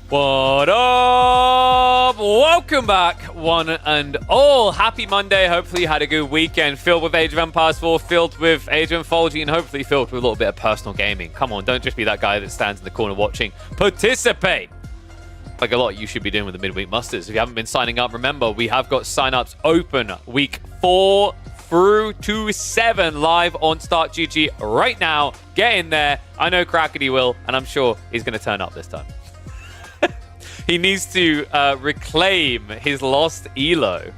What up? Welcome back, one and all. Happy Monday. Hopefully you had a good weekend filled with Age of Empires 4, filled with Age of Mythology, and hopefully filled with a little bit of personal gaming. Come on, don't just be that guy that stands in the corner watching. Participate! Like a lot you should be doing with the Midweek Musters. If you haven't been signing up, remember, we have got sign-ups open week 4 through to 7 live on Start GG right now. Get in there. I know Crackety will, and I'm sure he's going to turn up this time. He needs to reclaim his lost elo.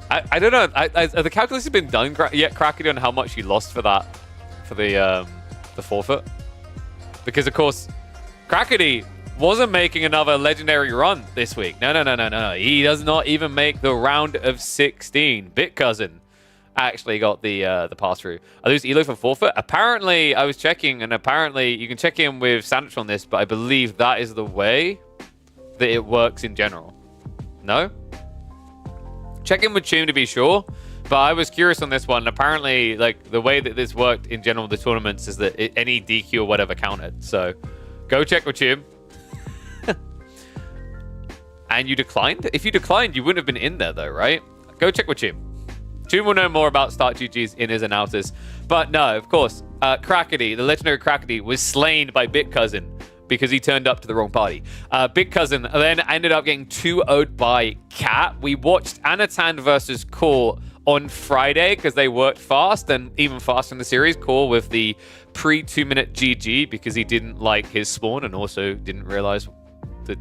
I don't know. Have the calculations been done yet, Crackety, on how much you lost for that, for the forfeit? Because, of course, Crackety wasn't making another legendary run this week. No. He does not even make the round of 16. Bit Cousin actually got the pass through. I lose elo for forfeit. Apparently, I was checking, and apparently you can check in with Sandwich on this, but I believe that is the way that it works in general. No? Check in with Chum to be sure, but I was curious on this one. Apparently, like, the way that this worked in general the tournaments is that any DQ or whatever counted. So go check with Chum. And you declined? If you declined, you wouldn't have been in there though, right? Go check with Chum. Chum will know more about Start GG's in his analysis. But no, of course, Crackety, the legendary Crackety, was slain by Bit Cousin because he turned up to the wrong party. Big Cousin then ended up getting 2-0'd by Cat. We watched Anatan versus Core on Friday because they worked fast, and even faster in the series. Core with the pre-2-minute GG because he didn't like his spawn and also didn't realize the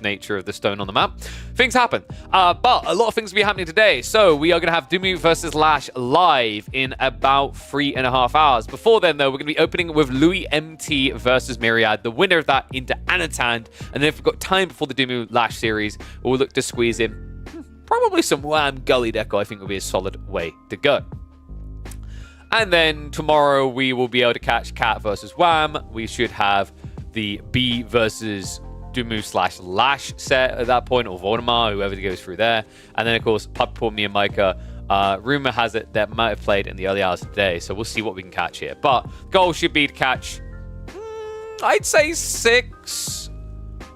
nature of the stone on the map. Things happen, but a lot of things will be happening today. So we are going to have Dumu versus Lash live in about 3.5 hours. Before then, though, we're going to be opening with Louis MT versus Myriad, the winner of that into Anatan. And then if we've got time before the Dumu Lash series, we'll look to squeeze in probably some Wham Gully Deco. I think will be a solid way to go. And then tomorrow we will be able to catch Cat versus Wham. We should have the B versus Dumu/Lash set at that point, or Voldemar, whoever goes through there. And then, of course, Puppy me and Micah. Rumor has it that might have played in the early hours of the day, so we'll see what we can catch here. But goal should be to catch, I'd say 6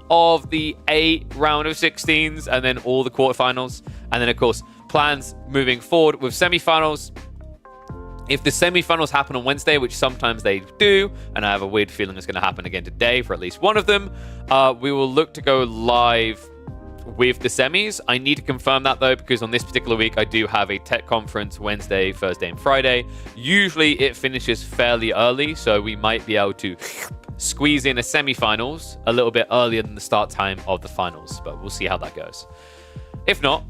of the 8 round of 16s, and then all the quarterfinals. And then, of course, plans moving forward with semifinals. If the semifinals happen on Wednesday, which sometimes they do, and I have a weird feeling it's going to happen again today for at least one of them, we will look to go live with the semis. I need to confirm that, though, because on this particular week, I do have a tech conference Wednesday, Thursday, and Friday. Usually, it finishes fairly early, so we might be able to squeeze in a semifinals a little bit earlier than the start time of the finals, but we'll see how that goes. If not,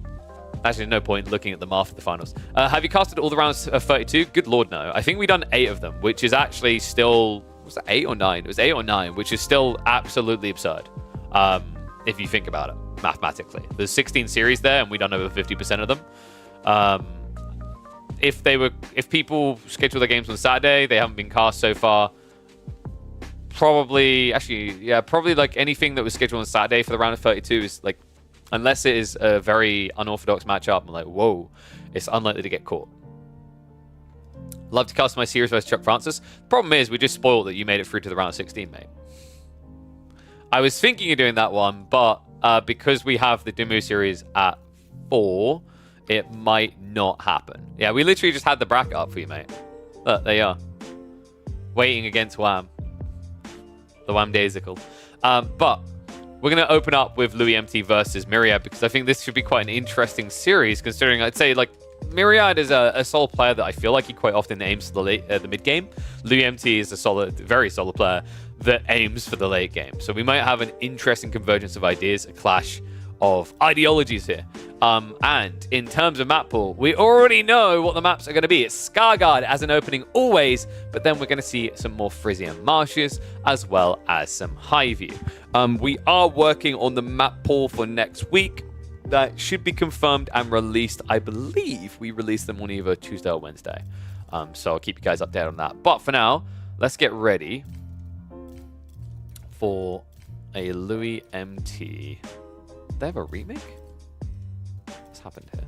actually, no point looking at them after the finals. Have you casted all the rounds of 32? Good lord, no. I think we've done 8 of them, which is actually still... Was it 8 or 9? It was 8 or 9, which is still absolutely absurd, if you think about it, mathematically. There's 16 series there, and we've done over 50% of them. If people schedule their games on Saturday, they haven't been cast so far. Probably like anything that was scheduled on Saturday for the round of 32 is like, unless it is a very unorthodox matchup, I'm like, whoa, it's unlikely to get caught. Love to cast my series versus Chuck Francis. Problem is, we just spoiled that you made it through to the round of 16, mate. I was thinking of doing that one, but because we have the Dumu series at 4, it might not happen. Yeah, we literally just had the bracket up for you, mate. Look, there you are. Waiting against Wham. The Wham Daisical. But we're going to open up with Louis MT versus Myriad, because I think this should be quite an interesting series, considering I'd say, like, Myriad is a solid player that I feel like he quite often aims for the mid game. Louis MT is a very solid player that aims for the late game. So we might have an interesting convergence of ideas, a clash of ideologies here. And in terms of map pool, we already know what the maps are going to be. It's Scarguard as an opening always, but then we're going to see some more Frisian Marshes as well as some Highview. We are working on the map pool for next week. That should be confirmed and released. I believe we release them on either Tuesday or Wednesday. So I'll keep you guys updated on that. But for now, let's get ready for a Louis MT. Do they have a remake? What's happened here?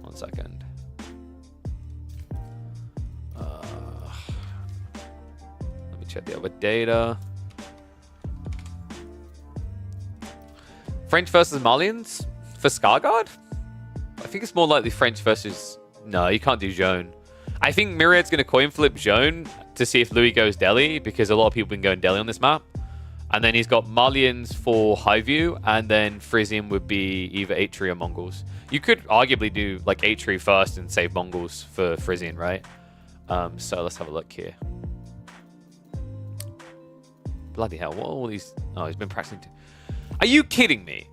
1 second. Let me check the other data. French versus Malians for Skarsgård? I think it's more likely French versus... No, you can't do Zhone. I think Myriad's going to coin flip Zhone to see if Louis goes Delhi, because a lot of people have been going Delhi on this map. And then he's got Malians for Highview, and then Frisian would be either Atri or Mongols. You could arguably do like Atri first and save Mongols for Frisian, right? So let's have a look here. Bloody hell, what are all these... Oh, he's been practicing... Are you kidding me?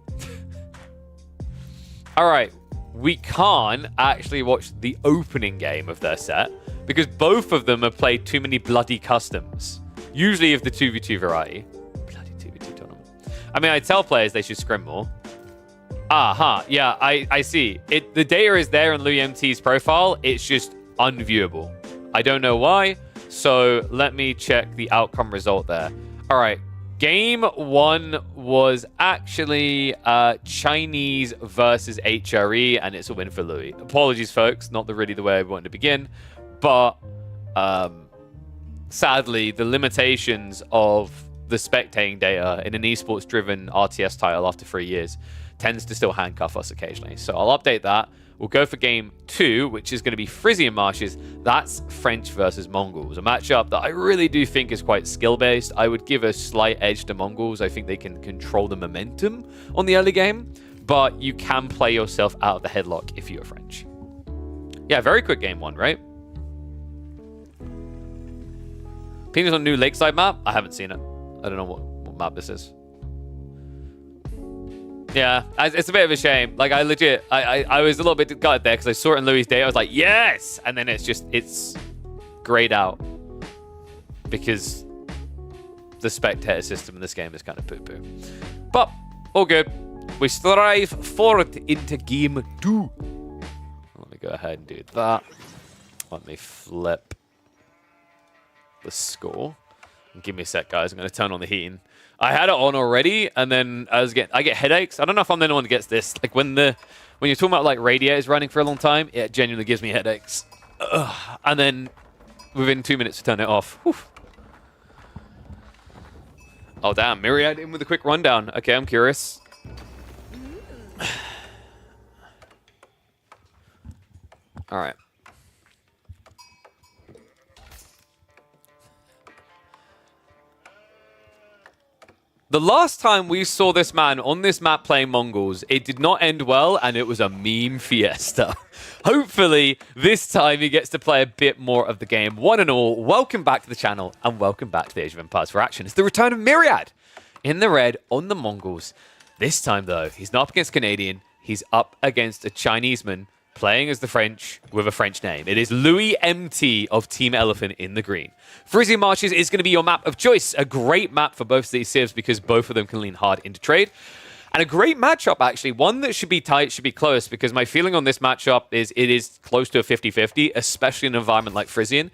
Alright, we can't actually watch the opening game of their set because both of them have played too many bloody customs. Usually of the 2v2 variety. Bloody 2v2 tournament. I mean, I tell players they should scrim more. Aha, yeah, I see. The data is there on Louis MT's profile. It's just unviewable. I don't know why. So let me check the outcome result there. All right. Game 1 was actually Chinese versus HRE, and it's a win for Louis. Apologies, folks. Not really the way I wanted to begin. But sadly, the limitations of the spectating data in an esports-driven RTS title after 3 years tends to still handcuff us occasionally. So I'll update that. We'll go for game 2, which is going to be Frisian Marshes. That's French versus Mongols, a matchup that I really do think is quite skill-based. I would give a slight edge to Mongols. I think they can control the momentum on the early game, but you can play yourself out of the headlock if you're French. Yeah, very quick game 1, right? Penis on new Lakeside map? I haven't seen it. I don't know what map this is. Yeah, it's a bit of a shame. Like, I legit, I was a little bit gutted there because I saw it in Louis' data. I was like, yes! And then it's grayed out because the spectator system in this game is kind of poo-poo. But, all good. We strive forward into game 2. Let me go ahead and do that. Let me flip the score. Give me a sec, guys. I'm going to turn on the heating. I had it on already, and then I get headaches. I don't know if I'm the only one that gets this. Like when you're talking about like radiators running for a long time, it genuinely gives me headaches. Ugh. And then within 2 minutes to turn it off. Whew. Oh damn, Myriad in with a quick rundown. Okay, I'm curious. All right. The last time we saw this man on this map playing Mongols, it did not end well, and it was a meme fiesta. Hopefully, this time he gets to play a bit more of the game. One and all, welcome back to the channel, and welcome back to the Age of Empires for Action. It's the return of Myriad in the red on the Mongols. This time, though, he's not up against Canadian. He's up against a Chineseman playing as the French with a French name. It is Louis MT of Team Elephant in the green. Frisian Marshes is going to be your map of choice. A great map for both of these civs because both of them can lean hard into trade. And a great matchup, actually. One that should be tight, should be close, because my feeling on this matchup is it is close to a 50-50, especially in an environment like Frisian.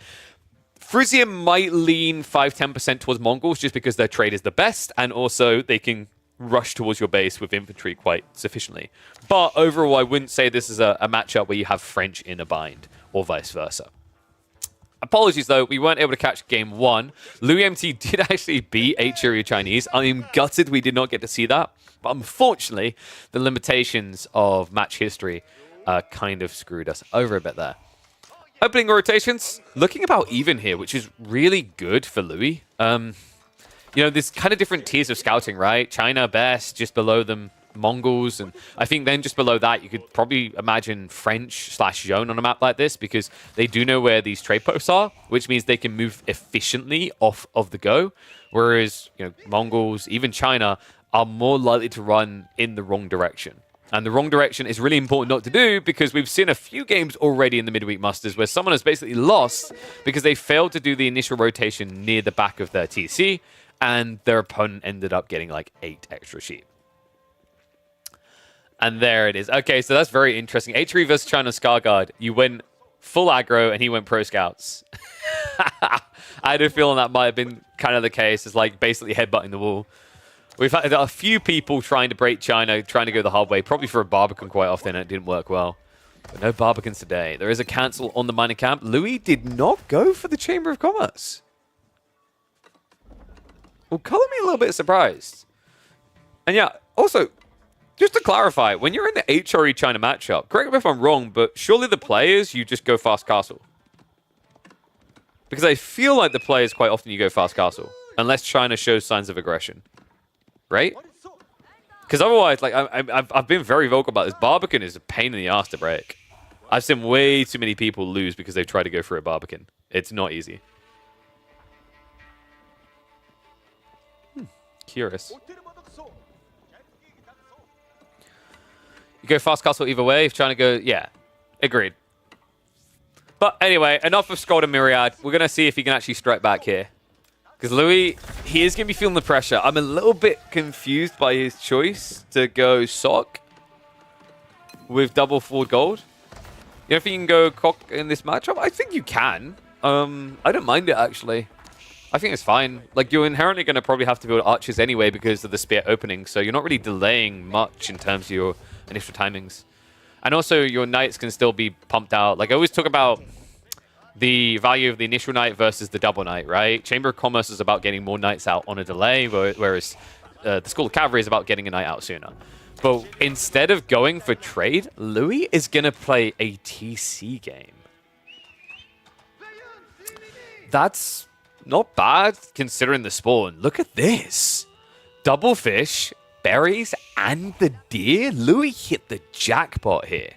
Frisian might lean 5-10% towards Mongols just because their trade is the best, and also they can rush towards your base with infantry quite sufficiently. But overall, I wouldn't say this is a matchup where you have French in a bind, or vice versa. Apologies, though, we weren't able to catch game 1. Louis MT did actually beat HRE Chinese. I am gutted we did not get to see that. But unfortunately, the limitations of match history kind of screwed us over a bit there. Opening rotations, looking about even here, which is really good for Louis. You know, there's kind of different tiers of scouting, right? China best, just below them, Mongols, and I think then just below that, you could probably imagine French/Zone on a map like this because they do know where these trade posts are, which means they can move efficiently off of the go, whereas, you know, Mongols, even China, are more likely to run in the wrong direction. And the wrong direction is really important not to do because we've seen a few games already in the midweek musters where someone has basically lost because they failed to do the initial rotation near the back of their TC, and their opponent ended up getting like 8 extra sheep. And there it is. Okay, so that's very interesting. H3 versus China Skarsgård. You went full aggro and he went pro scouts. I had a feeling that might have been kind of the case. It's like basically headbutting the wall. We've had a few people trying to break China, trying to go the hard way, probably for a Barbican quite often, and it didn't work well. But no Barbicans today. There is a cancel on the mining camp. Louis did not go for the Chamber of Commerce. Well, color me a little bit surprised. And yeah, also, Just to clarify, when you're in the HRE China matchup, correct me if I'm wrong, but surely the players, you just go fast castle. Because I feel like the players, quite often you go fast castle. Unless China shows signs of aggression. Right? Because otherwise, like, I've been very vocal about this. Barbican is a pain in the ass to break. I've seen way too many people lose because they've tried to go for a Barbican. It's not easy. Curious. You go fast castle either way. If China go, yeah, agreed. But anyway, enough of Scald and Myriad. We're going to see if he can actually strike back here. Because Louis, he is going to be feeling the pressure. I'm a little bit confused by his choice to go Sock with double forward gold. You know if you can go Cock in this matchup? I think you can. I don't mind it, actually. I think it's fine. Like, you're inherently going to probably have to build archers anyway because of the spear opening, so you're not really delaying much in terms of your initial timings. And also, your knights can still be pumped out. Like, I always talk about the value of the initial knight versus the double knight, right? Chamber of Commerce is about getting more knights out on a delay, whereas the School of Cavalry is about getting a knight out sooner. But instead of going for trade, Louis is going to play a TC game. That's not bad considering the spawn. Look at this. Double fish, berries, and the deer. Louis hit the jackpot here.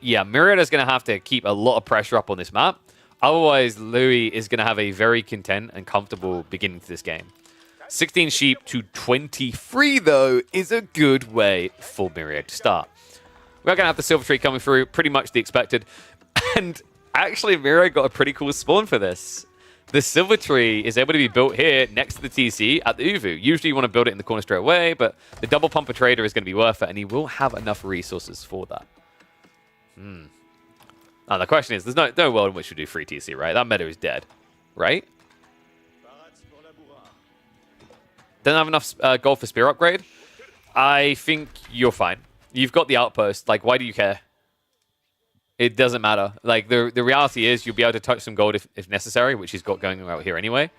Yeah, Myriad is going to have to keep a lot of pressure up on this map. Otherwise, Louis is going to have a very content and comfortable beginning to this game. 16 sheep to 23, though, is a good way for Myriad to start. We're going to have the Silver Tree coming through, pretty much the expected. And actually, Myriad got a pretty cool spawn for this. The Silver Tree is able to be built here next to the TC at the Uvu. Usually you want to build it in the corner straight away, but the double pumper trader is going to be worth it, and he will have enough resources for that. Now, the question is, there's no world in which we do free TC, right? That meta is dead, right? Don't have enough gold for spear upgrade? I think you're fine. You've got the outpost. Like, why do you care? It doesn't matter. Like, the reality is you'll be able to touch some gold if necessary, which he's got going out here anyway.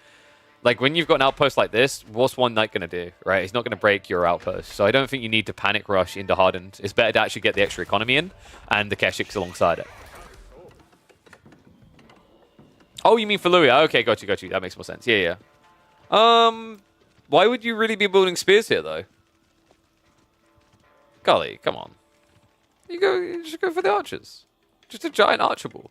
Like, when you've got an outpost like this, what's one knight going to do, right? He's not going to break your outpost. So I don't think you need to panic rush into Hardened. It's better to actually get the extra economy in and the Keshiks alongside it. Oh, you mean for Louis? Okay, got you. That makes more sense. Yeah. Why would you really be building spears here, though? Golly, come on. You just go for the archers. Just a giant archer ball.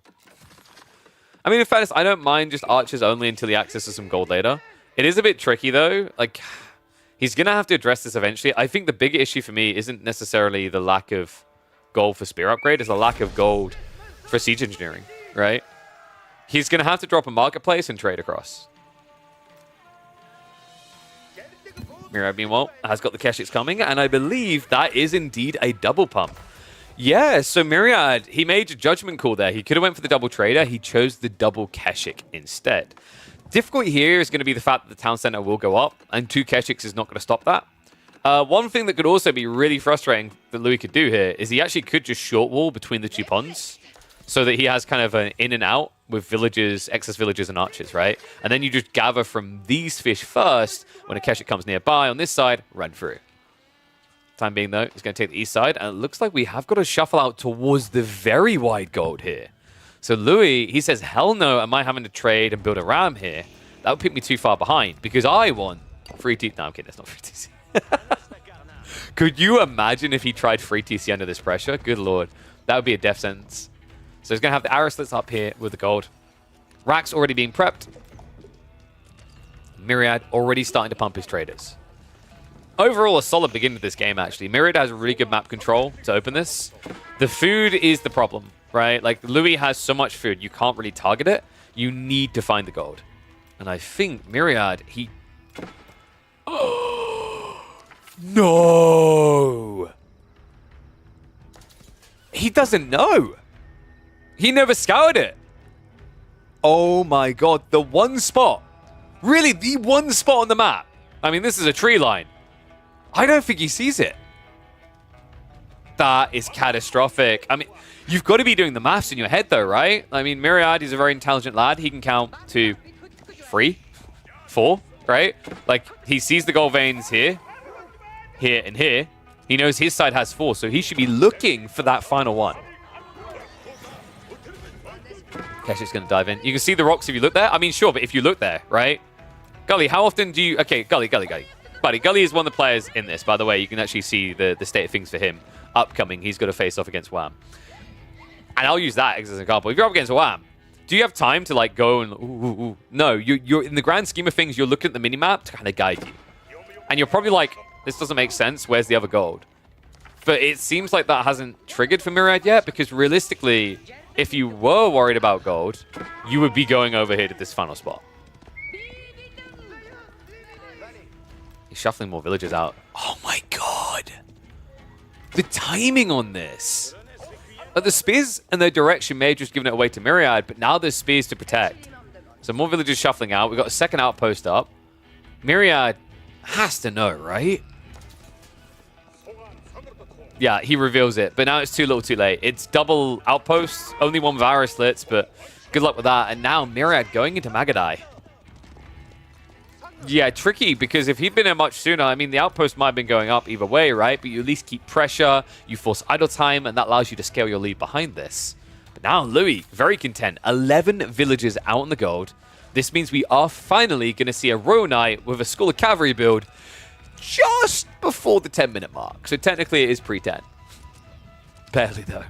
I mean, in fairness, I don't mind just archers only until he accesses some gold later. It is a bit tricky, though. Like, he's going to have to address this eventually. I think the bigger issue for me isn't necessarily the lack of gold for spear upgrade. It's the lack of gold for siege engineering, right? He's going to have to drop a marketplace and trade across. Myriad, meanwhile, has got the Keshiks coming, and I believe that is indeed a double pump. Yeah, so Myriad, he made a judgment call there. He could have went for the double trader. He chose the double Keshik instead. Difficult here is going to be the fact that the town center will go up, and 2 Keshiks is not going to stop that. One thing that could also be really frustrating that Louis could do here is he actually could just short wall between the 2 ponds so that he has kind of an in and out with villagers, excess villagers and archers, right? And then you just gather from these fish first. When a Keshik comes nearby on this side, run through. Time being, though, he's going to take the east side, and it looks like we have got to shuffle out towards the very wide gold here. So Louis, he says, hell no, am I having to trade and build a ram here? That would put me too far behind, because I want free TC. No, I'm kidding, that's not free TC. Could you imagine if he tried free TC under this pressure? Good lord. That would be a death sentence. So he's going to have the arrow slits up here with the gold. Rack's already being prepped. Myriad already starting to pump his traders. Overall, a solid beginning to this game, actually. Myriad has really good map control to open this. The food is the problem, right? Like, Louis has so much food, you can't really target it. You need to find the gold. And I think Myriad, he... Oh, no! He doesn't know. He never scoured it. Oh my god, the one spot. Really, the one spot on the map. I mean, this is a tree line. I don't think he sees it. That is catastrophic. I mean, you've got to be doing the maths in your head, though, right? I mean, Myriad is a very intelligent lad. He can count to 3, 4, right? Like, he sees the gold veins here, here, and here. He knows his side has 4, so he should be looking for that final one. Keshik's going to dive in. You can see the rocks if you look there. I mean, sure, but if you look there, right? Gully, how often do you... Okay, Gully. Buddy, Gully is one of the players in this, by the way. You can actually see the state of things for him. Upcoming, he's got to face off against Wham. And I'll use that as an example. If you're up against Wham, do you have time to like go and... Ooh. No, you're in the grand scheme of things, you're looking at the minimap to kind of guide you. And you're probably like, this doesn't make sense. Where's the other gold? But it seems like that hasn't triggered for Myriad yet, because realistically... If you were worried about gold, you would be going over here to this final spot. He's shuffling more villagers out. Oh my god. The timing on this. The spears and their direction may have just given it away to Myriad, but now there's spears to protect. So more villagers shuffling out. We've got a second outpost up. Myriad has to know, right? Yeah, he reveals it, but now it's too little too late. It's double outposts, only one Varus slits, but good luck with that. And now Myriad going into Magadai. Yeah, tricky, because if he'd been there much sooner, I mean, the outpost might have been going up either way, right? But you at least keep pressure, you force idle time, and that allows you to scale your lead behind this. But now Louis, very content. 11 villagers out on the gold. This means we are finally going to see a Royal Knight with a School of Cavalry build just before the 10-minute mark. So technically it is pre-10. Barely, though.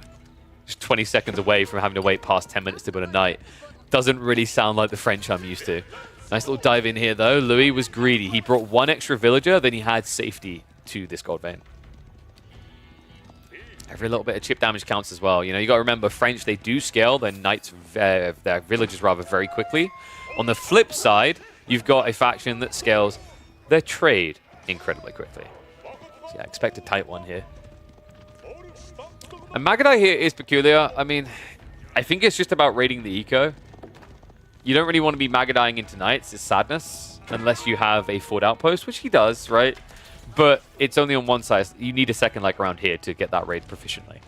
Just 20 seconds away from having to wait past 10 minutes to build a Knight. Doesn't really sound like the French I'm used to. Nice little dive in here, though. Louis was greedy. He brought one extra villager, then he had safety to this gold vein. Every little bit of chip damage counts as well. You know, you got to remember, French, they do scale their Knights, their villagers rather, very quickly. On the flip side, you've got a faction that scales their trade incredibly quickly. So yeah, expect a tight one here. And Magadai here is peculiar. I mean, I think it's just about raiding the eco. You don't really want to be Magadaing into Knights. It's sadness. Unless you have a forward outpost, which he does, right? But it's only on one side. You need a second like around here to get that raid proficiently.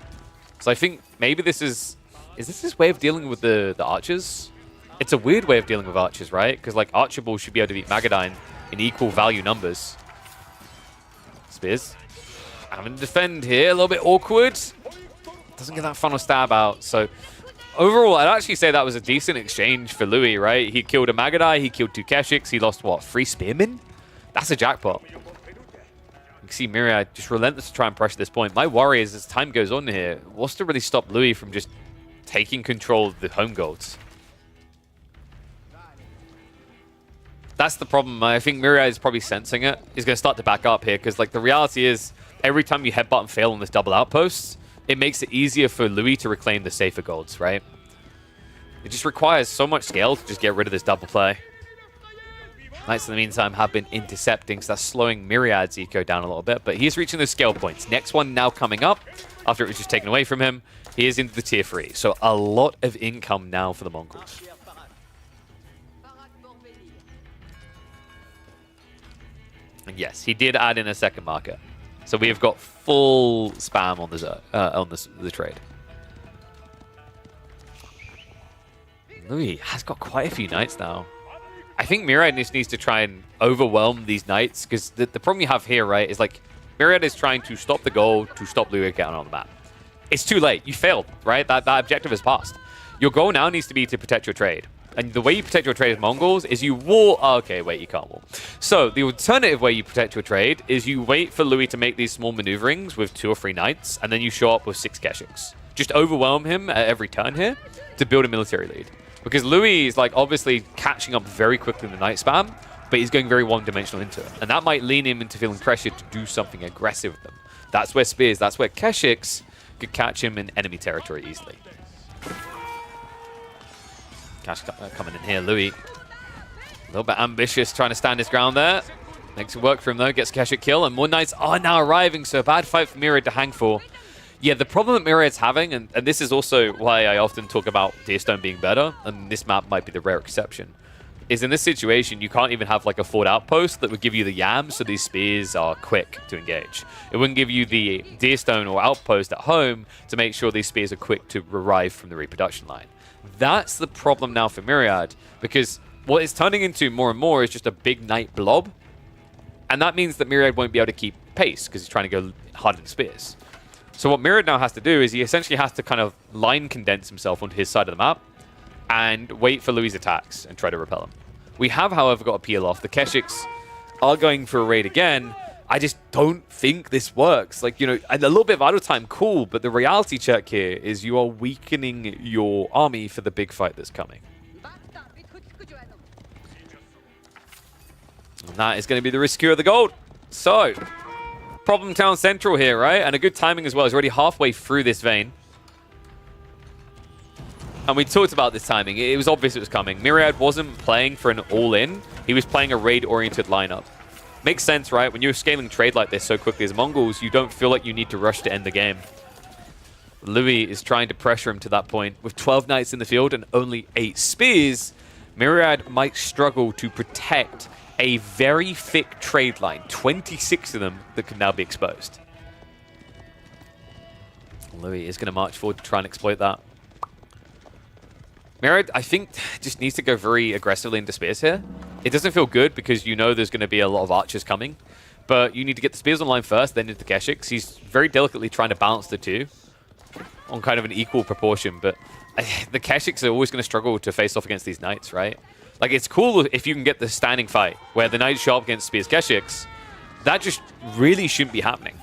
So I think maybe this is this his way of dealing with the archers? It's a weird way of dealing with archers, right? Because like Archibald should be able to beat Magadine in equal value numbers. Spears. Having to defend here. A little bit awkward. Doesn't get that final stab out. So overall, I'd actually say that was a decent exchange for Louis, right? He killed a Magadai. He killed 2 Keshiks. He lost, what, 3 Spearmen? That's a jackpot. You can see Myriad just relentless to try and pressure this point. My worry is as time goes on here, what's to really stop Louis from just taking control of the home golds? That's the problem. I think Myriad is probably sensing it. He's going to start to back up here because, like, the reality is every time you headbutt and fail on this double outpost, it makes it easier for Louis to reclaim the safer golds, right? It just requires so much scale to just get rid of this double play. Knights, in the meantime, have been intercepting, so that's slowing Myriad's eco down a little bit, but he's reaching those scale points. Next one now coming up, after it was just taken away from him, he is into the tier 3, so a lot of income now for the Mongols. And yes, he did add in a second marker, so we have got full spam on the trade. Louis has got quite a few knights now. I think Myriad just needs to try and overwhelm these knights, because the problem you have here, right, is like Myriad is trying to stop the goal to stop Louis getting on the map. It's too late. You failed, right? That objective is passed. Your goal now needs to be to protect your trade. And the way you protect your trade as Mongols is you wall... Oh, okay, wait, you can't wall. So the alternative way you protect your trade is you wait for Louis to make these small maneuverings with 2 or 3 knights, and then you show up with 6 Keshiks. Just overwhelm him at every turn here to build a military lead. Because Louis is like obviously catching up very quickly in the knight spam, but he's going very one-dimensional into it. And that might lean him into feeling pressured to do something aggressive with them. That's where Spears, that's where Keshiks could catch him in enemy territory easily. Cash coming in here, Louis. A little bit ambitious, trying to stand his ground there. Makes it work for him though, gets Keshik kill, and more knights are now arriving, so a bad fight for Myriad to hang for. Yeah, the problem that Myriad's having, and this is also why I often talk about Deerstone being better, and this map might be the rare exception, is in this situation, you can't even have like a forward outpost that would give you the yams, so these spears are quick to engage. It wouldn't give you the Deerstone or outpost at home to make sure these spears are quick to arrive from the reproduction line. That's the problem now for Myriad, because what it's turning into more and more is just a big knight blob, and that means that Myriad won't be able to keep pace because he's trying to go hard into spears. So what Myriad now has to do is he essentially has to kind of line condense himself onto his side of the map and wait for Louis' attacks and try to repel him. We have, however, got a peel off. The Keshiks are going for a raid again. I just don't think this works. Like, you know, a little bit of idle time, cool, but the reality check here is you are weakening your army for the big fight that's coming. And that is going to be the riskier of the gold. So, problem town central here, right? And a good timing as well. He's already halfway through this vein. And we talked about this timing. It was obvious it was coming. Myriad wasn't playing for an all-in. He was playing a raid-oriented lineup. Makes sense, right? When you're scaling trade like this so quickly as Mongols, you don't feel like you need to rush to end the game. Louis is trying to pressure him to that point. With 12 knights in the field and only 8 spears, Myriad might struggle to protect a very thick trade line. 26 of them that can now be exposed. Louis is going to march forward to try and exploit that. Myriad, I think, just needs to go very aggressively into spears here. It doesn't feel good because you know there's going to be a lot of archers coming. But you need to get the spears online first, then into the Keshiks. He's very delicately trying to balance the two on kind of an equal proportion. But the Keshiks are always going to struggle to face off against these knights, right? Like, it's cool if you can get the standing fight where the knights show up against spears Keshiks. That just really shouldn't be happening.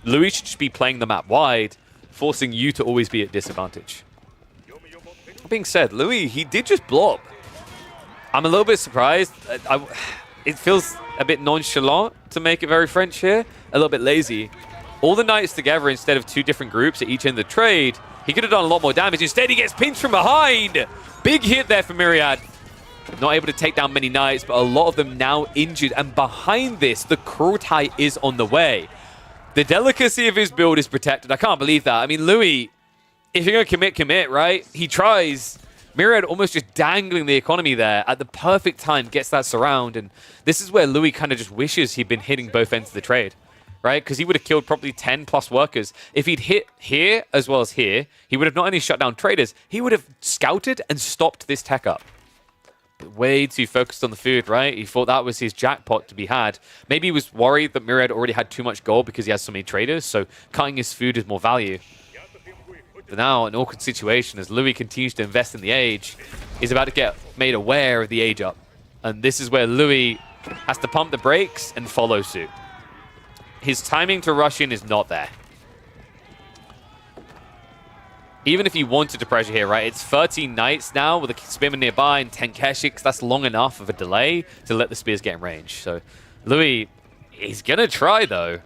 Louis should just be playing the map wide, forcing you to always be at disadvantage. That being said, Louis, he did just blob. I'm a little bit surprised. It feels a bit nonchalant, to make it very French here. A little bit lazy. All the knights together instead of 2 different groups at each end of the trade. He could have done a lot more damage. Instead, he gets pinched from behind. Big hit there for Myriad. Not able to take down many knights, but a lot of them now injured. And behind this, the Kurultai is on the way. The delicacy of his build is protected. I can't believe that. I mean, Louis, if you're going to commit, right? He tries. Myriad almost just dangling the economy there at the perfect time, gets that surround. And this is where Louis kind of just wishes he'd been hitting both ends of the trade, right? Because he would have killed probably 10 plus workers. If he'd hit here as well as here, he would have not only shut down traders, he would have scouted and stopped this tech up. But way too focused on the food, right? He thought that was his jackpot to be had. Maybe he was worried that Myriad already had too much gold because he has so many traders, so cutting his food is more value. But now, an awkward situation as Louis continues to invest in the Age. He's about to get made aware of the Age up. And this is where Louis has to pump the brakes and follow suit. His timing to rush in is not there. Even if he wanted to pressure here, right? It's 13 knights now with a spearman nearby and 10 Keshiks. That's long enough of a delay to let the spears get in range. So Louis is going to try, though.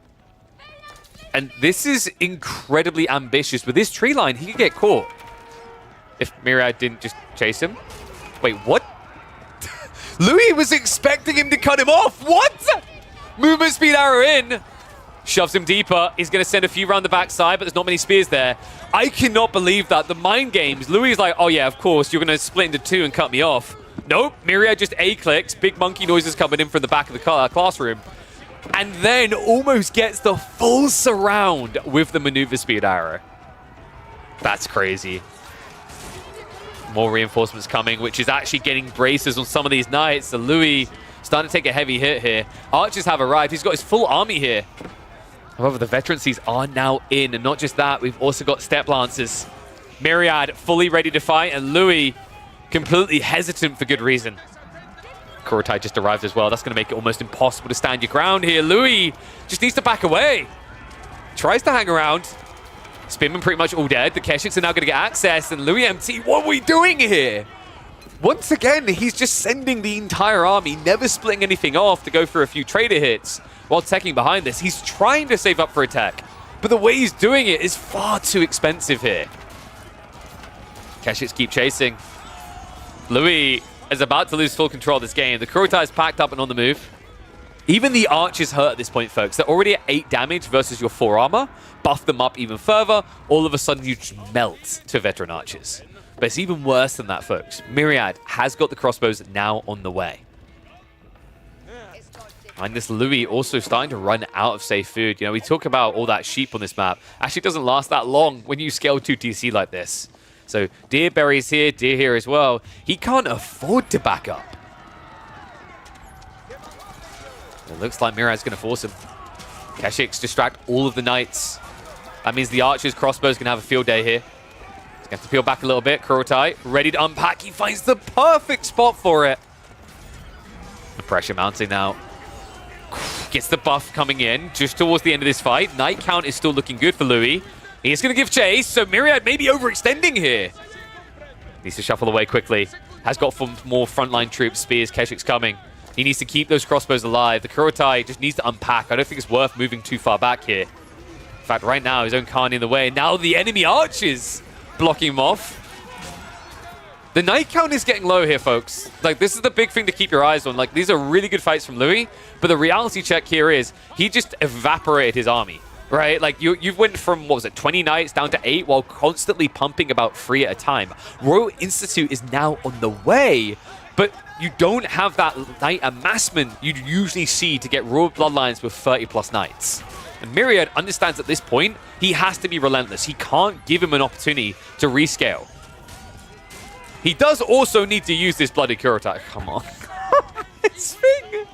And this is incredibly ambitious. With this tree line, he could get caught. If Myriad didn't just chase him. Wait, what? Louis was expecting him to cut him off. What? Movement speed arrow in. Shoves him deeper. He's going to send a few around the backside, but there's not many spears there. I cannot believe that. The mind games. Louis is like, oh yeah, of course, you're going to split into 2 and cut me off. Nope. Myriad just A-clicks. Big monkey noises coming in from the back of the classroom. And then almost gets the full surround with the maneuver speed arrow. That's crazy. More reinforcements coming, which is actually getting braces on some of these knights. So Louis starting to take a heavy hit here. Archers have arrived. He's got his full army here. However, the veterancies are now in. And not just that, we've also got step lancers. Myriad fully ready to fight, and Louis completely hesitant for good reason. Kurultai just arrived as well. That's going to make it almost impossible to stand your ground here. Louis just needs to back away. Tries to hang around. Spearman pretty much all dead. The Keshiks are now going to get access. And Louis MT, what are we doing here? Once again, he's just sending the entire army, never splitting anything off to go for a few trader hits while teching behind this. He's trying to save up for attack, but the way he's doing it is far too expensive here. Keshiks keep chasing. Louis is about to lose full control of this game. The Kurultai is packed up and on the move. Even the archers hurt at this point, folks. They're already at 8 damage versus your 4 armor. Buff them up even further. All of a sudden, you just melt to veteran archers. But it's even worse than that, folks. Myriad has got the crossbows now on the way. And this Louis also starting to run out of safe food. You know, we talk about all that sheep on this map. Actually doesn't last that long when you scale 2 TC like this. So Deer Berry's here, Deer here as well. He can't afford to back up. It looks like Myriad's going to force him. Keshik's distract all of the knights. That means the archers, crossbows can have a field day here. He's going to have to peel back a little bit. Kurotai ready to unpack. He finds the perfect spot for it. The pressure mounting now. Gets the buff coming in just towards the end of this fight. Knight count is still looking good for Louis. He's going to give chase, so Myriad may be overextending here. Needs to shuffle away quickly. Has got more frontline troops, spears, Keshik's coming. He needs to keep those crossbows alive. The Kurotai just needs to unpack. I don't think it's worth moving too far back here. In fact, right now, his own Khan in the way. Now the enemy archers blocking him off. The knight count is getting low here, folks. Like, this is the big thing to keep your eyes on. Like, these are really good fights from Louis, but the reality check here is he just evaporated his army, right? Like, you've went from, what was it, 20 knights down to 8 while constantly pumping about 3 at a time. Royal Institute is now on the way, but you don't have that knight amassment you'd usually see to get Royal Bloodlines with 30+ knights. And Myriad understands at this point, he has to be relentless. He can't give him an opportunity to rescale. He does also need to use this bloody Kurotai. Come on. His thing.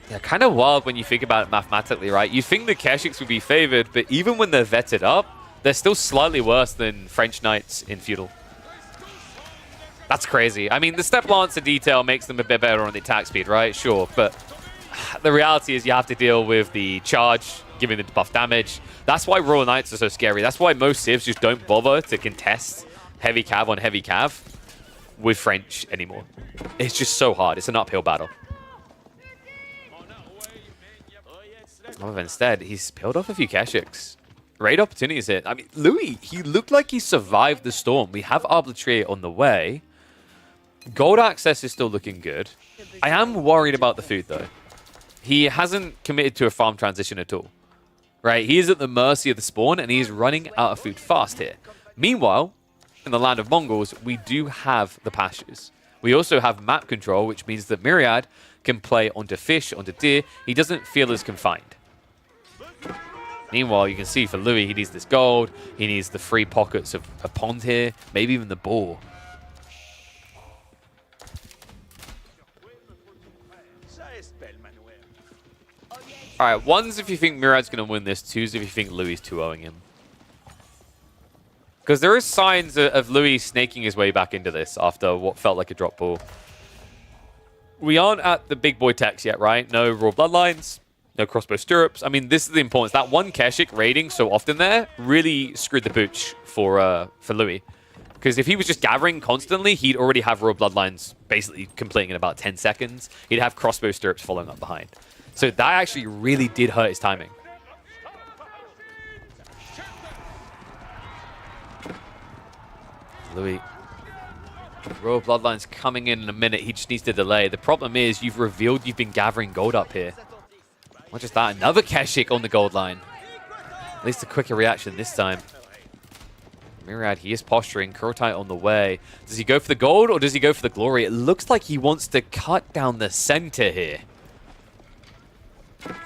Yeah, kind of wild when you think about it mathematically, right? You think the Keshiks would be favored, but even when they're vetted up, they're still slightly worse than French Knights in Feudal. That's crazy. I mean, the Step Lancer detail makes them a bit better on the attack speed, right? Sure, but the reality is you have to deal with the charge, giving the buff damage. That's why Royal Knights are so scary. That's why most civs just don't bother to contest heavy cav on heavy cav with French anymore. It's just so hard. It's an uphill battle. However, instead, he's peeled off a few Keshiks. Great opportunities here. I mean, Louis, he looked like he survived the storm. We have Arbitrary on the way. Gold access is still looking good. I am worried about the food, though. He hasn't committed to a farm transition at all. Right? He is at the mercy of the spawn, and he's running out of food fast here. Meanwhile, in the land of Mongols, we do have the pastures. We also have map control, which means that Myriad can play onto fish, onto deer. He doesn't feel as confined. Meanwhile, you can see for Louis, he needs this gold. He needs the free pockets of a pond here, maybe even the boar. All right, one's if you think Myriad's going to win this. Two's if you think Louis 2-0ing him. Because there is signs of Louis snaking his way back into this after what felt like a drop ball. We aren't at the big boy techs yet, right? No Raw Bloodlines, no crossbow stirrups. I mean, this is the importance. That one Keshik raiding so often there really screwed the pooch for Louis. Because if he was just gathering constantly, he'd already have Raw Bloodlines basically completing in about 10 seconds. He'd have crossbow stirrups following up behind. So that actually really did hurt his timing. Louis. Royal Bloodline's coming in a minute. He just needs to delay. The problem is you've revealed you've been gathering gold up here. Not just that, another Keshik on the gold line. At least a quicker reaction this time. Myriad, he is posturing. Kurotai on the way. Does he go for the gold or does he go for the glory? It looks like he wants to cut down the center here.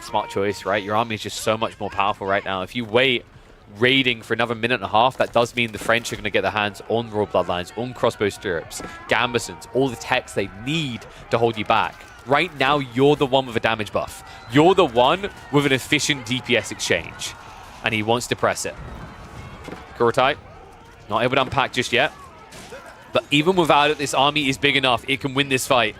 Smart choice, right? Your army is just so much more powerful right now. If you wait raiding for another minute and a half, that does mean the French are going to get their hands on Royal Bloodlines, on crossbow stirrups, gambesons, all the techs they need to hold you back. Right now, you're the one with a damage buff. You're the one with an efficient DPS exchange. And he wants to press it. Kurotai, not able to unpack just yet. But even without it, this army is big enough. It can win this fight.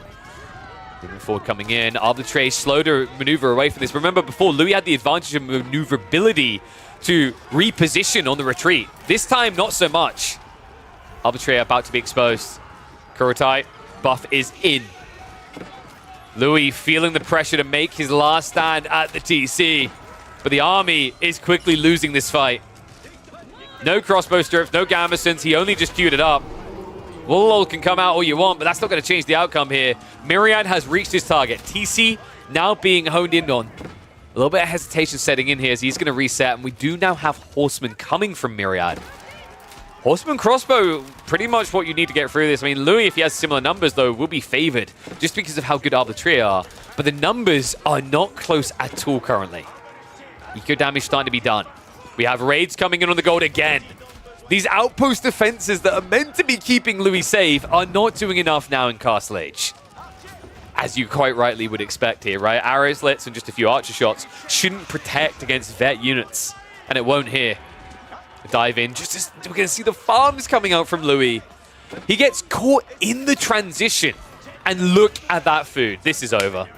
Moving forward, coming in. Arbitrary slow to maneuver away from this. Remember, before, Louis had the advantage of maneuverability to reposition on the retreat. This time, not so much. Arbitrary about to be exposed. Kurotai, buff is in. Louis feeling the pressure to make his last stand at the TC. But the army is quickly losing this fight. No crossbow stirrups, no gambesons. He only just queued it up. Warlord can come out all you want, but that's not going to change the outcome here. Myriad has reached his target. TC now being honed in on. A little bit of hesitation setting in here as he's going to reset, and we do now have Horsemen coming from Myriad. Horseman crossbow, pretty much what you need to get through this. I mean, Louis, if he has similar numbers, though, will be favored just because of how good Arbitrary are. But the numbers are not close at all currently. Eco damage starting to be done. We have raids coming in on the gold again. These outpost defenses that are meant to be keeping Louis safe are not doing enough now in Castle Age. As you quite rightly would expect here, right? Arrow slits and just a few archer shots shouldn't protect against vet units. And it won't here. Dive in, just as we're going to see the farms coming out from Louis. He gets caught in the transition. And look at that food. This is over.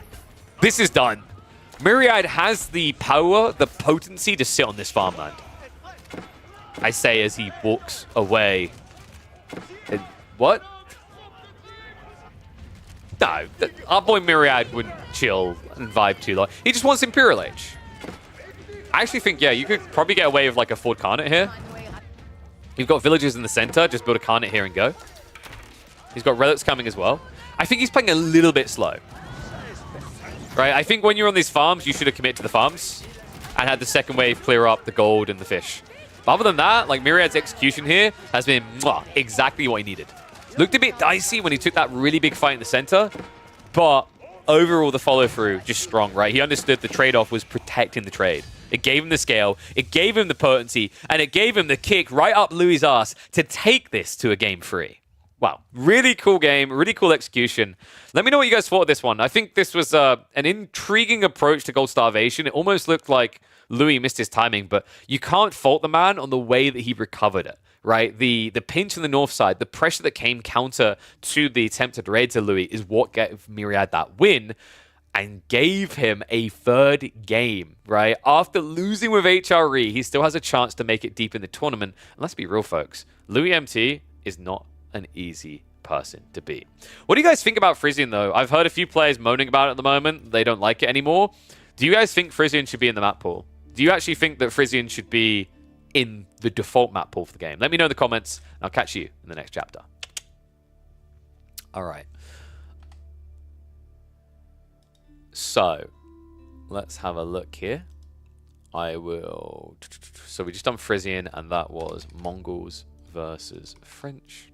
This is done. Myriad has the power, the potency to sit on this farmland. I say as he walks away. What? No, our boy Myriad wouldn't chill and vibe too long. He just wants Imperial Age. I actually think, yeah, you could probably get away with like a Ford Carnot here. You've got villagers in the center. Just build a Carnot here and go. He's got relics coming as well. I think he's playing a little bit slow. Right? I think when you're on these farms, you should have committed to the farms and had the second wave clear up the gold and the fish. But other than that, like Myriad's execution here has been exactly what he needed. Looked a bit dicey when he took that really big fight in the center, but overall the follow-through just strong, right? He understood the trade-off was protecting the trade. It gave him the scale, it gave him the potency, and it gave him the kick right up Louis' ass to take this to a game 3. Wow, really cool game, really cool execution. Let me know what you guys thought of this one. I think this was an intriguing approach to Gold Starvation. It almost looked like Louis missed his timing, but you can't fault the man on the way that he recovered it, right? The pinch on the north side, the pressure that came counter to the attempted raid to Louis is what gave Myriad that win and gave him a third game, right? After losing with HRE, he still has a chance to make it deep in the tournament. And let's be real, folks. Louis MT is not an easy person to beat. What do you guys think about Frisian, though? I've heard a few players moaning about it at the moment. They don't like it anymore. Do you guys think Frisian should be in the map pool? Do you actually think that Frisian should be in the default map pool for the game? Let me know in the comments, and I'll catch you in the next chapter. All right. So, let's have a look here. I will... So we just done Frisian, and that was Mongols versus French.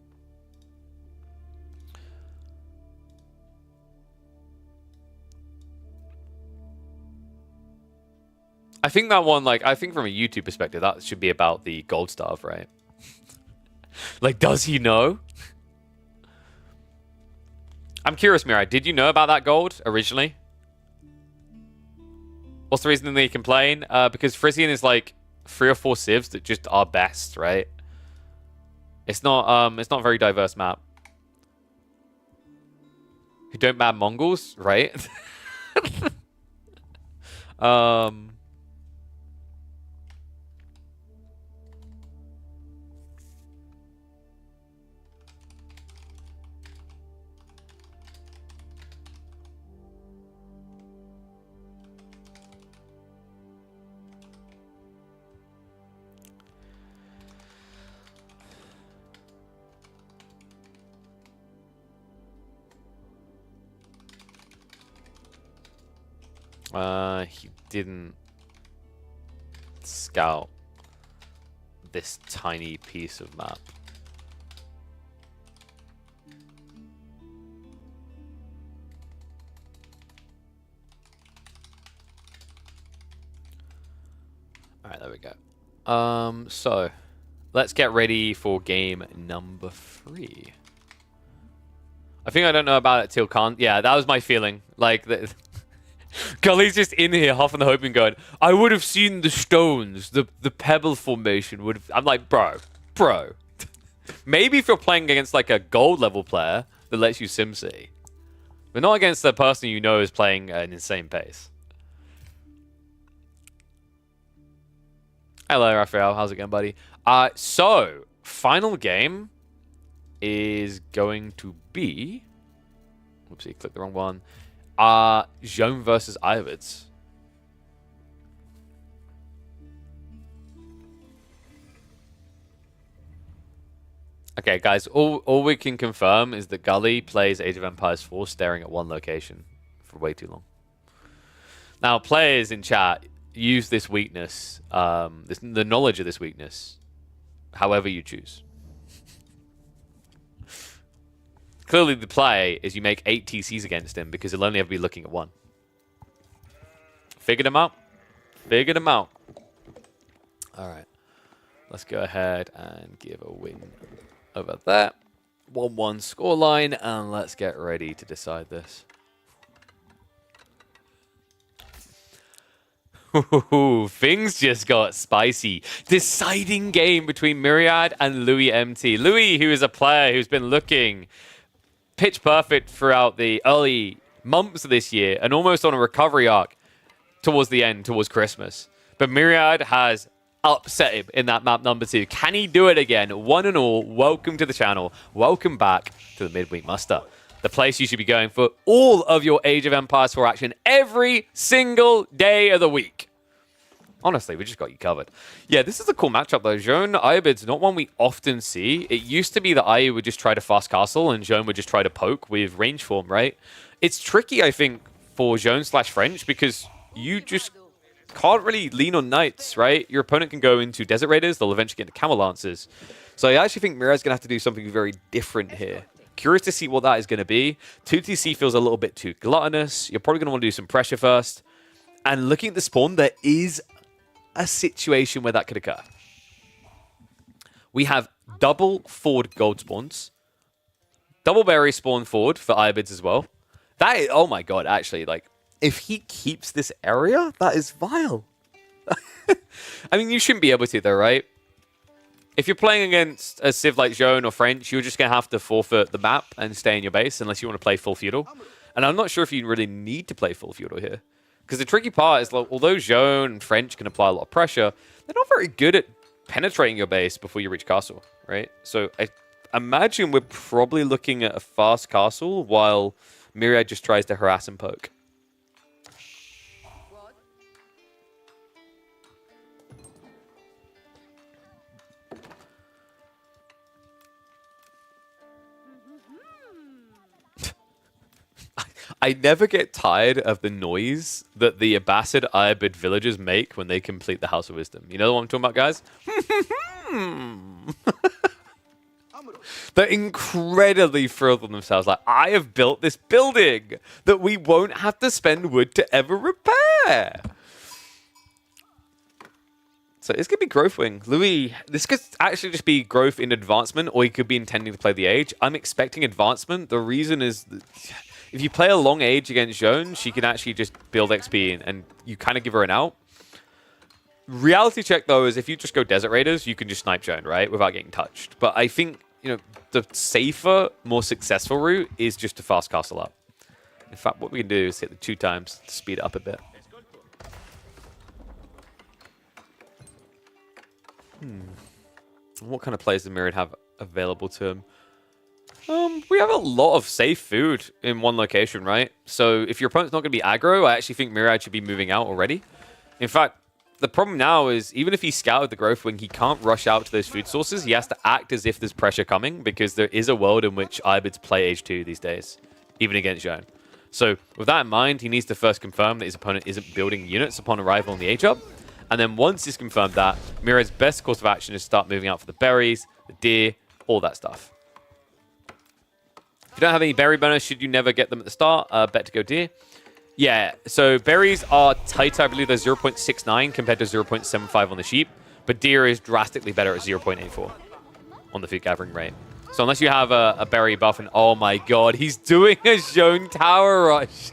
I think that one, like, I think from a YouTube perspective, that should be about the gold starve, right? Like, does he know? I'm curious, Mirai, did you know about that gold originally? What's the reason that you complain? Because Frisian is like 3 or 4 civs that just are best, right? It's not a very diverse map. Who don't ban Mongols, right? He didn't scout this tiny piece of map. All right, there we go. So let's get ready for game number 3. I think I don't know about it till yeah, that was my feeling. Like Gully's just in here huffing the hoping going, I would have seen the stones, the pebble formation would have... I'm like, bro. Maybe if you're playing against like a gold level player that lets you SimC. But not against the person you know is playing an insane pace. Hello, Raphael. How's it going, buddy? So, final game is going to be... Oopsie, clicked the wrong one. Jean versus Ivids. Okay, guys, all we can confirm is that Gully plays Age of Empires 4 staring at one location for way too long. Now, players in chat use this weakness, the knowledge of this weakness, however you choose. Clearly, the play is you make 8 TCs against him because he'll only ever be looking at one. Figured him out. Figured him out. All right. let's go ahead and give a win over there. 1-1 scoreline, and let's get ready to decide this. Ooh, things just got spicy. Deciding game between Myriad and Louis MT. Louis, who is a player who's been looking pitch perfect throughout the early months of this year and almost on a recovery arc towards the end, towards Christmas. But Myriad has upset him in that map number 2. Can he do it again? One and all, welcome to the channel. Welcome back to the Midweek Muster. The place you should be going for all of your Age of Empires 4 action every single day of the week. Honestly, we just got you covered. Yeah, this is a cool matchup though. Zhone, Iobid's not one we often see. It used to be that Io would just try to fast castle and Zhone would just try to poke with range form, right? It's tricky, I think, for Zhone/French because you just can't really lean on knights, right? Your opponent can go into Desert Raiders. They'll eventually get into Camel Lancers. So I actually think Myriad's going to have to do something very different here. Curious to see what that is going to be. 2TC feels a little bit too gluttonous. You're probably going to want to do some pressure first. And looking at the spawn, there is a situation where that could occur. We have double forward gold spawns. Double berry spawn forward for Iobids as well. That is, oh my god, actually, like, if he keeps this area, that is vile. I mean, you shouldn't be able to, though, right? If you're playing against a civ like Zhone or French, you're just going to have to forfeit the map and stay in your base unless you want to play full feudal. And I'm not sure if you really need to play full feudal here. Because the tricky part is, like, although Zhone and French can apply a lot of pressure, they're not very good at penetrating your base before you reach castle, right? So I imagine we're probably looking at a fast castle while Myriad just tries to harass and poke. I never get tired of the noise that the Abbasid Iobid villagers make when they complete the House of Wisdom. You know what I'm talking about, guys? They're incredibly thrilled with themselves. Like, I have built this building that we won't have to spend wood to ever repair. So this could be Growth Wing. Louis, this could actually just be growth in advancement, or he could be intending to play the Age. I'm expecting advancement. The reason is that if you play a long Age against Zhone, she can actually just build XP and you kind of give her an out. Reality check, though, is if you just go Desert Raiders, you can just snipe Zhone, right? Without getting touched. But I think, you know, the safer, more successful route is just to fast castle up. In fact, what we can do is hit the 2 times to speed it up a bit. What kind of plays does Myriad have available to him? We have a lot of safe food in one location, right? So if your opponent's not going to be aggro, I actually think Myriad should be moving out already. In fact, the problem now is even if he scouted the Growth Wing, he can't rush out to those food sources. He has to act as if there's pressure coming because there is a world in which Iobids play H2 these days, even against Zhone. So with that in mind, he needs to first confirm that his opponent isn't building units upon arrival on the H-up. And then once he's confirmed that, Myriad's best course of action is start moving out for the berries, the deer, all that stuff. If you don't have any berry bonus, should you never get them at the start, bet to go deer. Yeah, so berries are tighter. I believe they're 0.69 compared to 0.75 on the sheep. But deer is drastically better at 0.84 on the food gathering rate. So unless you have a berry buff, and oh my god, he's doing a Zhone tower rush.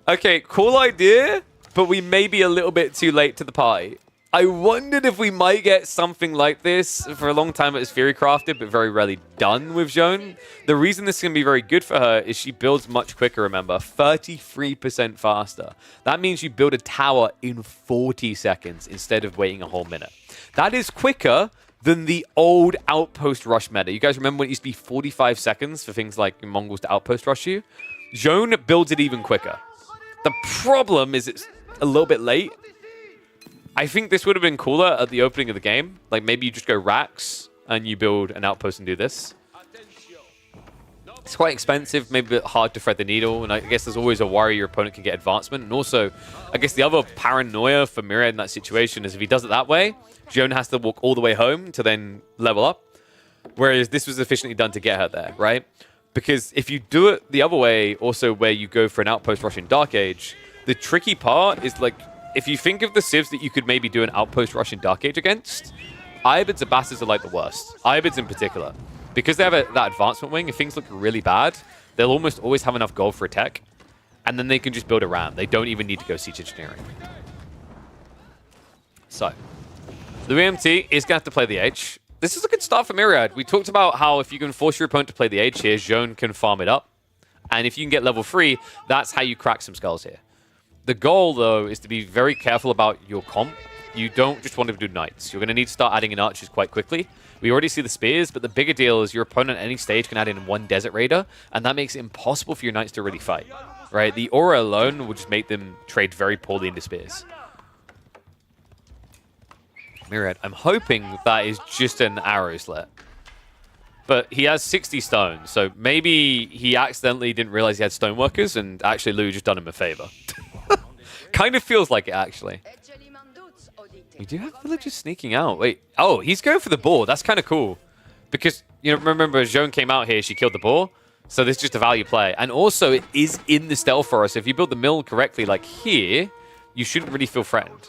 Okay, cool idea, but we may be a little bit too late to the party. I wondered if we might get something like this. For a long time it was theory crafted, but very rarely done with Zhone. The reason this is going to be very good for her is she builds much quicker, remember. 33% faster. That means you build a tower in 40 seconds instead of waiting a whole minute. That is quicker than the old outpost rush meta. You guys remember when it used to be 45 seconds for things like Mongols to outpost rush you? Zhone builds it even quicker. The problem is it's a little bit late. I think this would have been cooler at the opening of the game. Like maybe you just go racks and you build an outpost and do this. It's quite expensive, maybe a bit hard to thread the needle. And I guess there's always a worry your opponent can get advancement. And also, I guess the other paranoia for Myriad in that situation is if he does it that way, Zhone has to walk all the way home to then level up. Whereas this was efficiently done to get her there, right? Because if you do it the other way, also where you go for an outpost rush in Dark Age, the tricky part is like if you think of the civs that you could maybe do an outpost rush in Dark Age against, Iobid's Abbasis are like the worst. Iobid's in particular. Because they have that advancement wing, if things look really bad, they'll almost always have enough gold for a tech, and then they can just build a ram. They don't even need to go siege engineering. So, the MT is going to have to play the H. This is a good start for Myriad. We talked about how if you can force your opponent to play the H here, Zhone can farm it up. And if you can get level 3, that's how you crack some skulls here. The goal, though, is to be very careful about your comp. You don't just want to do knights. You're going to need to start adding in archers quite quickly. We already see the spears, but the bigger deal is your opponent at any stage can add in one Desert Raider, and that makes it impossible for your knights to really fight. Right? The aura alone will just make them trade very poorly into spears. Myriad, I'm hoping that is just an arrow slit. But he has 60 stones, so maybe he accidentally didn't realize he had stoneworkers, and actually Lou just done him a favor. Kind of feels like it, actually. We do have villagers sneaking out. Wait, oh, he's going for the boar. That's kind of cool. Because, you know, remember, Zhone came out here, she killed the boar. So this is just a value play. And also, it is in the stealth forest. So if you build the mill correctly, like here, you shouldn't really feel threatened.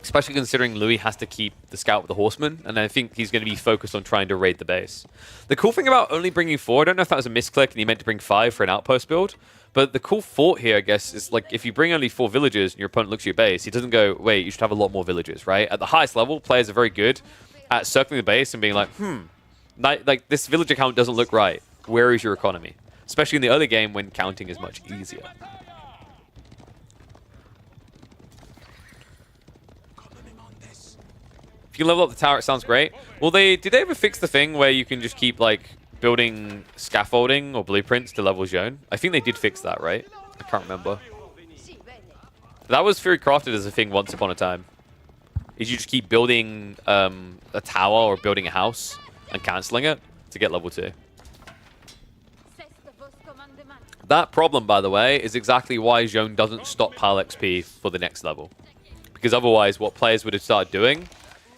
Especially considering Louis has to keep the scout with the horseman, and I think he's going to be focused on trying to raid the base. The cool thing about only bringing 4, I don't know if that was a misclick and he meant to bring 5 for an outpost build, but the cool thought here, I guess, is like if you bring only 4 villagers and your opponent looks at your base, he doesn't go, wait, you should have a lot more villagers, right? At the highest level, players are very good at circling the base and being like, like this villager count doesn't look right. Where is your economy? Especially in the early game when counting is much easier. If you level up the tower, it sounds great. Well, did they ever fix the thing where you can just keep, like, building scaffolding or blueprints to level Zhone? I think they did fix that, right? I can't remember. That was Fury crafted as a thing once upon a time. Is you just keep building a tower or building a house and cancelling it to get level 2. That problem, by the way, is exactly why Zhone doesn't stockpile XP for the next level. Because otherwise, what players would have started doing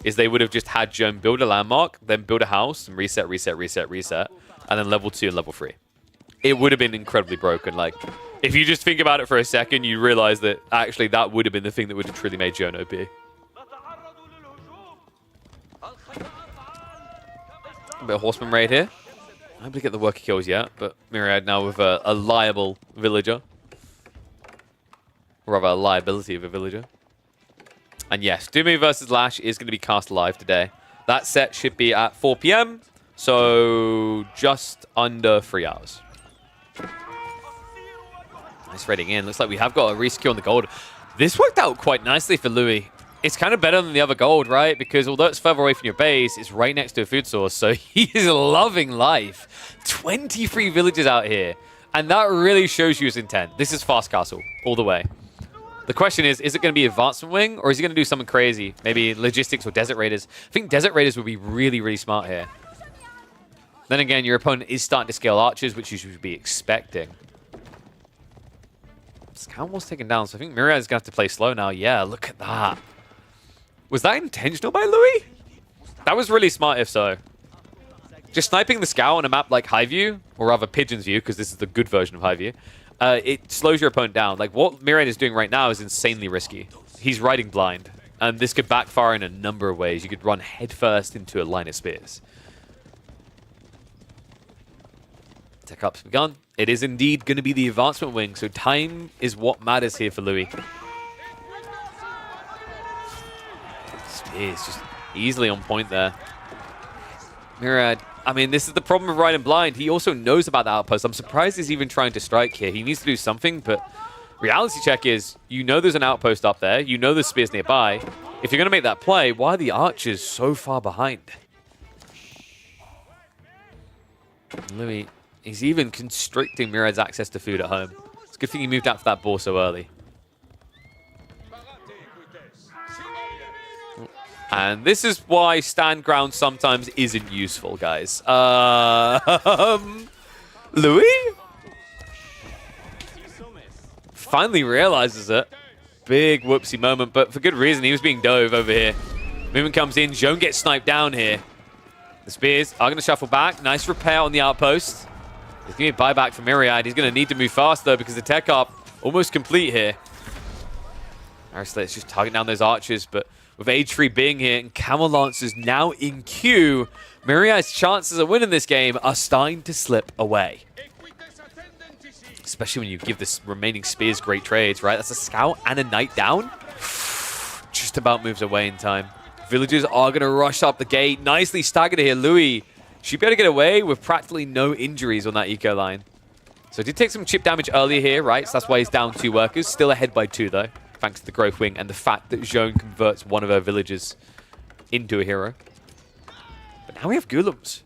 is they would have just had Zhone build a landmark, then build a house, and reset, reset, reset, reset, and then level 2 and level 3. It would have been incredibly broken. Like, if you just think about it for a second, you realize that actually that would have been the thing that would have truly made Zhone OP. A bit of horseman raid here. I haven't get the worker kills yet, but Myriad now with a liable villager. Or rather, a liability of a villager. And yes, Doomy versus Lash is going to be cast live today. That set should be at 4 PM, so just under 3 hours. Nice raiding in. Looks like we have got a resecure on the gold. This worked out quite nicely for Louis. It's kind of better than the other gold, right? Because although it's further away from your base, it's right next to a food source, so he is loving life. 23 villages out here, and that really shows you his intent. This is fast castle, all the way. The question is it going to be advancement wing, or is he going to do something crazy? Maybe logistics or desert raiders. I think desert raiders would be really, really smart here. Then again, your opponent is starting to scale archers, which you should be expecting. Scout was taken down, so I think Myriad is going to have to play slow now. Yeah, look at that. Was that intentional by Louis? That was really smart if so. Just sniping the scout on a map like Highview, or rather Pigeon's View, because this is the good version of Highview, it slows your opponent down. Like, what Myriad is doing right now is insanely risky. He's riding blind, and this could backfire in a number of ways. You could run headfirst into a line of spears. Tech up's begun. It is indeed going to be the advancement wing, so time is what matters here for Louis. Spears just easily on point there. Myriad, I mean, this is the problem of riding blind. He also knows about the outpost. I'm surprised he's even trying to strike here. He needs to do something, but reality check is, you know there's an outpost up there. You know there's spears nearby. If you're going to make that play, why are the archers so far behind? Louis, he's even constricting Myriad's access to food at home. It's a good thing he moved out for that boar so early. And this is why stand ground sometimes isn't useful, guys. Louis? Finally realizes it. Big whoopsie moment, but for good reason. He was being dove over here. Movement comes in. Zhone gets sniped down here. The spears are going to shuffle back. Nice repair on the outpost. There's going to be a buyback for Myriad. He's going to need to move fast, though, because the tech up almost complete here. Let's just target down those archers, but with Age 3 being here and Camel Lancers now in queue, Myriad's chances of winning this game are starting to slip away. Especially when you give this remaining Spears great trades, right? That's a Scout and a Knight down. Just about moves away in time. Villagers are going to rush up the gate. Nicely staggered here. Louis should be able to get away with practically no injuries on that eco line. So he did take some chip damage earlier here, right? So that's why he's down 2 workers. Still ahead by 2, though, thanks to the Growth Wing and the fact that Zhone converts one of her villagers into a hero. But now we have Golems.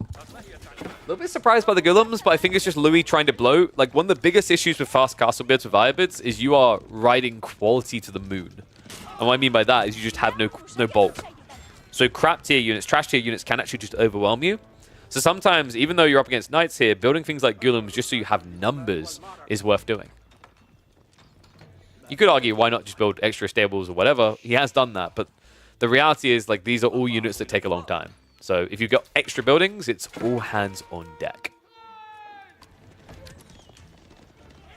A little bit surprised by the Golems, but I think it's just Louis trying to blow. Like, one of the biggest issues with fast castle builds with Irobids is you are riding quality to the moon. And what I mean by that is you just have no bulk. So crap tier units, trash tier units can actually just overwhelm you. So sometimes, even though you're up against Knights here, building things like Golems just so you have numbers is worth doing. You could argue, why not just build extra stables or whatever? He has done that, but the reality is, like, these are all units that take a long time. So if you've got extra buildings, it's all hands on deck.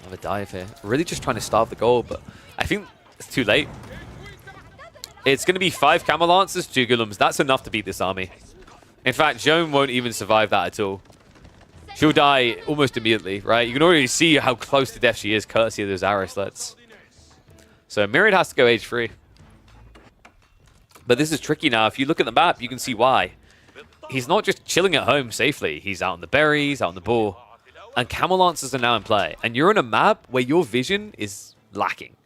Another dive here. Really just trying to starve the goal, but I think it's too late. It's going to be 5 Camel Lancers, 2 Golems. That's enough to beat this army. In fact, Zhone won't even survive that at all. She'll die almost immediately, right? You can already see how close to death she is, courtesy of those arrow slits. So Myriad has to go Age 3. But this is tricky now. If you look at the map, you can see why. He's not just chilling at home safely. He's out on the berries, out on the boar. And Camel Lancers are now in play. And you're on a map where your vision is lacking.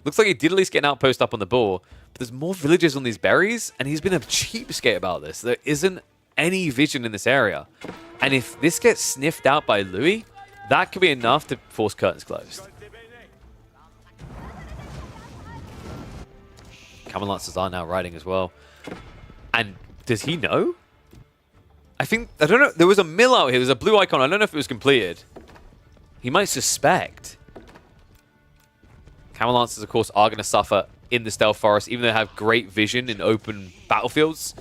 Looks like he did at least get an outpost up on the boar. But there's more villagers on these berries, and he's been a cheapskate about this. There isn't any vision in this area. And if this gets sniffed out by Louis, that could be enough to force curtains closed. Camel Lancers are now riding as well. And does he know? I don't know, there was a mill out here, there's a blue icon, I don't know if it was completed. He might suspect. Camel Lancers, of course, are going to suffer in the Stealth Forest, even though they have great vision in open battlefields.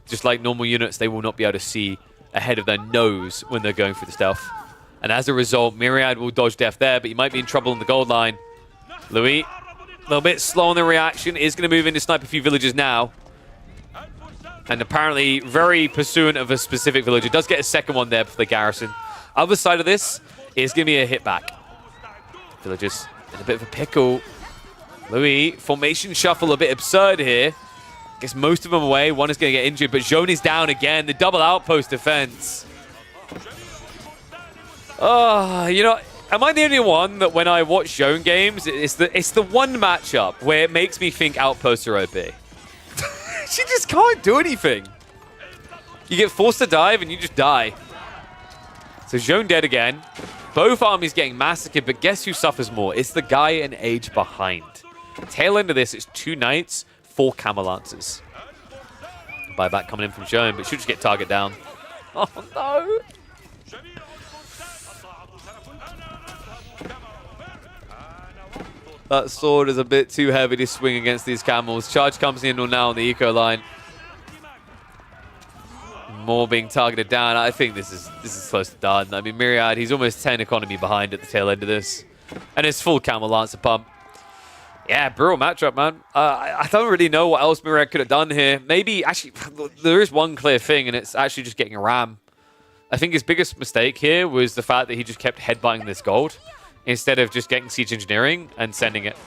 Just like normal units, they will not be able to see ahead of their nose when they're going through the stealth. And as a result, Myriad will dodge death there, but he might be in trouble on the gold line. Louis, a little bit slow on the reaction, is going to move in to snipe a few villagers now. And apparently very pursuant of a specific villager. Does get a second one there for the garrison. Other side of this is going to be a hit back. Villagers in a bit of a pickle. Louis, formation shuffle a bit absurd here. Gets most of them away. One is going to get injured, but Zhone is down again. The double outpost defense. Oh, you know, am I the only one that when I watch Zhone games, it's the one matchup where it makes me think outposts are OP? She just can't do anything. You get forced to dive and you just die. So Zhone dead again. Both armies getting massacred, but guess who suffers more? It's the guy an age behind. Tail end of this, it's 2 Knights, 4 Camel Lancers. Buyback coming in from Zhone, but should just get target down. Oh no! That sword is a bit too heavy to swing against these camels. Charge comes in now on the eco line. More being targeted down. I think this is close to done. I mean, Myriad, he's almost 10 economy behind at the tail end of this. And it's full Camel Lancer pump. Yeah, brutal matchup, man. I don't really know what else Myriad could have done here. Maybe, actually, there is one clear thing, and it's actually just getting a ram. I think his biggest mistake here was the fact that he just kept headbutting this gold instead of just getting siege engineering and sending it.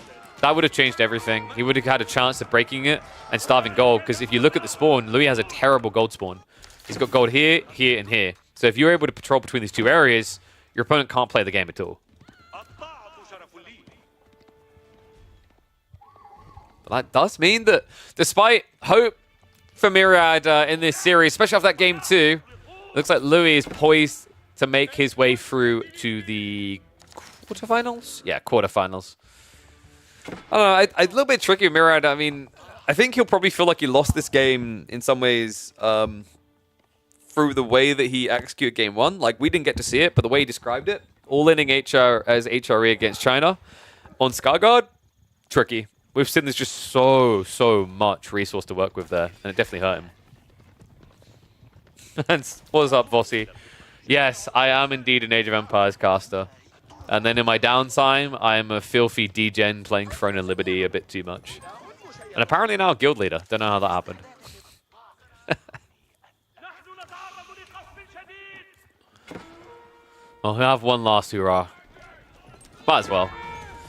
That would have changed everything. He would have had a chance of breaking it and starving gold, because if you look at the spawn, Louis has a terrible gold spawn. He's got gold here, here, and here. So if you're able to patrol between these 2 areas, your opponent can't play the game at all. But that does mean that despite hope for Myriad in this series, especially after that game 2, it looks like Louis is poised to make his way through to the quarterfinals? Yeah, quarterfinals. I don't know, a little bit tricky with Myriad. I mean, I think he'll probably feel like he lost this game in some ways through the way that he executed game 1. Like, we didn't get to see it, but the way he described it, all-inning HR as HRE against China on Skyguard, tricky. We've seen there's just so much resource to work with there, and it definitely hurt him. And what's up, Vossi? Yes, I am indeed an Age of Empires caster. And then in my downtime, I am a filthy degen playing Throne of Liberty a bit too much. And apparently now guild leader. Don't know how that happened. Well, we have one last hurrah. Might as well.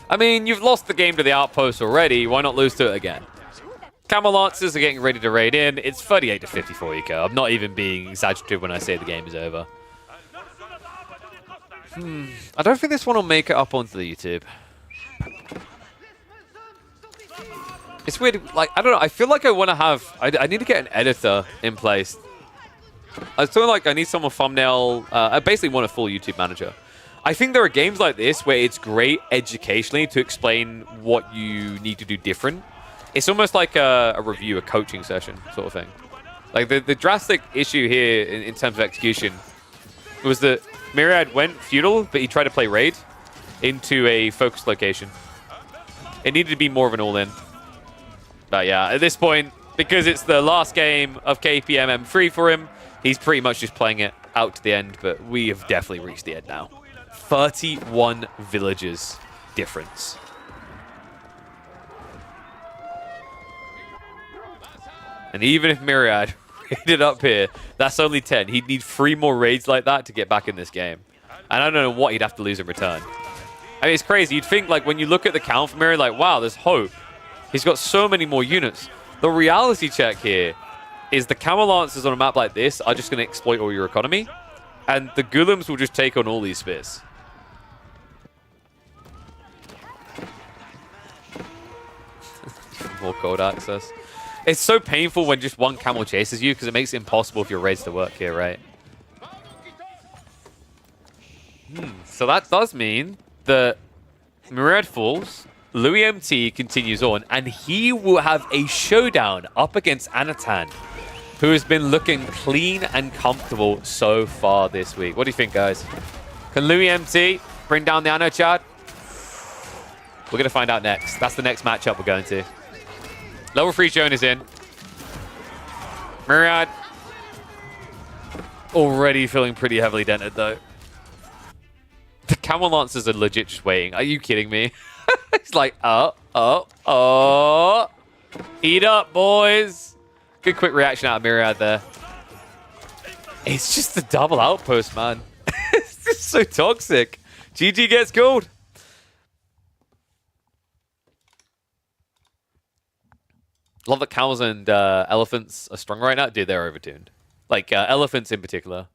I mean, you've lost the game to the outpost already. Why not lose to it again? Camel Lancers are getting ready to raid in. It's 38 to 54 eco. I'm not even being exaggerative when I say the game is over. I don't think this one will make it up onto the YouTube. It's weird. Like, I don't know. I feel like I want to have... I need to get an editor in place. I feel like I need someone thumbnail... I basically want a full YouTube manager. I think there are games like this where it's great educationally to explain what you need to do different. It's almost like a review, a coaching session sort of thing. Like the drastic issue here in terms of execution was that Myriad went feudal, but he tried to play raid into a focused location. It needed to be more of an all-in. But yeah, at this point, because it's the last game of KPMM3 for him, he's pretty much just playing it out to the end, but we have definitely reached the end now. 31 villagers difference. And even if Myriad raided up here, that's only 10. He'd need 3 more raids like that to get back in this game. And I don't know what he'd have to lose in return. I mean, it's crazy. You'd think, like, when you look at the count for Myriad, like, wow, there's hope. He's got so many more units. The reality check here is the Camel Lancers on a map like this are just going to exploit all your economy. And the Golems will just take on all these spears. More code access. It's so painful when just one camel chases you because it makes it impossible for your raids to work here, right? So that does mean that Myriad falls, Louis MT continues on, and he will have a showdown up against Anatan, who has been looking clean and comfortable so far this week. What do you think, guys? Can Louis MT bring down the Anno Chad? We're going to find out next. That's the next matchup we're going to. Level 3 Joan is in. Myriad already feeling pretty heavily dented, though. The Camel Lancers are legit just waiting. Are you kidding me? It's like, oh. Eat up, boys. Good quick reaction out of Myriad there. It's just the double outpost, man. It's just so toxic. GG gets called. Love that camels and elephants are strong right now. Dude, they're overtuned. Like, elephants in particular.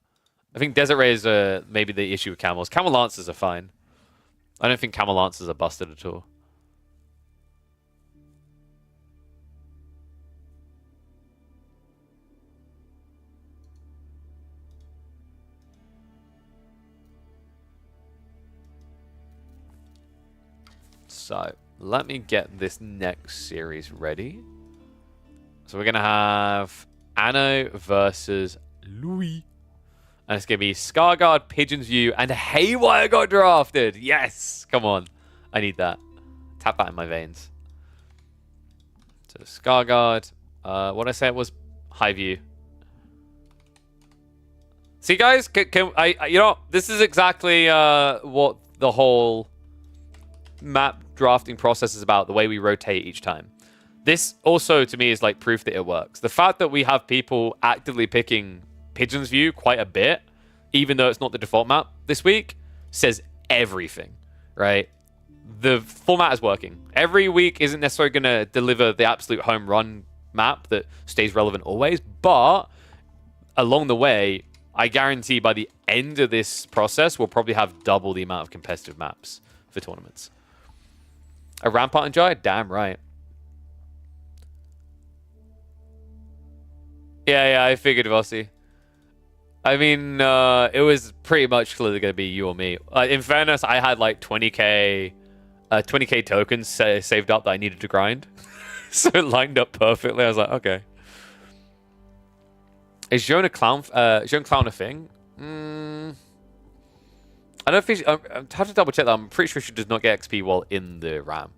I think Desert Rays are maybe the issue with camels. Camel Lancers are fine. I don't think Camel Lancers are busted at all. So, let me get this next series ready. So we're going to have Anno versus Louis. And it's going to be Scarguard, Pigeon's View, and Haywire got drafted. Yes! Come on. I need that. Tap that in my veins. So Scarguard. What did I say it was? High View. See, guys? You know, this is exactly what the whole map drafting process is about, the way we rotate each time. This also, to me, is like proof that it works. The fact that we have people actively picking Pigeon's View quite a bit, even though it's not the default map this week, says everything, right? The format is working. Every week isn't necessarily going to deliver the absolute home run map that stays relevant always, but along the way, I guarantee by the end of this process, we'll probably have double the amount of competitive maps for tournaments. A Rampart and Giant? Damn right. Yeah, I figured, Vossi. I mean, it was pretty much clearly going to be you or me. In fairness, I had like 20k tokens saved up that I needed to grind. So it lined up perfectly. I was like, okay. Is Joan Clown a thing? I don't think... I have to double check that. I'm pretty sure she does not get XP while in the RAM.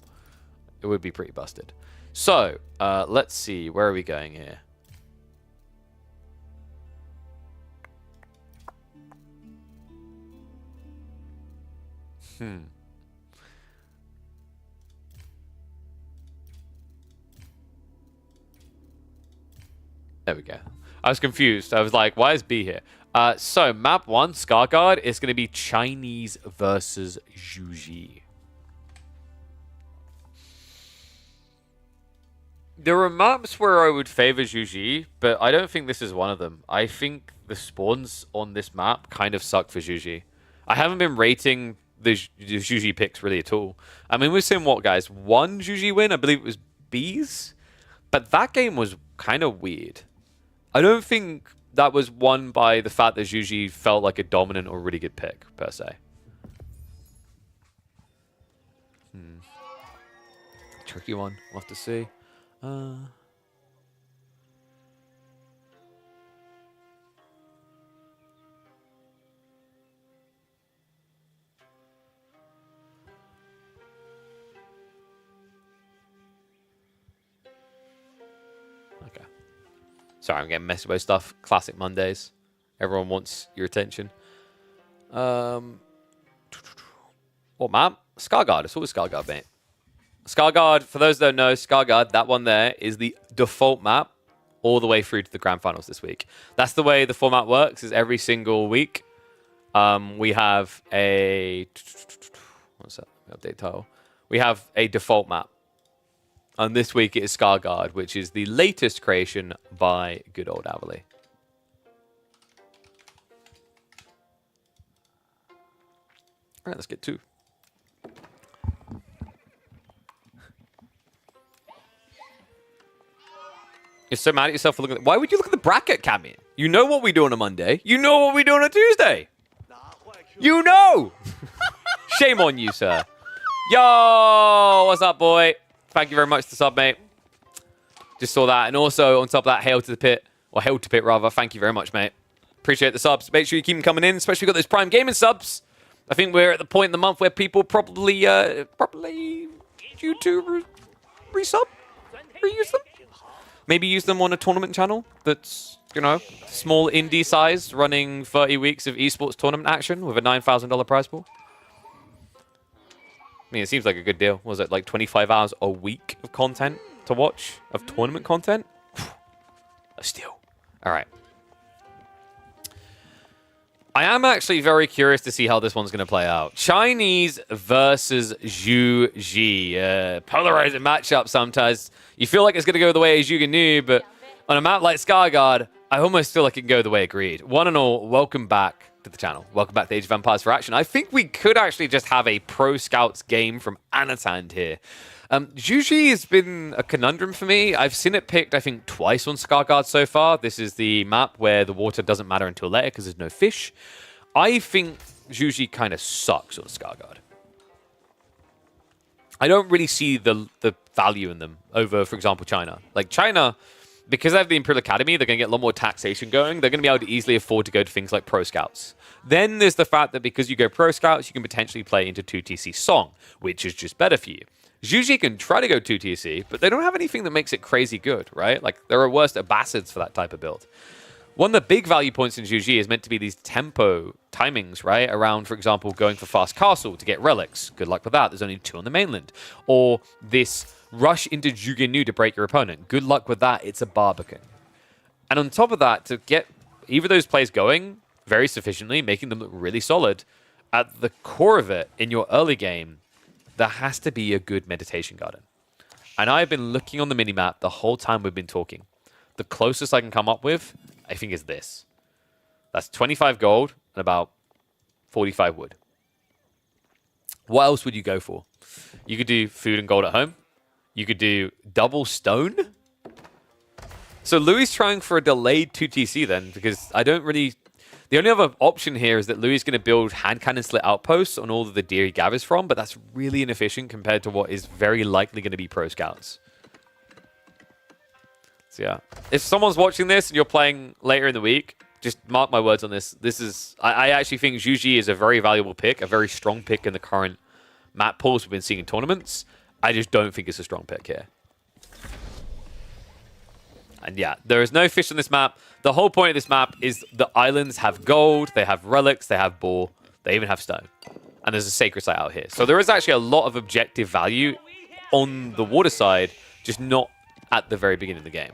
It would be pretty busted. So, let's see. Where are we going here? There we go. I was confused. I was like, why is B here? So, map 1, Scarguard, is going to be Chinese versus Zhuji. There are maps where I would favor Zhuji, but I don't think this is one of them. I think the spawns on this map kind of suck for Zhuji. I haven't been rating the Zhuji picks really at all. I mean, we've seen what, guys? One Zhuji win? I believe it was B's? But that game was kind of weird. I don't think that was won by the fact that Zhuji felt like a dominant or really good pick, per se. Tricky one. We'll have to see. Okay. Sorry, I'm getting messy with stuff. Classic Mondays. Everyone wants your attention. What map? Scarguard. It's always Scarguard, mate. Scarguard, for those that don't know, Scarguard, that one there is the default map all the way through to the grand finals this week. That's the way the format works, is every single week we have a... What's that? Update title. We have a default map. And this week it is Scarguard, which is the latest creation by good old Avali. All right, let's get two. You're so mad at yourself for looking at... Why would you look at the bracket, Cammy? You know what we do on a Monday. You know what we do on a Tuesday. You know! Shame on you, sir. Yo! What's up, boy? Thank you very much for the sub, mate. Just saw that. And also, on top of that, hail to the pit. Or hail to pit, rather. Thank you very much, mate. Appreciate the subs. Make sure you keep them coming in, especially if you've got those Prime Gaming subs. I think we're at the point in the month where people probably need you to resub? Reuse them? Maybe use them on a tournament channel that's, you know, small indie sized, running 30 weeks of esports tournament action with a $9,000 prize pool. I mean, it seems like a good deal. What was it, like 25 hours a week of content to watch, of tournament content? A steal. All right. I am actually very curious to see how this one's going to play out. Chinese versus Zhuji. Polarizing matchup sometimes. You feel like it's going to go the way as you can do, but on a map like Scarguard, I almost feel like it can go the way agreed. One and all, welcome back to the channel. Welcome back to Age of Empires for Action. I think we could actually just have a Pro Scouts game from Anatand here. Zhuji has been a conundrum for me. I've seen it picked, I think, twice on Scarguard so far. This is the map where the water doesn't matter until later because there's no fish. I think Zhuji kind of sucks on Scarguard. I don't really see the value in them over, for example, China. Like China, because they have the Imperial Academy, they're going to get a lot more taxation going. They're going to be able to easily afford to go to things like Pro Scouts. Then there's the fact that because you go Pro Scouts, you can potentially play into 2TC Song, which is just better for you. Zhuji can try to go 2TC, but they don't have anything that makes it crazy good, right? Like, there are worse Abbasids for that type of build. One of the big value points in Zhuji is meant to be these tempo timings, right? Around, for example, going for Fast Castle to get relics. Good luck with that. There's only 2 on the mainland. Or this rush into Jugenu to break your opponent. Good luck with that. It's a Barbican. And on top of that, to get either of those plays going very sufficiently, making them look really solid, at the core of it, in your early game, there has to be a good meditation garden. And I've been looking on the minimap the whole time we've been talking. The closest I can come up with, I think, is this. That's 25 gold and about 45 wood. What else would you go for? You could do food and gold at home. You could do double stone. So Louis trying for a delayed 2TC then, because I don't really... The only other option here is that Louis is going to build hand cannon slit outposts on all of the deer he gathers from, but that's really inefficient compared to what is very likely going to be Pro Scouts. So yeah, if someone's watching this and you're playing later in the week, just mark my words on this. This is, I actually think Zhuji is a very valuable pick, a very strong pick in the current map pools we've been seeing in tournaments. I just don't think it's a strong pick here. And yeah, there is no fish on this map. The whole point of this map is the islands have gold, they have relics, they have boar, they even have stone. and there's a sacred site out here. So there is actually a lot of objective value on the water side, just not at the very beginning of the game.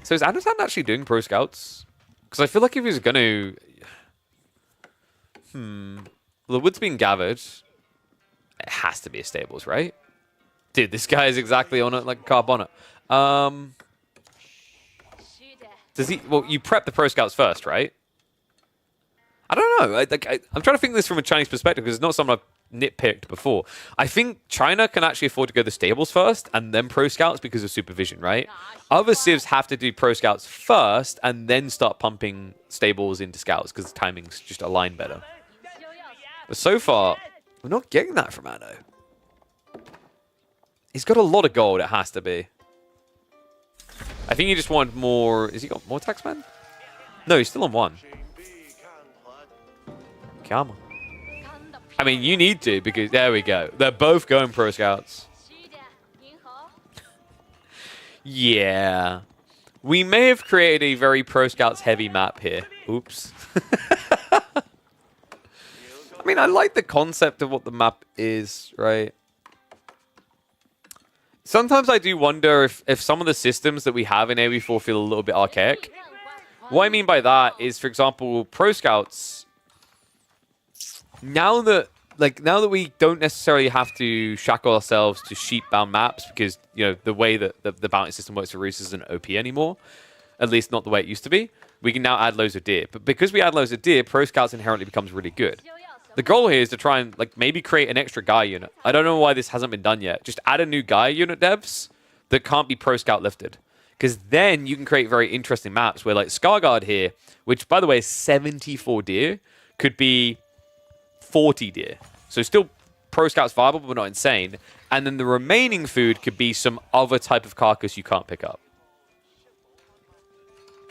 So is Anatan actually doing pro scouts? Because I feel like if he was going to... Well, the wood's being gathered. It has to be a stables, right? Dude, this guy is exactly on it like a car bonnet. Does he... Well, you prep the pro scouts first, right? I don't know. I'm trying to think this from a Chinese perspective because it's not something I've nitpicked before. I think China can actually afford to go the stables first and then pro scouts because of supervision, right? Other civs have to do pro scouts first and then start pumping stables into scouts because the timings just align better. But so far, we're not getting that from Anno. He's got a lot of gold, it has to be. I think he just wanted more... Has he got more tax, man? No, he's still on 1. Come on. I mean, you need to, because there we go. They're both going pro scouts. Yeah. We may have created a very pro scouts heavy map here. Oops. I mean, I like the concept of what the map is, right? Sometimes I do wonder if some of the systems that we have in AoE4 feel a little bit archaic. What I mean by that is, for example, pro scouts... Now that we don't necessarily have to shackle ourselves to sheep-bound maps because, you know, the way that the bounty system works for Roos isn't OP anymore, at least not the way it used to be, we can now add loads of deer. But because we add loads of deer, pro scouts inherently becomes really good. The goal here is to try and, like, maybe create an extra guy unit. I don't know why this hasn't been done yet. Just add a new guy unit, devs, that can't be pro scout lifted. Because then you can create very interesting maps where, like, Scarguard here, which, by the way, is 74 deer, could be 40 deer. So still pro scouts viable, but not insane. And then the remaining food could be some other type of carcass you can't pick up.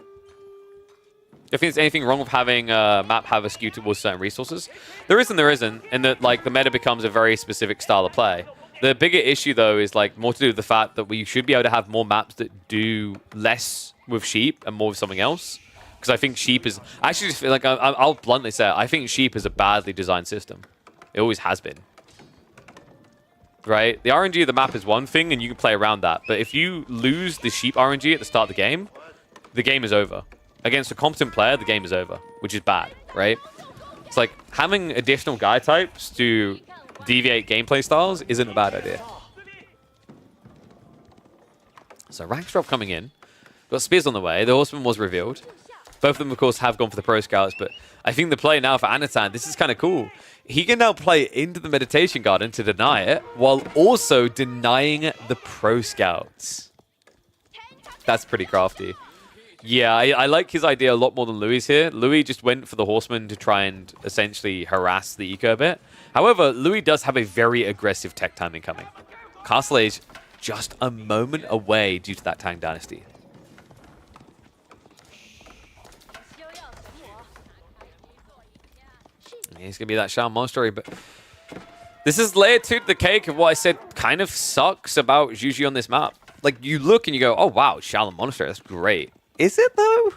Do you think there's anything wrong with having a map have a skew towards certain resources? There is and there isn't, in that like the meta becomes a very specific style of play. The bigger issue though is like more to do with the fact that we should be able to have more maps that do less with sheep and more with something else. Because I think sheep is... I actually just feel like... I'll bluntly say it. I think sheep is a badly designed system. It always has been. Right? The RNG of the map is one thing, and you can play around that. But if you lose the sheep RNG at the start of the game is over. Against a competent player, the game is over. Which is bad, right? It's like, having additional guy types to deviate gameplay styles isn't a bad idea. So, rank drop coming in. Got spears on the way. The horseman was revealed. Both of them, of course, have gone for the pro scouts, but I think the play now for Anatan, this is kind of cool. He can now play into the meditation garden to deny it, while also denying the pro scouts. That's pretty crafty. Yeah, I like his idea a lot more than Louis here. Louis just went for the horseman to try and essentially harass the eco a bit. However, Louis does have a very aggressive tech timing coming. Castle Age just a moment away due to that Tang Dynasty. He's going to be that Shao Monastery, but this is layer 2 to the cake of what I said kind of sucks about Juju on this map. Like, you look and you go, oh, wow, Shao Monastery, that's great. Is it, though?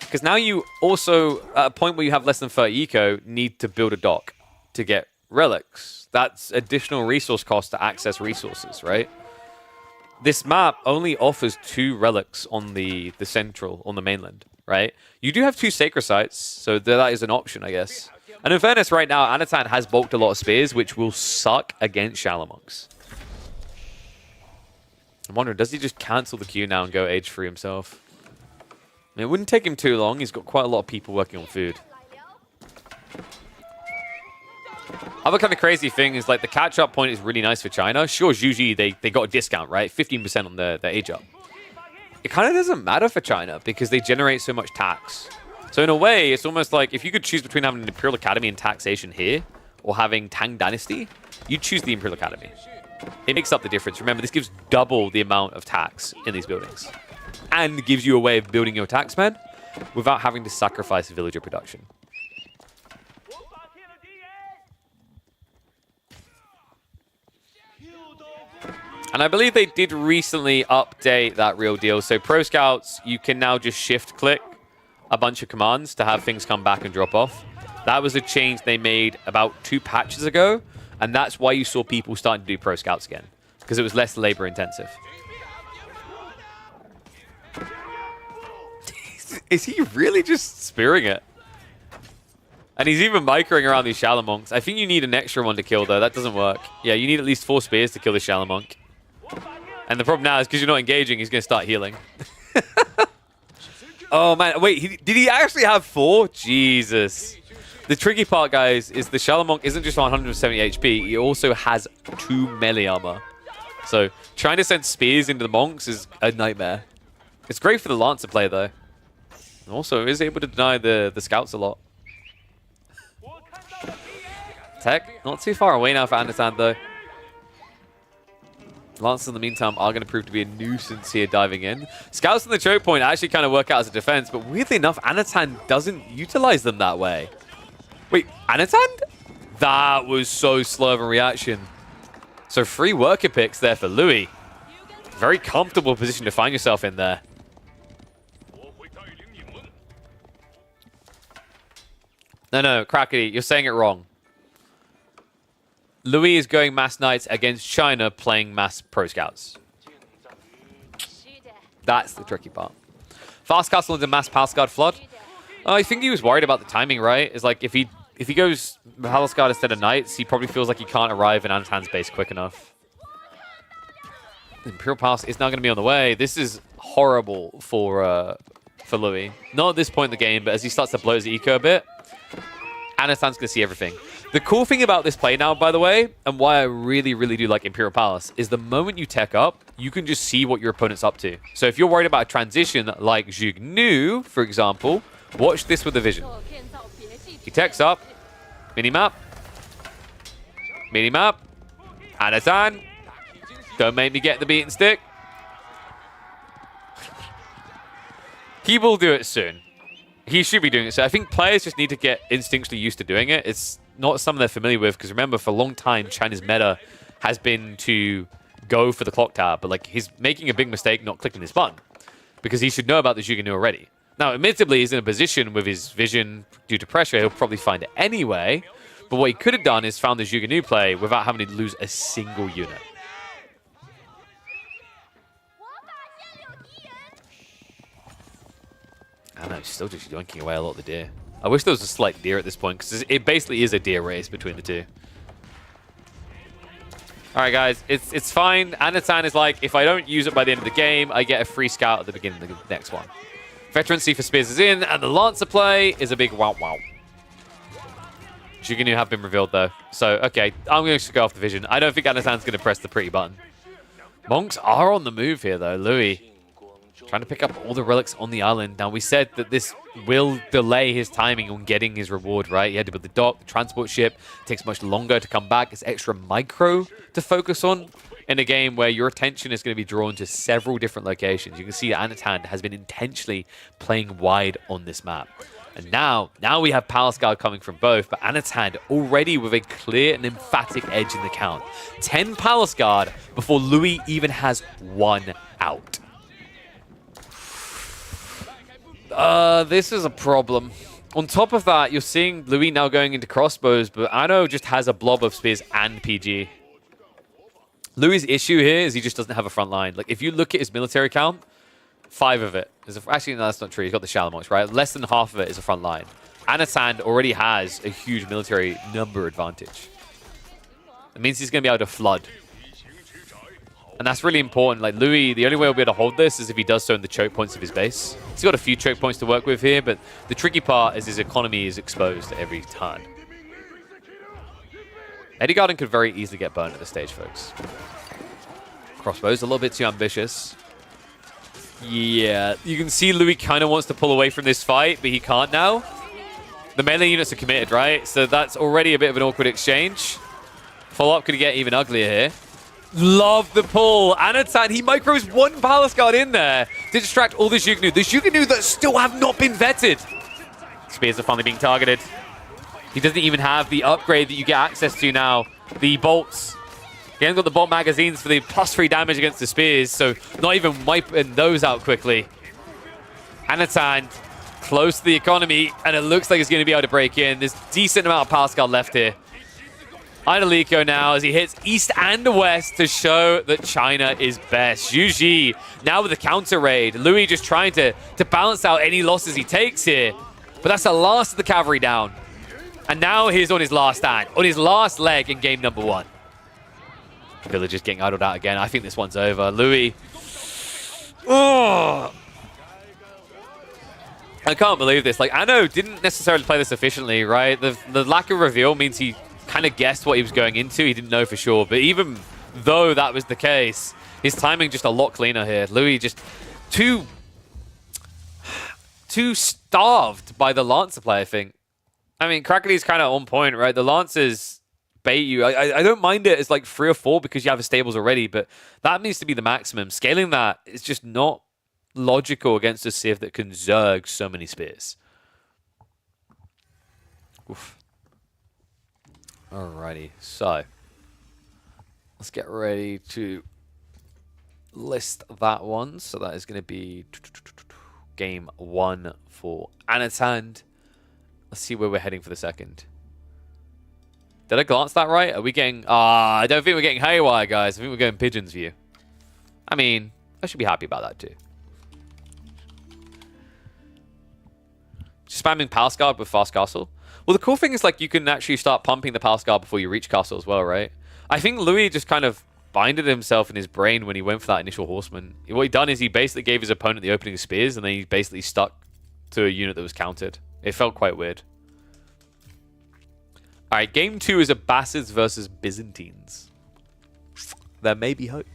Because now you also, at a point where you have less than 30 eco, need to build a dock to get relics. That's additional resource cost to access resources, right? This map only offers 2 relics on the central, on the mainland, right? You do have 2 sacred sites, so that is an option, I guess. And in fairness, right now, Anatan has bulked a lot of spears, which will suck against Shallow Monks. I'm wondering, does he just cancel the queue now and go age free himself? I mean, it wouldn't take him too long. He's got quite a lot of people working on food. Other kind of crazy thing is, like, the catch-up point is really nice for China. Sure, Juji, they got a discount, right? 15% on their age up. It kind of doesn't matter for China because they generate so much tax. So in a way, it's almost like if you could choose between having an Imperial Academy and taxation here or having Tang Dynasty, you'd choose the Imperial Academy. It makes up the difference. Remember, this gives double the amount of tax in these buildings and gives you a way of building your taxmen without having to sacrifice villager production. And I believe they did recently update that real deal. So Pro Scouts, you can now just shift-click a bunch of commands to have things come back and drop off. That was a change they made about 2 patches ago, and that's why you saw people starting to do pro scouts again, because it was less labor intensive. Is he really just spearing it? And he's even microing around these Shallow Monks. I think you need an extra one to kill, though. That doesn't work. Yeah, you need at least 4 spears to kill the Shallow Monk. And the problem now is because you're not engaging, he's going to start healing. Oh, man. Wait, did he actually have 4? Jesus. The tricky part, guys, is the Shallow Monk isn't just 170 HP. He also has 2 melee armor. So trying to send spears into the Monks is a nightmare. It's great for the Lancer play, though. And also, is able to deny the scouts a lot. Tech, not too far away now for Anatan, though. Lancers, in the meantime, are going to prove to be a nuisance here diving in. Scouts in the choke point actually kind of work out as a defense, but weirdly enough, Anatan doesn't utilize them that way. Wait, Anatan? That was so slow of a reaction. So 3 worker picks there for Louis. Very comfortable position to find yourself in there. No, Crackety, you're saying it wrong. Louis is going mass knights against China playing mass pro scouts. That's the tricky part. Fast castle into mass palace guard flood. I think he was worried about the timing, right? It's like if he goes palace guard instead of knights, he probably feels like he can't arrive in Antan's base quick enough. Imperial Palace is now going to be on the way. This is horrible for Louis. Not at this point in the game, but as he starts to blow his eco a bit, Anatan's going to see everything. The cool thing about this play now, by the way, and why I really, really do like Imperial Palace, is the moment you tech up, you can just see what your opponent's up to. So if you're worried about a transition like Zhuge Nu, for example, watch this with the vision. He techs up, minimap, Anatan, don't make me get the beaten stick. He will do it soon. He should be doing it. So I think players just need to get instinctually used to doing it. It's not something they're familiar with, because remember, for a long time, China's meta has been to go for the clock tower, but like he's making a big mistake not clicking this button, because he should know about the Zhuge Nu already. Now, admittedly, he's in a position with his vision due to pressure, he'll probably find it anyway, but what he could have done is found the Zhuge Nu play without having to lose a single unit. I know, he's still just yoinking away a lot of the deer. I wish there was a slight deer at this point, because it basically is a deer race between the two. Alright guys, it's fine. Anatan is like, if I don't use it by the end of the game, I get a free scout at the beginning of the next one. Veterancy for Spears is in, and the Lancer play is a big wow wow. Zhuge Nu have been revealed though. So, okay, I'm going to go off the vision. I don't think Anatan's going to press the pretty button. Monks are on the move here though, Louis. Trying to pick up all the relics on the island. Now, we said that this will delay his timing on getting his reward, right? He had to build the dock, the transport ship. It takes much longer to come back. It's extra micro to focus on in a game where your attention is going to be drawn to several different locations. You can see that Anatan has been intentionally playing wide on this map. And now we have Palace Guard coming from both, but Anatan already with a clear and emphatic edge in the count. 10 Palace Guard before Louis even has 1 out. This is a problem. On top of that, you're seeing Louis now going into crossbows, but Ano just has a blob of spears and PG. Louis' issue here is he just doesn't have a front line. Like, if you look at his military count, 5 of it is actually, no, that's not true. He's got the Shallow Monks, right? Less than half of it is a front line. Anatan already has a huge military number advantage. It means he's going to be able to flood. And that's really important. Like, Louis, the only way he'll be able to hold this is if he does so in the choke points of his base. He's got a few choke points to work with here, but the tricky part is his economy is exposed every turn. Eddie Garden could very easily get burned at this stage, folks. Crossbows, a little bit too ambitious. Yeah, you can see Louis kind of wants to pull away from this fight, but he can't now. The melee units are committed, right? So that's already a bit of an awkward exchange. Follow-up could get even uglier here. Love the pull. Anatan, he micros 1 Palace Guard in there to distract all the Zhuge Nu. The Zhuge Nu that still have not been vetted. Spears are finally being targeted. He doesn't even have the upgrade that you get access to now. The bolts. He hasn't got the bolt magazines for the +3 damage against the spears, so not even wiping those out quickly. Anatan close to the economy, and it looks like it's going to be able to break in. There's decent amount of power scar left here. Idolico now as he hits east and west to show that China is best. Yuji now with the counter raid. Louis just trying to balance out any losses he takes here. But that's the last of the cavalry down. And now he's on his last stand, on his last leg in game number 1. Villagers getting idled out again. I think this one's over. Louis. Oh. I can't believe this. Like, Anno didn't necessarily play this efficiently, right? The lack of reveal means he kind of guessed what he was going into. He didn't know for sure. But even though that was the case, his timing just a lot cleaner here. Louis just too starved by the Lancer play, I think. I mean, Crackerty's kind of on point, right? The Lancers bait you. I don't mind it as like 3 or 4 because you have the stables already, but that needs to be the maximum. Scaling that is just not logical against a Civ that can zerg so many spears. Oof. Alrighty, so let's get ready to list that one. So that is going to be game 1 for Anatan. Let's see where we're heading for the second. Did I glance that right? Are we getting... I don't think we're getting haywire, guys. I think we're going Pigeon's view. I mean, I should be happy about that too. Spamming Palace Guard with Fast Castle. Well, the cool thing is, like, you can actually start pumping the Palace Guard before you reach Castle as well, right? I think Louis just kind of binded himself in his brain when he went for that initial Horseman. What he done is he basically gave his opponent the opening spears, and then he basically stuck to a unit that was countered. It felt quite weird. All right, game 2 is Abbasids versus Byzantines. There may be hope.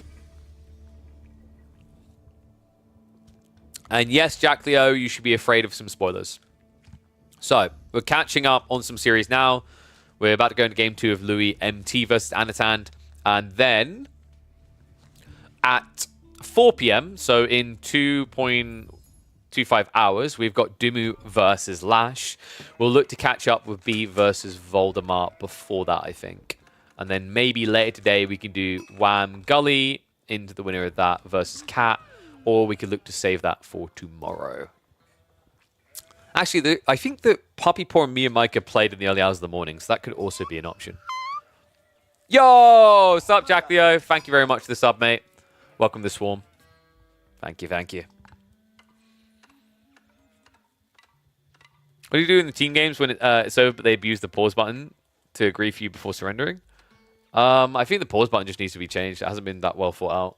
And yes, Jack Leo, you should be afraid of some spoilers. So, we're catching up on some series now. We're about to go into game 2 of Louis MT versus Anatan. And then, at 4 p.m., so in 2.25 hours, we've got Dumu versus Lash. We'll look to catch up with B versus Voldemort before that, I think. And then maybe later today, we can do Wham Gully into the winner of that versus Cat. Or we could look to save that for tomorrow. Actually, I think that Puppy Paw and Mia Micah played in the early hours of the morning, so that could also be an option. Yo! Sup, Jack Leo? Thank you very much for the sub, mate. Welcome to the Swarm. Thank you, thank you. What do you do in the team games when it's over, but they abuse the pause button to agree for you before surrendering? I think the pause button just needs to be changed. It hasn't been that well thought out.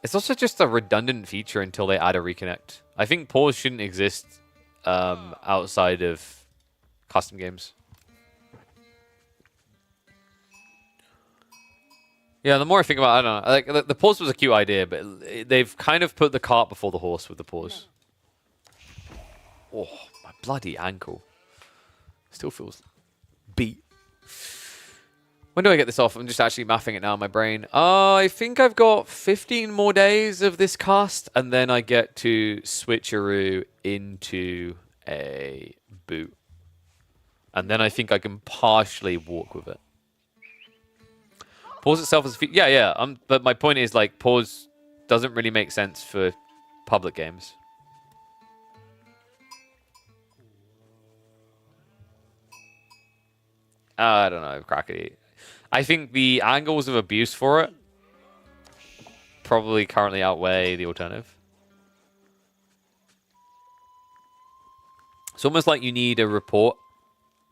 It's also just a redundant feature until they add a reconnect. I think pause shouldn't exist outside of custom games. Yeah, the more I think about it, I don't know. Like, the pause was a cute idea, but they've kind of put the cart before the horse with the pause. Oh, my bloody ankle. Still feels beat. When do I get this off? I'm just actually mathing it now in my brain. I think I've got 15 more days of this cast, and then I get to switcheroo into a boot. And then I think I can partially walk with it. Pause itself as a feature. Yeah. But my point is, like, pause doesn't really make sense for public games. I don't know, Crackety. I think the angles of abuse for it probably currently outweigh the alternative. It's almost like you need a report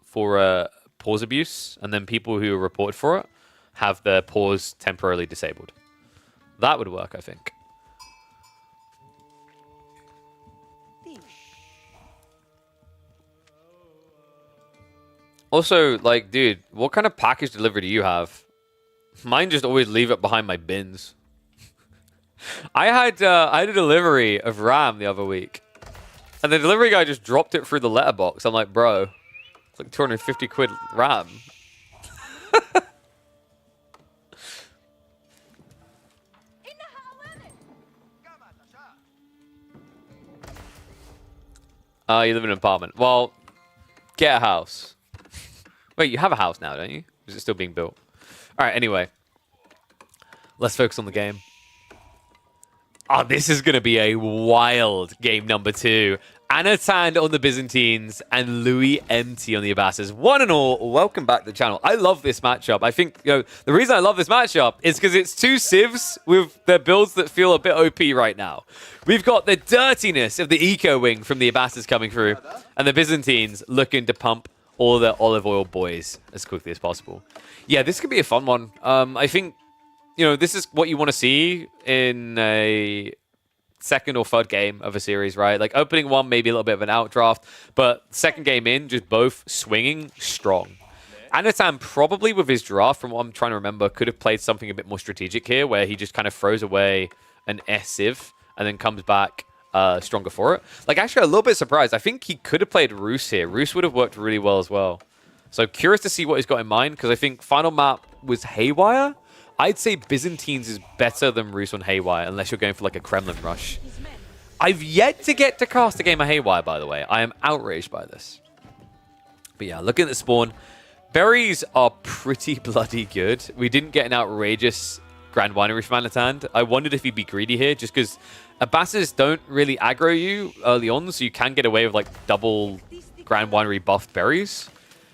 for pause abuse, and then people who are reported for it have their pause temporarily disabled. That would work, I think. Also, like, dude, what kind of package delivery do you have? Mine just always leave it behind my bins. I had a delivery of RAM the other week, and the delivery guy just dropped it through the letterbox. I'm like, bro, it's like 250 quid RAM. You live in an apartment. Well, get a house. Wait, you have a house now, don't you? Is it still being built? All right, anyway. Let's focus on the game. Oh, this is going to be a wild game number 2. Anatan on the Byzantines and Louis Empty on the Abbasses. One and all, welcome back to the channel. I love this matchup. I think, the reason I love this matchup is because it's two civs with their builds that feel a bit OP right now. We've got the dirtiness of the Eco Wing from the Abbasses coming through, and the Byzantines looking to pump all the olive oil boys as quickly as possible. Yeah, this could be a fun one. I think, this is what you want to see in a second or third game of a series, right? Like opening one, maybe a little bit of an outdraft, but second game in, just both swinging strong. Anatan probably with his draft, from what I'm trying to remember, could have played something a bit more strategic here, where he just kind of throws away an S-Civ and then comes back stronger for it. Like actually a little bit surprised. I think he could have played Roos here. Roos would have worked really well as well. So curious to see what he's got in mind, because I think final map was Haywire. I'd say Byzantines is better than Roos on Haywire, unless you're going for like a Kremlin rush. I've yet to get to cast a game of Haywire, by the way. I am outraged by this. But yeah, looking at the spawn, berries are pretty bloody good. We didn't get an outrageous Grand Winery from Anatan. I wondered if he'd be greedy here, just because Abbasses don't really aggro you early on, so you can get away with like double Grand Winery buffed berries.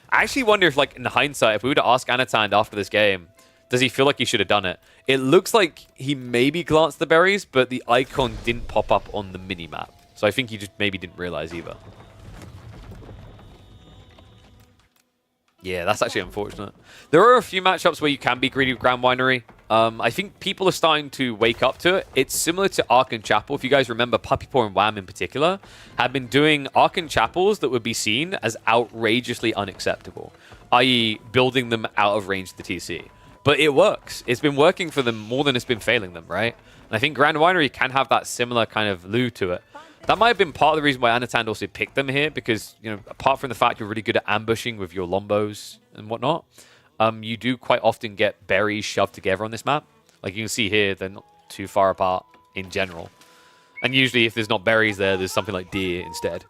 I actually wonder if, like, in hindsight, if we were to ask Anatan after this game, does he feel like he should have done it? It looks like he maybe glanced at the berries, but the icon didn't pop up on the mini-map. So I think he just maybe didn't realize either. Yeah, that's actually unfortunate. There are a few matchups where you can be greedy with Grand Winery. I think people are starting to wake up to it. It's similar to Ark and Chapel. If you guys remember, Puppy Paw and Wham in particular have been doing Ark and Chapels that would be seen as outrageously unacceptable, i.e. building them out of range of the TC. But it works. It's been working for them more than it's been failing them, right? And I think Grand Winery can have that similar kind of lure to it. That might have been part of the reason why Anatan also picked them here, because, apart from the fact you're really good at ambushing with your Lombos and whatnot, you do quite often get berries shoved together on this map. Like you can see here, they're not too far apart in general. And usually if there's not berries there, there's something like deer instead.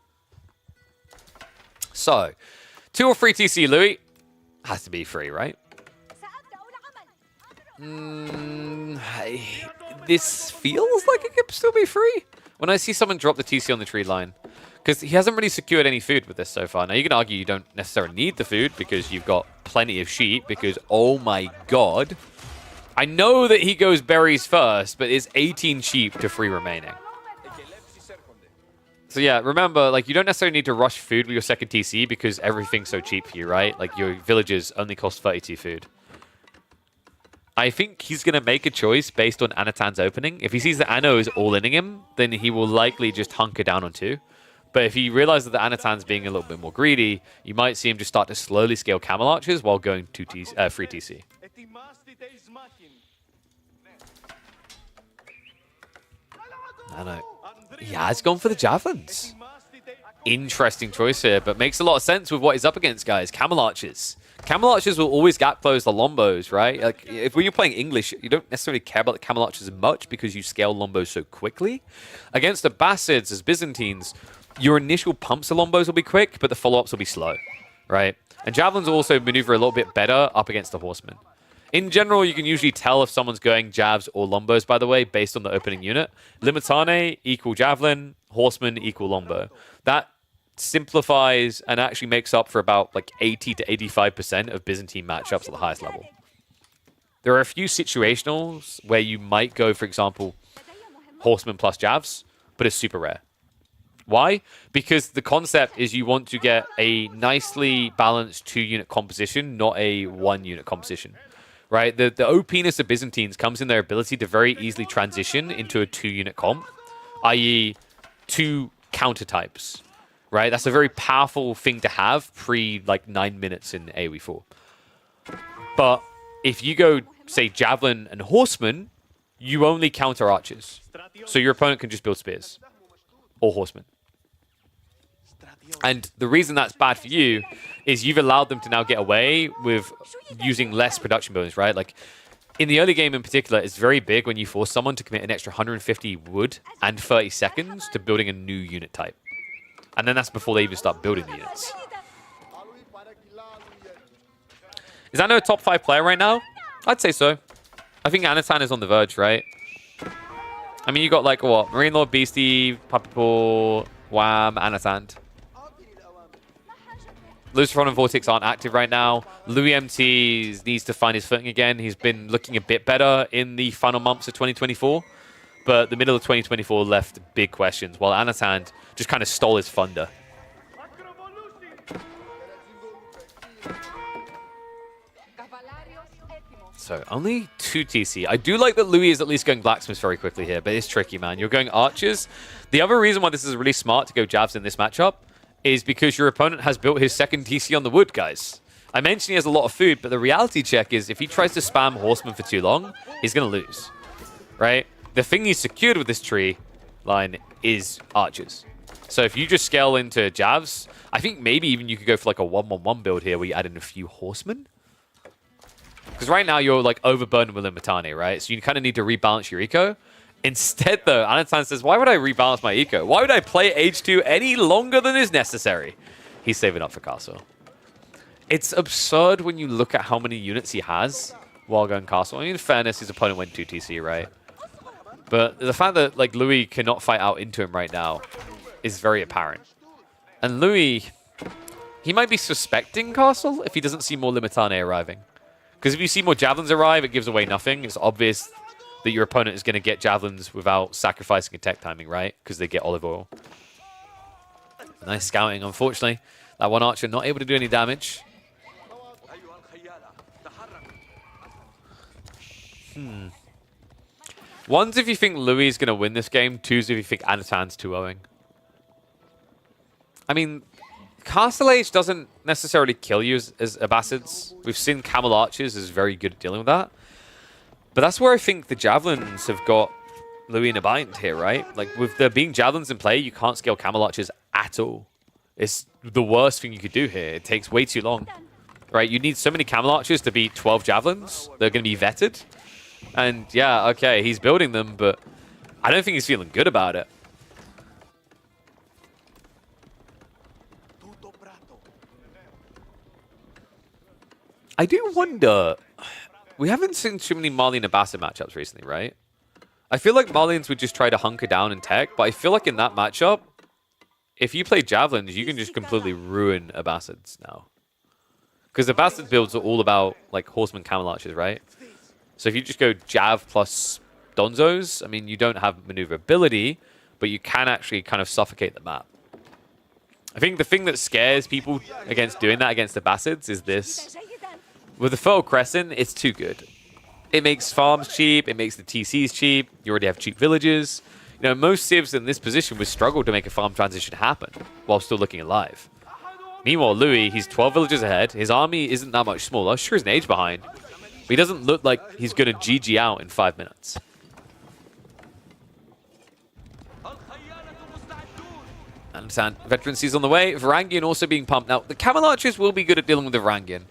So, 2 or 3 TC, Louis? Has to be 3, right? This feels like it could still be free when I see someone drop the TC on the tree line, because he hasn't really secured any food with this so far. Now you can argue you don't necessarily need the food because you've got plenty of sheep, because oh my god, I know that he goes berries first, but it's 18 sheep to 3 remaining. So yeah, remember, like, you don't necessarily need to rush food with your second TC because everything's so cheap for you, right? Like your villages only cost 32 food. I think he's going to make a choice based on Anatan's opening. If he sees that Anno is all-inning him, then he will likely just hunker down on 2. But if he realizes that Anatan's being a little bit more greedy, you might see him just start to slowly scale Camel Archers while going 3 TC. Anno. Yeah, it's gone for the Javelins. Interesting choice here, but makes a lot of sense with what he's up against, guys. Camel Archers. Camel Archers will always gap close the Lombos, right? Like, if when you're playing English, you don't necessarily care about the Camel Archers as much because you scale Lombos so quickly. Against the Abbasids as Byzantines, your initial pumps of Lombos will be quick, but the follow-ups will be slow, right? And Javelins will also maneuver a little bit better up against the Horsemen. In general, you can usually tell if someone's going Javs or Lombos, by the way, based on the opening unit. Limitane equal Javelin, Horseman equal Lombo. That simplifies and actually makes up for about like 80 to 85% of Byzantine matchups at the highest level. There are a few situationals where you might go, for example, Horseman plus Javs, but it's super rare. Why? Because the concept is you want to get a nicely balanced 2-unit composition, not a 1-unit composition. Right? The OP-ness of Byzantines comes in their ability to very easily transition into a 2-unit comp, i.e. 2 counter types. Right? That's a very powerful thing to have pre, like, 9 minutes in AoE 4. But if you go, say, Javelin and Horseman, you only counter archers. So your opponent can just build spears. Or horsemen. And the reason that's bad for you is you've allowed them to now get away with using less production bonus, right? Like, in the early game in particular, it's very big when you force someone to commit an extra 150 wood and 30 seconds to building a new unit type. And then that's before they even start building the units. Is Anno a top 5 player right now? I'd say so. I think Anatan is on the verge, right? I mean, you got like what? Marine Lord, Beastie, Puppy Paw, Wham, Anasand. Luciferon and Vortex aren't active right now. Louis MT needs to find his footing again. He's been looking a bit better in the final months of 2024, but the middle of 2024 left big questions, while Anasand just kind of stole his thunder. So only 2 TC. I do like that Louis is at least going Blacksmiths very quickly here, but it's tricky, man. You're going Archers. The other reason why this is really smart to go Javs in this matchup is because your opponent has built his second TC on the wood, guys. I mentioned he has a lot of food, but the reality check is if he tries to spam Horseman for too long, he's going to lose, right? The thing he's secured with this tree line is Archers. So if you just scale into Javs, I think maybe even you could go for like a 1-1-1 build here where you add in a few Horsemen. Because right now you're like overburdened with Limitane, right? So you kind of need to rebalance your eco. Instead, though, Anatan says, why would I rebalance my eco? Why would I play H2 any longer than is necessary? He's saving up for Castle. It's absurd when you look at how many units he has while going Castle. I mean, in fairness, his opponent went 2 TC, right? But the fact that like Louis cannot fight out into him right now is very apparent. And Louis, he might be suspecting Castle if he doesn't see more Limitane arriving. Because if you see more Javelins arrive, it gives away nothing. It's obvious that your opponent is going to get Javelins without sacrificing a tech timing, right? Because they get Olive Oil. Nice scouting. Unfortunately, that one Archer not able to do any damage. One's if you think Louis is going to win this game. Two's if you think Anatan's 2-0ing. I mean, Castle Age doesn't necessarily kill you as Abbasids. We've seen Camel Archers is very good at dealing with that. But that's where I think the Javelins have got Louis in a bind here, right? Like, with there being Javelins in play, you can't scale Camel Archers at all. It's the worst thing you could do here. It takes way too long, right? You need so many Camel Archers to beat 12 Javelins. They're going to be vetted. And yeah, okay, he's building them, but I don't think he's feeling good about it. I do wonder, we haven't seen too many Marley and Abbasid matchups recently, right? I feel like Marlians would just try to hunker down and tech, but I feel like in that matchup, if you play Javelins, you can just completely ruin Abbasids now. Because Abbasid builds are all about like Horseman Camel Archers, right? So if you just go Jav plus Donzos, I mean, you don't have maneuverability, but you can actually kind of suffocate the map. I think the thing that scares people against doing that against the Abbasids is this. With the Fertile Crescent, it's too good. It makes farms cheap, it makes the TCs cheap, you already have cheap villages. You know, most civs in this position would struggle to make a farm transition happen while still looking alive. Meanwhile, Louis, he's 12 villages ahead. His army isn't that much smaller. Sure, he's an age behind. But he doesn't look like he's going to GG out in 5 minutes. Understand. Veterancy's on the way. Varangian also being pumped. Now, the Camel Archers will be good at dealing with the Varangian.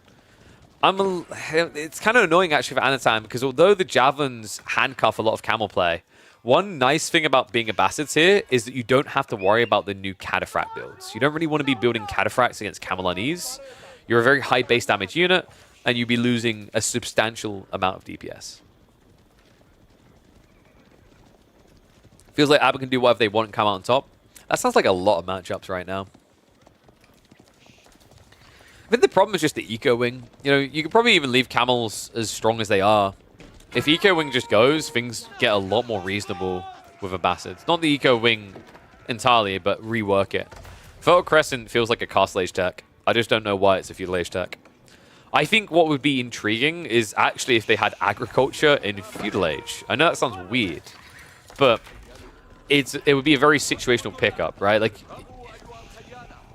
It's kind of annoying, actually, for Anatan, because although the Javelins handcuff a lot of Camel play, one nice thing about being Abbasids here is that you don't have to worry about the new Cataphract builds. You don't really want to be building Cataphracts against Camel on ease. You're a very high base damage unit, and you'd be losing a substantial amount of DPS. Feels like Abba can do whatever they want and come out on top. That sounds like a lot of matchups right now. I think the problem is just the Eco Wing. You know, you could probably even leave Camels as strong as they are. If Eco Wing just goes, things get a lot more reasonable with Abbasids. Not the Eco Wing entirely, but rework it. Fertile Crescent feels like a Castle Age tech. I just don't know why it's a Feudal Age tech. I think what would be intriguing is actually if they had agriculture in Feudal Age. I know that sounds weird, but it would be a very situational pickup, right? Like,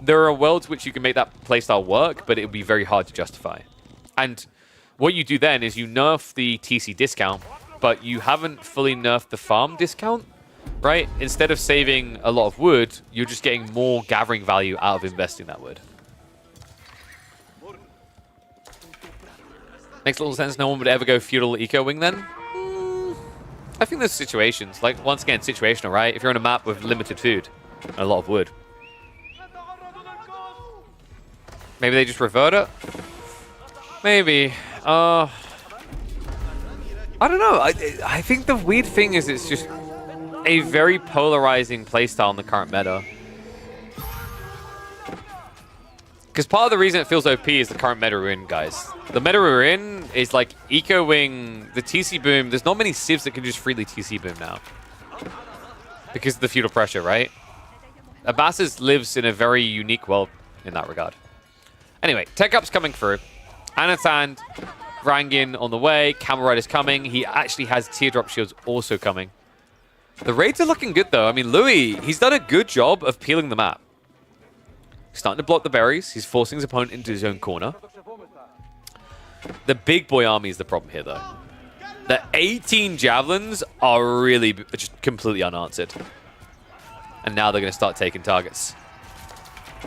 there are worlds which you can make that playstyle work, but it would be very hard to justify. And what you do then is you nerf the TC discount, but you haven't fully nerfed the farm discount, right? Instead of saving a lot of wood, you're just getting more gathering value out of investing that wood. Makes little sense. No one would ever go Feudal Eco Wing then. I think there's situations. Like, once again, situational, right? If you're on a map with limited food and a lot of wood. Maybe they just revert it? Maybe. I don't know. I think the weird thing is it's just... a very polarizing playstyle in the current meta. Because part of the reason it feels OP is the current meta we're in, guys. The meta we're in is like Eco Wing, the TC Boom. There's not many civs that can just freely TC Boom now. Because of the feudal pressure, right? Abbasis lives in a very unique world in that regard. Anyway, tech up's coming through. Anatan, Rangin on the way. Camel Rider's coming. He actually has teardrop shields also coming. The raids are looking good, though. I mean, Louis, he's done a good job of peeling the map. He's starting to block the berries. He's forcing his opponent into his own corner. The big boy army is the problem here, though. The 18 javelins are really just completely unanswered. And now they're going to start taking targets.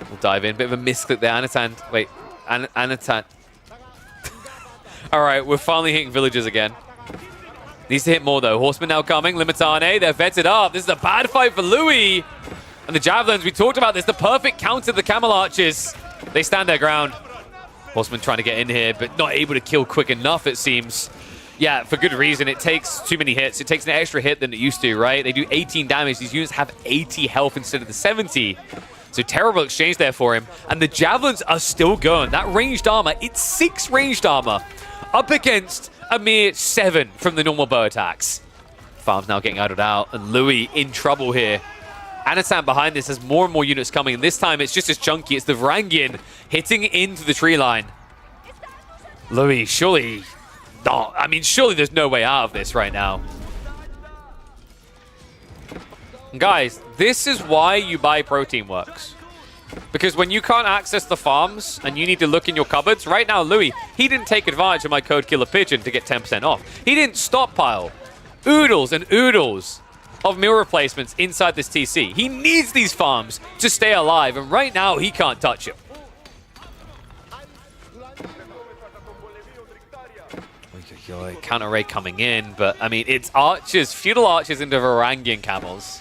We'll dive in. Bit of a misclick there. Anatan. Wait. Anatan. All right, we're finally hitting villagers again. Needs to hit more, though. Horsemen now coming. Limitane, they're vetted up. This is a bad fight for Louis. And the javelins, we talked about this. The perfect counter to the camel archers. They stand their ground. Horsemen trying to get in here, but not able to kill quick enough, it seems. Yeah, for good reason. It takes too many hits. It takes an extra hit than it used to, right? They do 18 damage. These units have 80 health instead of the 70. So terrible exchange there for him. And the javelins are still going. That ranged armor, it's 6 ranged armor up against a mere 7 from the normal bow attacks. Farm's now getting idled out, and Louis in trouble here. Anatan behind this has more and more units coming, and this time it's just as chunky. It's the Varangian hitting into the tree line. Louis, surely... No, I mean, surely there's no way out of this right now. Guys, this is why you buy Protein Works. Because when you can't access the farms and you need to look in your cupboards, right now, Louis, he didn't take advantage of my code KillerPigeon to get 10% off. He didn't stockpile oodles and oodles of meal replacements inside this TC. He needs these farms to stay alive, and right now, he can't touch it. Counter raid coming in, but I mean, it's archers, feudal archers into Varangian camels.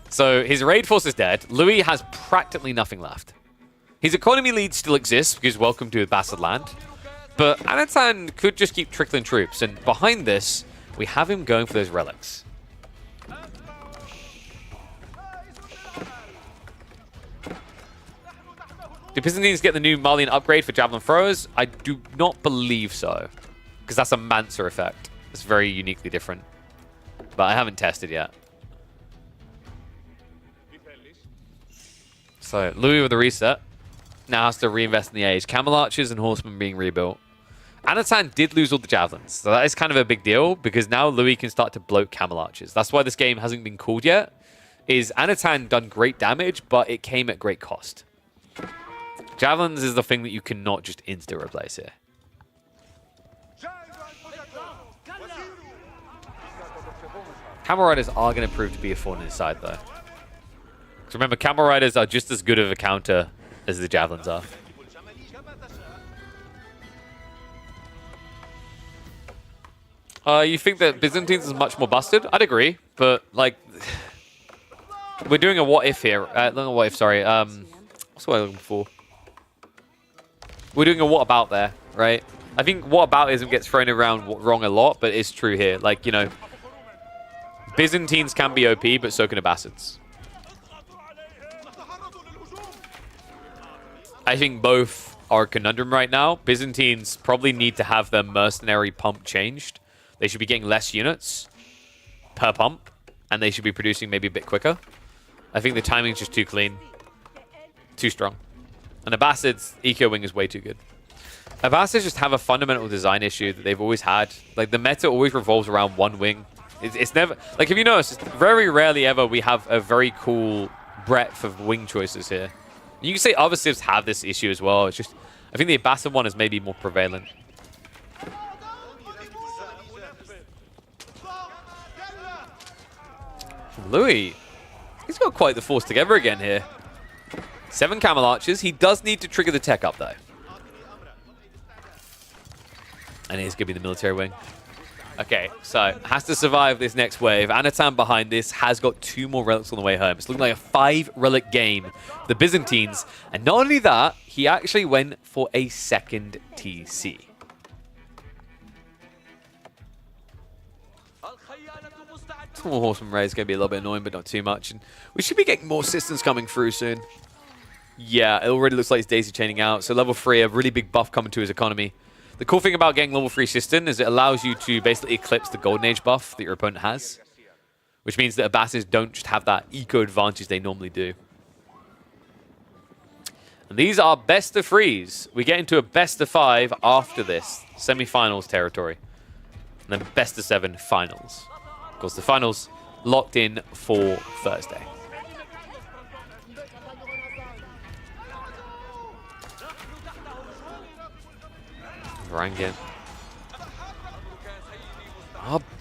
So his raid force is dead. Louis has practically nothing left. His economy lead still exists because welcome to Bastard Land. But Anatan could just keep trickling troops, and behind this, we have him going for those relics. Do Byzantines get the new Malian upgrade for Javelin Throwers? I do not believe so. Because that's a Mansa effect. It's very uniquely different. But I haven't tested yet. So, Louis with the reset. Now has to reinvest in the age. Camel Archers and Horsemen being rebuilt. Anatan did lose all the Javelins. So that is kind of a big deal. Because now Louis can start to bloat Camel Archers. That's why this game hasn't been called yet. Is Anatan done great damage, but it came at great cost. Javelins is the thing that you cannot just insta-replace here. Camel Riders are going to prove to be a thorn in his side, though. Because remember, Camel Riders are just as good of a counter as the Javelins are. You think that Byzantines is much more busted? I'd agree, but, like... We're doing a what-if here. Not a what-if, sorry. What's the word I'm looking for? We're doing a what about there, right? I think what aboutism gets thrown around wrong a lot, but it's true here. Like, you know, Byzantines can be OP, but so can Abbasids. I think both are a conundrum right now. Byzantines probably need to have their mercenary pump changed. They should be getting less units per pump, and they should be producing maybe a bit quicker. I think the timing's just too clean. Too strong. And Abbasids, Eco Wing is way too good. Abbasids just have a fundamental design issue that they've always had. Like, the meta always revolves around one wing. It's never... Like, if you notice, it's very rarely ever we have a very cool breadth of wing choices here. You can say other civs have this issue as well. It's just... I think the Abbasid one is maybe more prevalent. Louis, he's got quite the force together again here. 7 Camel Archers. He does need to trigger the tech up, though. And he's going to be the military wing. Okay, so has to survive this next wave. Anatan behind this has got 2 more relics on the way home. It's looking like a 5-relic game for the Byzantines. And not only that, he actually went for a second TC. Small Horseman Ray is going to be a little bit annoying, but not too much. And we should be getting more systems coming through soon. Yeah, it already looks like he's daisy chaining out. So level 3, a really big buff coming to his economy. The cool thing about getting level 3 System is it allows you to basically eclipse the Golden Age buff that your opponent has. Which means that Abbasis don't just have that eco advantage they normally do. And these are best of 3s. We get into a best of 5 after this. Semi-finals territory. And then best of 7 finals. Of course, the finals locked in for Thursday. Varangian.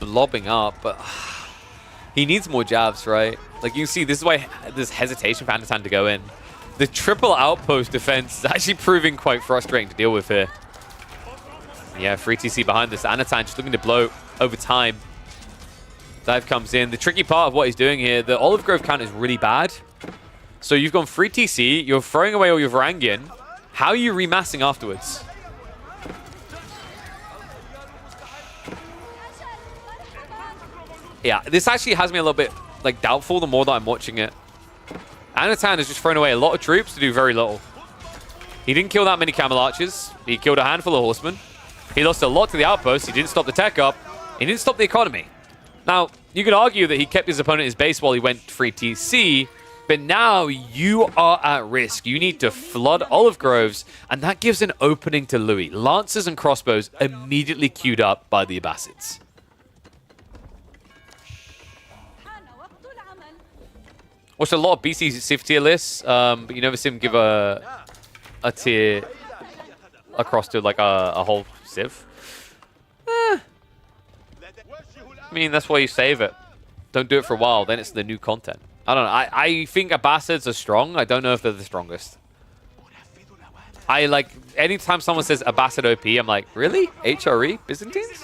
Blobbing up, but he needs more jabs, right? Like you can see, this is why there's hesitation for Anatan to go in. The triple outpost defense is actually proving quite frustrating to deal with here. Yeah, free TC behind this. Anatan just looking to blow over time. Dive comes in. The tricky part of what he's doing here, the Olive Grove count is really bad. So you've gone free TC, you're throwing away all your Varangian. How are you remassing afterwards? Yeah, this actually has me a little bit like doubtful the more that I'm watching it. Anatan has just thrown away a lot of troops to do very little. He didn't kill that many Camel Archers. He killed a handful of Horsemen. He lost a lot to the outpost. He didn't stop the tech up. He didn't stop the economy. Now, you could argue that he kept his opponent at his base while he went free TC, but now you are at risk. You need to flood Olive Groves, and that gives an opening to Louis. Lancers and crossbows immediately queued up by the Abbasids. Watched a lot of BC's Civ tier lists, but you never see him give a tier across to like a whole Civ. I mean, that's why you save it. Don't do it for a while, then it's the new content. I don't know. I think Abbasids are strong. I don't know if they're the strongest. I like, anytime someone says Abbasid OP, I'm like, really? HRE? Byzantines?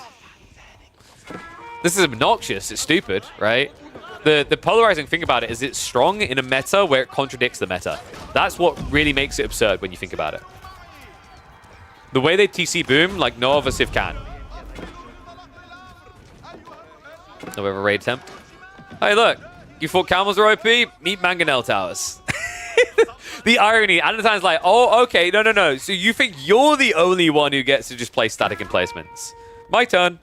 This is obnoxious. It's stupid, right? The polarizing thing about it is it's strong in a meta where it contradicts the meta. That's what really makes it absurd when you think about it. The way they TC boom, like no other Civ can. No other raid attempt. Hey, look. You thought camels are OP? Meet Mangonel Towers. The irony, Anatan's like, oh, okay, no. So you think you're the only one who gets to just play static emplacements? My turn.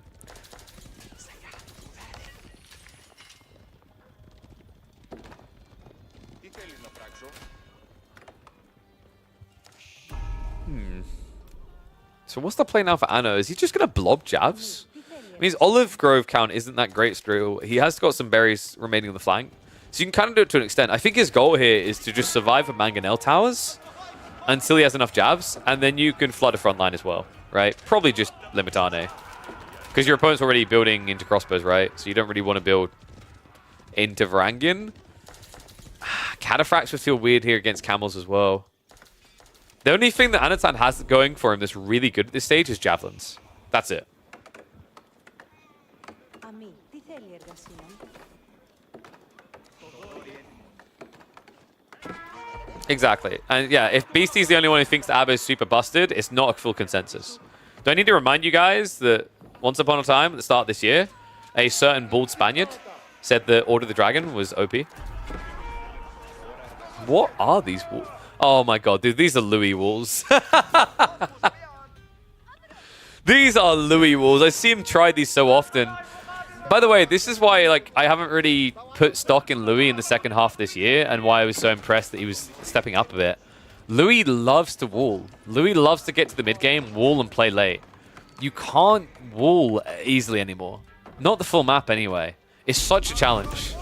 So what's the play now for Anno? Is he just going to blob jabs? I mean, his Olive Grove count isn't that great still. He has got some berries remaining on the flank. So you can kind of do it to an extent. I think his goal here is to just survive with Mangonel Towers until he has enough jabs, and then you can flood a front line as well, right? Probably just Limitane. Because your opponent's already building into crossbows, right? So you don't really want to build into Varangian. Cataphracts would feel weird here against camels as well. The only thing that Anatan has going for him that's really good at this stage is javelins. That's it. Exactly. And yeah, if Beastie's the only one who thinks that Abba is super busted, it's not a full consensus. Do I need to remind you guys that once upon a time, at the start of this year, a certain bald Spaniard said that Order of the Dragon was OP? What are these walls? Oh my god, dude, these are Louis walls. These are Louis walls. I see him try these so often. By the way, this is why like I haven't really put stock in Louis in the second half of this year and why I was so impressed that he was stepping up a bit. Louis loves to wall. Louis loves to get to the mid game, wall and play late. You can't wall easily anymore. Not the full map anyway. It's such a challenge.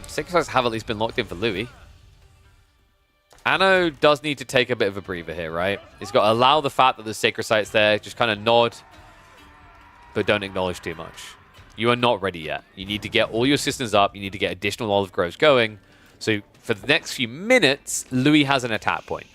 Sacred Sites have at least been locked in for Louis. Anno does need to take a bit of a breather here, right? He's got to allow the fact that there's Sacred Sites there, just kind of nod, but don't acknowledge too much. You are not ready yet. You need to get all your systems up. You need to get additional Olive Groves going. So for the next few minutes, Louis has an attack point,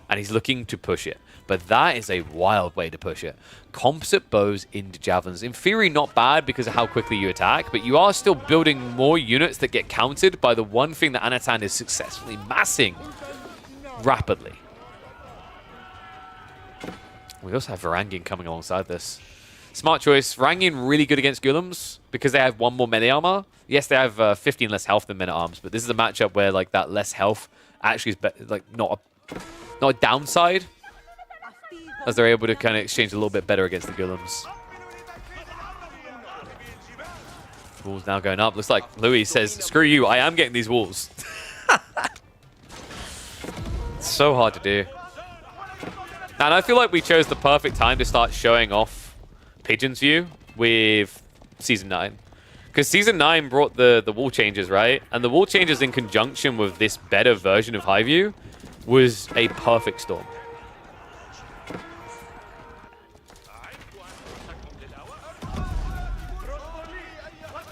and he's looking to push it. But that is a wild way to push it. Composite bows into javelins. In theory, not bad because of how quickly you attack, but you are still building more units that get countered by the one thing that Anatan is successfully massing rapidly. We also have Varangian coming alongside this. Smart choice. Rangian really good against Ghoulems because they have 1 more melee armor. Yes, they have 15 less health than men at arms, but this is a matchup where like that less health actually is like not a downside, as they're able to kind of exchange a little bit better against the Ghoulems. Walls now going up. Looks like Louis says, "Screw you! I am getting these walls." It's so hard to do. And I feel like we chose the perfect time to start showing off Pigeon's View with Season 9. Because Season 9 brought the wall changes, right? And the wall changes in conjunction with this better version of High View was a perfect storm.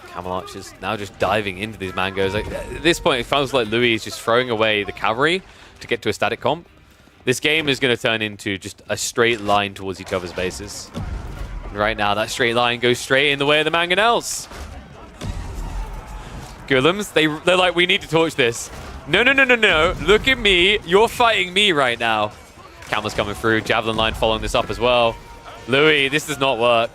Camel Archers now just diving into these mangoes. Like, at this point, it feels like Louis is just throwing away the cavalry to get to a static comp. This game is going to turn into just a straight line towards each other's bases. And right now, that straight line goes straight in the way of the mangonels. Ghoulems, they're like, we need to torch this. No, no, no, no, no. Look at me. You're fighting me right now. Camel's coming through. Javelin line following this up as well. Louis, this does not work.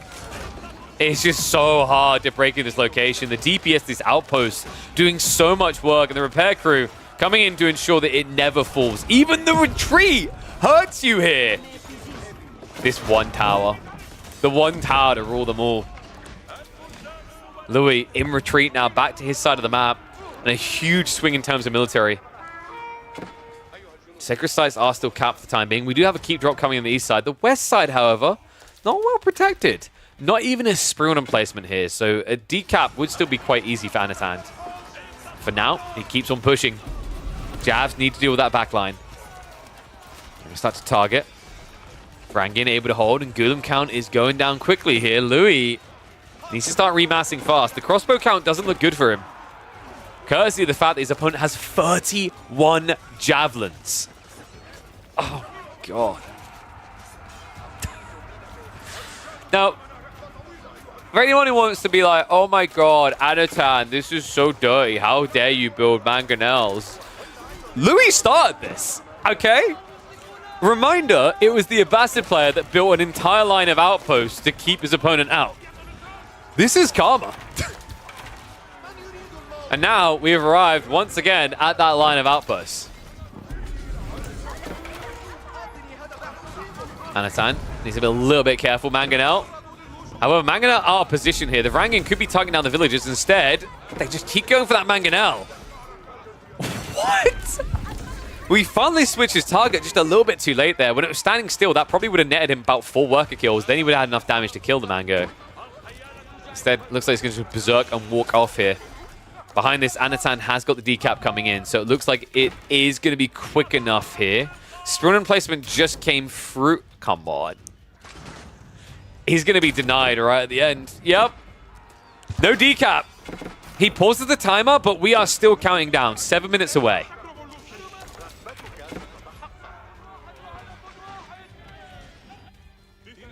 It's just so hard to break in this location. The DPS, this outpost, doing so much work. And the repair crew coming in to ensure that it never falls. Even the retreat hurts you here. This one tower. The one tower to rule them all. Louis in retreat now, back to his side of the map. And a huge swing in terms of military. Sacred sites are still capped for the time being. We do have a keep drop coming on the east side. The west side, however, not well protected. Not even a sprue emplacement here. So a decap would still be quite easy for Anatan. For now, he keeps on pushing. Javs need to deal with that backline. We start to target. Rangian able to hold, and Ghoulem count is going down quickly here. Louis needs to start remassing fast. The crossbow count doesn't look good for him, courtesy of the fact that his opponent has 31 javelins. Oh my god. Now, for anyone who wants to be like, oh my god, Anatan, this is so dirty. How dare you build mangonels? Louis started this, okay? Reminder, it was the Abbasid player that built an entire line of outposts to keep his opponent out. This is karma. And now we have arrived once again at that line of outposts. Anatan needs to be a little bit careful. Mangonel. However, Mangonel are out of position here. The Rangian could be targeting down the villagers. Instead, they just keep going for that Mangonel. What? We finally switched his target just a little bit too late there. When it was standing still, that probably would have netted him about 4 worker kills. Then he would have had enough damage to kill the Mango. Instead, looks like he's going to just berserk and walk off here. Behind this, Anatan has got the decap coming in, so it looks like it is going to be quick enough here. Sprune emplacement just came through. Come on. He's going to be denied right at the end. Yep. No decap. He pauses the timer, but we are still counting down. 7 minutes away.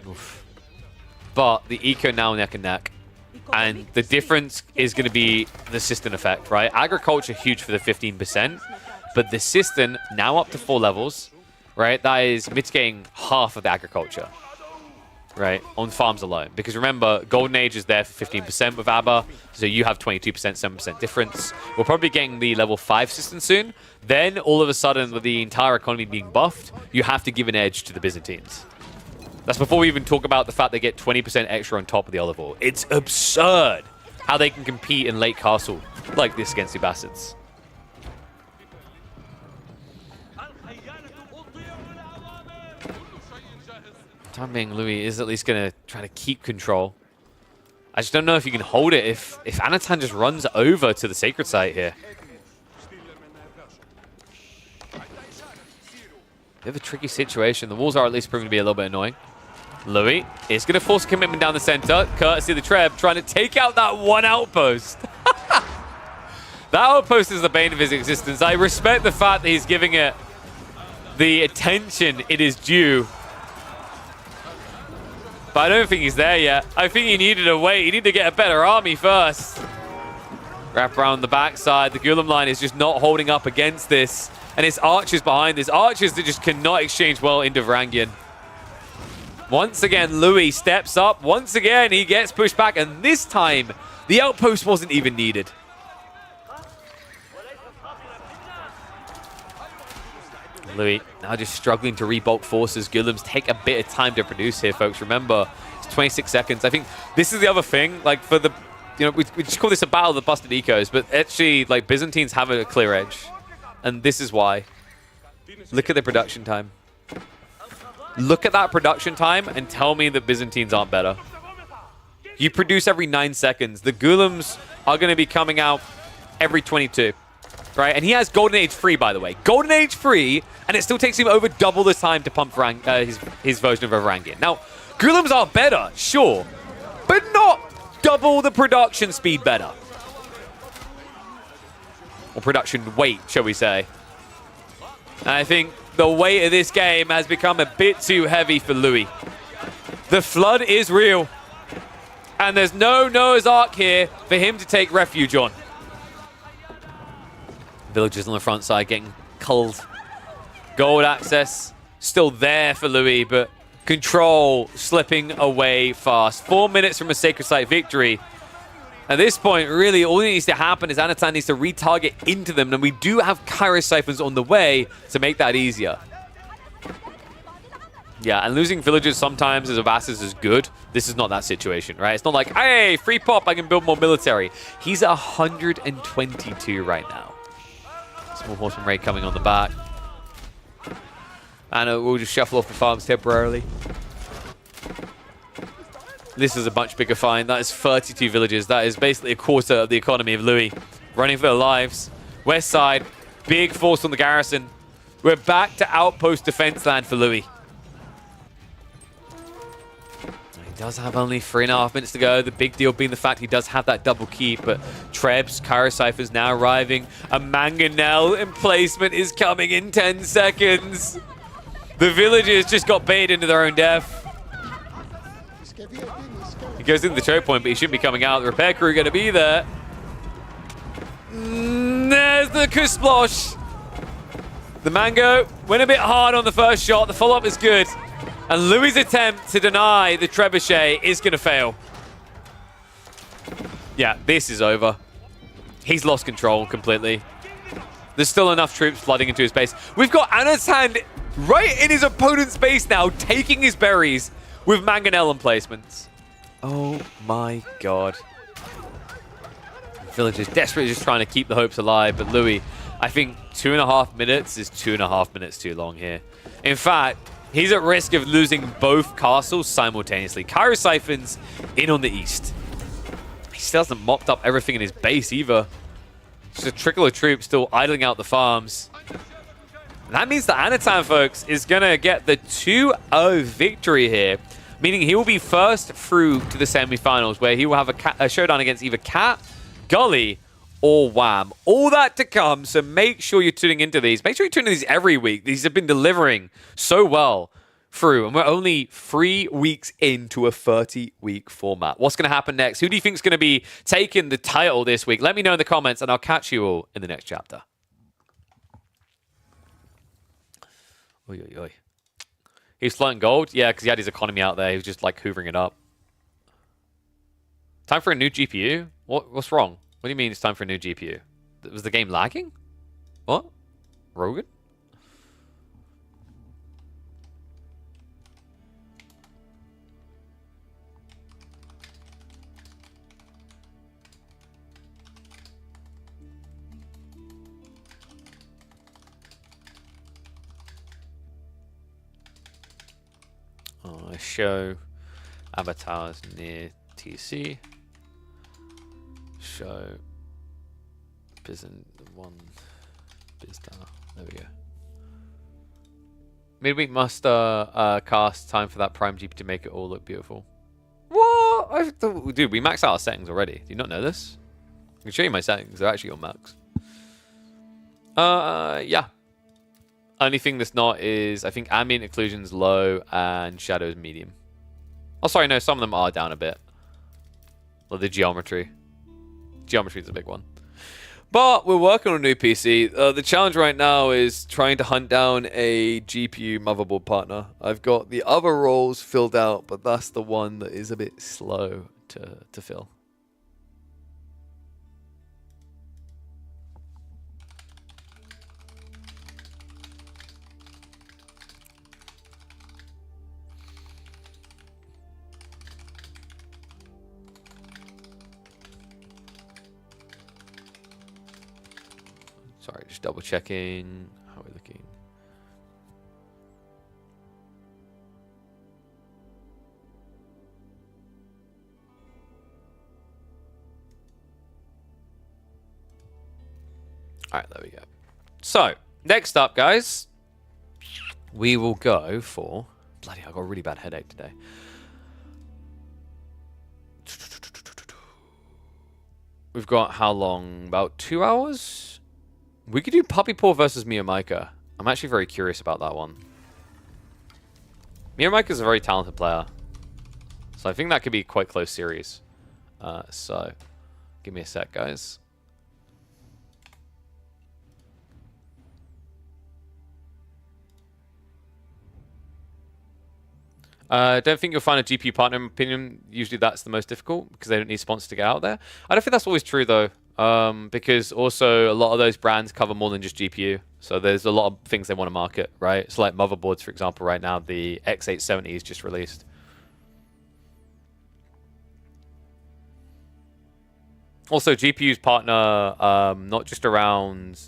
Oof. But the eco now neck and neck. And the difference is going to be the System effect, right? Agriculture, huge for the 15%. But the System, now up to 4 levels, right? That is mitigating half of the agriculture, right? On farms alone. Because remember, Golden Age is there for 15% with Abba. So you have 22%, 7% difference. We're probably getting the level 5 System soon. Then, all of a sudden, with the entire economy being buffed, you have to give an edge to the Byzantines. That's before we even talk about the fact they get 20% extra on top of the olive oil. It's absurd how they can compete in late castle like this against the Abbasids. Time being, Louis is at least going to try to keep control. I just don't know if you can hold it if Anatan just runs over to the sacred site here. Bit of a tricky situation. The walls are at least proving to be a little bit annoying. Louis is going to force a commitment down the center, courtesy of the Treb, trying to take out that one outpost. That outpost is the bane of his existence. I respect the fact that he's giving it the attention it is due. But I don't think he's there yet. I think he needed to wait. He needed to get a better army first. Wrap around the backside. The Ghoulam line is just not holding up against this. And it's archers behind this. Archers that just cannot exchange well into Varangian. Once again, Louis steps up. Once again, he gets pushed back. And this time, the outpost wasn't even needed. Louis now just struggling to rebulk forces. Guillem's take a bit of time to produce here, folks. Remember, it's 26 seconds. I think this is the other thing. Like, for the... You know, we just call this a battle of the busted ecos. But actually, like, Byzantines have a clear edge. And this is why. Look at the production time. Look at that production time and tell me that Byzantines aren't better. You produce every 9 seconds. The Gulems are going to be coming out every 22. Right? And he has Golden Age free, by the way. Golden Age free, and it still takes him over double the time to pump his version of a Varangian. Now, Gulems are better, sure, but not double the production speed better. Or production weight, shall we say. And I think the weight of this game has become a bit too heavy for Louis. The flood is real. And there's no Noah's Ark here for him to take refuge on. Villagers on the front side getting culled. Gold access still there for Louis, but control slipping away fast. 4 minutes from a Sacred Site victory. At this point, really, all that needs to happen is Anatan needs to retarget into them, and we do have Kairos Siphons on the way to make that easier. Yeah, and losing villagers sometimes as a Vassus is good. This is not that situation, right? It's not like, hey, free pop, I can build more military. He's 122 right now. Small Horseman Raid coming on the back. And we'll just shuffle off the farms temporarily. This is a much bigger find. That is 32 villages. That is basically a quarter of the economy of Louis. Running for their lives. West side, big force on the garrison. We're back to outpost defense land for Louis. He does have only 3.5 minutes to go. The big deal being the fact he does have that double keep, but Trebs, Kairos Cypher's now arriving. A Mangonel emplacement is coming in 10 seconds. The villagers just got baited into their own death. He goes into the choke point, but he shouldn't be coming out. The repair crew are going to be there. There's the Kusplosh. The Mango went a bit hard on the first shot. The follow-up is good. And Louis' attempt to deny the trebuchet is going to fail. Yeah, this is over. He's lost control completely. There's still enough troops flooding into his base. We've got Anatan right in his opponent's base now, taking his berries with Mangonel emplacements. Oh my god. Villagers desperately just trying to keep the hopes alive, but Louis, I think 2.5 minutes is 2.5 minutes too long here. In fact, he's at risk of losing both castles simultaneously. Kairos Siphons in on the east. He still hasn't mopped up everything in his base either. Just a trickle of troops still idling out the farms. And that means that Anatan, folks, is going to get the 2-0 victory here, meaning he will be first through to the semifinals, where he will have a showdown against either Cat, Gully, or Wham. All that to come, so make sure you're tuning into these. Make sure you're tuning into these every week. These have been delivering so well through, and we're only 3 weeks into a 30-week format. What's going to happen next? Who do you think is going to be taking the title this week? Let me know in the comments, and I'll catch you all in the next chapter. Oy, oy, oy. He was floating gold? Yeah, because he had his economy out there. He was just, like, hoovering it up. Time for a new GPU? What's wrong? What do you mean it's time for a new GPU? Was the game lagging? What? Rogan? Show avatars near TC. Show Bizon one Bizstar. There we go. Midweek must cast time for that Prime GP to make it all look beautiful. What? Dude, we maxed out our settings already. Do you not know this? I can show you my settings. They're actually on max. Yeah. Only thing that's not is, I think ambient occlusion's low and shadows medium. Oh, sorry, no, some of them are down a bit. Well, the geometry. Geometry is a big one. But we're working on a new PC. The challenge right now is trying to hunt down a GPU motherboard partner. I've got the other roles filled out, but that's the one that is a bit slow to fill. Sorry, just double checking. How are we looking? All right, there we go. So, next up, guys, we will go for... Bloody hell, I got a really bad headache today. We've got how long? About 2 hours? We could do Puppy Paw versus Miyamika. I'm actually very curious about that one. Miyamika is a very talented player. So I think that could be a quite close series. So, give me a sec, guys. I don't think you'll find a GPU partner, in my opinion. Usually that's the most difficult because they don't need sponsors to get out there. I don't think that's always true, though. Because also a lot of those brands cover more than just GPU. So there's a lot of things they want to market, right? So like motherboards, for example, right now, the X870 is just released. Also, GPUs partner not just around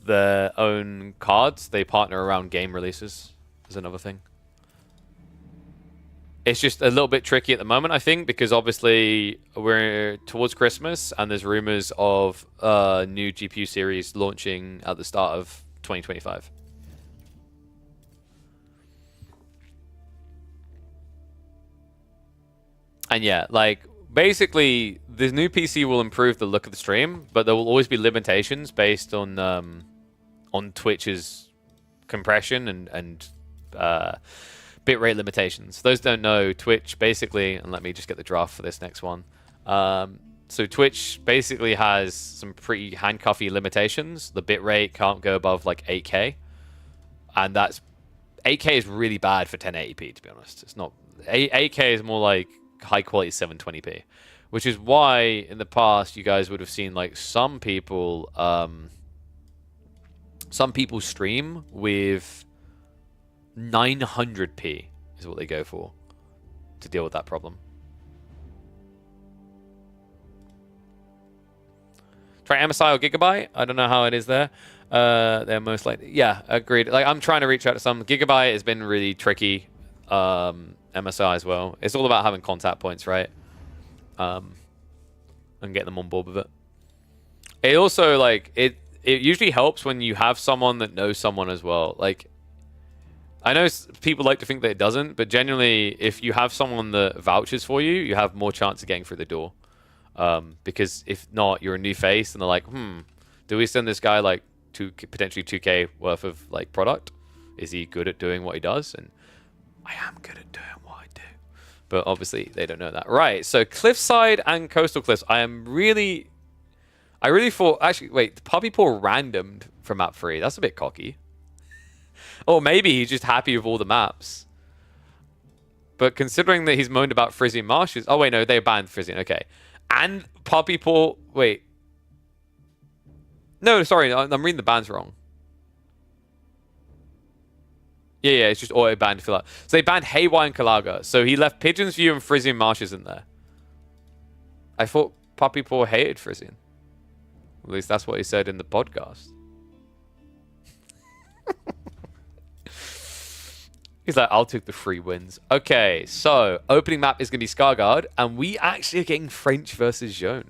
their own cards, they partner around game releases is another thing. It's just a little bit tricky at the moment, I think, because obviously we're towards Christmas and there's rumors of a new GPU series launching at the start of 2025. And yeah, like, basically, this new PC will improve the look of the stream, but there will always be limitations based on Twitch's compression and bitrate limitations. Those don't know, Twitch basically, and let me just get the draft for this next one. So Twitch basically has some pretty handcuffy limitations. The bitrate can't go above like 8K, and that's 8K is really bad for 1080p. To be honest, it's not 8K is more like high quality 720p, which is why in the past you guys would have seen like some people stream with 900p is what they go for to deal with that problem. Try MSI or Gigabyte. I don't know how it is there. They're most likely. Yeah, agreed. Like I'm trying to reach out to some. Gigabyte has been really tricky. MSI as well. It's all about having contact points, right? And getting them on board with it. It also like it usually helps when you have someone that knows someone as well. Like I know people like to think that it doesn't, but genuinely, if you have someone that vouches for you, you have more chance of getting through the door. Because if not, you're a new face, and they're like, do we send this guy like potentially 2K worth of like product? Is he good at doing what he does? And I am good at doing what I do. But obviously, they don't know that. Right, so Cliffside and Coastal Cliffs. I really thought, actually, wait, Puppy Paw randomed from map 3. That's a bit cocky. Or maybe he's just happy with all the maps. But considering that he's moaned about Frisian Marshes... Oh, wait, no, they banned Frisian. Okay. And Puppy Paw... Wait. No, sorry, I'm reading the bans wrong. Yeah, it's just auto-banned for that. So they banned Haywire and Kalaga. So he left Pigeon's View and Frisian Marshes in there. I thought Puppy Paw hated Frisian. At least that's what he said in the podcast. He's like, I'll take the 3 wins. Okay, so opening map is going to be Scarguard, and we actually are getting French versus Jaune.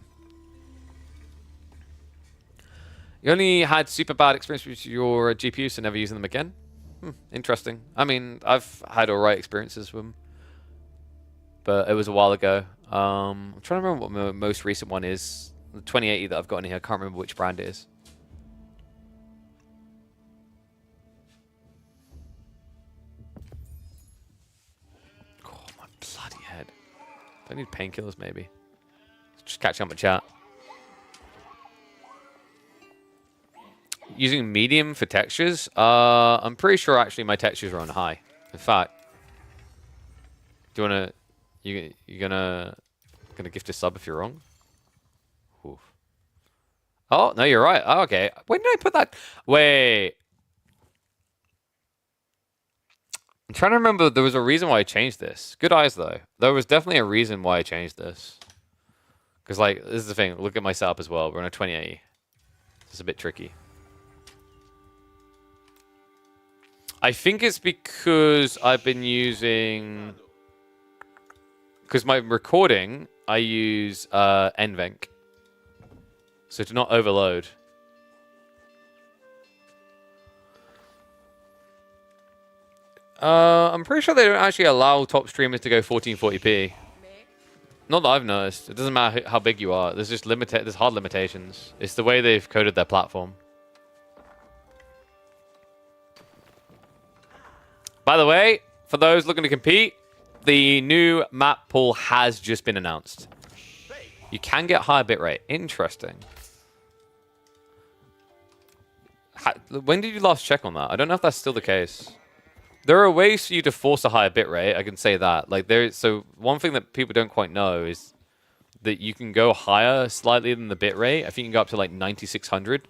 You only had super bad experience with your GPU, so never using them again? Interesting. I mean, I've had alright experiences with them, but it was a while ago. I'm trying to remember what my most recent one is. The 2080 that I've got in here. I can't remember which brand it is. Bloody head. Do I need painkillers, maybe? Just catch up with chat. using medium for textures. I'm pretty sure actually my textures are on high. In fact, do you wanna you gonna gift a sub if you're wrong? Oof. Oh no, you're right. Oh, okay. When did I put that? Wait. I'm trying to remember. There was a reason why I changed this. Good eyes though. There was definitely a reason why I changed this. Because like this is the thing. Look at my setup as well. We're on a 2080. It's a bit tricky. I think it's because I've been using... Because my recording, I use NVENC. So to not overload. I'm pretty sure they don't actually allow top streamers to go 1440p. Not that I've noticed. It doesn't matter how big you are. There's just there's hard limitations. It's the way they've coded their platform. By the way, for those looking to compete, the new map pool has just been announced. You can get higher bitrate. Interesting. When did you last check on that? I don't know if that's still the case. There are ways for you to force a higher bitrate. I can say that. Like so one thing that people don't quite know is that you can go higher slightly than the bitrate. I think you can go up to like 9600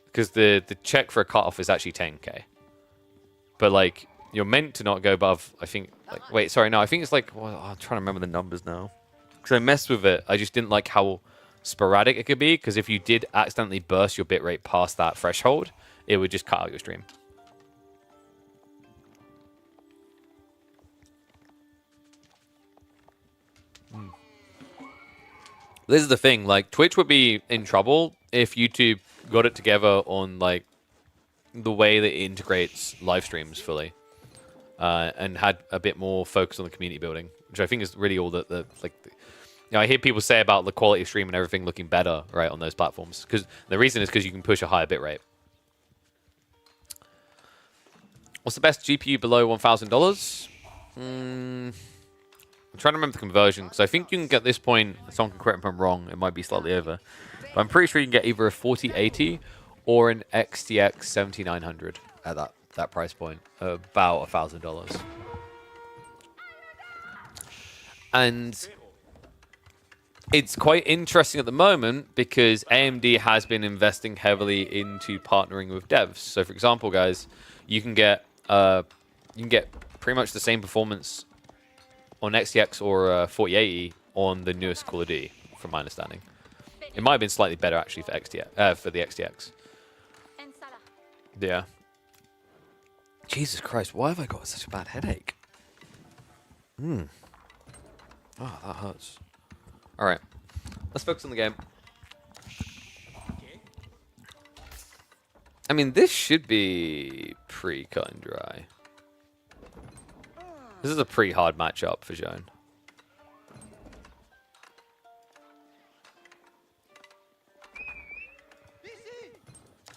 because the check for a cutoff is actually 10K. But like you're meant to not go above. I think like wait, sorry, no. I think it's like well, I'm trying to remember the numbers now because I messed with it. I just didn't like how sporadic it could be because if you did accidentally burst your bitrate past that threshold, it would just cut out your stream. This is the thing, like Twitch would be in trouble if YouTube got it together on like the way that it integrates live streams fully, and had a bit more focus on the community building, which I think is really all that I hear people say about the quality of stream and everything looking better right on those platforms. Because the reason is because you can push a higher bitrate. What's the best GPU below $1,000? I'm trying to remember the conversion, because I think you can get this point, someone can correct me if I'm wrong, it might be slightly over. But I'm pretty sure you can get either a 4080 or an XTX 7900 at that price point, about $1,000. And it's quite interesting at the moment, because AMD has been investing heavily into partnering with devs. So for example, guys, you can get pretty much the same performance on XTX or 4080 on the newest Call of Duty, from my understanding. It might have been slightly better actually for XTX, for the XTX. Yeah. Jesus Christ, why have I got such a bad headache? Oh, that hurts. All right, let's focus on the game. I mean, this should be pretty cut and dry. This is a pretty hard matchup for Zhone.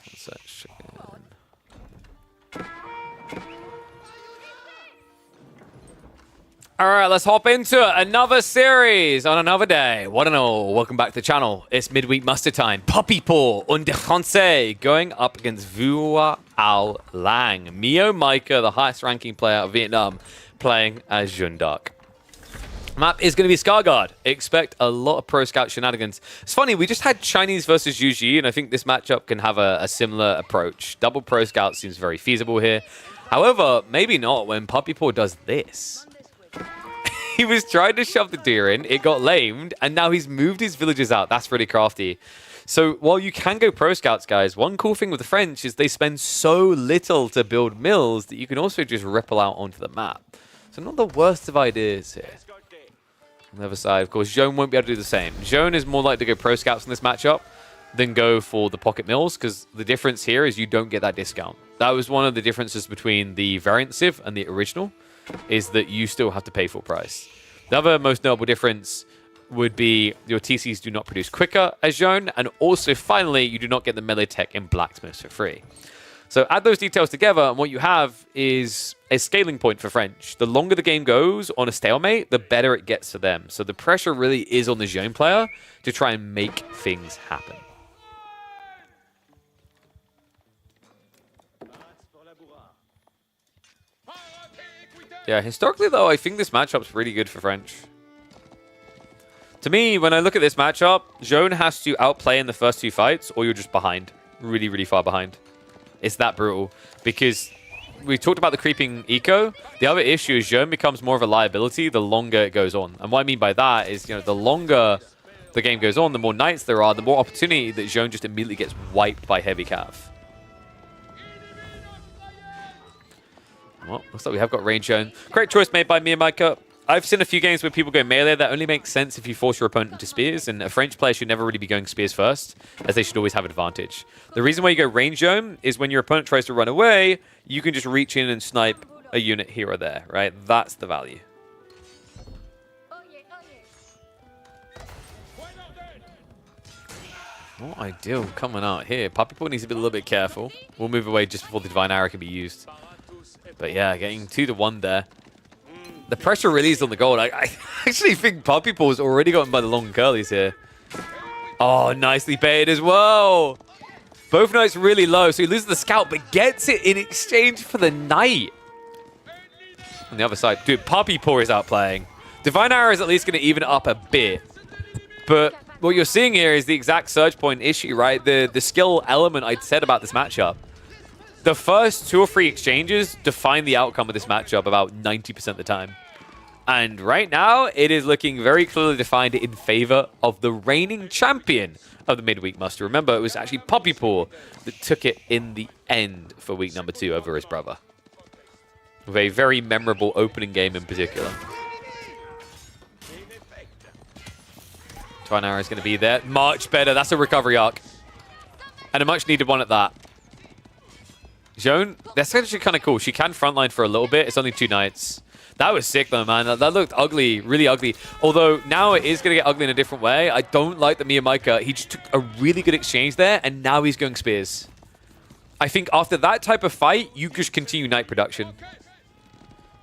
What's that chicken? All right, let's hop into another series on another day. What and all, welcome back to the channel. It's midweek muster time. Puppy Paw und Francais going up against Vua Ao Lang. Mio Micah, the highest ranking player of Vietnam, playing as Jun Dark. Map is going to be Scarguard. Expect a lot of Pro Scout shenanigans. It's funny, we just had Chinese versus Yuji, and I think this matchup can have a similar approach. Double Pro Scout seems very feasible here. However, maybe not when Puppy Paw does this. He was trying to shove the deer in, it got lamed, and now he's moved his villagers out. That's really crafty. So while you can go Pro Scouts, guys, one cool thing with the French is they spend so little to build mills that you can also just ripple out onto the map. So not the worst of ideas here. On the other side, of course, Zhone won't be able to do the same. Zhone is more likely to go Pro Scouts in this matchup than go for the Pocket Mills, because the difference here is you don't get that discount. That was one of the differences between the variant Civ and the original, is that you still have to pay full price. The other most notable difference would be your TCs do not produce quicker as Zhone, and also finally you do not get the melee tech in Blacksmiths for free. So add those details together and what you have is a scaling point for French. The longer the game goes on a stalemate, the better it gets for them. So the pressure really is on the Zhone player to try and make things happen. Yeah, historically, though, I think this matchup's really good for French. To me, when I look at this matchup, Zhone has to outplay in the first 2 fights, or you're just behind. Really, really far behind. It's that brutal. Because we talked about the creeping eco. The other issue is Zhone becomes more of a liability the longer it goes on. And what I mean by that is, you know, the longer the game goes on, the more knights there are, the more opportunity that Zhone just immediately gets wiped by heavy cav. Well, looks like we have got range Zhone. Great choice made by Miyamika. I've seen a few games where people go melee. That only makes sense if you force your opponent into spears, and a French player should never really be going spears first, as they should always have advantage. The reason why you go range Zhone is when your opponent tries to run away, you can just reach in and snipe a unit here or there, right? That's the value. Not ideal coming out here. Puppy Paw needs to be a little bit careful. We'll move away just before the Divine Arrow can be used. But yeah, getting 2-1 there. The pressure released on the goal. I actually think Puppy Paw's already gotten by the long curlies here. Oh, nicely baited as well. Both knights really low, so he loses the scout, but gets it in exchange for the knight. On the other side, dude, Puppy Paw is outplaying. Divine Arrow is at least going to even it up a bit. But what you're seeing here is the exact surge point issue, right? The skill element I said about this matchup. The first 2 or 3 exchanges define the outcome of this matchup about 90% of the time. And right now, it is looking very clearly defined in favor of the reigning champion of the midweek muster. Remember, it was actually Puppy Paw that took it in the end for week number 2 over his brother. With a very memorable opening game in particular. Divine Arrow is going to be there. Much better. That's a recovery arc. And a much needed one at that. Zhone, that's actually kind of cool. She can frontline for a little bit. It's only 2 knights. That was sick, though, man. That looked ugly, really ugly. Although, now it is going to get ugly in a different way. I don't like the Miyamika. He just took a really good exchange there, and now he's going spears. I think after that type of fight, you just continue knight production.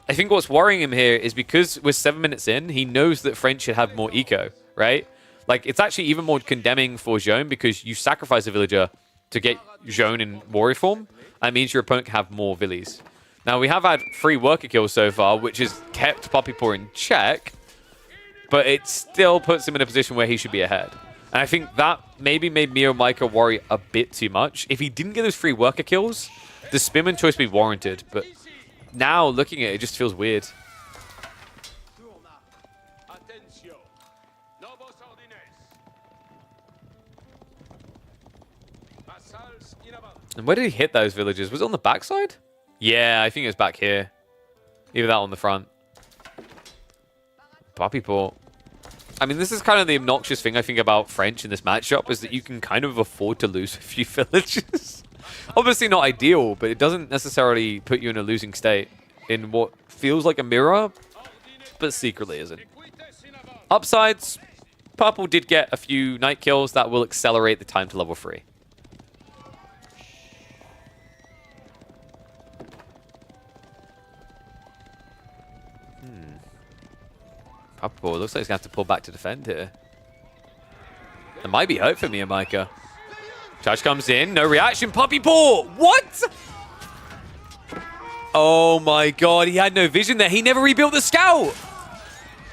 I think what's worrying him here is because we're 7 minutes in, he knows that French should have more eco, right? Like, it's actually even more condemning for Zhone because you sacrifice a villager to get Zhone in warrior form. That means your opponent can have more villies. Now, we have had 3 worker kills so far, which has kept Puppy Paw in check, but it still puts him in a position where he should be ahead. And I think that maybe made Miyamika worry a bit too much. If he didn't get those 3 worker kills, the Spinman choice would be warranted, but now, looking at it, it just feels weird. And where did he hit those villagers? Was it on the backside? Yeah, I think it was back here. Either that or on the front. Puppy Paw. I mean, this is kind of the obnoxious thing I think about French in this matchup, is that you can kind of afford to lose a few villagers. Obviously not ideal, but it doesn't necessarily put you in a losing state in what feels like a mirror, but secretly isn't. Upsides, Purple did get a few knight kills that will accelerate the time to level 3. Puppy looks like he's going to have to pull back to defend here. There might be hope for Miyamika. Charge comes in, no reaction. Puppy Paw! What? Oh my god, he had no vision there. He never rebuilt the scout.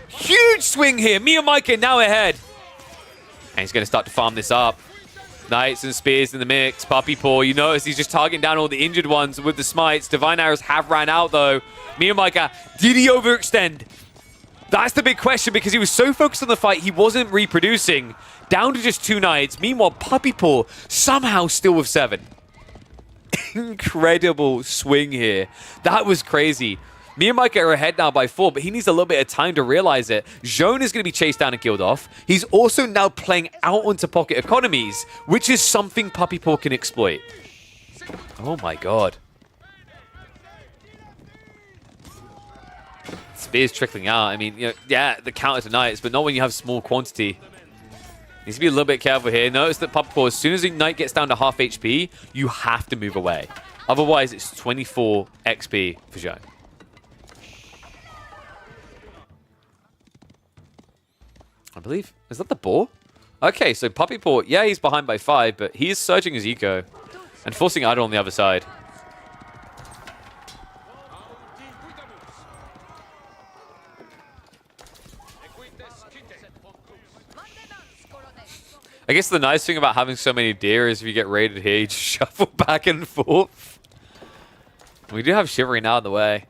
Huge swing here. Miyamika now ahead. And he's going to start to farm this up. Knights and spears in the mix. Puppy Paw, you notice he's just targeting down all the injured ones with the smites. Divine Arrows have ran out though. Miyamika, did he overextend? That's the big question, because he was so focused on the fight, he wasn't reproducing. Down to just 2 knights. Meanwhile, Puppy Paw somehow still with 7. Incredible swing here. That was crazy. Miyamika are ahead now by 4, but he needs a little bit of time to realize it. Zhone is going to be chased down and killed off. He's also now playing out onto pocket economies, which is something Puppy Paw can exploit. Oh my god. Spears trickling out. I mean, you know, yeah, the counter to knights, but not when you have small quantity. Needs to be a little bit careful here. Notice that Puppy Paw, as soon as a knight gets down to half HP, you have to move away. Otherwise, it's 24 XP for Zhone. I believe. Is that the boar? Okay, so Puppy Paw, yeah, he's behind by 5, but he is surging his eco and forcing Idol on the other side. I guess the nice thing about having so many deer is if you get raided here, you just shuffle back and forth. We do have Chivalry now in the way.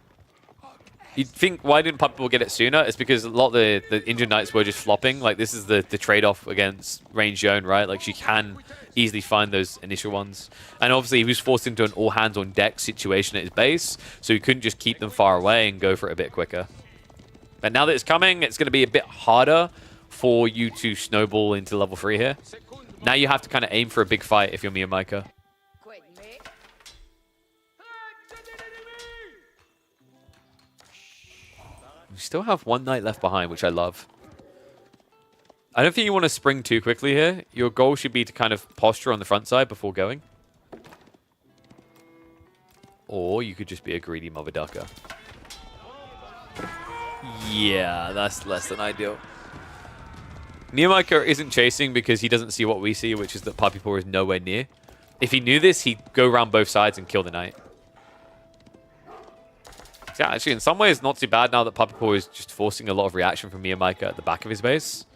You'd think, why didn't people get it sooner? It's because a lot of the injured knights were just flopping. Like, this is the trade-off against range zone, right? Like, she can easily find those initial ones. And obviously, he was forced into an all-hands-on-deck situation at his base, so he couldn't just keep them far away and go for it a bit quicker. But now that it's coming, it's going to be a bit harder for you to snowball into level 3 here. Now you have to kind of aim for a big fight if you're Miyamika. You still have one knight left behind, which I love. I don't think you want to spring too quickly here. Your goal should be to kind of posture on the front side before going. Or you could just be a greedy mother ducker. Yeah, that's less than ideal. Miyamika isn't chasing because he doesn't see what we see, which is that Puppy Paw is nowhere near. If he knew this, he'd go around both sides and kill the knight. Yeah, actually, in some ways, not too bad now that Puppy Paw is just forcing a lot of reaction from Miyamika at the back of his base.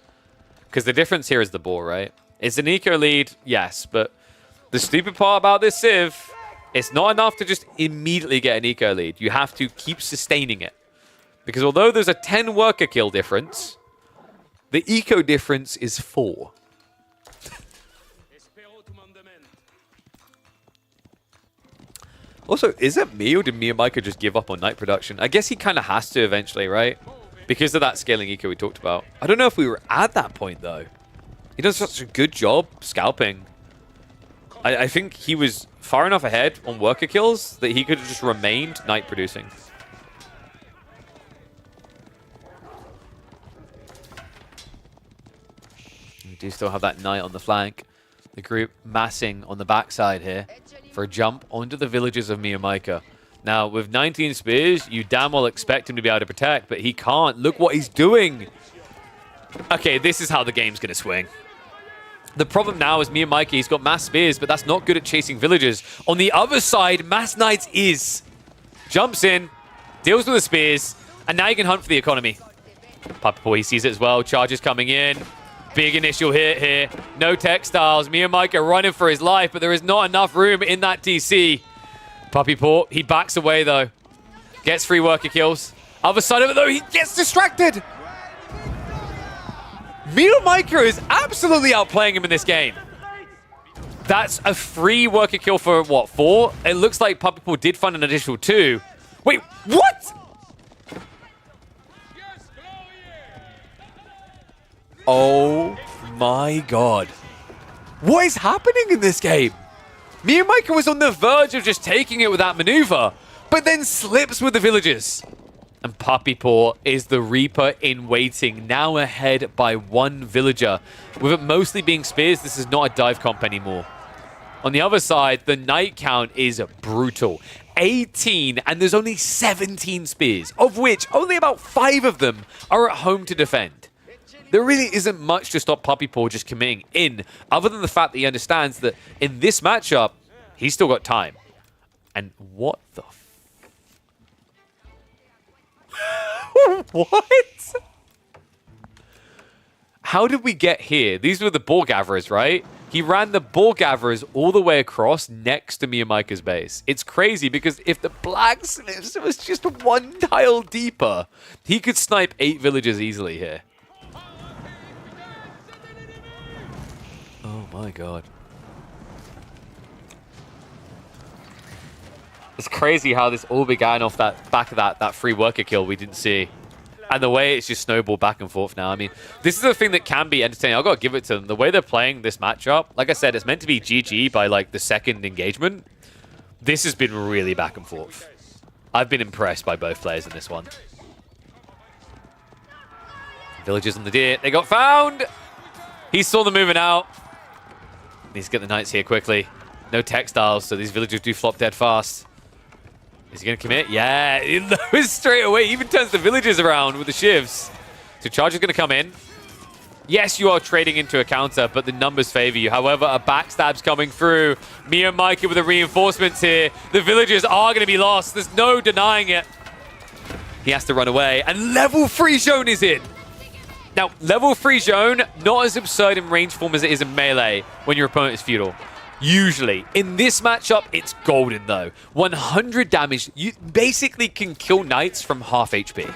Because the difference here is the ball, right? It's an eco lead, yes, but the stupid part about this Civ, it's not enough to just immediately get an eco lead. You have to keep sustaining it. Because although there's a 10 worker kill difference, the eco difference is 4. Also, is it me or did Miyamika just give up on night production? I guess he kind of has to eventually, right? Because of that scaling eco we talked about. I don't know if we were at that point, though. He does such a good job scalping. I think he was far enough ahead on worker kills that he could have just remained night producing. We do still have that knight on the flank. The group massing on the backside here for a jump onto the villages of Miyamika. Now, with 19 spears, you damn well expect him to be able to protect, but he can't. Look what he's doing. Okay, this is how the game's going to swing. The problem now is Miyamika, he's got mass spears, but that's not good at chasing villagers. On the other side, Mass Knights is. Jumps in, deals with the spears, and now you can hunt for the economy. Puppy Paw, he sees it as well. Charges coming in. Big initial hit here. No textiles. Miyamika running for his life, but there is not enough room in that TC. Puppy Paw, he backs away, though. Gets 3 worker kills. Other side of it, though, he gets distracted. Miyamika is absolutely outplaying him in this game. That's a free worker kill for, what, 4? It looks like Puppy Paw did find an additional 2. Wait, what? Oh my god. What is happening in this game? Miyamika was on the verge of just taking it with that maneuver, but then slips with the villagers. And Puppy Paw is the Reaper in waiting, now ahead by 1 villager. With it mostly being spears, this is not a dive comp anymore. On the other side, the knight count is brutal. 18, and there's only 17 spears, of which only about 5 of them are at home to defend. There really isn't much to stop Puppy Paw just committing in, other than the fact that he understands that in this matchup, he's still got time. And what the what? How did we get here? These were the ball gatherers, right? He ran the ball gatherers all the way across next to Miyamika's base. It's crazy because if the blacksmiths was just 1 tile deeper, he could snipe 8 villagers easily here. Oh my god. It's crazy how this all began off that back of that free worker kill we didn't see. And the way it's just snowballed back and forth now. I mean, this is the thing that can be entertaining. I've got to give it to them. The way they're playing this matchup, like I said, it's meant to be GG by like the 2nd engagement. This has been really back and forth. I've been impressed by both players in this one. Villagers on the deer. They got found. He saw them moving out. Needs to get the knights here quickly. No textiles, so these villagers do flop dead fast. Is he going to commit? Yeah, he knows straight away. He even turns the villagers around with the shivs. So charge is going to come in. Yes, you are trading into a counter, but the numbers favor you. However, a backstab's coming through. Miyamika with the reinforcements here. The villagers are going to be lost. There's no denying it. He has to run away. And level 3 zone is in. Now, level 3 zone, not as absurd in range form as it is in melee when your opponent is feudal. Usually. In this matchup, it's golden though. 100 damage. You basically can kill knights from half HP.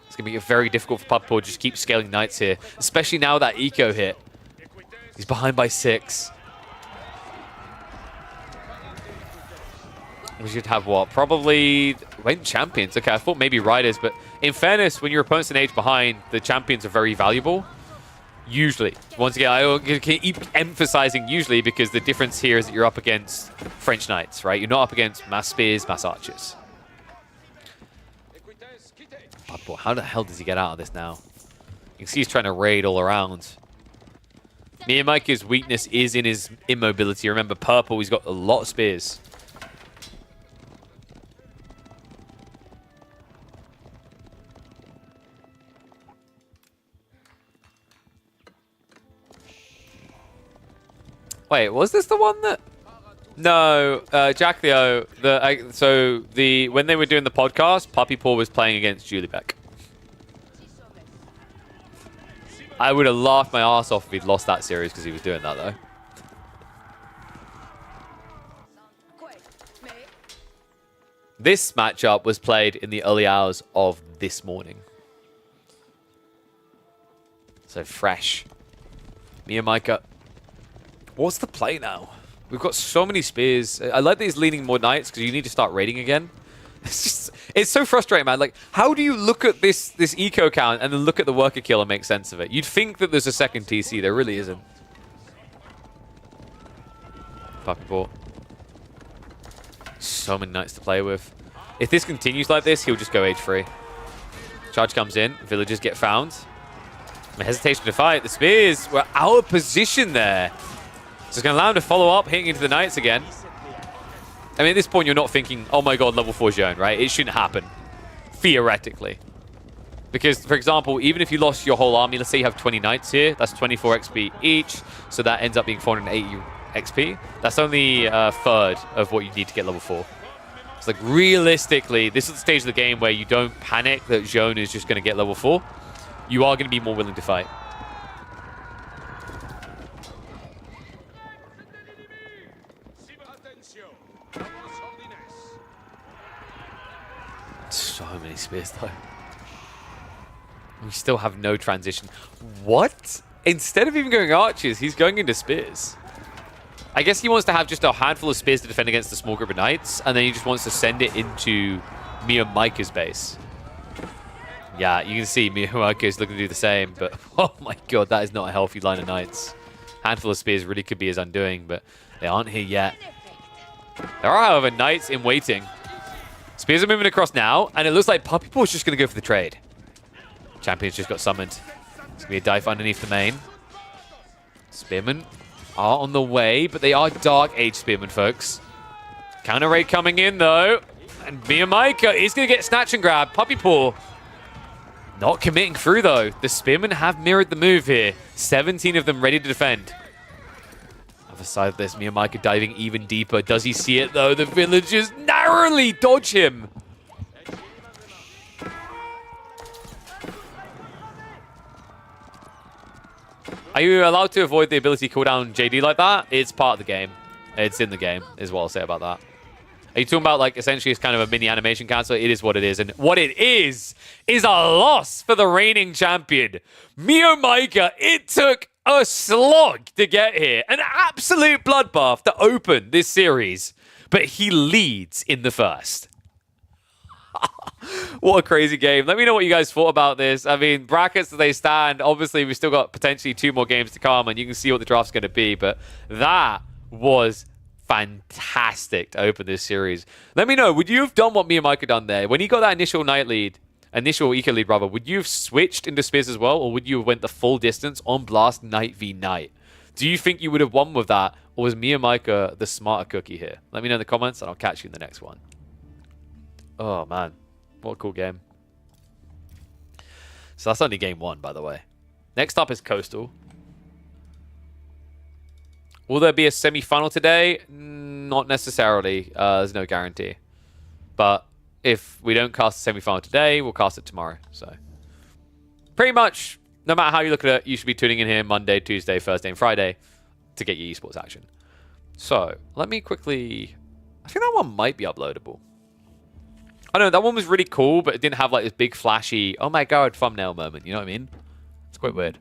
It's going to be very difficult for Puppy Paw to just keep scaling knights here. Especially now that eco hit. He's behind by 6. We should have what? Probably when champions. Okay, I thought maybe riders, but in fairness, when your opponent's an age behind, the champions are very valuable. Usually. Once again, I keep emphasizing usually because the difference here is that you're up against French knights, right? You're not up against mass spears, mass archers. Boy, how the hell does he get out of this now? You can see he's trying to raid all around. Miyamika's weakness is in his immobility. Remember, purple, he's got a lot of spears. Wait, was this the one that... No, Jack Leo. When they were doing the podcast, Puppy Paw was playing against Julie Beck. I would have laughed my ass off if he'd lost that series because he was doing that, though. This matchup was played in the early hours of this morning. So fresh. Miyamika. What's the play now? We've got so many spears. I like that he's leaning more knights because you need to start raiding again. It's so frustrating, man. Like, how do you look at this eco count and then look at the worker kill and make sense of it? You'd think that there's a second TC. There really isn't. Puppy Paw. So many knights to play with. If this continues like this, he'll just go age free. Charge comes in. Villagers get found. Hesitation to fight. The spears were out of position there. So it's going to allow him to follow up, hitting into the knights again. I mean, at this point, you're not thinking, oh my god, level 4 zone, right? It shouldn't happen. Theoretically. Because, for example, even if you lost your whole army, let's say you have 20 knights here, that's 24 XP each, so that ends up being 480 XP. That's only a third of what you need to get level 4. It's like, realistically, this is the stage of the game where you don't panic that Zone is just going to get level 4. You are going to be more willing to fight. So many spears, though. We still have no transition. What? Instead of even going archers, he's going into spears. I guess he wants to have just a handful of spears to defend against a small group of knights, and then he just wants to send it into Miyamika's base. Yeah, you can see Miyamika is looking to do the same, but oh my god, that is not a healthy line of knights. Handful of spears really could be his undoing, but they aren't here yet. There are, however, knights in waiting. Spears are moving across now, and it looks like Puppy Paw is just going to go for the trade. Champions just got summoned. It's going to be a dive underneath the main. Spearmen are on the way, but they are Dark Age Spearmen, folks. Counter raid coming in, though. And Miyamika is going to get snatch and grab. Puppy Paw not committing through, though. The Spearmen have mirrored the move here. 17 of them ready to defend. Other side of this, Miyamika diving even deeper. Does he see it, though? The villagers narrowly dodge him. Are you allowed to avoid the ability cooldown JD like that? It's part of the game. It's in the game, is what I'll say about that. Are you talking about, like, essentially it's kind of a mini animation cancel? It is what it is. And what it is a loss for the reigning champion. Miyamika, it took a slog to get here. An absolute bloodbath to open this series. But he leads in the first. What a crazy game. Let me know what you guys thought about this. I mean, brackets as they stand, obviously we've still got potentially 2 more games to come, and you can see what the draft's going to be. But that was fantastic to open this series. Let me know, would you have done what Miyamika done there? When he got that initial knight lead, initial eco lead, brother, would you have switched into spears as well, or would you have went the full distance on blast knight v knight? Do you think you would have won with that, or was Miyamika the smarter cookie here? Let me know in the comments, and I'll catch you in the next one. Oh, man. What a cool game. So that's only game 1, by the way. Next up is Coastal. Will there be a semi-final today? Not necessarily. There's no guarantee. But if we don't cast the semi-final today, we'll cast it tomorrow. So pretty much, no matter how you look at it, you should be tuning in here Monday, Tuesday, Thursday, and Friday to get your esports action. So, let me quickly... I think that one might be uploadable. I don't know, that one was really cool, but it didn't have like this big flashy, oh my god, thumbnail moment, you know what I mean? It's quite weird.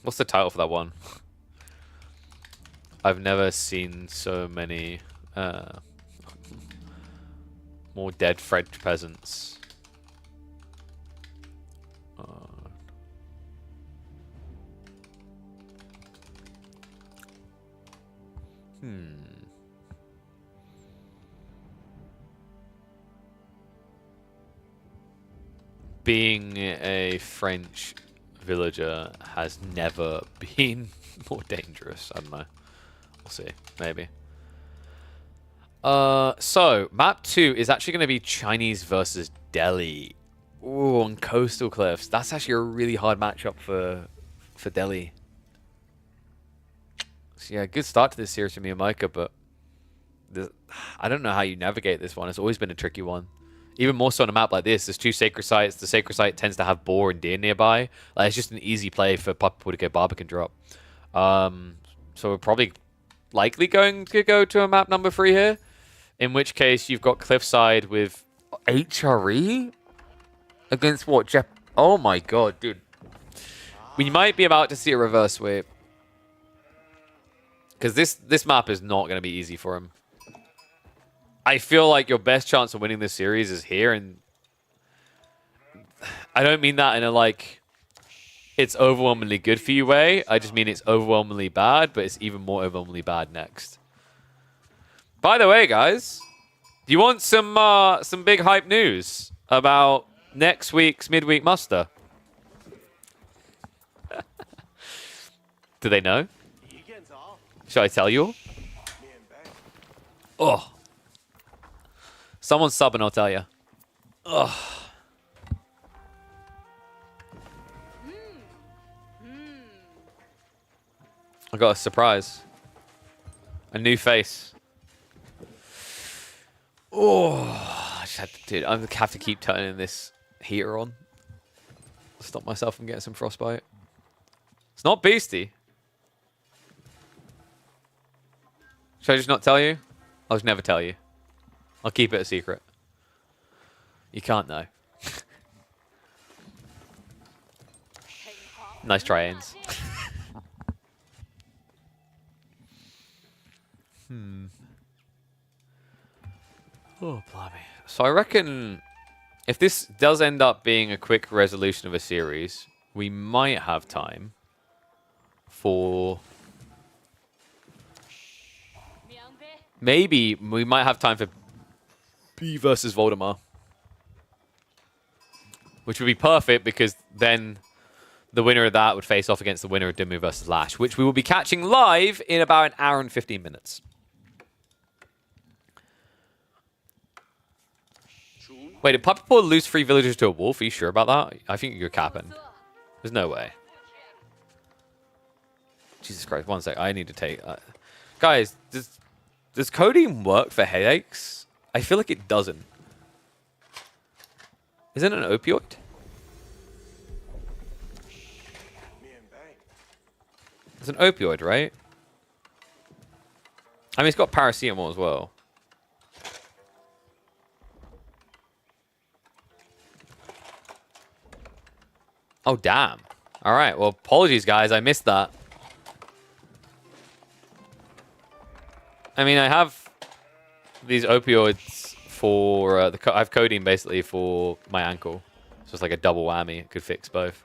What's the title for that one? I've never seen so many more dead French peasants. Being a French villager has never been more dangerous. I don't know. We'll see. Maybe. So, map 2 is actually going to be Chinese versus Delhi. Ooh, on coastal cliffs. That's actually a really hard matchup for Delhi. So, yeah, good start to this series for me and Micah, but I don't know how you navigate this one. It's always been a tricky one. Even more so on a map like this, there's 2 sacred sites. The sacred site tends to have boar and deer nearby. Like, it's just an easy play for people to get Barbican drop. So we're probably likely going to go to a map number 3 here. In which case, you've got Cliffside with HRE against what? Oh my god, dude. We might be about to see a reverse sweep. Because this map is not going to be easy for him. I feel like your best chance of winning this series is here, and I don't mean that in a like it's overwhelmingly good for you way. I just mean it's overwhelmingly bad, but it's even more overwhelmingly bad next. By the way, guys, do you want some big hype news about next week's midweek muster? Do they know? Should I tell you? Oh. Someone sub and I'll tell you. Ugh. I got a surprise. A new face. Oh, I just had to, dude, I have to keep turning this heater on. Stop myself from getting some frostbite. It's not beastie. Should I just not tell you? I'll just never tell you. I'll keep it a secret. You can't know. Nice try, Ains. Oh, blimey. So I reckon if this does end up being a quick resolution of a series, we might have time for... Maybe we might have time for B versus Voldemar. Which would be perfect because then the winner of that would face off against the winner of Dimmu versus Lash, which we will be catching live in about an hour and 15 minutes. Wait, did Puppy Paw lose 3 villagers to a wolf? Are you sure about that? I think you're capping. There's no way. Jesus Christ, one sec. I need to take... Guys, does codeine work for headaches? I feel like it doesn't. Is it an opioid? It's an opioid, right? I mean, it's got paracetamol as well. Oh, damn. All right. Well, apologies, guys. I missed that. I mean, I have these opioids for... I have codeine, basically, for my ankle. So it's like a double whammy. It could fix both.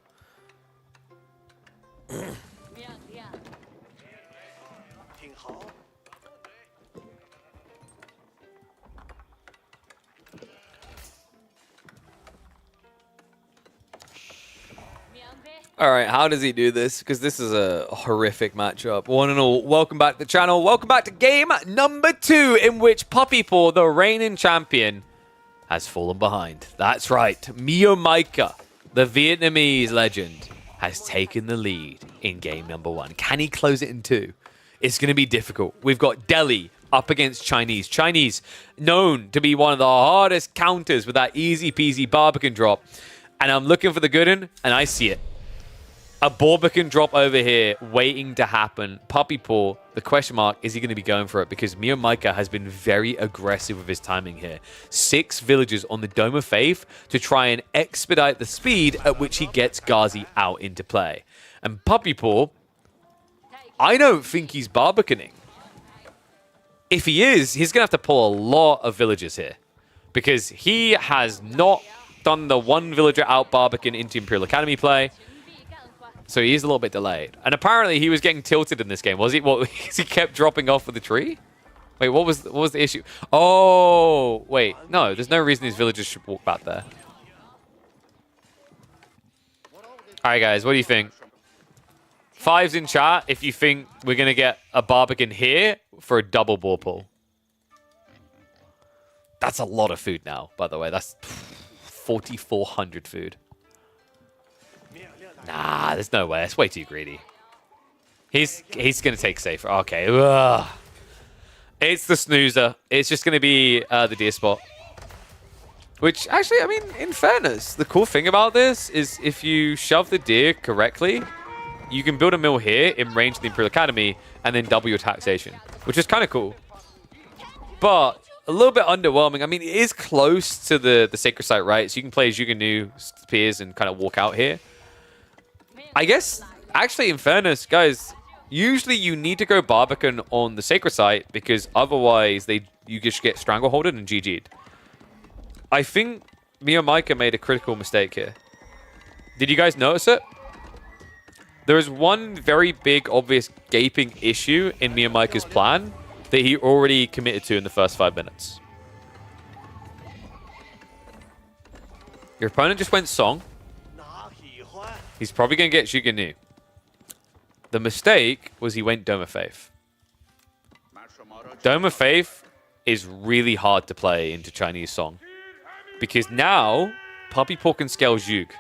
All right, how does he do this? Because this is a horrific matchup. One and all, welcome back to the channel. Welcome back to game number 2, in which Puppy Paw, the reigning champion, has fallen behind. That's right. Mio Micah, the Vietnamese legend, has taken the lead in game number 1. Can he close it in 2? It's going to be difficult. We've got Delhi up against Chinese. Chinese known to be one of the hardest counters with that easy peasy Barbican drop. And I'm looking for the good one, and I see it. A Barbican drop over here waiting to happen. Puppy Paw, the question mark, is he going to be going for it? Because Mio Micah has been very aggressive with his timing here. 6 villagers on the Dome of Faith to try and expedite the speed at which he gets Ghazi out into play. And Puppy Paw, I don't think he's Barbicaning. If he is, he's going to have to pull a lot of villagers here. Because he has not done the 1 villager out Barbican into Imperial Academy play. So he is a little bit delayed. And apparently he was getting tilted in this game. Was he? What? He kept dropping off with the tree? Wait, what was the issue? Oh, wait. No, there's no reason these villagers should walk back there. All right, guys, what do you think? 5s in chat if you think we're going to get a Barbican here for a double ball pull. That's a lot of food now, by the way. That's 4,400 food. Nah, there's no way. It's way too greedy. He's going to take safer. Okay. Ugh. It's the snoozer. It's just going to be the deer spot. Which, actually, I mean, in fairness, the cool thing about this is if you shove the deer correctly, you can build a mill here in range of the Imperial Academy and then double your taxation, which is kind of cool. But a little bit underwhelming. I mean, it is close to the sacred site, right? So you can play Zhuge spears and kind of walk out here. I guess, actually, in fairness, guys, usually you need to go Barbican on the sacred site because otherwise you just get strangleholded and GG'd. I think Mio Micah made a critical mistake here. Did you guys notice it? There is one very big, obvious, gaping issue in Mio Micah's plan that he already committed to in the first 5 minutes. Your opponent just went Song. He's probably going to get Zhuge Nu. The mistake was he went Dome of Faith. Dome of Faith is really hard to play into Chinese Song. Because now, Puppy Paw can scale Zhuge.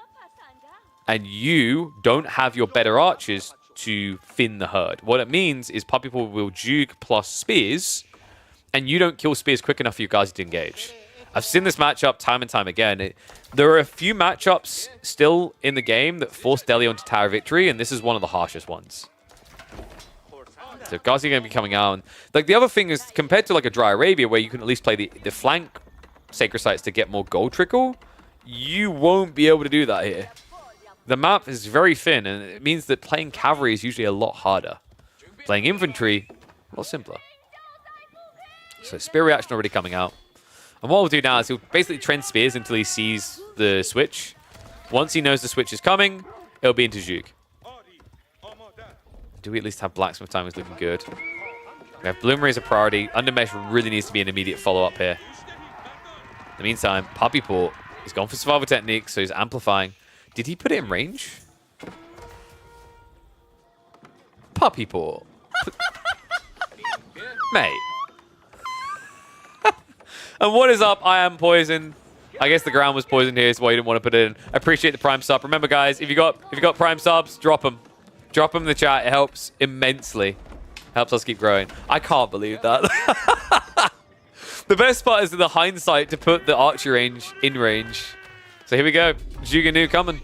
And you don't have your better archers to thin the herd. What it means is Puppy Paw will Zhuge plus spears, and you don't kill spears quick enough for you guys to engage. I've seen this matchup time and time again. There are a few matchups still in the game that force Delhi onto Tower Victory, and this is one of the harshest ones. So Ghazi going to be coming out. Like, the other thing is, compared to like a Dry Arabia, where you can at least play the flank sacred sites to get more gold trickle, you won't be able to do that here. The map is very thin, and it means that playing cavalry is usually a lot harder. Playing infantry, a lot simpler. So spear reaction already coming out. And what we'll do now is he'll basically trend spears until he sees the switch. Once he knows the switch is coming, it'll be into Zhuge. Do we at least have blacksmith time is looking good? We have Bloomery as a priority. Undermesh really needs to be an immediate follow-up here. In the meantime, Puppy Paw, he's gone for survival technique, so he's amplifying. Did he put it in range? Puppy Paw. Mate. And what is up? I am poisoned. I guess the ground was poisoned here, so why you didn't want to put it in. I appreciate the Prime sub. Remember, guys, if you got Prime subs, drop them. Drop them in the chat. It helps immensely. Helps us keep growing. I can't believe that. The best part is the hindsight to put the archery range in range. So here we go. Zhuge Nu coming.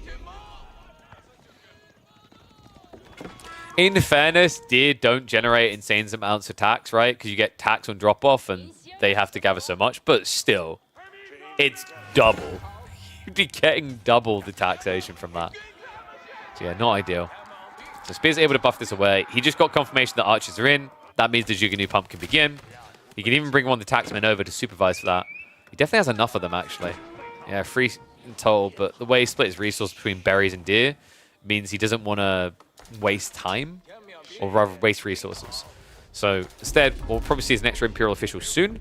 In fairness, deer don't generate insane amounts of tax, right? Because you get tax on drop-off and they have to gather so much. But still, it's double. You'd be getting double the taxation from that. So yeah, not ideal. So Spear's able to buff this away. He just got confirmation that archers are in. That means the Zhuge Nu pump can begin. He can even bring one of the taxmen over to supervise for that. He definitely has enough of them, actually. Yeah, 3 in total, but the way he split his resource between berries and deer means he doesn't want to waste time, or rather waste resources. So instead, we'll probably see his next Imperial official soon,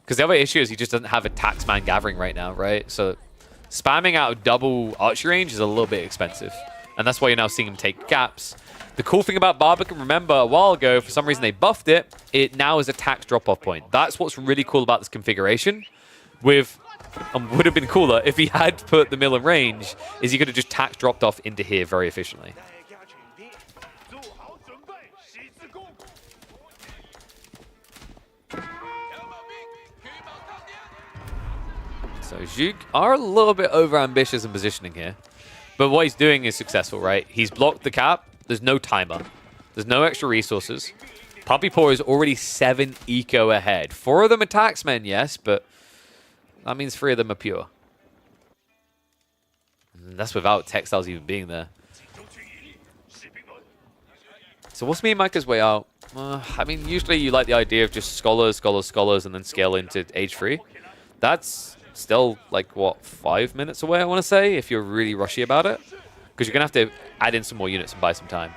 because the other issue is he just doesn't have a taxman gathering right now, right? So spamming out a double archery range is a little bit expensive, and that's why you're now seeing him take gaps. The cool thing about Barbican, remember a while ago, for some reason they buffed it, it now is a tax drop-off point. That's what's really cool about this configuration. With and would have been cooler if he had put the mill in range, is he could have just tax dropped off into here very efficiently. So Zhuge are a little bit over-ambitious in positioning here. But what he's doing is successful, right? He's blocked the cap. There's no timer. There's no extra resources. Puppy Paw is already 7 eco ahead. 4 of them are taxmen, yes, but that means 3 of them are pure. And that's without textiles even being there. So what's Miyamaka's way out? I mean, usually you like the idea of just scholars, and then scale into age 3. That's still, like, what, 5 minutes away, I want to say, if you're really rushy about it. Because you're going to have to add in some more units and buy some time.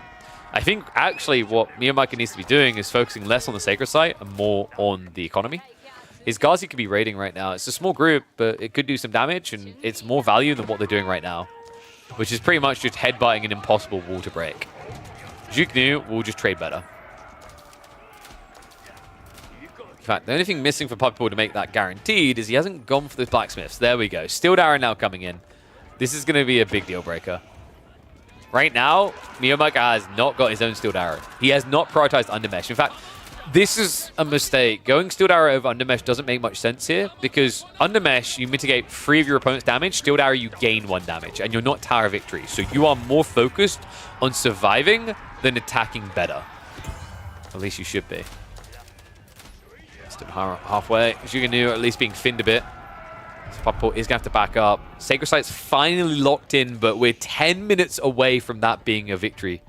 I think, actually, what Miyamaka needs to be doing is focusing less on the Sacred Site and more on the economy. His Ghazi could be raiding right now. It's a small group, but it could do some damage, and it's more value than what they're doing right now. Which is pretty much just headbutting an impossible wall to break. Zhuge will just trade better. In fact, the only thing missing for Puppy Paw to make that guaranteed is he hasn't gone for the blacksmiths. There we go. Steel Arrow now coming in. This is going to be a big deal breaker. Right now, Miyamaka has not got his own Steel Arrow. He has not prioritized Undermesh. In fact, this is a mistake. Going Steel Arrow over Undermesh doesn't make much sense here because Undermesh, you mitigate 3 of your opponent's damage. Steel Arrow, you gain 1 damage, and you're not Tower Victory. So you are more focused on surviving than attacking better. At least you should be. Stood halfway. Zhuge at least being finned a bit. So Puppy Paw is going to have to back up. Sacred Site's finally locked in, but we're 10 minutes away from that being a victory.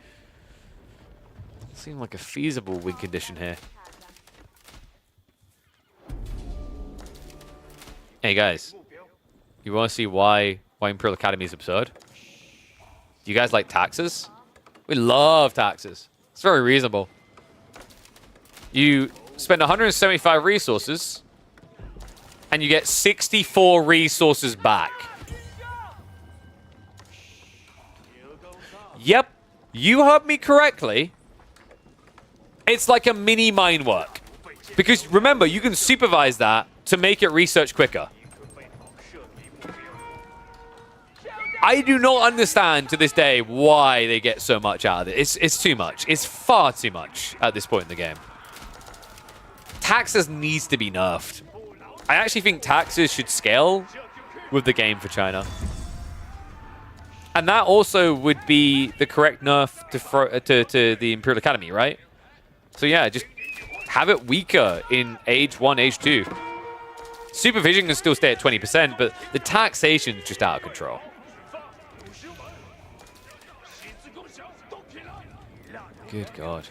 Seems like a feasible win condition here. Hey guys, you want to see why Imperial Academy is absurd? Do you guys like taxes? We love taxes. It's very reasonable. You spend 175 resources, and you get 64 resources back. Yep, you heard me correctly. It's like a mini mine work. Because remember, you can supervise that to make it research quicker. I do not understand to this day why they get so much out of it. It's too much. It's far too much at this point in the game. Taxes needs to be nerfed. I actually think taxes should scale with the game for China. And that also would be the correct nerf to the Imperial Academy, right? So yeah, just have it weaker in Age 1, Age 2. Supervision can still stay at 20%, but the taxation is just out of control. Good God.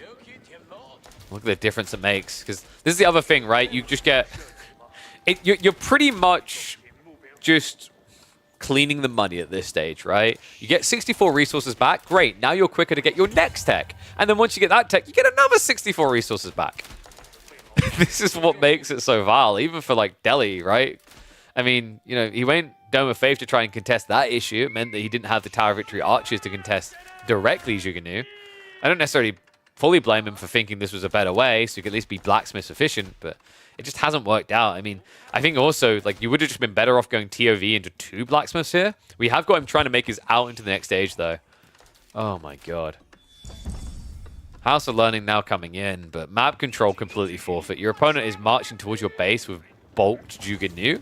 Look at the difference it makes. Because this is the other thing, right? You just get... You're pretty much just cleaning the money at this stage, right? You get 64 resources back. Great. Now you're quicker to get your next tech. And then once you get that tech, you get another 64 resources back. This is what makes it so vile, even for, like, Delhi, right? I mean, you know, he went Dome of Faith to try and contest that issue. It meant that he didn't have the Tower of Victory archers to contest directly Zhuge. I don't necessarily fully blame him for thinking this was a better way, so you could at least be blacksmith efficient, but it just hasn't worked out. I mean, I think also, like, you would have just been better off going TOV into 2 blacksmiths here. We have got him trying to make his out into the next stage, though. Oh, my God. House of Learning now coming in, but map control completely forfeit. Your opponent is marching towards your base with bulked Zhuge.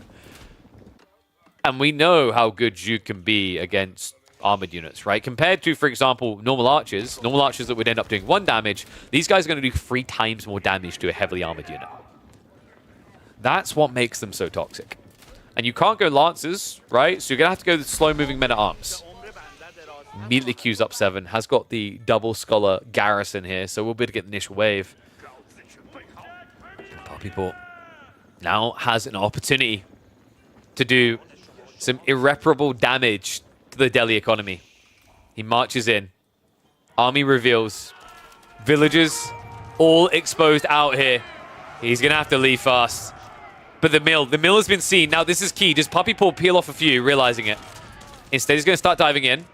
And we know how good Zhuge can be against armored units, right? Compared to, for example, normal archers that would end up doing 1 damage, these guys are going to do 3 times more damage to a heavily armored unit. That's what makes them so toxic. And you can't go lancers, right? So you're going to have to go the slow-moving men-at-arms. Immediately queues up 7. Has got the double scholar garrison here, so we'll be able to get the initial wave. Puppy Paw now has an opportunity to do some irreparable damage to the Delhi economy. He marches in. Army reveals. Villagers all exposed out here. He's going to have to leave fast. But the mill has been seen. Now, this is key. Does Puppy Paw peel off a few, realizing it? Instead, he's going to start diving in.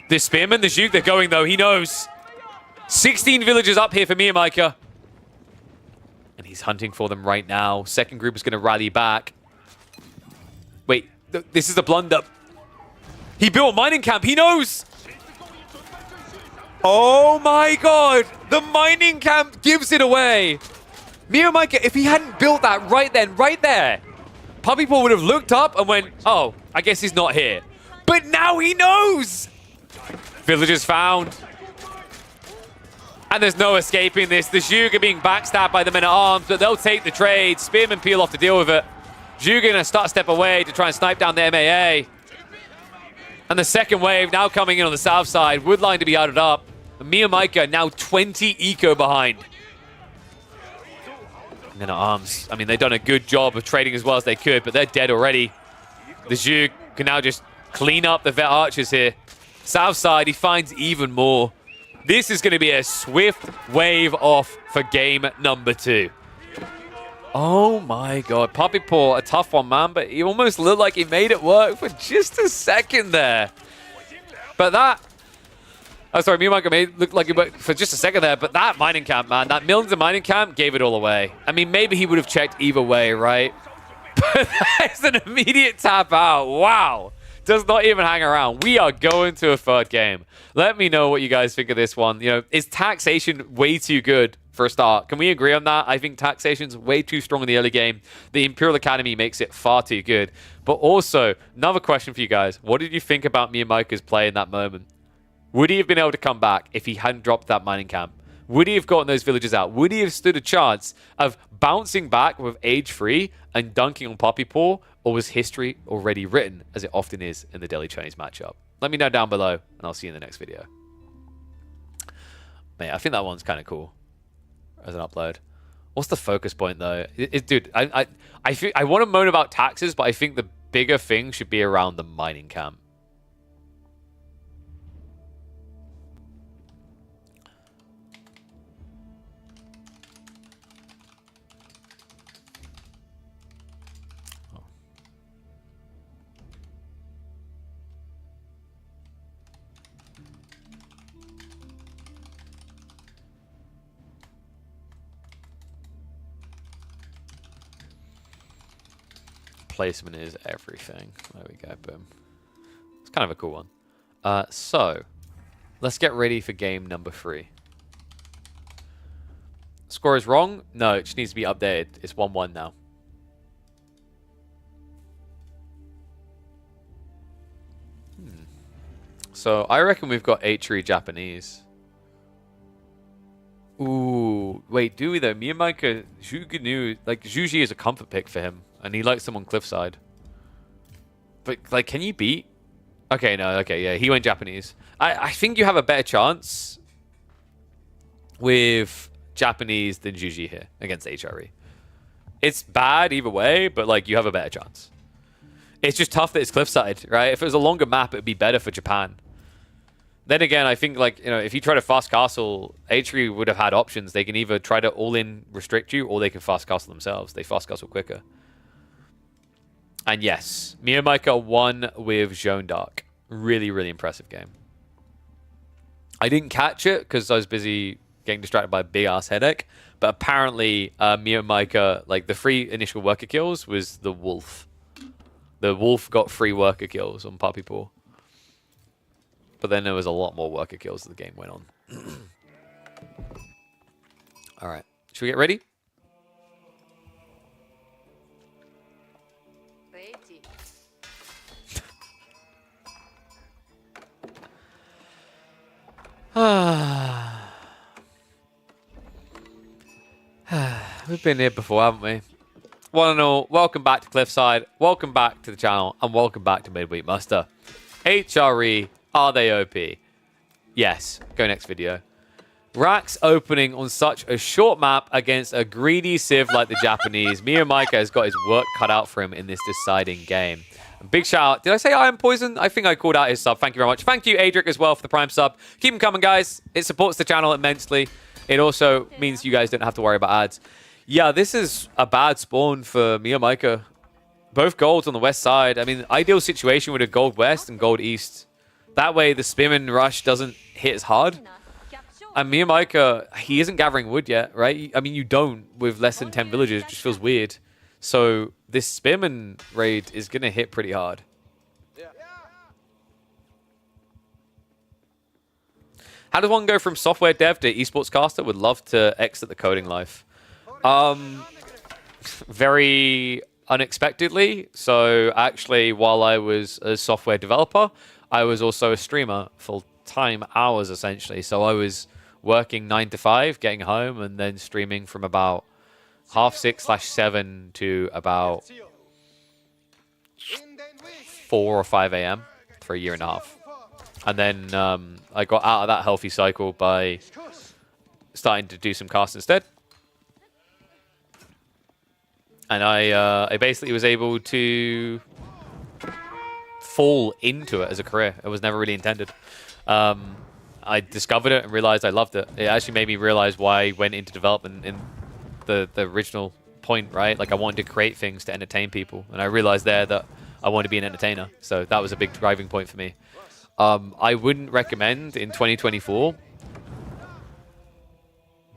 The Spearman, the Zhuge, they're going, though. He knows. 16 villagers up here for Miyamaka. And he's hunting for them right now. Second group is going to rally back. Wait, this is a blunder. He built a mining camp. He knows. Oh my god. The mining camp gives it away. Miyamika, if he hadn't built that right then, right there, Puppy Paw would have looked up and went, oh, I guess he's not here. But now he knows. Villagers found. And there's no escaping this. The Zhuge are being backstabbed by the men-at-arms, but they'll take the trade. Spearmen peel off to deal with it. Zhuge going to start a step away to try and snipe down the MAA. And the second wave now coming in on the south side. Woodline to be added up. And Miyamika now 20 eco behind. Men-at-arms. I mean, they've done a good job of trading as well as they could, but they're dead already. The Zhuge can now just clean up the vet archers here. South side, he finds even more. This is going to be a swift wave off for game number 2. Oh my god. Puppy Paw, a tough one, man, but he almost looked like he made it work for just a second there. But that... Oh, sorry, Miyamika made it look like it worked for just a second there, but that mining camp, man, that Milton mining camp gave it all away. I mean, maybe he would have checked either way, right? But that's an immediate tap out. Wow. Does not even hang around. We are going to a third game. Let me know what you guys think of this one. You know, is taxation way too good for a start? Can we agree on that? I think taxation's way too strong in the early game. The Imperial Academy makes it far too good. But also, another question for you guys. What did you think about Miyamika's play in that moment? Would he have been able to come back if he hadn't dropped that mining camp? Would he have gotten those villagers out? Would he have stood a chance of bouncing back with age 3 and dunking on Puppy Paw? Or was history already written, as it often is in the Daily Chinese matchup? Let me know down below, and I'll see you in the next video. Mate, I think that one's kind of cool as an upload. What's the focus point, though? Dude, I want to moan about taxes, but I think the bigger thing should be around the mining camp. Placement is everything. There we go, boom. It's kind of a cool one. So, let's get ready for game number 3. Score is wrong? No, it just needs to be updated. It's 1-1 now. So, I reckon we've got H3 Japanese. Ooh, wait, do we though? Miyamika, Zhuge, like, Zhuji is a comfort pick for him. And he likes them on Cliffside. But, like, can you beat? Okay, no, okay, yeah, he went Japanese. I think you have a better chance with Japanese than Juji here against HRE. It's bad either way, but, like, you have a better chance. It's just tough that it's Cliffside, right? If it was a longer map, it would be better for Japan. Then again, I think, like, you know, if you try to fast castle, HRE would have had options. They can either try to all-in restrict you, or they can fast castle themselves. They fast castle quicker. And yes, Miyamika won with Jeanne d'Arc. Really, really impressive game. I didn't catch it because I was busy getting distracted by a big-ass headache. But apparently, Miyamika, like, the 3 initial worker kills was the Wolf. The Wolf got 3 worker kills on Puppy Paw. But then there was a lot more worker kills as the game went on. All right. Should we get ready? We've been here before, haven't we? One and all, welcome back to Cliffside, welcome back to the channel, and welcome back to Midweek Muster. HRE, are they OP? Yes, go next video. Rax opening on such a short map against a greedy civ like the Japanese. Miyamika has got his work cut out for him in this deciding game. Big shout out. Did I say Iron Poison? I think I called out his sub. Thank you very much. Thank you, Adric, as well, for the Prime sub. Keep them coming, guys. It supports the channel immensely. It also means you guys don't have to worry about ads. Yeah, this is a bad spawn for Miyamika. Both golds on the west side. I mean, ideal situation with a gold west and gold east. That way, the Spearman rush doesn't hit as hard. And Miyamika, he isn't gathering wood yet, right? I mean, you don't with less than 10 villagers. It just feels weird. So this Spearman raid is going to hit pretty hard. How does one go from software dev to esports caster? Would love to exit the coding life. Very unexpectedly. So actually, while I was a software developer, I was also a streamer full-time hours, essentially. So I was working 9 to 5, getting home, and then streaming from about 6:30/7 to about 4 or 5 a.m. for a year and a half. And then I got out of that healthy cycle by starting to do some casts instead. And I basically was able to fall into it as a career. It was never really intended. I discovered it and realized I loved it. It actually made me realize why I went into development in the original point, right? Like I wanted to create things to entertain people. And I realized there that I wanted to be an entertainer. So that was a big driving point for me. I wouldn't recommend in 2024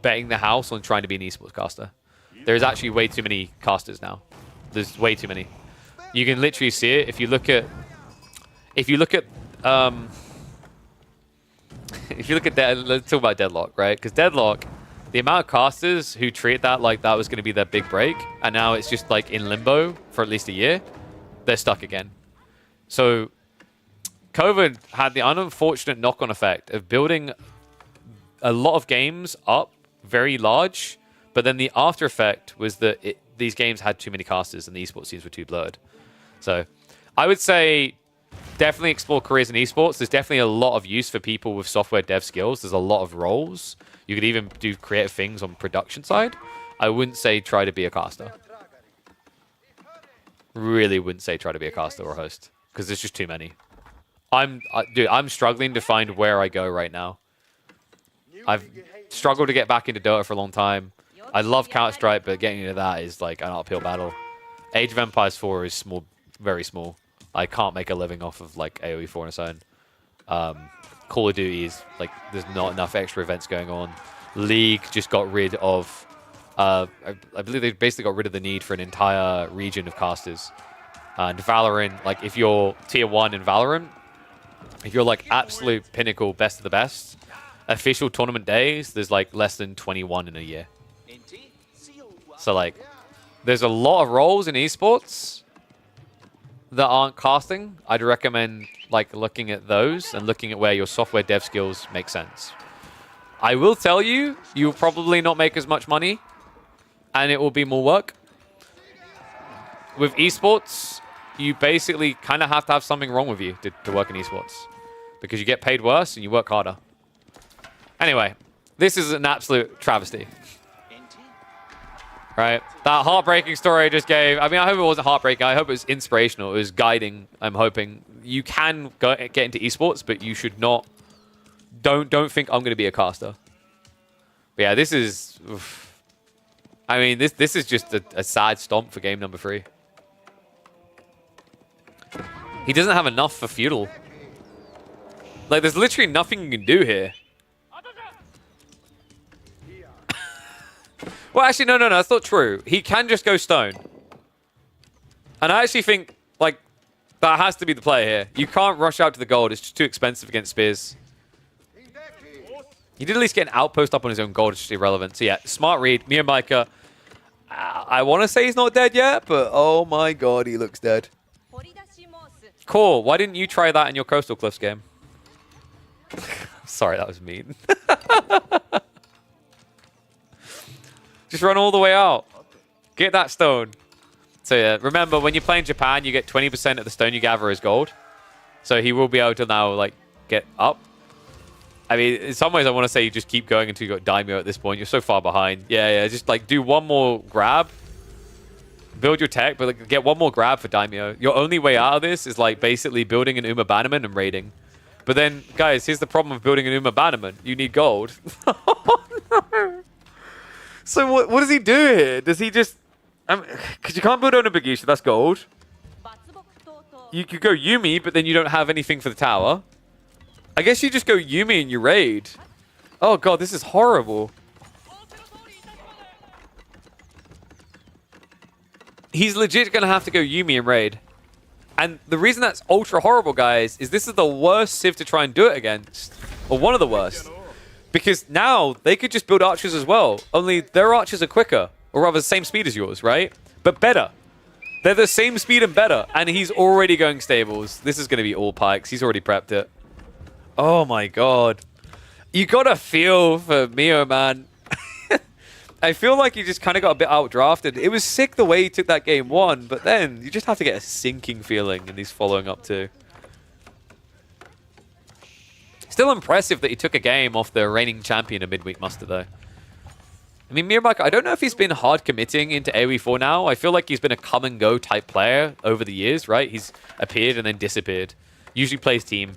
betting the house on trying to be an esports caster. There's actually way too many casters now. There's way too many. You can literally see it if you look at let's talk about Deadlock, right? Because Deadlock, the amount of casters who treat that like that was going to be their big break, and now it's just like in limbo for at least a year, they're stuck again. So COVID had the unfortunate knock-on effect of building a lot of games up very large, but then the after effect was that these games had too many casters and the esports scenes were too blurred. So I would say definitely explore careers in esports. There's definitely a lot of use for people with software dev skills. There's a lot of roles. You could even do creative things on production side. I wouldn't say try to be a caster. Really wouldn't say try to be a caster or a host, because there's just too many. Dude, I'm struggling to find where I go right now. I've struggled to get back into Dota for a long time. I love Counter-Strike, but getting into that is like an uphill battle. Age of Empires 4 is small, very small. I can't make a living off of like AoE 4 on its own. Call of Duty is like there's not enough extra events going on. League just got rid of I believe they basically got rid of the need for an entire region of casters. And Valorant, like if you're tier 1 in Valorant, if you're like absolute pinnacle best of the best, official tournament days, there's like less than 21 in a year. So like there's a lot of roles in esports that aren't casting. I'd recommend like looking at those and looking at where your software dev skills make sense. I will tell you, you'll probably not make as much money and it will be more work. With esports, you basically kind of have to have something wrong with you to work in esports, because you get paid worse and you work harder. Anyway, this is an absolute travesty. Right? That heartbreaking story I just gave, I mean, I hope it wasn't heartbreaking. I hope it was inspirational. It was guiding, I'm hoping. You can get into esports, but you should not... Don't think I'm going to be a caster. But yeah, this is... Oof. I mean, this is just a sad stomp for game number 3. He doesn't have enough for feudal. Like, there's literally nothing you can do here. Well, actually, no, that's not true. He can just go stone. And I actually think, like, that has to be the play here. You can't rush out to the gold. It's just too expensive against spears. He did at least get an outpost up on his own gold. It's just irrelevant. So, yeah, smart read. Mia Micah. I want to say he's not dead yet, but oh my god, he looks dead. Cool. Why didn't you try that in your Coastal Cliffs game? Sorry, that was mean. Just run all the way out. Get that stone. So yeah, remember, when you play in Japan, you get 20% of the stone you gather as gold. So he will be able to now, like, get up. I mean, in some ways, I want to say you just keep going until you got Daimyo at this point. You're so far behind. Yeah, just, like, do one more grab. Build your tech, but like, get one more grab for Daimyo. Your only way out of this is, like, basically building an Uma Bannerman and raiding. But then, guys, here's the problem with building an Uma Bannerman. You need gold. Oh, no. So what does he do here? Does he just... Because you can't build on a Bagisha, that's gold. You could go Yumi, but then you don't have anything for the tower. I guess you just go Yumi and you raid. Oh god, this is horrible. he's legit going to have to go Yuumi and raid. And the reason that's ultra horrible, guys, is this is the worst Civ to try and do it against. Or one of the worst. Because now they could just build archers as well. Only their archers are quicker. Or rather the same speed as yours, right? But better. They're the same speed and better. And he's already going stables. This is going to be all pikes. He's already prepped it. Oh my god. You got to feel for Mio, man. I feel like he just kind of got a bit outdrafted. It was sick the way he took that game 1, but then you just have to get a sinking feeling in these following up 2. Still impressive that he took a game off the reigning champion of Midweek Muster, though. I mean, Miramaka, I don't know if he's been hard committing into AoE4 now. I feel like he's been a come-and-go type player over the years, right? He's appeared and then disappeared. Usually plays team.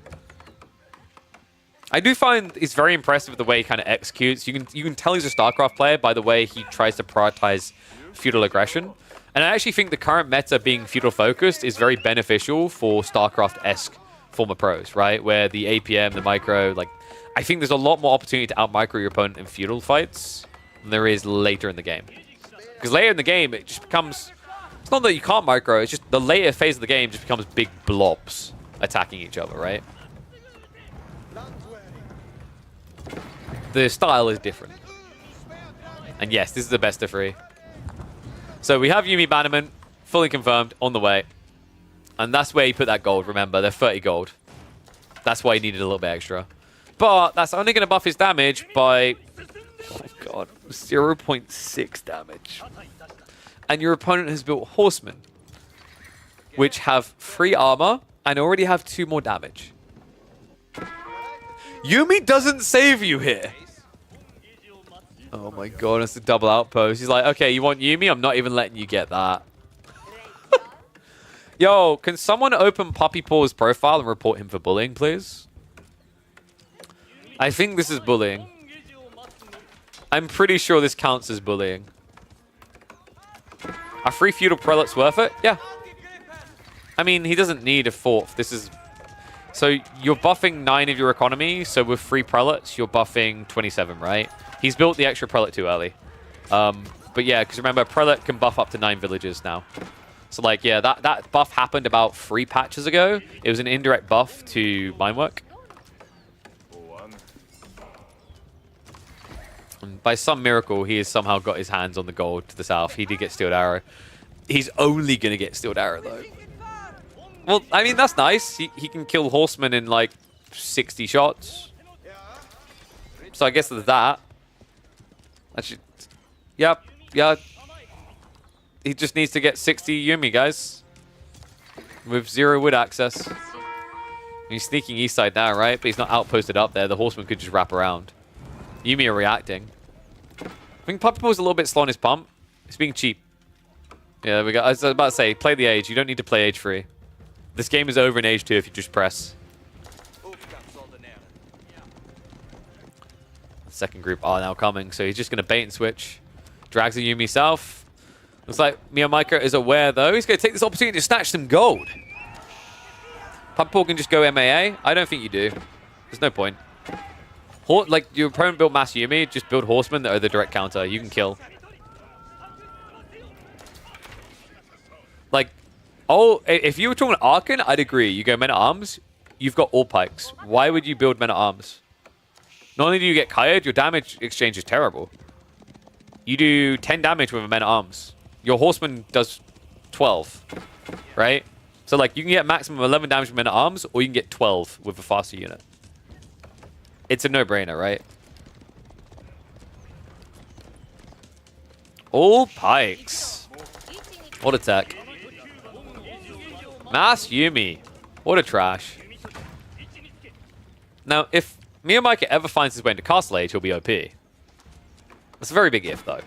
I do find he's very impressive with the way he kind of executes. You can tell he's a StarCraft player by the way he tries to prioritize feudal aggression. And I actually think the current meta being feudal focused is very beneficial for StarCraft-esque former pros, right? Where the APM, the micro, like, I think there's a lot more opportunity to out-micro your opponent in feudal fights than there is later in the game. Because later in the game, it just becomes... It's not that you can't micro, it's just the later phase of the game just becomes big blobs attacking each other, right? The style is different. And yes, this is the best of 3. So we have Yuumi Bannerman, fully confirmed, on the way. And that's where he put that gold, remember. They're 30 gold. That's why he needed a little bit extra. But that's only going to buff his damage by... Oh my god. 0.6 damage. And your opponent has built Horsemen, which have 3 armor and already have 2 more damage. Yuumi doesn't save you here. Oh my god, it's a double outpost. He's like, okay, you want Yuumi? I'm not even letting you get that. Yo, can someone open Puppy Paw's profile and report him for bullying, please? I think this is bullying. I'm pretty sure this counts as bullying. Are 3 feudal prelates worth it? Yeah. I mean, he doesn't need a 4th. This is... So you're buffing 9 of your economy, so with 3 prelates, you're buffing 27, right? He's built the extra prelate too early. But yeah, because remember, prelate can buff up to 9 villages now. So like, yeah, that buff happened about 3 patches ago. It was an indirect buff to Minework. And by some miracle, he has somehow got his hands on the gold to the south. He did get Steeled Arrow. He's only going to get Steeled Arrow, though. Well, I mean, that's nice. He can kill Horsemen in, like, 60 shots. So I guess there's that. Actually, yep, yeah. He just needs to get 60 Yuumi, guys. With 0 wood access. He's sneaking east side now, right? But he's not outposted up there. The Horseman could just wrap around. Yuumi are reacting. I think Puppy Paw's a little bit slow on his pump. He's being cheap. Yeah, there we go. I was about to say, play the age. You don't need to play age 3. This game is over in age 2 if you just press. Second group are now coming, so he's just going to bait and switch. Drags the Yuumi south. Looks like Miyamika is aware, though. He's going to take this opportunity to snatch some gold. Puppy Paw can just go MAA. I don't think you do. There's no point. Like, your opponent built Mass Yuumi, just build Horsemen that are the direct counter. You can kill. Like, oh, if you were talking Archon, I'd agree. You go Men-at-Arms, you've got all pikes. Why would you build Men-at-Arms? Not only do you get Kayed, your damage exchange is terrible. You do 10 damage with a Men-at-Arms. Your Horseman does 12, right? So, like, you can get maximum 11 damage with Men-at-Arms, or you can get 12 with a faster unit. It's a no-brainer, right? All pikes. What a tech. Mass Yuumi. What a trash. Now, if Miyamika ever finds his way into Castle Age, he'll be OP. That's a very big if, though.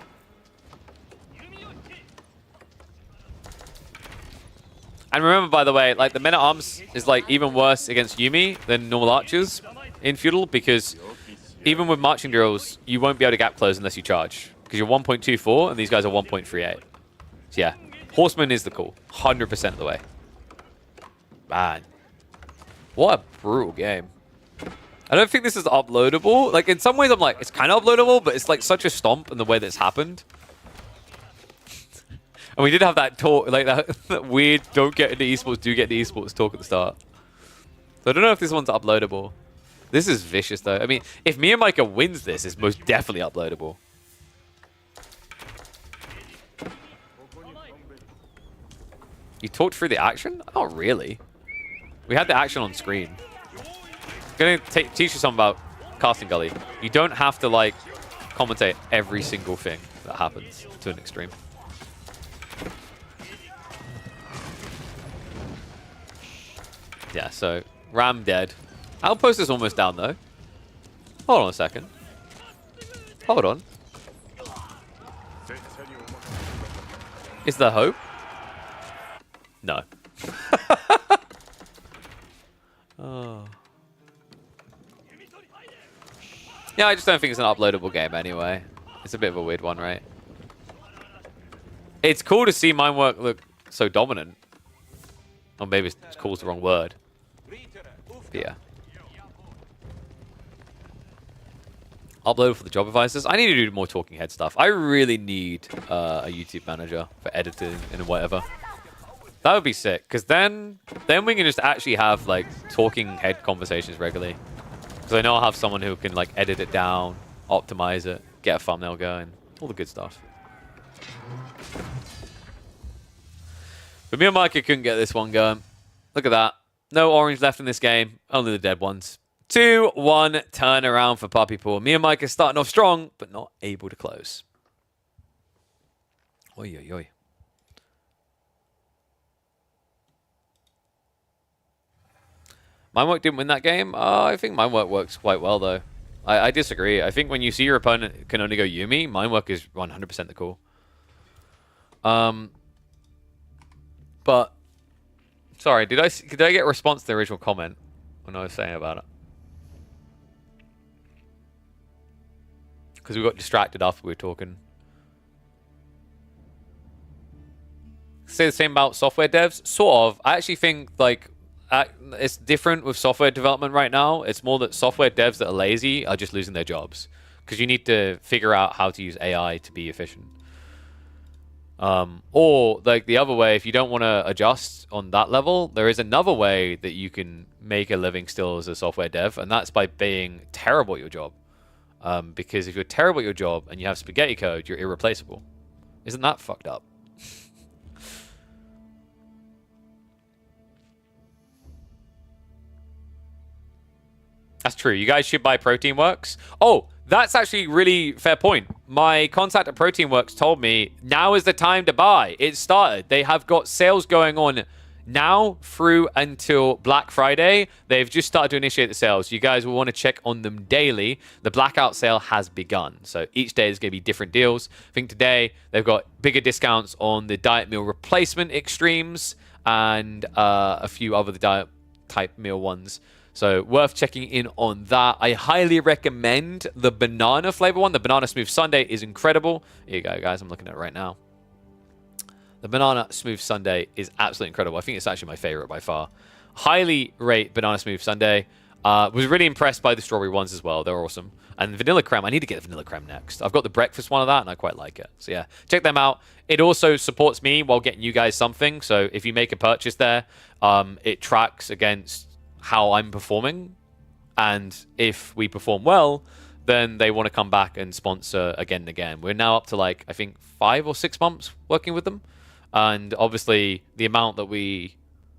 And remember, by the way, like, the Men-at-Arms is, like, even worse against Yuumi than normal archers in Feudal, because even with marching drills, you won't be able to gap close unless you charge. Because you're 1.24, and these guys are 1.38. So, yeah. Horseman is the call. 100% of the way. Man. What a brutal game. I don't think this is uploadable. Like, in some ways, I'm like, it's kind of uploadable, but it's, like, such a stomp in the way that it's happened. And we did have that talk, like that weird don't get into esports, do get into esports talk at the start. So I don't know if this one's uploadable. This is vicious though. I mean, if me and Micah wins this, it's most definitely uploadable. You talked through the action? Not really. We had the action on screen. I'm gonna teach you something about casting Gully. You don't have to like commentate every single thing that happens to an extreme. Yeah, so Ram dead. Outpost is almost down though. Hold on a second. Hold on. Is there hope? No. Oh. Yeah, I just don't think it's an uploadable game anyway. It's a bit of a weird one, right? It's cool to see mine work look so dominant. Or maybe it's cool's the wrong word. But yeah. Upload for the job advisors. I need to do more talking head stuff. I really need a YouTube manager for editing and whatever. That would be sick, because then we can just actually have like talking head conversations regularly. Because I know I'll have someone who can like edit it down, optimize it, get a thumbnail going, all the good stuff. But me and Micah couldn't get this one going. Look at that. No orange left in this game, only the dead ones. 2-1 turnaround for Puppy Paw. Me and Micah starting off strong, but not able to close. Oi, oi, oi. Mine work didn't win that game. I think mine work works quite well, though. I disagree. I think when you see your opponent can only go Yumi, mine work is 100% the call. But sorry, did I get a response to the original comment when I was saying about it? Because we got distracted after we were talking. Say the same about software devs? Sort of. I actually think like it's different with software development right now. It's more that software devs that are lazy are just losing their jobs. Because you need to figure out how to use AI to be efficient. Or like the other way, if you don't want to adjust on that level, there is another way that you can make a living still as a software dev, and that's by being terrible at your job. Because if you're terrible at your job and you have spaghetti code, you're irreplaceable. Isn't that fucked up? That's true. You guys should buy Protein Works. Oh, that's actually really fair point. My contact at Protein Works told me now is the time to buy. It started. They have got sales going on now through until Black Friday. They've just started to initiate the sales. You guys will want to check on them daily. The blackout sale has begun. So each day is going to be different deals. I think today they've got bigger discounts on the diet meal replacement extremes and a few other diet type meal ones. So worth checking in on that. I highly recommend the banana flavor one. The banana smooth sundae is incredible. Here you go, guys. I'm looking at it right now. The banana smooth sundae is absolutely incredible. I think it's actually my favorite by far. Highly rate banana smooth sundae. Was really impressed by the strawberry ones as well. They're awesome. And vanilla creme. I need to get the vanilla creme next. I've got the breakfast one of that, and I quite like it. So yeah, check them out. It also supports me while getting you guys something. So if you make a purchase there, it tracks against how I'm performing, and if we perform well, then they want to come back and sponsor again and again. We're now up to like I think 5 or 6 months working with them, and obviously the amount that we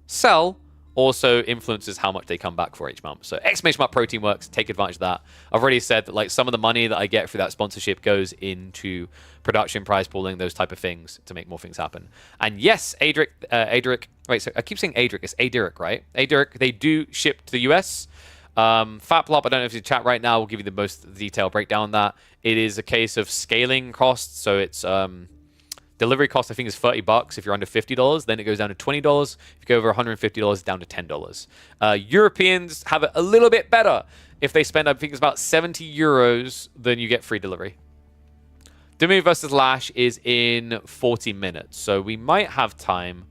sell also influences how much they come back for each month. So exclamation mark Protein Works, take advantage of that. I've already said that like some of the money that I get through that sponsorship goes into production, prize pooling, those type of things to make more things happen. And yes, Adric, wait, so I keep saying Adric, it's Adiric, right? Adiric, they do ship to the US. Fatplop, I don't know if you chat right now, we'll give you the most detailed breakdown on that. It is a case of scaling costs, so it's delivery cost I think is $30 if you're under $50, then it goes down to $20. If you go over $150, it's down to $10. Europeans have it a little bit better. If they spend, I think it's about 70 euros, then you get free delivery. Demi versus Lash is in 40 minutes, so we might have time.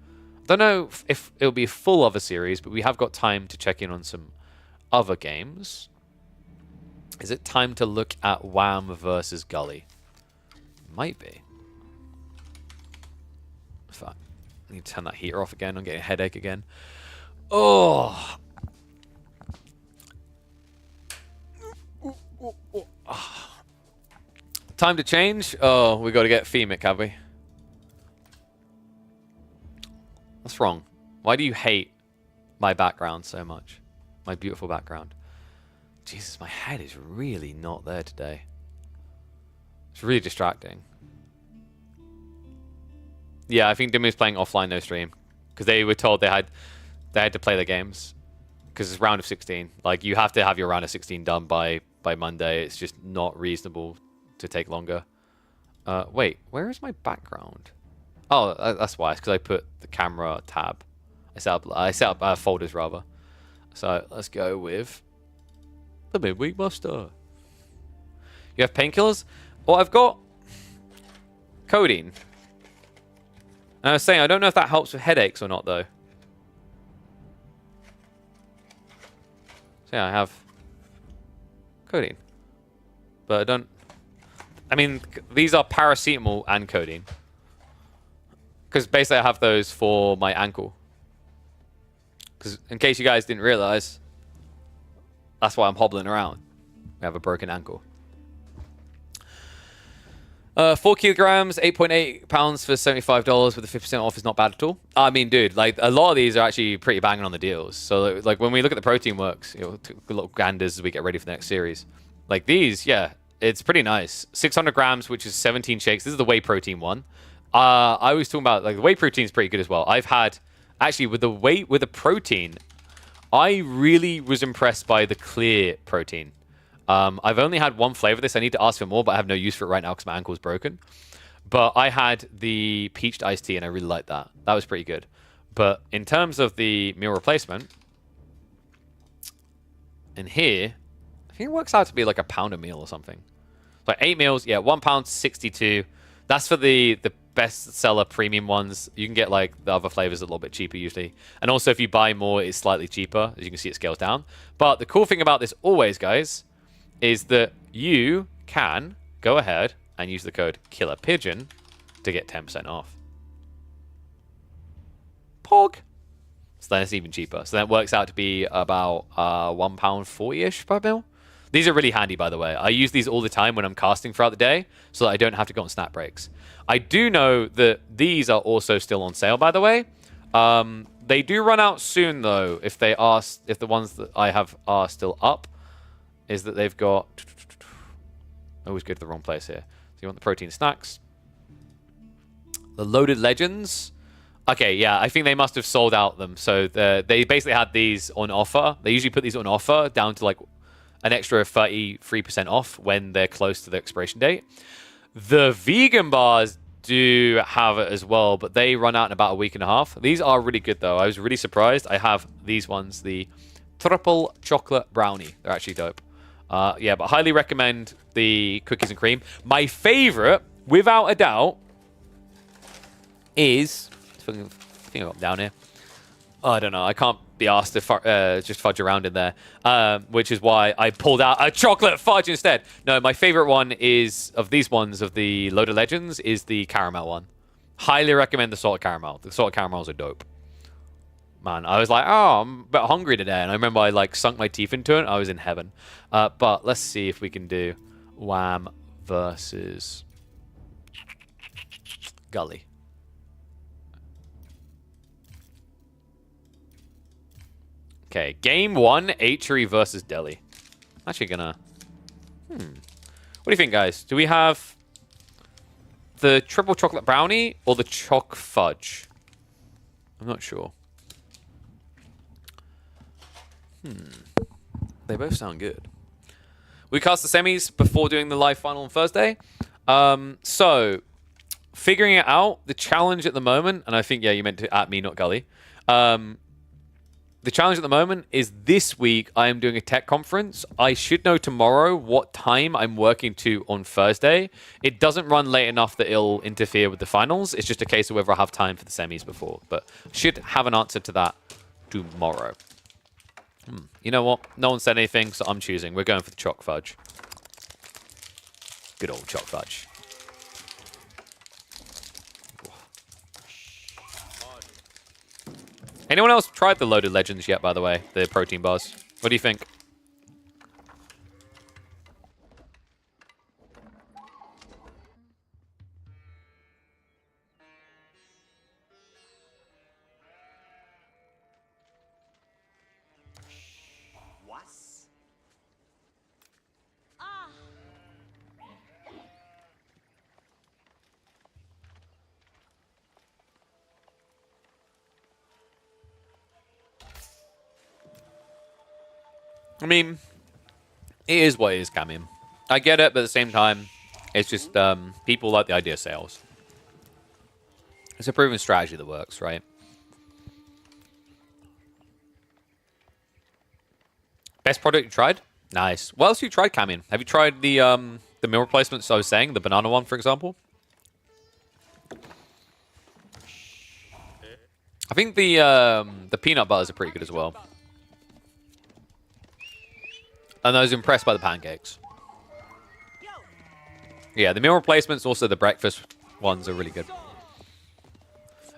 I don't know if it'll be full of a series, but we have got time to check in on some other games. Is it time to look at Wham versus Gully? Might be. Fuck. I need to turn that heater off again. I'm getting a headache again. Oh. Time to change. Oh, we got to get Femic, have we? What's wrong? Why do you hate my background so much? My beautiful background. Jesus, my head is really not there today. It's really distracting. Yeah, I think Dimmy's playing offline, no stream, because they were told they had to play their games because it's round of 16. Like, you have to have your round of 16 done by Monday. It's just not reasonable to take longer. Wait, where is my background? Oh, that's why. It's because I put the camera tab. I set up folders rather. So let's go with the Midweek Muster. You have painkillers? Well, I've got codeine. And I was saying, I don't know if that helps with headaches or not, though. So yeah, I have codeine. But I don't... I mean, these are paracetamol and codeine. Because basically I have those for my ankle. Because in case you guys didn't realize, that's why I'm hobbling around. I have a broken ankle. 4 kilograms, 8.8 pounds for $75 with a 50% off is not bad at all. I mean, dude, like a lot of these are actually pretty banging on the deals. So like when we look at the protein works, you know, little ganders as we get ready for the next series. Like these, yeah, it's pretty nice. 600 grams, which is 17 shakes. This is the whey protein one. I was talking about like the whey protein is pretty good as well. I've had actually with the protein, I really was impressed by the clear protein. I've only had one flavor of this. I need to ask for more, but I have no use for it right now because my ankle is broken. But I had the peached iced tea, and I really liked that. That was pretty good. But in terms of the meal replacement, in here, I think it works out to be like £1 a meal or something. Like 8 meals, yeah, £1.62. That's for the bestseller premium ones. You can get like the other flavors a little bit cheaper usually. And also if you buy more, it's slightly cheaper. As you can see, it scales down. But the cool thing about this always, guys, is that you can go ahead and use the code KillerPigeon to get 10% off. Pog! So then it's even cheaper. So that works out to be about £1.40-ish per mil. These are really handy, by the way. I use these all the time when I'm casting throughout the day so that I don't have to go on snap breaks. I do know that these are also still on sale, by the way. They do run out soon, though, if the ones that I have are still up. Is that they've got... I always go to the wrong place here. So you want the protein snacks. The Loaded Legends. Okay, yeah, I think they must have sold out them. So they basically had these on offer. They usually put these on offer down to like an extra 33% off when they're close to the expiration date. The vegan bars do have it as well, but they run out in about a week and a half. These are really good, though. I was really surprised. I have these ones, the triple chocolate brownie. They're actually dope. Yeah, but highly recommend the cookies and cream. My favorite, without a doubt, is... I think I got down here. Oh, I don't know. I can't be asked to just fudge around in there, which is why I pulled out a chocolate fudge instead. No, my favorite one is, of these ones, of the Loaded Legends, is the caramel one. Highly recommend the salted caramel. The salted caramels are dope. Man, I was like, oh, I'm a bit hungry today. And I remember I like sunk my teeth into it. I was in heaven. But let's see if we can do Wham versus Gully. Okay, game 1, Achery versus Deli. Actually gonna... What do you think, guys? Do we have the triple chocolate brownie or the choc fudge? I'm not sure. They both sound good. We cast the semis before doing the live final on Thursday. So, figuring it out, the challenge at the moment, and I think, yeah, you meant to at me, not Gully. The challenge at the moment is this week I am doing a tech conference. I should know tomorrow what time I'm working to on Thursday. It doesn't run late enough that it'll interfere with the finals. It's just a case of whether I have time for the semis before. But should have an answer to that tomorrow. You know what? No one said anything, so I'm choosing. We're going for the choc fudge. Good old choc fudge. Anyone else tried the loaded legends yet, by the way? The protein bars. What do you think? I mean, it is what it is, Camion. I get it, but at the same time, it's just people like the idea of sales. It's a proven strategy that works, right? Best product you tried? Nice. What else have you tried, Camion? Have you tried the meal replacements I was saying? The banana one, for example? I think the peanut butters are pretty good as well. And I was impressed by the pancakes. Yeah, the meal replacements, also the breakfast ones are really good.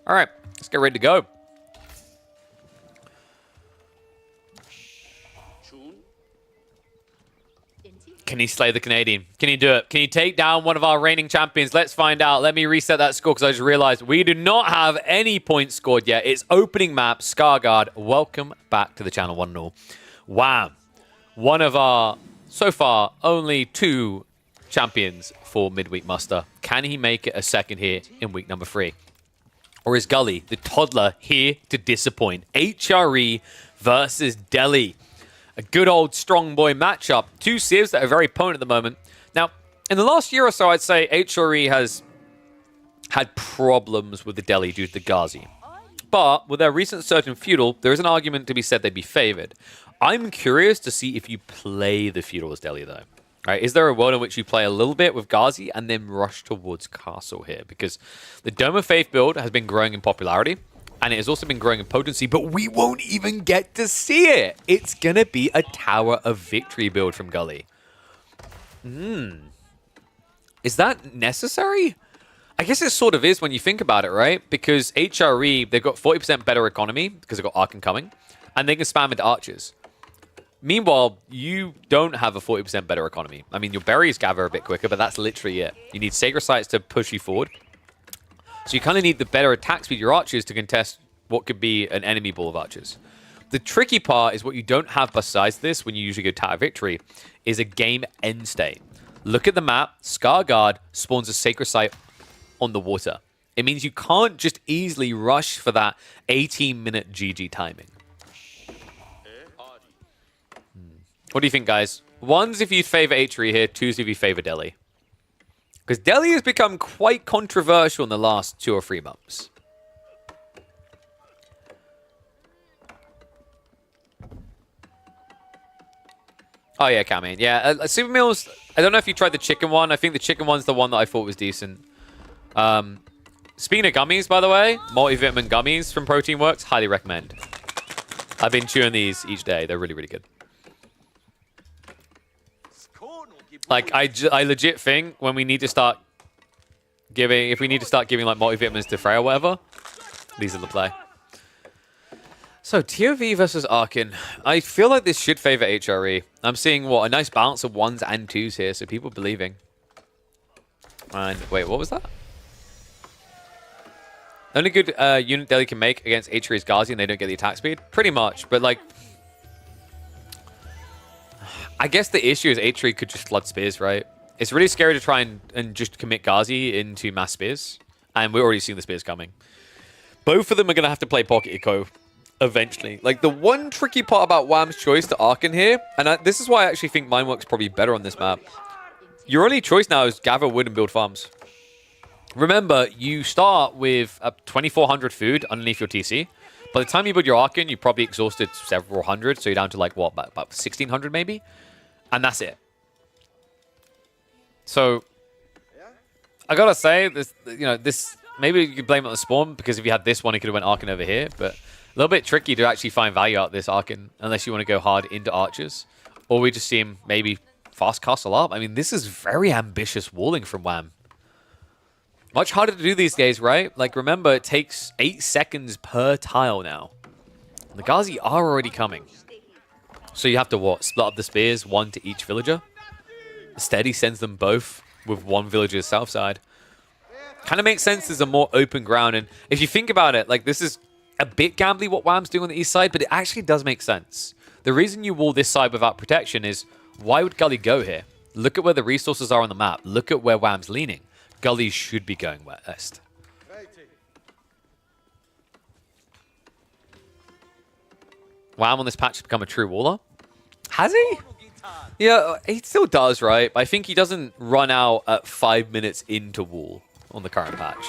All right, let's get ready to go. Can he slay the Canadian? Can he do it? Can he take down one of our reigning champions? Let's find out. Let me reset that score because I just realized we do not have any points scored yet. It's opening map, Scarguard. Welcome back to the channel, 1-0. Wow. One of our, so far, only 2 champions for midweek muster. Can he make it a second here in week number 3? Or is Gully, the toddler, here to disappoint? HRE versus Delhi. A good old strong boy matchup. 2 civs that are very potent at the moment. Now, in the last year or so, I'd say HRE has had problems with the Delhi due to the Ghazi. But with their recent surge in Feudal, there is an argument to be said they'd be favored. I'm curious to see if you play the Feudal as Delhi, though. Right? Is there a world in which you play a little bit with Ghazi and then rush towards Castle here? Because the Dome of Faith build has been growing in popularity, and it has also been growing in potency, but we won't even get to see it. It's going to be a Tower of Victory build from Gully. Is that necessary? I guess it sort of is when you think about it, right? Because HRE, they've got 40% better economy because they've got Ark incoming, and they can spam into archers. Meanwhile, you don't have a 40% better economy. I mean, your berries gather a bit quicker, but that's literally it. You need Sacred Sites to push you forward. So you kind of need the better attack speed, your archers, to contest what could be an enemy ball of archers. The tricky part is what you don't have besides this when you usually go Tower Victory is a game end state. Look at the map. Scarguard spawns a Sacred Site on the water. It means you can't just easily rush for that 18-minute GG timing. What do you think, guys? 1's if you favor HRE here, 2's if you favor Delhi. Because Delhi has become quite controversial in the last 2 or 3 months. Oh, yeah, Camion. Yeah, Super Meals, I don't know if you tried the chicken one. I think the chicken one's the one that I thought was decent. Speaking of gummies, by the way, multivitamin gummies from Protein Works, highly recommend. I've been chewing these each day. They're really, really good. Like, I legit think when we need to start giving, if we need to start giving, like, multivitamins to Freya or whatever, these are the play. So, TOV versus Arkin. I feel like this should favor HRE. I'm seeing, what, a nice balance of 1s and 2s here, so people believing. And, wait, what was that? The only good unit Delhi can make against HRE's Ghazi and they don't get the attack speed? Pretty much, but, like, I guess the issue is HRE could just flood spears, right? It's really scary to try and just commit Ghazi into mass spears. And we're already seeing the spears coming. Both of them are going to have to play Pocket Eco eventually. Like, the one tricky part about Wham's choice to Arkin here, and this is why I actually think mine works probably better on this map. Your only choice now is gather wood and build farms. Remember, you start with 2,400 food underneath your TC. By the time you build your Arkin, you probably exhausted several hundred, so you're down to, like, what, about 1,600 maybe? And that's it. So, I gotta say, this, maybe you could blame it on the spawn, because if you had this one, you could have went Arkin over here, but a little bit tricky to actually find value out of this Arkin, unless you want to go hard into archers, or we just see him maybe fast castle up. I mean, this is very ambitious walling from Wham. Much harder to do these days, right? Like, remember, it takes 8 seconds per tile now. The Ghazi are already coming. So you have to what? Split up the spears, one to each villager. Steady sends them both with one villager's south side. Kind of makes sense. There's a more open ground. And if you think about it, like this is a bit gambly what Wham's doing on the east side, but it actually does make sense. The reason you wall this side without protection is why would Gully go here? Look at where the resources are on the map. Look at where Wham's leaning. Gully should be going west. Wham on this patch has become a true waller. Has he? Yeah, he still does, right? I think he doesn't run out at 5 minutes into wall on the current patch.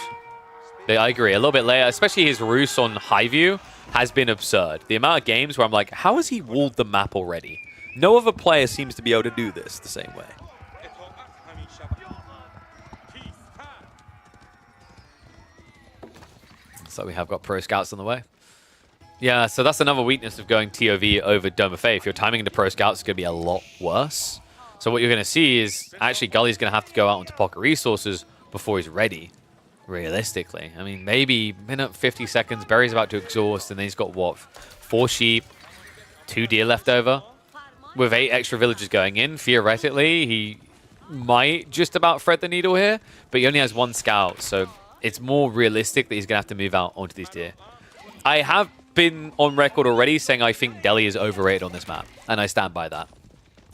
Yeah, I agree. A little bit later, especially his roost on high view has been absurd. The amount of games where I'm like, how has he walled the map already? No other player seems to be able to do this the same way. So we have got pro scouts on the way. Yeah, so that's another weakness of going TOV over Dome of Fae. If you're timing into pro scouts, it's going to be a lot worse. So what you're going to see is actually Gully's going to have to go out into pocket resources before he's ready, realistically. I mean, maybe minute 50 seconds, Berry's about to exhaust, and then he's got what? 4 sheep, 2 deer left over. With 8 extra villagers going in, theoretically, he might just about thread the needle here, but he only has 1 scout, so it's more realistic that he's going to have to move out onto these deer. I have been on record already saying I think Delhi is overrated on this map, and I stand by that.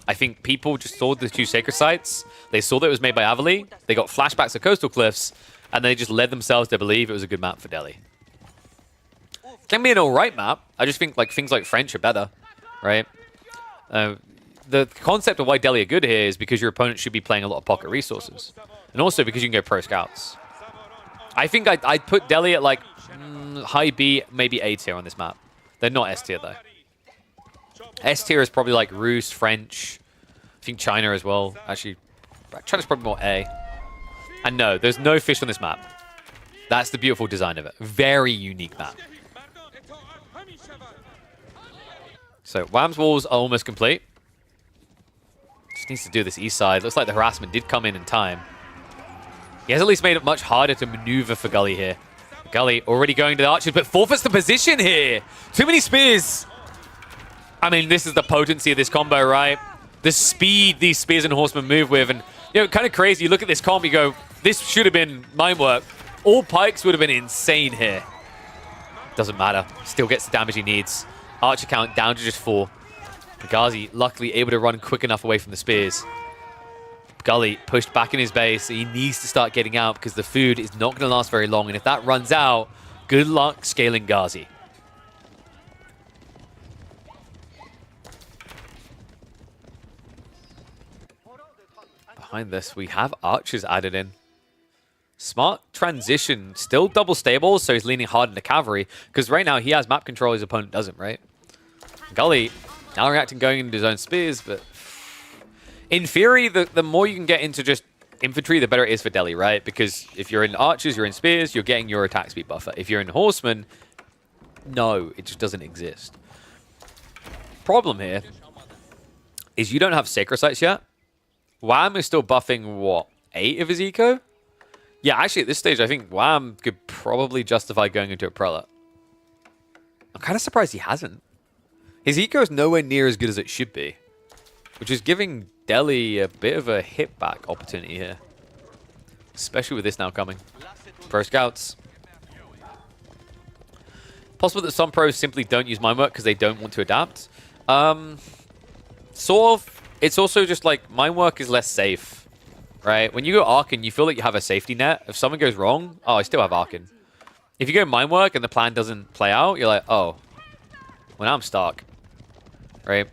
I think people just saw the 2 sacred sites, they saw that it was made by Avali, they got flashbacks of Coastal Cliffs, and they just led themselves to believe it was a good map for Delhi. Can be an alright map, I just think like things like French are better, right? The concept of why Delhi are good here is because your opponent should be playing a lot of pocket resources, and also because you can go pro scouts. I think I'd put Delhi at like high B, maybe A tier on this map. They're not S tier though. S tier is probably like Roost, French, I think China as well. Actually, China's probably more A. And no, there's no fish on this map. That's the beautiful design of it. Very unique map. So Wham's walls are almost complete. Just needs to do this east side. Looks like the harassment did come in time. He has at least made it much harder to maneuver for Gully here. Gully already going to the archers, but forfeits the position here. Too many spears. I mean, this is the potency of this combo, right? The speed these spears and horsemen move with. And, you know, kind of crazy. You look at this comp, you go, this should have been mine work. All pikes would have been insane here. Doesn't matter. Still gets the damage he needs. Archer count down to just 4. Ghazi luckily able to run quick enough away from the spears. Gully pushed back in his base. He needs to start getting out because the food is not going to last very long. And if that runs out, good luck scaling Ghazi. Behind this, we have archers added in. Smart transition. Still double stable, so he's leaning hard into cavalry. Because right now, he has map control, his opponent doesn't, right? Gully now reacting going into his own spears, but in theory, the more you can get into just infantry, the better it is for Delhi, right? Because if you're in archers, you're in spears, you're getting your attack speed buffer. If you're in horsemen, no, it just doesn't exist. Problem here is you don't have sacred sites yet. Wham is still buffing, what, 8 of his eco? Yeah, actually, at this stage, I think Wham could probably justify going into a prelate. I'm kind of surprised he hasn't. His eco is nowhere near as good as it should be, which is giving Delhi a bit of a hit back opportunity here, especially with this now coming. Pro scouts. Possible that some pros simply don't use mine work because they don't want to adapt. Sort of. It's also just like mine work is less safe, right? When you go Arkin, you feel like you have a safety net. If something goes wrong, oh, I still have Arkin. If you go mine work and the plan doesn't play out, you're like, oh, well, now I'm stuck, right?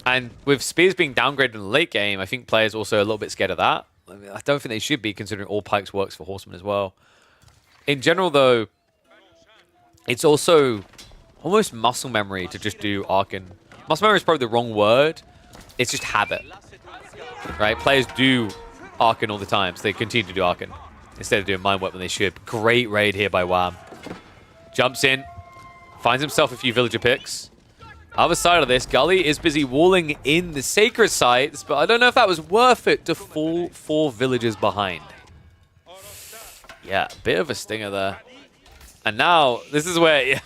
And with spears being downgraded in the late game, I think players are also a little bit scared of that. I mean, I don't think they should be, considering all pikes works for horsemen as well. In general, though, it's also almost muscle memory to just do Arkin. Muscle memory is probably the wrong word. It's just habit, right? Players do Arkin all the time, so they continue to do Arkin instead of doing mine work when they should. Great raid here by Wham. Jumps in, finds himself a few villager picks. Other side of this, Gully is busy walling in the sacred sites, but I don't know if that was worth it to fall 4 villagers behind. Yeah, a bit of a stinger there. And now, this is where...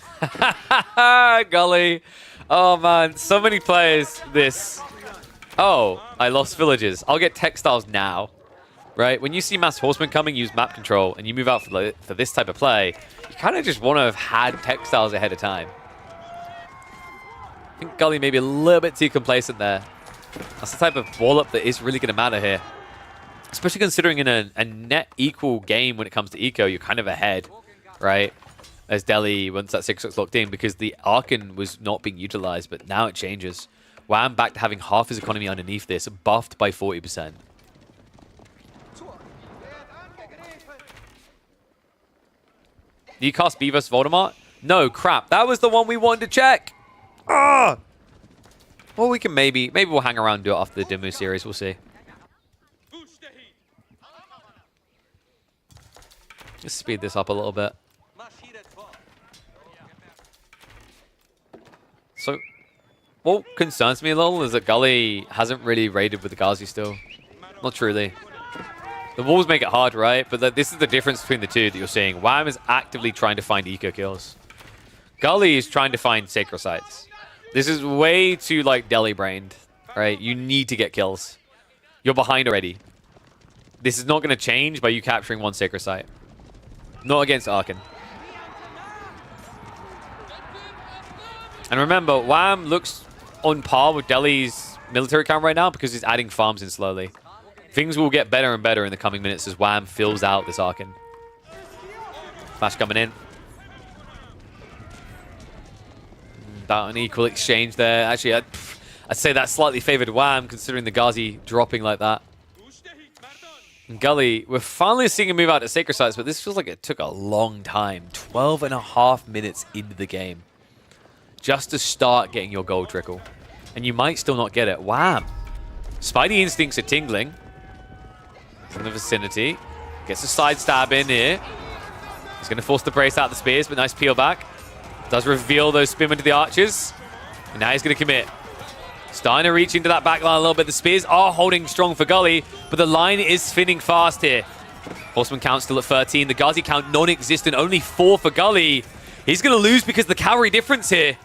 Gully. Oh, man. So many players, this. Oh, I lost villages. I'll get textiles now. Right? When you see Mass Horsemen coming, use map control, and you move out for this type of play, you kind of just want to have had textiles ahead of time. I think Gully may be a little bit too complacent there. That's the type of wall-up that is really going to matter here. Especially considering in a net equal game when it comes to eco, you're kind of ahead, right? As Delhi, once that 6-6 locked in, because the Archon was not being utilized, but now it changes. Wham back to having half his economy underneath this, buffed by 40%. Do you cast B versus Voldemort? No, crap. That was the one we wanted to check. Ah! Well, we can maybe we'll hang around and do it after the Dimmu series. We'll see. Let's speed this up a little bit. So, what concerns me a little is that Gully hasn't really raided with the Ghazi still. Not truly. The walls make it hard, right? But this is the difference between the two that you're seeing. Wham is actively trying to find eco kills. Gully is trying to find sacred sites. This is way too, like, Delhi-brained, right? You need to get kills. You're behind already. This is not going to change by you capturing one sacred site. Not against Archon. And remember, Wham looks on par with Delhi's military count right now because he's adding farms in slowly. Things will get better and better in the coming minutes as Wham fills out this Archon. Flash coming in. About an equal exchange there. Actually, I'd say that slightly favored Wham considering the Ghazi dropping like that. And Gully, we're finally seeing him move out to sacred sites, but this feels like it took a long time. 12.5 minutes into the game. Just to start getting your gold trickle. And you might still not get it. Wham! Spidey instincts are tingling. From the vicinity. Gets a side stab in here. He's going to force the brace out the spears, but nice peel back. Does reveal those spin into the archers. And now he's going to commit. Starting to reach into that back line a little bit. The spears are holding strong for Gully, but the line is spinning fast here. Horseman count still at 13. The Ghazi count non-existent. Only 4 for Gully. He's going to lose because of the cavalry difference here.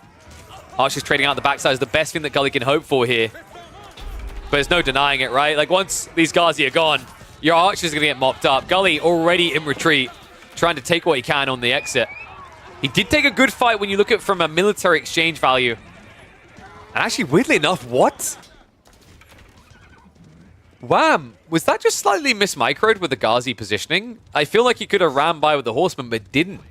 Archers trading out the backside is the best thing that Gully can hope for here. But there's no denying it, right? Like, once these Ghazi are gone, your archers are going to get mopped up. Gully already in retreat, trying to take what he can on the exit. He did take a good fight when you look at it from a military exchange value. And actually, weirdly enough, what? Wham! Was that just slightly mismicroed with the Ghazi positioning? I feel like he could have ran by with the Horseman, but didn't.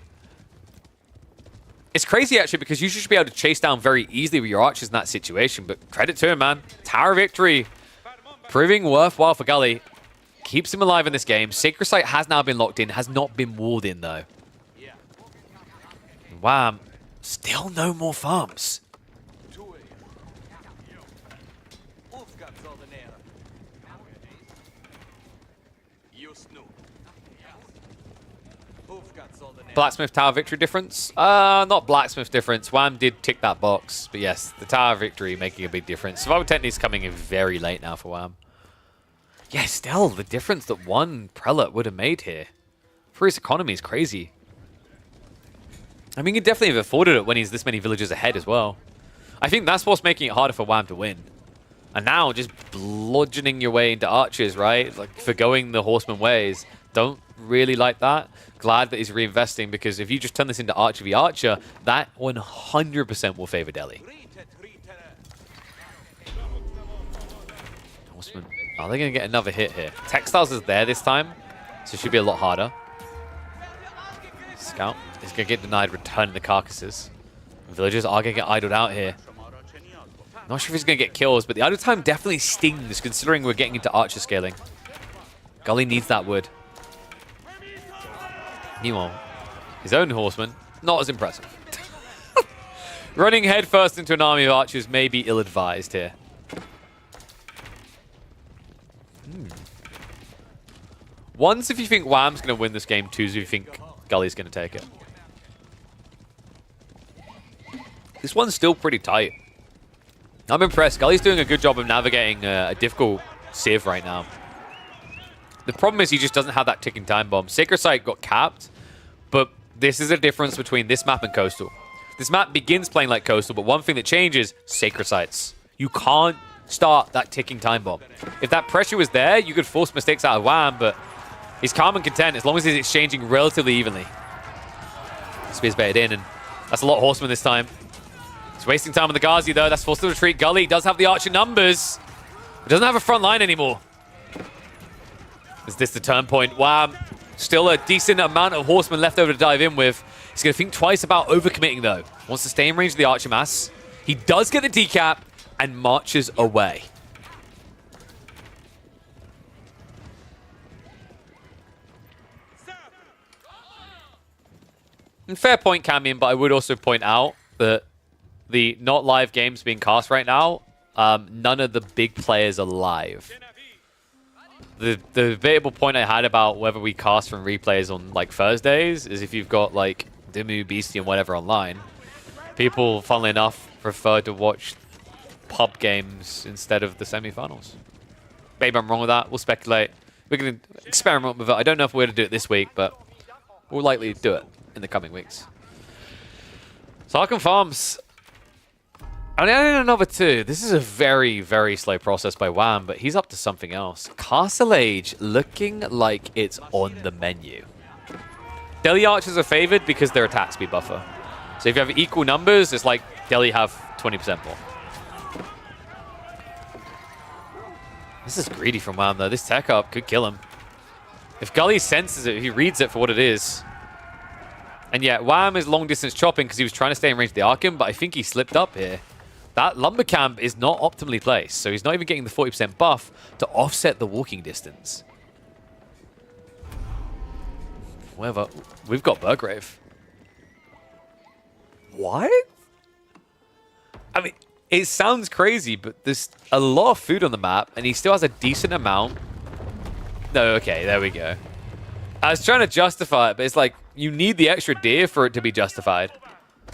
It's crazy, actually, because you should be able to chase down very easily with your archers in that situation. But credit to him, man. Tower victory. Proving worthwhile for Gully. Keeps him alive in this game. Sacred Site has now been locked in. Has not been walled in, though. Wham. Still no more farms. Blacksmith Tower victory difference? Not Blacksmith difference. Wham did tick that box. But yes, the Tower victory making a big difference. Survival Technique's coming in very late now for Wham. Yeah, still, the difference that one Prelate would have made here for his economy is crazy. I mean, he could definitely have afforded it when he's this many villages ahead as well. I think that's what's making it harder for Wham to win. And now, just bludgeoning your way into archers, right? Like, forgoing the Horseman ways. Don't really like that. Glad that he's reinvesting, because if you just turn this into Archer v Archer, that 100% will favor Delhi. Horseman, are they going to get another hit here? Textiles is there this time, so it should be a lot harder. Scout is going to get denied returning the carcasses. Villagers are going to get idled out here. Not sure if he's going to get kills, but the idle time definitely stings considering we're getting into Archer scaling. Gully needs that wood. Meanwhile, his own horseman, not as impressive. Running headfirst into an army of archers may be ill-advised here. One's if you think Wham's going to win this game, two's if you think Gully's going to take it. This one's still pretty tight. I'm impressed. Gully's doing a good job of navigating a difficult Civ right now. The problem is he just doesn't have that ticking time bomb. Sacred Site got capped, but This is a difference between this map and Coastal. This map begins playing like Coastal, but one thing that changes, Sacred Sites. You can't start that ticking time bomb. If that pressure was there, you could force mistakes out of Wham, but he's calm and content as long as he's exchanging relatively evenly. Spears baited in, and that's a lot of Horsemen this time. He's wasting time on the Ghazi, though. That's forced to retreat. Gully does have the Archer numbers. He doesn't have a front line anymore. Is this the turn point? Wham. Still a decent amount of Horsemen left over to dive in with. He's going to think twice about overcommitting, though. Wants to stay in range of the Archer Mass. He does get the decap and marches away. And fair point, Camion, but I would also point out that the not live games being cast right now, none of the big players are live. The debatable point I had about whether we cast from replays on like Thursdays is if you've got like Dimu, Beastie, and whatever online, people, funnily enough, prefer to watch pub games instead of the semi-finals. Maybe I'm wrong with that. We'll speculate. We're going to experiment with it. I don't know if we're going to do it this week, but we'll likely do it in the coming weeks. Sarkin Farms. I mean, another 2. This is a very, very slow process by Wham, but he's up to something else. Castle Age looking like it's on the menu. Delhi Archers are favored because they're attack speed buffer. So if you have equal numbers, it's like Delhi have 20% more. This is greedy from Wham, though. This tech up could kill him. If Gully senses it, he reads it for what it is. And yet, Wham is long distance chopping because he was trying to stay in range of the Arkham, but I think he slipped up here. That lumber camp is not optimally placed, so he's not even getting the 40% buff to offset the walking distance. However, we've got Burgrave. What? I mean, it sounds crazy, but there's a lot of food on the map, and he still has a decent amount. No, okay, there we go. I was trying to justify it, but it's like, you need the extra deer for it to be justified.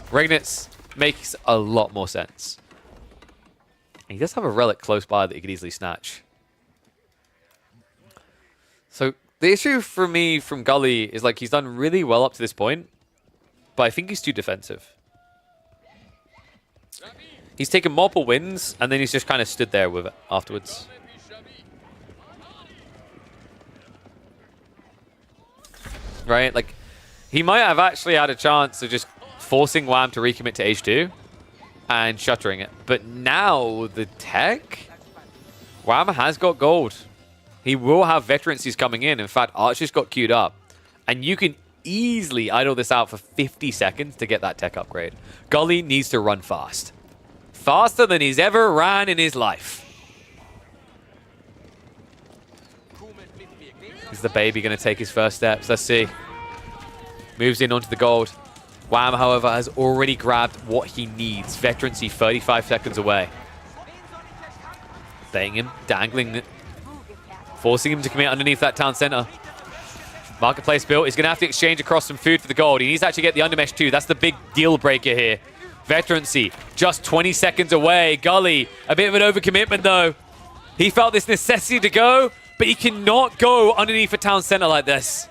Regnitz makes a lot more sense. And he does have a relic close by that he could easily snatch. So the issue for me from Gully is like he's done really well up to this point, but I think he's too defensive. He's taken multiple wins, and then he's just kind of stood there with it afterwards. Right? Like, he might have actually had a chance of just forcing Wham to recommit to H2 and shuttering it. But now, the tech? Wham has got gold. He will have veterancies coming in. In fact, Archer's got queued up. And you can easily idle this out for 50 seconds to get that tech upgrade. Gully needs to run fast. Faster than he's ever ran in his life. Is the baby going to take his first steps? Let's see. Moves in onto the gold. Wham, however, has already grabbed what he needs. Veterancy 35 seconds away. Baiting him, dangling it. Forcing him to commit underneath that town center. Marketplace built. He's going to have to exchange across some food for the gold. He needs to actually get the undermesh too. That's the big deal breaker here. Veterancy, just 20 seconds away. Gully, a bit of an overcommitment though. He felt this necessity to go, but he cannot go underneath a town center like this.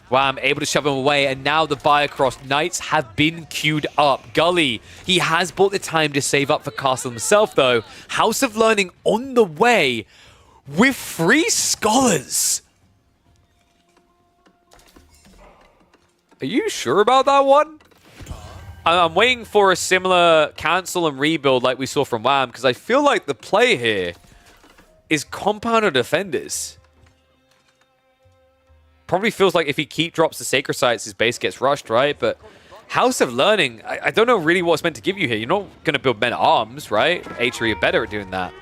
Wham, able to shove him away, and now the buy across. Knights have been queued up. Gully, he has bought the time to save up for Castle himself though. House of Learning on the way with 3 scholars. Are you sure about that one? I'm waiting for a similar cancel and rebuild like we saw from Wham, because I feel like the play here is compounder defenders. Probably feels like if he keep drops the Sacred Sites, his base gets rushed, right? But House of Learning, I don't know really what's meant to give you here. You're not going to build Men-at-Arms, right? Atri are better at doing that.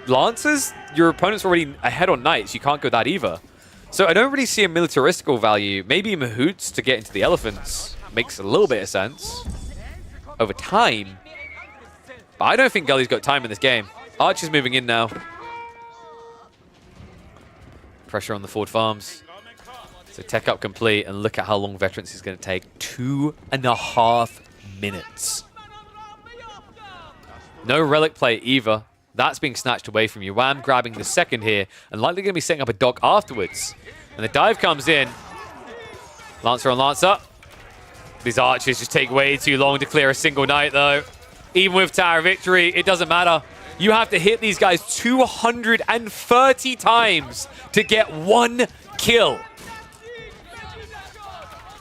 Lancers, your opponent's already ahead on Knights. You can't go that either. So I don't really see a militaristical value. Maybe Mahoots to get into the Elephants makes a little bit of sense over time. But I don't think Gully's got time in this game. Archer's moving in now. Pressure on the forward farms. So tech up complete, and look at how long Veterans is going to take. 2.5 minutes. No relic play either. That's being snatched away from you. Wham grabbing the second here, and likely going to be setting up a dock afterwards. And the dive comes in. Lancer on Lancer. These archers just take way too long to clear a single knight, though. Even with Tower Victory, it doesn't matter. You have to hit these guys 230 times to get 1 kill.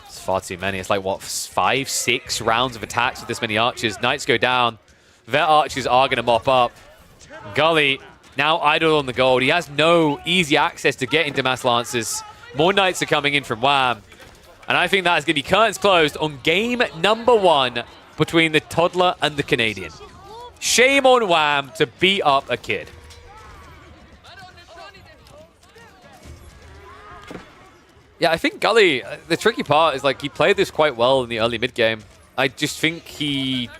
It's far too many. It's like, what, 5, 6 rounds of attacks with this many archers. Knights go down. Vet archers are going to mop up. Gully now idle on the gold. He has no easy access to get into mass lancers. More knights are coming in from Wham. And I think that is going to be curtains closed on game number 1 between the toddler and the Canadian. Shame on Wham to beat up a kid. Yeah, I think Gully, the tricky part is like he played this quite well in the early mid game. I just think he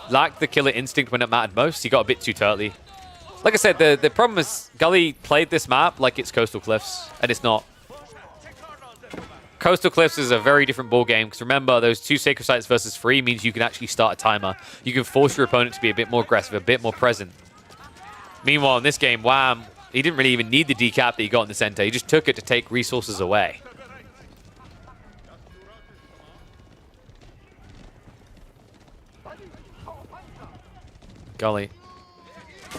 lacked the killer instinct when it mattered most. He got a bit too turtly. Like I said, the problem is Gully played this map like it's Coastal Cliffs, and it's not. Coastal Cliffs is a very different ball game because remember, those 2 Sacred Sites versus 3 means you can actually start a timer. You can force your opponent to be a bit more aggressive, a bit more present. Meanwhile, in this game, Wham, he didn't really even need the decap that he got in the center. He just took it to take resources away. Gully.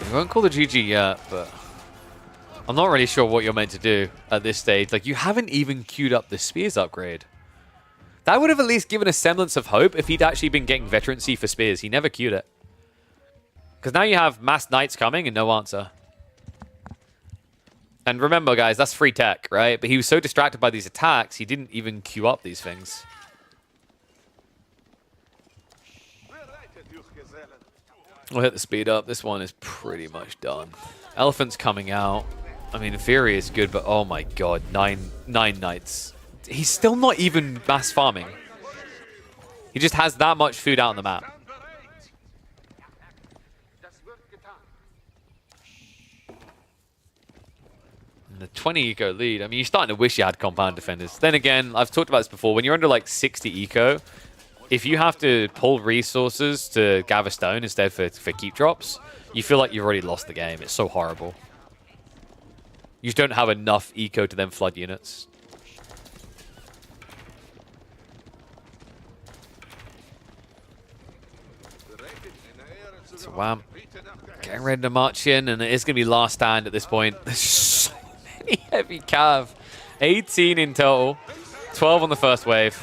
We won't call the GG yet, but I'm not really sure what you're meant to do at this stage. Like, you haven't even queued up the Spears upgrade. That would have at least given a semblance of hope if he'd actually been getting veterancy for Spears. He never queued it. Because now you have mass knights coming and no answer. And remember, guys, that's free tech, right? But he was so distracted by these attacks, he didn't even queue up these things. We'll hit the speed up. This one is pretty much done. Elephant's coming out. I mean, Fury is good, but oh my god, nine knights. He's still not even mass farming. He just has that much food out on the map. And the 20 eco lead. I mean, you're starting to wish you had compound defenders. Then again, I've talked about this before. When you're under like 60 eco, if you have to pull resources to gather stone instead for keep drops, you feel like you've already lost the game. It's so horrible. You just don't have enough eco to then flood units. So Wham, getting ready to march in, and it is going to be last stand at this point. There's so many heavy cav. 18 in total. 12 on the first wave.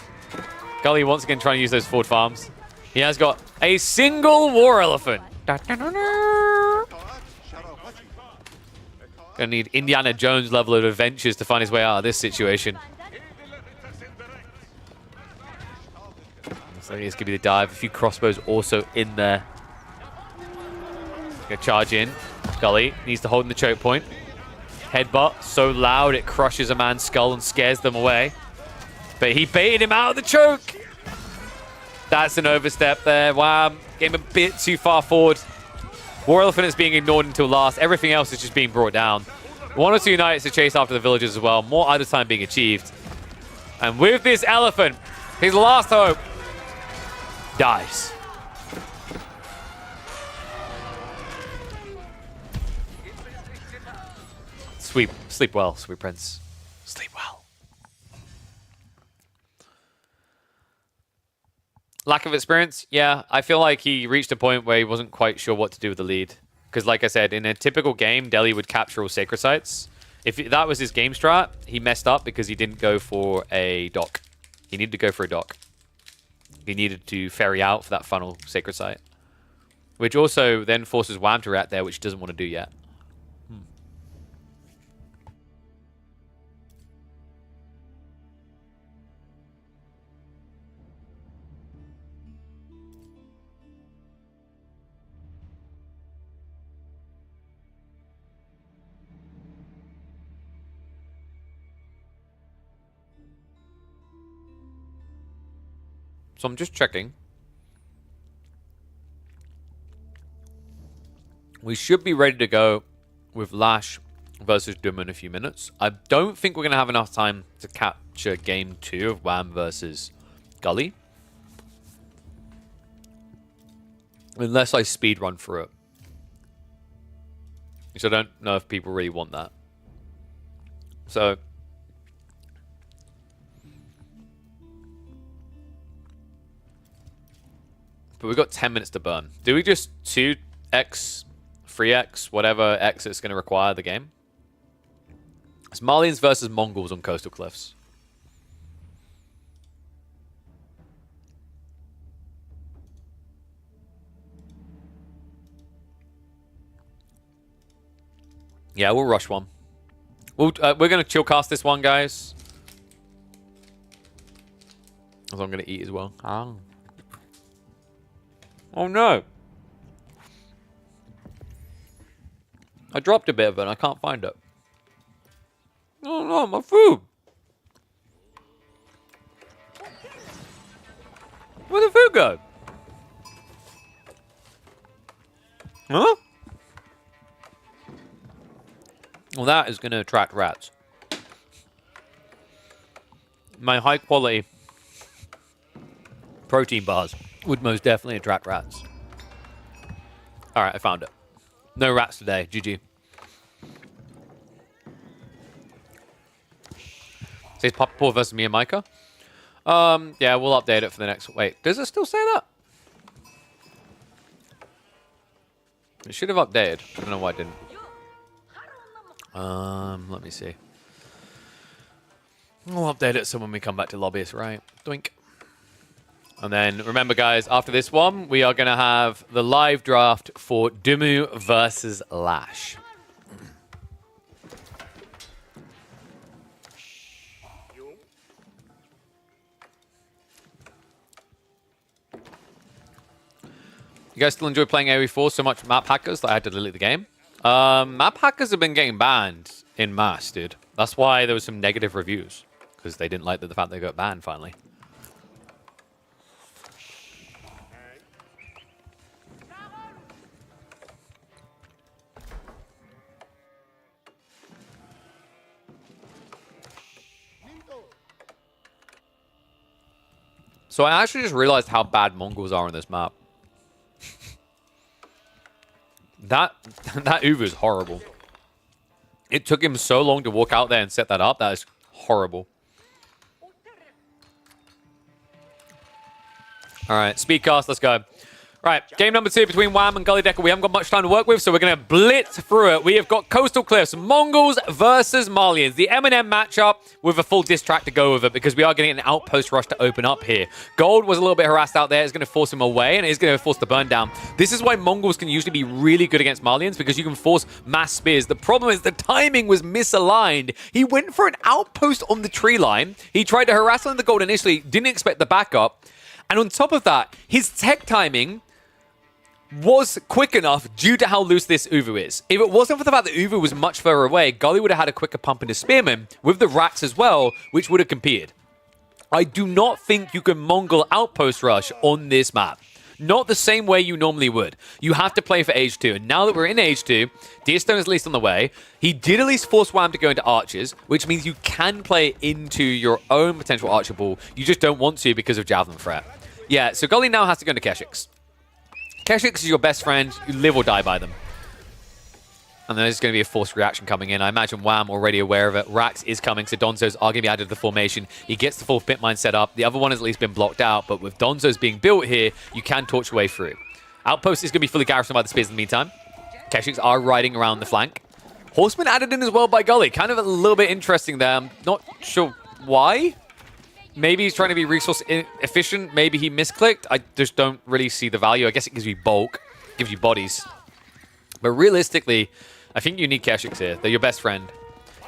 Gully once again trying to use those forward farms. He has got a single war elephant. Gonna need Indiana Jones level of adventures to find his way out of this situation. So here's gonna be the dive. A few crossbows also in there. Gonna charge in. Gully needs to hold in the choke point. Headbutt so loud it crushes a man's skull and scares them away. But he baited him out of the choke. That's an overstep there. Wham. Getting a bit too far forward. War Elephant is being ignored until last. Everything else is just being brought down. 1 or 2 knights to chase after the villagers as well. More idle time being achieved. And with this elephant, his last hope dies. Sleep well, sweet prince. Sleep well. Lack of experience? Yeah, I feel like he reached a point where he wasn't quite sure what to do with the lead. Because like I said, in a typical game, Delhi would capture all sacred sites. If that was his game strat, he messed up because he didn't go for a dock. He needed to go for a dock. He needed to ferry out for that funnel sacred site. Which also then forces Wham to react there, which he doesn't want to do yet. So I'm just checking. We should be ready to go with Lash versus Doom in a few minutes. I don't think we're going to have enough time to capture game 2 of Wham versus Gully. Unless I speed run through it. So I don't know if people really want that. So but we've got 10 minutes to burn. Do we just 2x, 3x, whatever x it's going to require the game? It's Malians versus Mongols on Coastal Cliffs. Yeah, we'll rush one. We're going to chill cast this one, guys. As I'm going to eat as well. Oh, no. I dropped a bit of it and I can't find it. Oh, no, my food. Where'd the food go? Huh? Well, that is going to attract rats. My high-quality protein bars would most definitely attract rats. All right, I found it. No rats today. GG. Says Papa Paul versus me and Micah. Yeah, we'll update it for the next... Wait, does it still say that? It should have updated. I don't know why it didn't. Let me see. We'll update it so when we come back to lobbyists, right? Doink. And then, remember guys, after this one, we are going to have the live draft for Dumu versus Lash. You guys still enjoy playing AoE4 so much map hackers that I had to delete the game? Map hackers have been getting banned in mass, dude. That's why there was some negative reviews. Because they didn't like the fact they got banned, finally. So I actually just realized how bad Mongols are on this map. That Uvu is horrible. It took him so long to walk out there and set that up. That is horrible. All right, speedcast, let's go. Right, game number 2 between Wham and Gully Decker. We haven't got much time to work with, so we're going to blitz through it. We have got Coastal Cliffs, Mongols versus Malians. The M&M matchup with a full diss track to go with it because we are getting an outpost rush to open up here. Gold was a little bit harassed out there. It's going to force him away, and it's going to force the burn down. This is why Mongols can usually be really good against Malians because you can force mass spears. The problem is the timing was misaligned. He went for an outpost on the tree line. He tried to harass on the gold initially, didn't expect the backup. And on top of that, his tech timing was quick enough due to how loose this Uvu is. If it wasn't for the fact that Uvu was much further away, Gully would have had a quicker pump into Spearman with the rats as well, which would have competed. I do not think you can Mongol outpost rush on this map. Not the same way you normally would. You have to play for Age 2. And now that we're in Age 2, Deerstone is at least on the way. He did at least force Wham to go into Archers, which means you can play into your own potential Archer ball. You just don't want to because of Javelin threat. Yeah, so Gully now has to go into Keshix. Keshix is your best friend. You live or die by them. And there's going to be a forced reaction coming in. I imagine Wham already aware of it. Rax is coming, so Donzos are going to be added to the formation. He gets the full pit mine set up. The other one has at least been blocked out, but with Donzos being built here, you can torch your way through. Outpost is going to be fully garrisoned by the spears in the meantime. Keshix are riding around the flank. Horseman added in as well by Gully. Kind of a little bit interesting there. I'm not sure why. Maybe he's trying to be resource efficient. Maybe he misclicked. I just don't really see the value. I guess it gives you bulk, gives you bodies. But realistically, I think you need Keshix here. They're your best friend.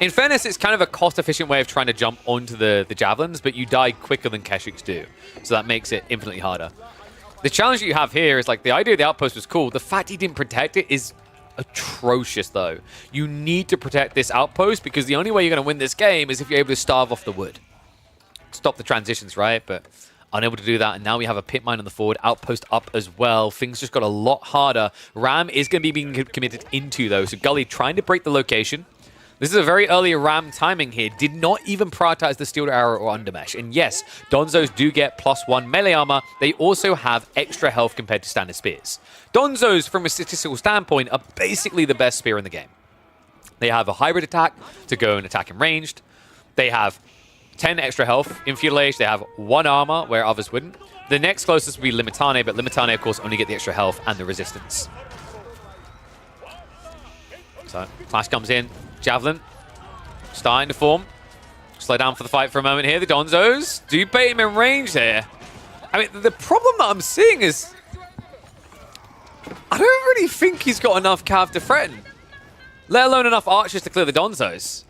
In fairness, it's kind of a cost-efficient way of trying to jump onto the javelins, but you die quicker than Keshix do. So that makes it infinitely harder. The challenge that you have here is, like, the idea of the outpost was cool. The fact he didn't protect it is atrocious, though. You need to protect this outpost because the only way you're going to win this game is if you're able to starve off the wood. Stop the transitions, right? But unable to do that, and now we have a pit mine on the forward, outpost up as well. Things just got a lot harder. Ram is going to be being committed into, though, so Gully trying to break the location. This is a very early Ram timing here. Did not even prioritize the steel arrow or undermesh. And yes, Donzos do get +1 melee armor. They also have extra health compared to standard spears. Donzos, from a statistical standpoint, are basically the best spear in the game. They have a hybrid attack to go and attack in ranged. They have 10 extra health. In Feudal Age, they have 1 armor, where others wouldn't. The next closest would be Limitane, but Limitane, of course, only get the extra health and the resistance. So, Flash comes in. Javelin starting to form. Slow down for the fight for a moment here. The Donzos do bait him in range there. I mean, the problem that I'm seeing is I don't really think he's got enough cav to threaten, let alone enough archers to clear the Donzos.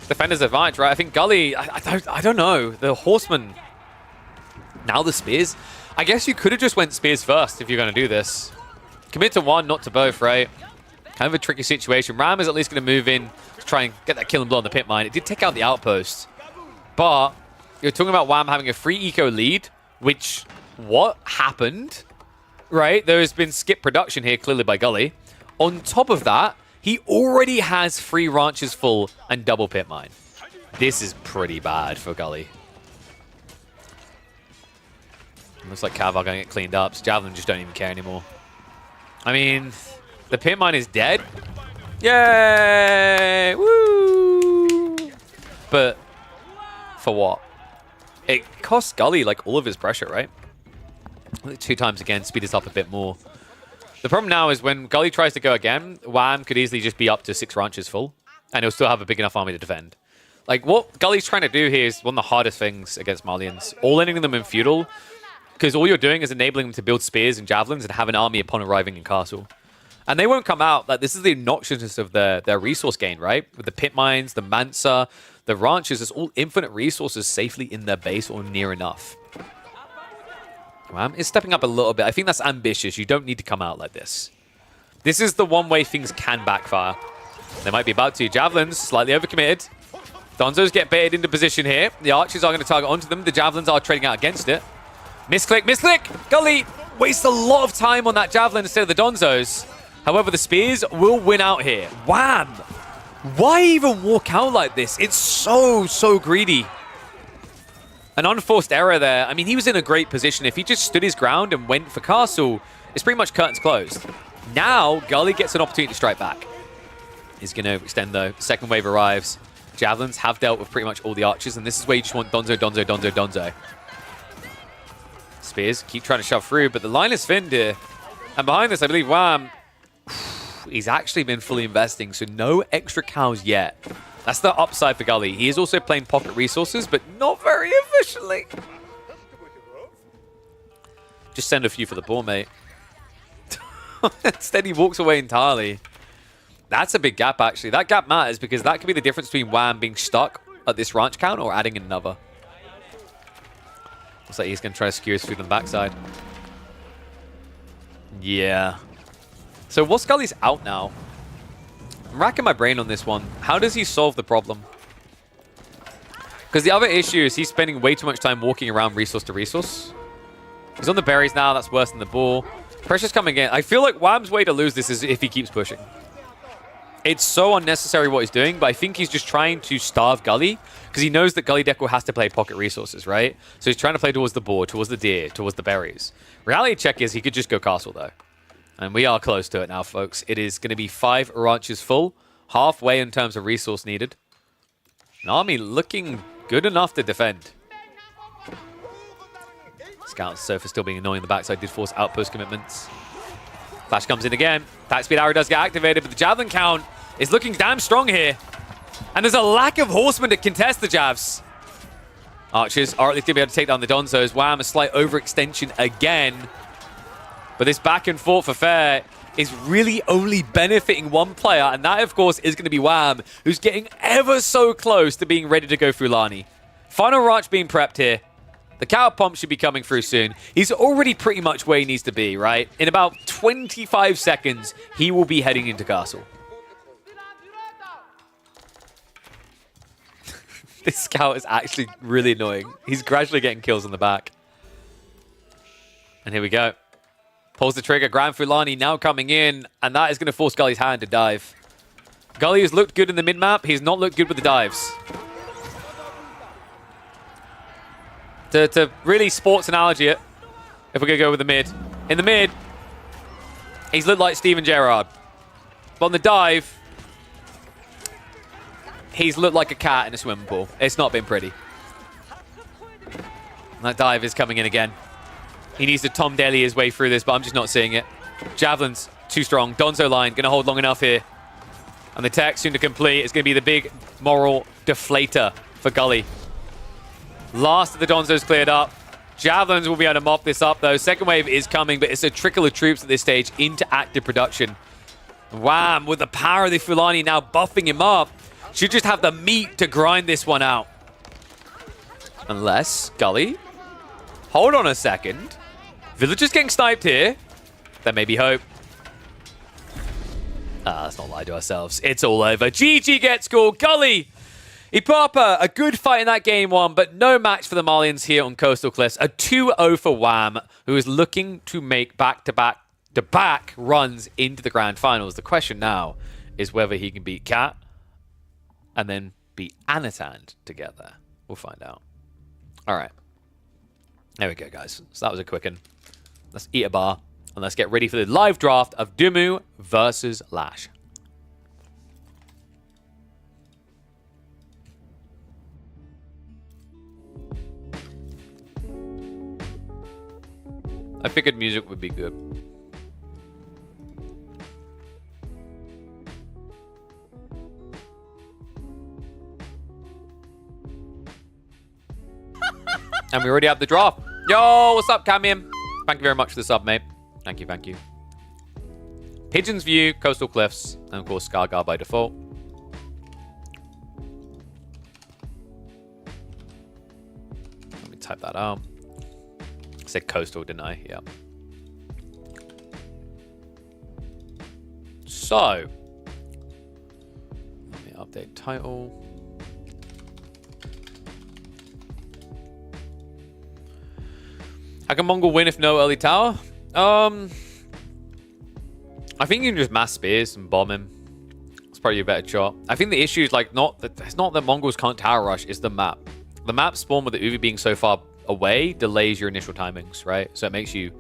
Defender's advantage, right? I think Gully, I don't know. The Horseman, now the Spears. I guess you could have just went Spears first if you're going to do this. Commit to one, not to both, right? Kind of a tricky situation. Ram is at least going to move in to try and get that kill and blow on the pit mine. It did take out the outpost. But you're talking about Wham having a free eco lead, which, what happened? Right? There has been skip production here, clearly by Gully. On top of that, he already has 3 ranches full and double pit mine. This is pretty bad for Gully. Looks like Cav are going to get cleaned up. So Javelin just don't even care anymore. I mean, the pit mine is dead. Yay! Woo! But for what? It costs Gully like all of his pressure, right? 2 times again, speed us up a bit more. The problem now is when Gully tries to go again, Wham could easily just be up to 6 ranches full, and he'll still have a big enough army to defend. Like, what Gully's trying to do here is one of the hardest things against Malians. All-ending them in feudal, because all you're doing is enabling them to build spears and javelins and have an army upon arriving in castle. And they won't come out. Like, this is the obnoxiousness of their resource gain, right? With the pit mines, the Mansa, the ranches, it's all infinite resources safely in their base or near enough. Wham is stepping up a little bit. I think that's ambitious. You don't need to come out like this. This is the one way things can backfire. They might be about to. Javelins, slightly overcommitted. Donzos get baited into position here. The archers are going to target onto them. The Javelins are trading out against it. Misclick, misclick! Gully wastes a lot of time on that Javelin instead of the Donzos. However, the Spears will win out here. Wham! Why even walk out like this? It's so greedy. An unforced error there. I mean, he was in a great position. If he just stood his ground and went for castle, it's pretty much curtains closed. Now, Gully gets an opportunity to strike back. He's going to extend, though. Second wave arrives. Javelins have dealt with pretty much all the archers, and this is where you just want Donzo, Donzo, Donzo, Donzo. Spears keep trying to shove through, but the line is thinned here. And behind this, I believe Wham, he's actually been fully investing, so no extra cows yet. That's the upside for Gully. He is also playing pocket resources, but not very efficiently. Just send a few for the ball, mate. Instead, he walks away entirely. That's a big gap, actually. That gap matters because that could be the difference between Wham being stuck at this ranch count or adding in another. Looks like he's going to try to skew his food on the backside. Yeah. So what's Gully's out now? I'm racking my brain on this one. How does he solve the problem? Because the other issue is he's spending way too much time walking around resource to resource. He's on the berries now. That's worse than the ball. Pressure's coming in. I feel like Wham's way to lose this is if he keeps pushing. It's so unnecessary what he's doing, but I think he's just trying to starve Gully because he knows that Gully Deco has to play pocket resources, right? So he's trying to play towards the boar, towards the deer, towards the berries. Reality check is he could just go castle, though. And we are close to it now, folks. It is going to be 5 ranches full, halfway in terms of resource needed. An army looking good enough to defend. Scout Sofa still being annoying on the backside, did force outpost commitments. Flash comes in again. Attack speed arrow does get activated, but the javelin count is looking damn strong here. And there's a lack of horsemen to contest the javs. Archers are at least going to be able to take down the Donzos. Wham, a slight overextension again. But this back and forth affair is really only benefiting one player, and that, of course, is going to be Wham, who's getting ever so close to being ready to go through Lani. Final ranch being prepped here. The cow pump should be coming through soon. He's already pretty much where he needs to be, right? In about 25 seconds, he will be heading into castle. This scout is actually really annoying. He's gradually getting kills on the back. And here we go. Pulls the trigger, Grand Fulani now coming in, and that is going to force Gully's hand to dive. Gully has looked good in the mid-map. He's not looked good with the dives. To really sports analogy it, if we're going to go with the mid. In the mid, he's looked like Steven Gerrard. But on the dive, he's looked like a cat in a swimming pool. It's not been pretty. That dive is coming in again. He needs to Tom Daly his way through this, but I'm just not seeing it. Javelin's too strong. Donzo line going to hold long enough here. And the tech soon to complete. It's going to be the big moral deflator for Gully. Last of the Donzos cleared up. Javelins will be able to mop this up, though. Second wave is coming, but it's a trickle of troops at this stage into active production. Wham! With the power of the Fulani now buffing him up. Should just have the meat to grind this one out. Unless, Gully, hold on a second. Villagers getting sniped here. There may be hope. Let's not lie to ourselves. It's all over. GG gets scored. Gully, he put up a good fight in that game one, but no match for the Malians here on Coastal Cliffs. A 2-0 for Wham, who is looking to make back-to-back runs into the grand finals. The question now is whether he can beat Cat and then beat Anatan together. We'll find out. All right. There we go, guys. So that was a quick one. Let's eat a bar, and let's get ready for the live draft of Dumu versus Lash. I figured music would be good. And we already have the draft. Yo, what's up, Camium? Thank you very much for the sub, mate. Thank you, thank you. Pigeon's View, Coastal Cliffs, and of course, Skargar by default. Let me type that out. I said Coastal, didn't I? Yeah. So, let me update title. How can Mongol win if no early tower? I think you can just mass spears and bomb him. It's probably a better shot. I think the issue is like it's not that Mongols can't tower rush, it's the map. The map spawn with the Uvi being so far away delays your initial timings, right? So it makes you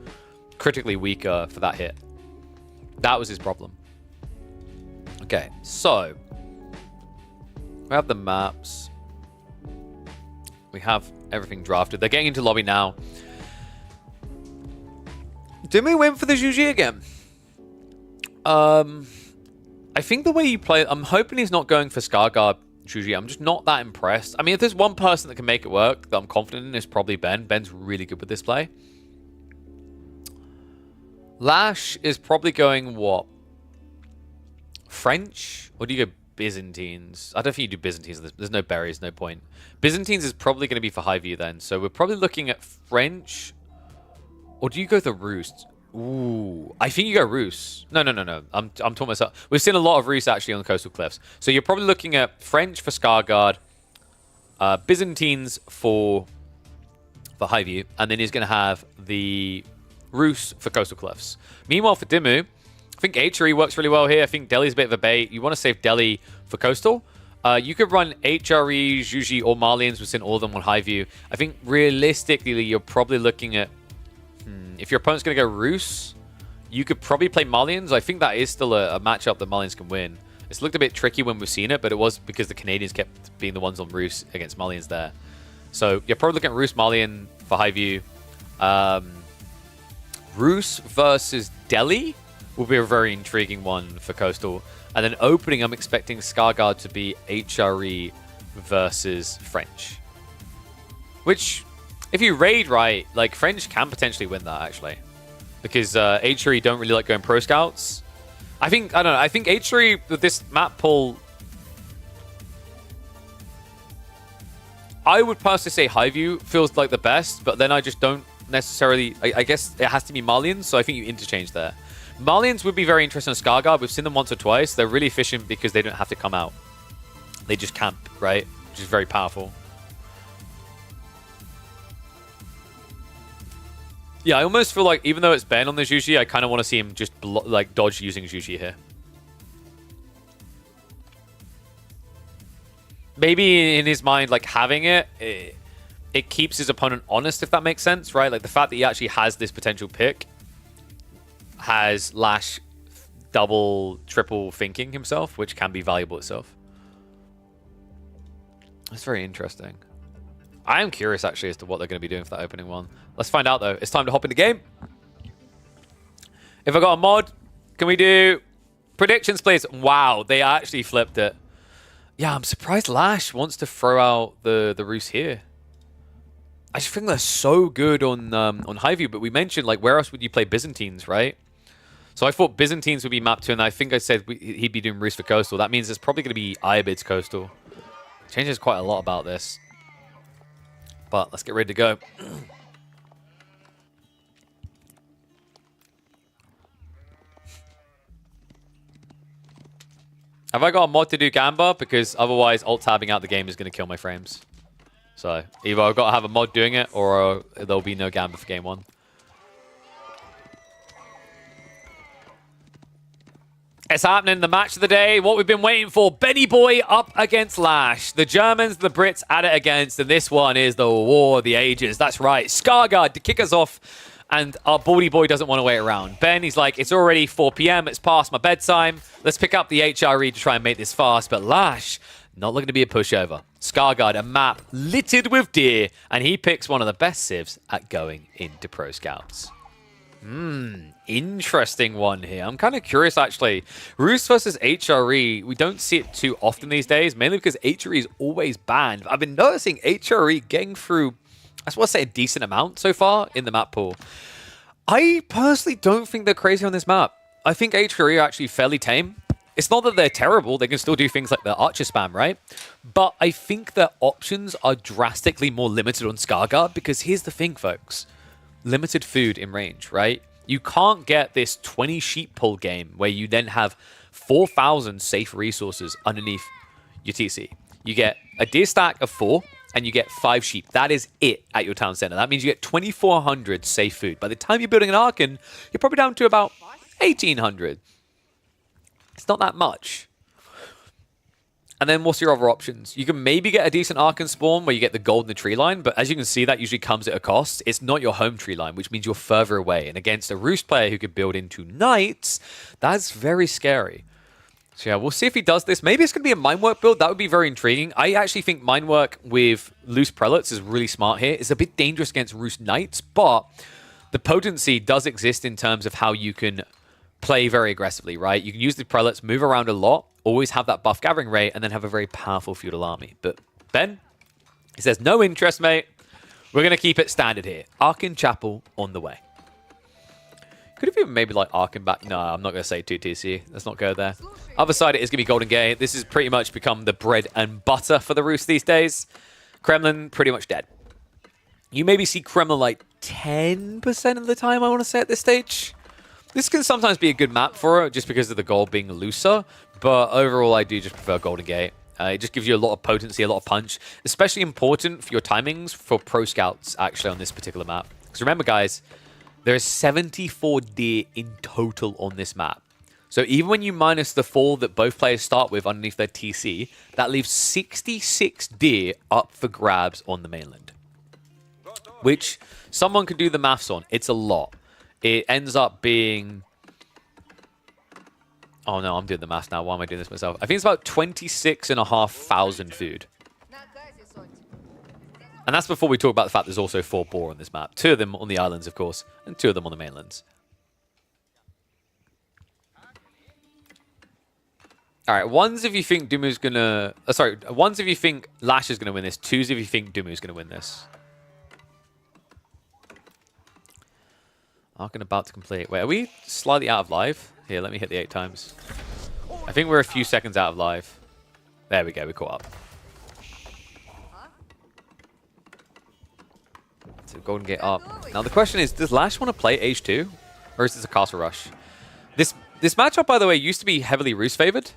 critically weaker for that hit. That was his problem. Okay, so we have the maps. We have everything drafted. They're getting into lobby now. Did we win for the Zhuji again? I think the way you play, I'm hoping he's not going for Skargar Zhuji. I'm just not that impressed. I mean, if there's one person that can make it work that I'm confident in, it's probably Ben. Ben's really good with this play. Lash is probably going what? French? Or do you go Byzantines? I don't think you do Byzantines. There's no berries, no point. Byzantines is probably going to be for high view then. So we're probably looking at French. Or do you go the Roost? Ooh, I think you go Roost. No. I'm talking myself. We've seen a lot of Roost actually on the Coastal Cliffs. So you're probably looking at French for Skargard, Byzantines for high view, and then he's going to have the Roost for Coastal Cliffs. Meanwhile, for Dimmu, I think HRE works really well here. I think Delhi's a bit of a bait. You want to save Delhi for Coastal. You could run HRE, Zhuji, or Malians. We've seen all of them on high view. I think realistically, you're probably looking at if your opponent's going to go Roos, you could probably play Malians. I think that is still a matchup that Malians can win. It's looked a bit tricky when we've seen it, but it was because the Canadians kept being the ones on Roos against Malians there. So you're probably looking at Roos Malian for high view. Roos versus Delhi will be a very intriguing one for Coastal. And then opening, I'm expecting Skargard to be HRE versus French. Which, if you raid right, like French can potentially win that actually. Because HRE don't really like going pro scouts. I don't know, I think HRE with this map pull, I would personally say high view feels like the best, but then I just don't necessarily, I guess it has to be Malians, so I think you interchange there. Malians would be very interesting on Skargard. We've seen them once or twice. They're really efficient because they don't have to come out. They just camp, right? Which is very powerful. Yeah, I almost feel like even though it's Ben on the Zhuji, I kind of want to see him just like dodge using Zhuji here. Maybe in his mind, like having it keeps his opponent honest, if that makes sense, right? Like the fact that he actually has this potential pick has Lash double, triple thinking himself, which can be valuable itself. That's very interesting. I am curious, actually, as to what they're going to be doing for that opening one. Let's find out, though. It's time to hop into game. If I got a mod, can we do predictions, please? Wow, they actually flipped it. Yeah, I'm surprised Lash wants to throw out the Roost here. I just think they're so good on Highview, but we mentioned, like, where else would you play Byzantines, right? So I thought Byzantines would be mapped to, and I think I said he'd be doing Roost for Coastal. That means it's probably going to be Iobid's Coastal. Changes quite a lot about this. But let's get ready to go. Have I got a mod to do Gamba? Because otherwise alt-tabbing out the game is going to kill my frames. So either I've got to have a mod doing it, or there'll be no Gamba for game 1. It's happening, the match of the day, what we've been waiting for. Benny Boy up against Lash. The Germans, the Brits at it against, and this one is the War of the Ages. That's right, Skarsgård to kick us off, and our Baldy Boy doesn't want to wait around. Ben, he's like, it's already 4 p.m., it's past my bedtime. Let's pick up the HRE to try and make this fast, but Lash, not looking to be a pushover. Skarsgård, a map littered with deer, and he picks one of the best civs at going into Pro Scouts. Interesting one here. I'm kind of curious, actually. Roost versus HRE, we don't see it too often these days, mainly because HRE is always banned. I've been noticing HRE getting through, I just want to say, a decent amount so far in the map pool. I personally don't think they're crazy on this map. I think HRE are actually fairly tame. It's not that they're terrible. They can still do things like the Archer spam, right? But I think their options are drastically more limited on Skarsgård, because here's the thing, folks. Limited food in range, right? You can't get this 20 sheep pull game where you then have 4,000 safe resources underneath your TC. You get a deer stack of 4 and you get 5 sheep. That is it at your town center. That means you get 2,400 safe food. By the time you're building an Archon, you're probably down to about 1,800. It's not that much. And then what's your other options? You can maybe get a decent Archon spawn where you get the gold in the tree line, but as you can see, that usually comes at a cost. It's not your home tree line, which means you're further away. And against a Roost player who could build into Knights, that's very scary. So yeah, we'll see if he does this. Maybe it's going to be a Minework build. That would be very intriguing. I actually think Minework with loose Prelates is really smart here. It's a bit dangerous against Roost Knights, but the potency does exist in terms of how you can play very aggressively, right? You can use the Prelates, move around a lot, always have that buff gathering rate, and then have a very powerful feudal army. But Ben, he says, no interest, mate. We're going to keep it standard here. Archon Chapel on the way. Could have even maybe like Archon back. No, I'm not going to say 2 TC. Let's not go there. Other side, it is going to be Golden Gate. This has pretty much become the bread and butter for the Roost these days. Kremlin, pretty much dead. You maybe see Kremlin like 10% of the time, I want to say, at this stage. This can sometimes be a good map for it, just because of the gold being looser. But overall, I do just prefer Golden Gate. It just gives you a lot of potency, a lot of punch. Especially important for your timings for Pro Scouts, actually, on this particular map. Because remember, guys, there is 74 deer in total on this map. So even when you minus the 4 that both players start with underneath their TC, that leaves 66 deer up for grabs on the mainland. Which someone could do the maths on. It's a lot. It ends up being... Oh no, I'm doing the maths now. Why am I doing this myself? I think it's about 26,500 food. And that's before we talk about the fact there's also 4 boar on this map. 2 of them on the islands, of course, and 2 of them on the mainlands. Alright, ones if you think Dumu's gonna... ones if you think Lash is gonna win this. 2s if you think Dumu's gonna win this. Archon about to complete. Wait, are we slightly out of live? Here, let me hit the 8 times. I think we're a few seconds out of live. There we go, we caught up. So Golden Gate up. Now the question is, does Lash want to play H2? Or is this a castle rush? This matchup, by the way, used to be heavily Roost favored.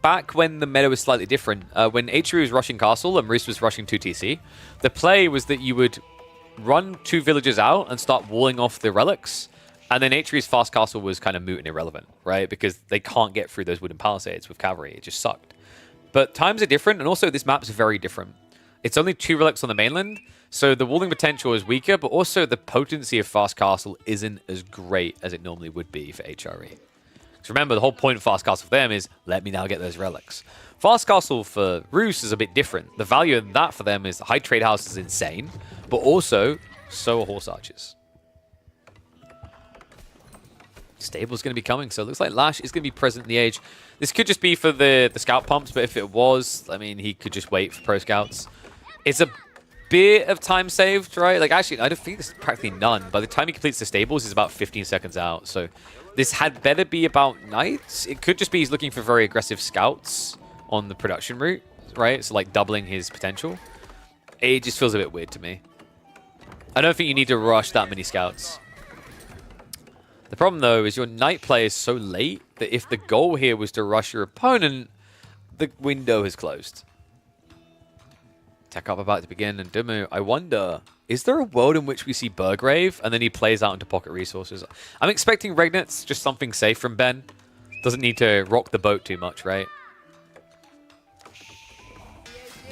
Back when the meta was slightly different. When H3 was rushing castle and Roost was rushing 2 TC, the play was that you would run 2 villages out and start walling off the relics. And then H3's fast castle was kind of moot and irrelevant, right? Because they can't get through those wooden palisades with cavalry. It just sucked. But times are different, and also this map's very different. It's only 2 relics on the mainland, so the walling potential is weaker, but also the potency of fast castle isn't as great as it normally would be for HRE. Because remember, the whole point of Fast Castle for them is, let me now get those relics. Fast Castle for Roos is a bit different. The value in that for them is the high trade house is insane, but also, so are horse archers. Stable's going to be coming, so it looks like Lash is going to be present in the age. This could just be for the scout pumps, but if it was, I mean, he could just wait for pro scouts. It's a bit of time saved, right? Like, actually, I don't think there's practically none. By the time he completes the stables, he's about 15 seconds out. So this had better be about knights. It could just be he's looking for very aggressive scouts on the production route, right? So, like, doubling his potential. It just feels a bit weird to me. I don't think you need to rush that many scouts. The problem, though, is your knight play is so late that if the goal here was to rush your opponent, the window is closed. Tech up about to begin, and Dumu, I wonder, is there a world in which we see Burgrave and then he plays out into pocket resources? I'm expecting Regnets, just something safe from Ben. Doesn't need to rock the boat too much, right?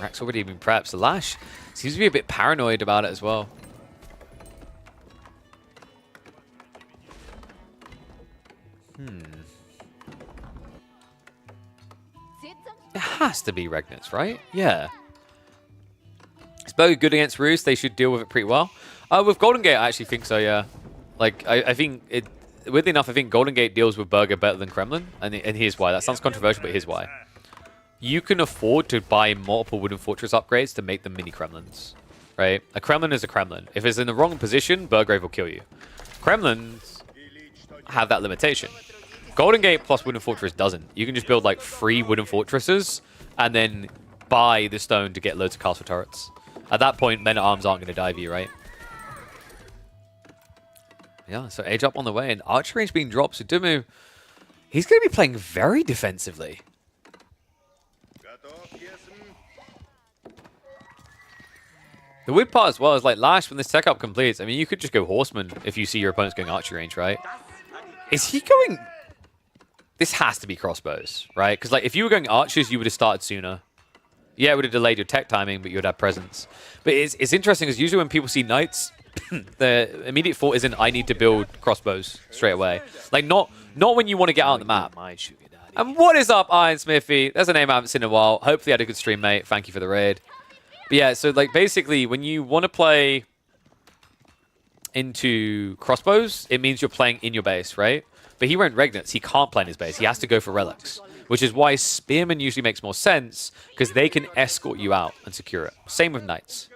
Rack's already been prepped, so Lash seems to be a bit paranoid about it as well. It has to be Regnets, right? Yeah. Is Burger good against Roost? They should deal with it pretty well. With Golden Gate, I actually think so, yeah. Like, I think it... Weirdly enough, I think Golden Gate deals with Burger better than Kremlin. And here's why. That sounds controversial, but here's why. You can afford to buy multiple Wooden Fortress upgrades to make them mini Kremlins, right? A Kremlin is a Kremlin. If it's in the wrong position, Burgrave will kill you. Kremlins have that limitation. Golden Gate plus Wooden Fortress doesn't. You can just build like 3 Wooden Fortresses and then buy the stone to get loads of castle turrets. At that point, men-at-arms aren't going to dive you, right? Yeah, so age up on the way and archer range being dropped. So Dumu, he's going to be playing very defensively. The weird part as well is like Lash, when this tech up completes, I mean, you could just go Horseman if you see your opponent's going archer range, right? Is he going... This has to be crossbows, right? Because like if you were going archers, you would have started sooner. Yeah, it would have delayed your tech timing, but you would have presence. But it's interesting because usually when people see knights, the immediate thought isn't I need to build crossbows straight away. Like not when you want to get out on the map. And what is up, Iron Smithy? There's a name I haven't seen in a while. Hopefully you had a good stream, mate. Thank you for the raid. But yeah, so like basically when you want to play into crossbows, it means you're playing in your base, right? But he went Regnets. He can't play in his base. He has to go for relics, which is why Spearmen usually makes more sense because they can escort you out and secure it. Same with Knights.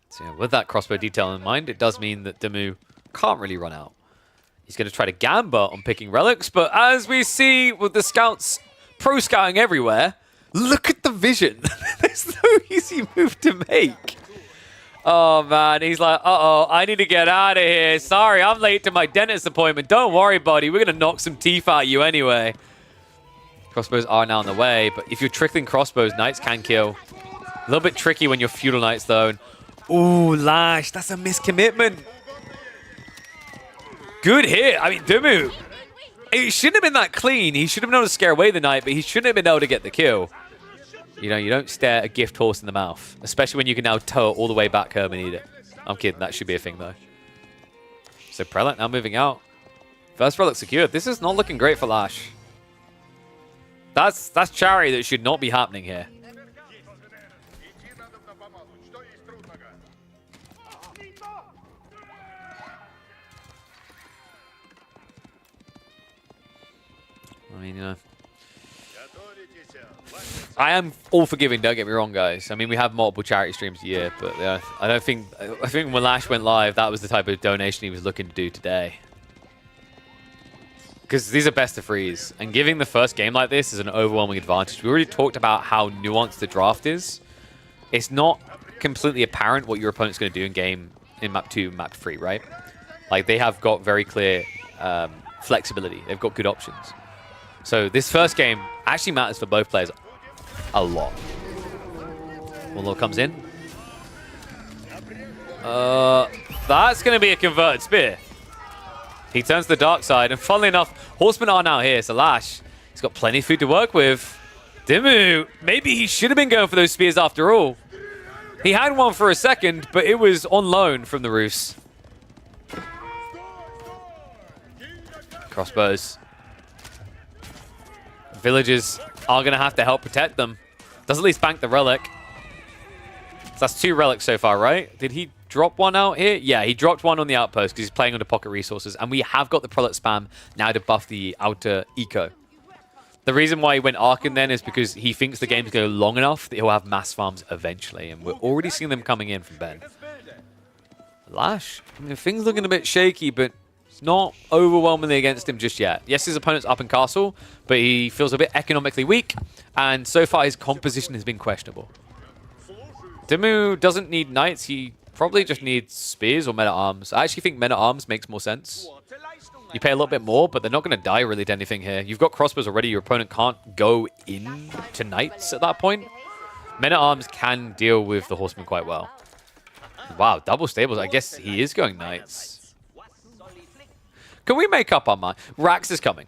So yeah, with that crossbow detail in mind, it does mean that Dumu can't really run out. He's going to try to gamble on picking relics, but as we see with the scouts pro-scouting everywhere, look at the vision. There's no easy move to make. Oh, man. He's like, uh-oh, I need to get out of here. Sorry, I'm late to my dentist appointment. Don't worry, buddy. We're going to knock some teeth out of you anyway. Crossbows are now on the way, but if you're trickling crossbows, Knights can kill. A little bit tricky when you're Feudal Knights, though. Ooh, Lash. That's a miscommitment. Good hit. I mean, Dumu, it shouldn't have been that clean. He should have been able to scare away the Knight, but he shouldn't have been able to get the kill. You know, you don't stare a gift horse in the mouth, especially when you can now tow it all the way back home and eat it. I'm kidding. That should be a thing, though. So Prelate now moving out. First relic secured. This is not looking great for Lash. That's charity that should not be happening here. I mean, you know. I am all forgiving, don't get me wrong, guys. I mean, we have multiple charity streams a year, but I think when Lash went live, that was the type of donation he was looking to do today. Because these are best of threes, and giving the first game like this is an overwhelming advantage. We already talked about how nuanced the draft is. It's not completely apparent what your opponent's going to do in map 2, map 3, right? Like, they have got very clear flexibility. They've got good options. So this first game actually matters for both players a lot. Warlord comes in. That's going to be a converted spear. He turns to the dark side, and funnily enough, Horsemen are now here, so Lash, he's got plenty of food to work with. Dimu, maybe he should have been going for those spears after all. He had one for a second, but it was on loan from the roofs. Crossbows. Villagers are going to have to help protect them. Does at least bank the relic. So that's 2 relics so far, right? Did he drop one out here? Yeah, he dropped one on the outpost because he's playing under pocket resources. And we have got the prelate spam now to buff the outer eco. The reason why he went Archon then is because he thinks the game's go long enough that he'll have mass farms eventually. And we're already seeing them coming in from Ben. Lash, I mean, things looking a bit shaky, but it's not overwhelmingly against him just yet. Yes, his opponent's up in castle, but he feels a bit economically weak. And so far, his composition has been questionable. Dimu doesn't need knights. He probably just needs spears or men-at-arms. I actually think men-at-arms makes more sense. You pay a little bit more, but they're not going to die really to anything here. You've got crossbows already. Your opponent can't go in to knights at that point. Men-at-arms can deal with the horsemen quite well. Wow, double stables. I guess he is going knights. Can we make up our mind? Rax is coming.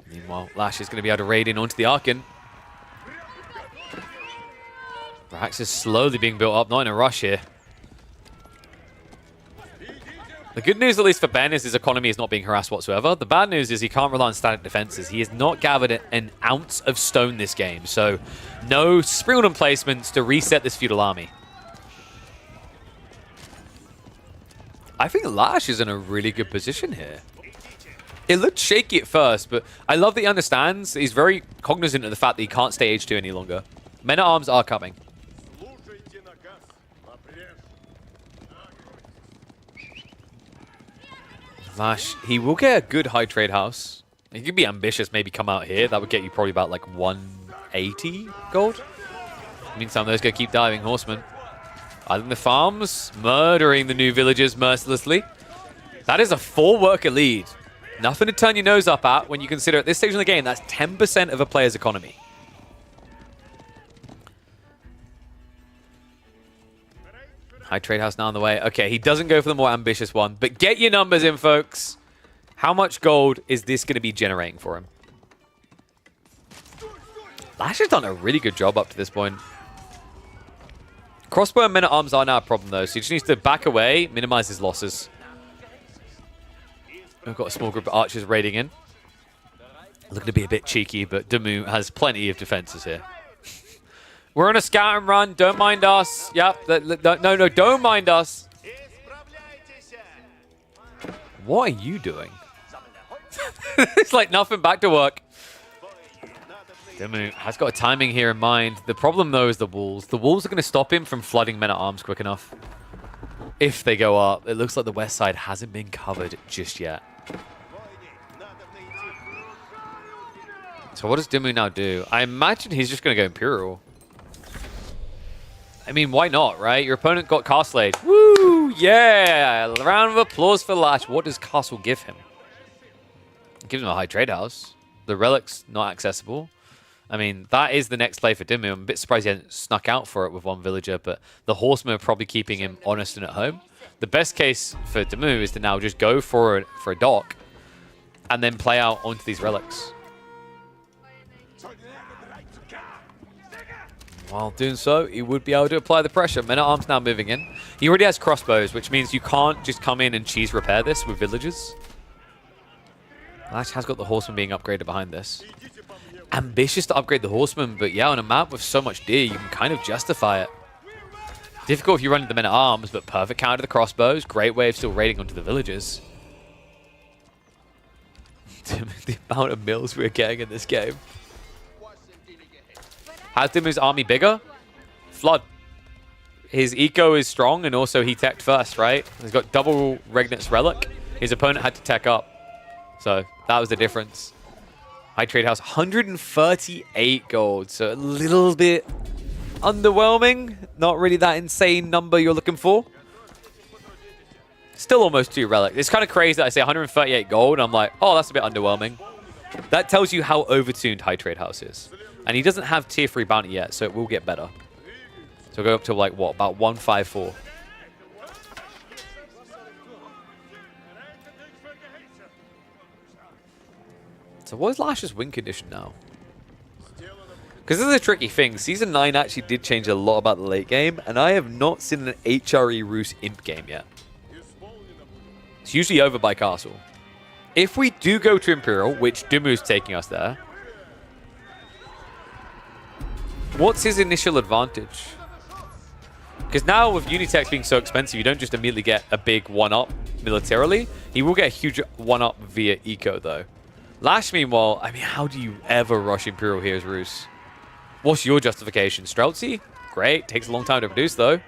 Meanwhile, Lash is going to be able to raid in onto the Archon. Rax is slowly being built up, not in a rush here. The good news, at least for Ben, is his economy is not being harassed whatsoever. The bad news is he can't rely on static defenses. He has not gathered an ounce of stone this game, so no Springleton placements to reset this feudal army. I think Lash is in a really good position here. It looked shaky at first, but I love that he understands. He's very cognizant of the fact that he can't stay H2 any longer. Men-at-arms are coming. Lash, he will get a good high trade house. He could be ambitious, maybe come out here. That would get you probably about like 180 gold. Meantime, those go keep diving horsemen. Island the farms, murdering the new villagers mercilessly. That is a 4-worker lead. Nothing to turn your nose up at when you consider at this stage in the game, that's 10% of a player's economy. High trade house now on the way. Okay, he doesn't go for the more ambitious one, but get your numbers in, folks. How much gold is this going to be generating for him? Lash has done a really good job up to this point. Crossbow and men-at-arms are now a problem, though, so he just needs to back away, minimize his losses. We've got a small group of archers raiding in. Looking to be a bit cheeky, but Damu has plenty of defenses here. We're on a scout and run. Don't mind us. Yep. No, don't mind us. What are you doing? It's like nothing. Back to work. Damu has got a timing here in mind. The problem, though, is the walls. The walls are going to stop him from flooding men-at-arms quick enough. If they go up, it looks like the west side hasn't been covered just yet. So what does Damu now do? I imagine he's just going to go Imperial. I mean, why not, right? Your opponent got Castle. Woo! Yeah! Round of applause for Lash. What does Castle give him? It gives him a high trade house. The relic's not accessible. I mean, that is the next play for Damu. I'm a bit surprised he hadn't snuck out for it with one villager, but the horsemen are probably keeping him honest and at home. The best case for Damu is to now just go for a dock and then play out onto these relics. While doing so, he would be able to apply the pressure. Men-at-arms now moving in. He already has crossbows, which means you can't just come in and cheese repair this with villagers. Lash has got the horseman being upgraded behind this. Ambitious to upgrade the horseman, but yeah, on a map with so much deer, you can kind of justify it. Difficult if you run into the men-at-arms, but perfect counter to the crossbows. Great way of still raiding onto the villagers. The amount of mills we're getting in this game. How's Damu's army bigger? Flood. His eco is strong, and also he teched first, right? He's got double Regnit's Relic. His opponent had to tech up. So that was the difference. High trade house, 138 gold. So a little bit underwhelming. Not really that insane number you're looking for. Still almost 2 relics. It's kind of crazy that I say 138 gold. And I'm like, oh, that's a bit underwhelming. That tells you how overtuned High Trade House is. And he doesn't have tier 3 bounty yet, so it will get better. So we'll go up to like, what, about 154. So what is Lash's win condition now? Because this is a tricky thing. Season 9 actually did change a lot about the late game, and I have not seen an HRE Roos imp game yet. It's usually over by castle. If we do go to Imperial, which Dumu's taking us there, what's his initial advantage? Because now with Unitech being so expensive, you don't just immediately get a big one-up militarily. He will get a huge one-up via eco, though. Lash, meanwhile, I mean, how do you ever rush Imperial here as Roos? What's your justification? Streltsy? Great. Takes a long time to produce, though.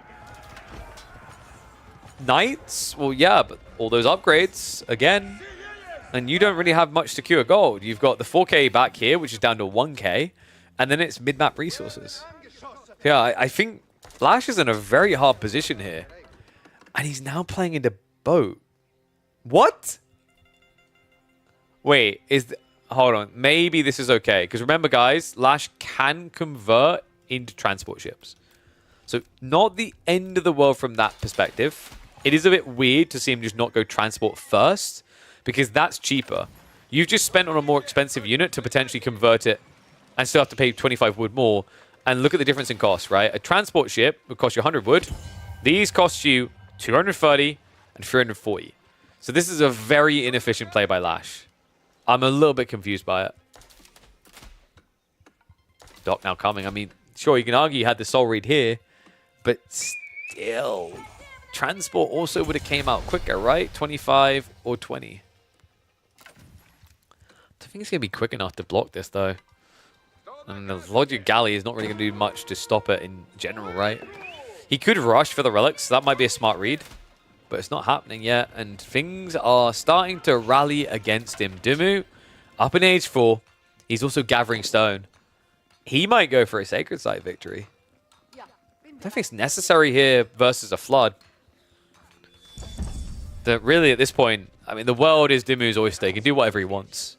Knights? Well, yeah, but all those upgrades, again. And you don't really have much secure gold. You've got the 4K back here, which is down to 1K. And then it's mid-map resources. Yeah, I think Lash is in a very hard position here. And he's now playing into boat. What? Wait, hold on. Maybe this is okay. Because remember, guys, Lash can convert into transport ships. So not the end of the world from that perspective. It is a bit weird to see him just not go transport first. Because that's cheaper. You've just spent on a more expensive unit to potentially convert it and still have to pay 25 wood more. And look at the difference in cost, right? A transport ship would cost you 100 wood. These cost you 230 and 340. So this is a very inefficient play by Lash. I'm a little bit confused by it. Doc now coming. I mean, sure, you can argue you had the soul read here, but still, transport also would have came out quicker, right? 25 or 20. I think it's going to be quick enough to block this, though. And the Logic Galley is not really going to do much to stop it in general, right? He could rush for the relics, so that might be a smart read. But it's not happening yet, and things are starting to rally against him. Dumu, up in age 4. He's also gathering stone. He might go for a Sacred Site victory. I don't think it's necessary here versus a Flood. That really, at this point, I mean, the world is Dumu's oyster. He can do whatever he wants.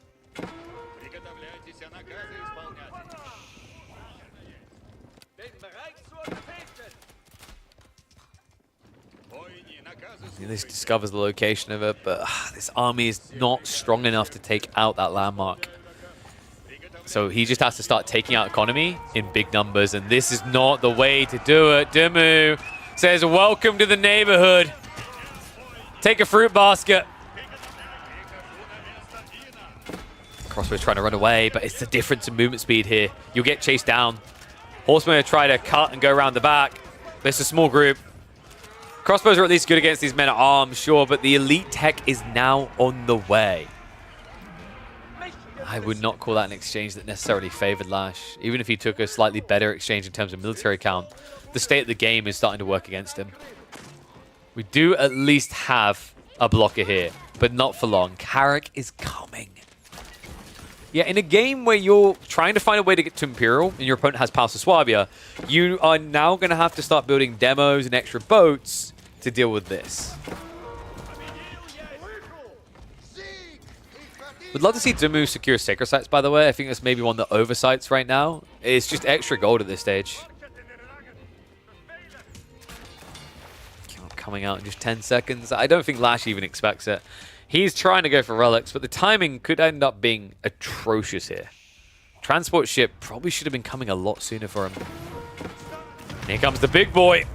He at least discovers the location of it, but this army is not strong enough to take out that landmark. So he just has to start taking out economy in big numbers, and this is not the way to do it. Dumu says, welcome to the neighborhood. Take a fruit basket. Crossbow's trying to run away, but it's the difference in movement speed here. You'll get chased down. Horsemen will try to cut and go around the back. There's a small group. Crossbows are at least good against these men at arms, sure, but the elite tech is now on the way. I would not call that an exchange that necessarily favored Lash. Even if he took a slightly better exchange in terms of military count, the state of the game is starting to work against him. We do at least have a blocker here, but not for long. Carrick is coming. Yeah, in a game where you're trying to find a way to get to Imperial and your opponent has Pulse of Swabia, you are now going to have to start building demos and extra boats to deal with this. Would love to see Dumu secure Sacred Sites, by the way. I think that's maybe one of the oversights right now. It's just extra gold at this stage. Coming out in just 10 seconds. I don't think Lash even expects it. He's trying to go for relics, but the timing could end up being atrocious here. Transport ship probably should have been coming a lot sooner for him. Here comes the big boy.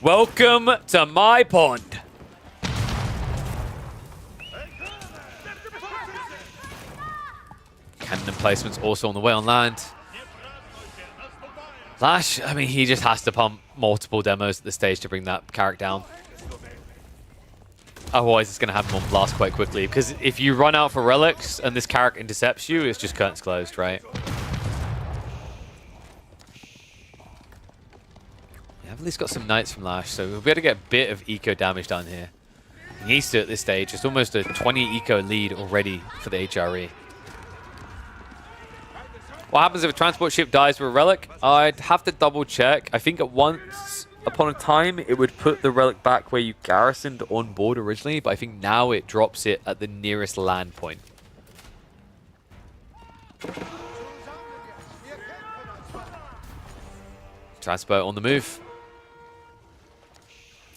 Welcome to my pond. Cannon placements also on the way on land. Lash, I mean, he just has to pump multiple demos at this stage to bring that Carrick down. Otherwise, it's going to have him on blast quite quickly. Because if you run out for relics and this Carrick intercepts you, it's just curtains closed, right? Yeah, I've at least got some knights from Lash, so we'll be able to get a bit of eco damage down here. He needs to at this stage. It's almost a 20 eco lead already for the HRE. What happens if a transport ship dies with a relic? I'd have to double check. I think at once upon a time it would put the relic back where you garrisoned on board originally, but I think now it drops it at the nearest land point. Transport on the move.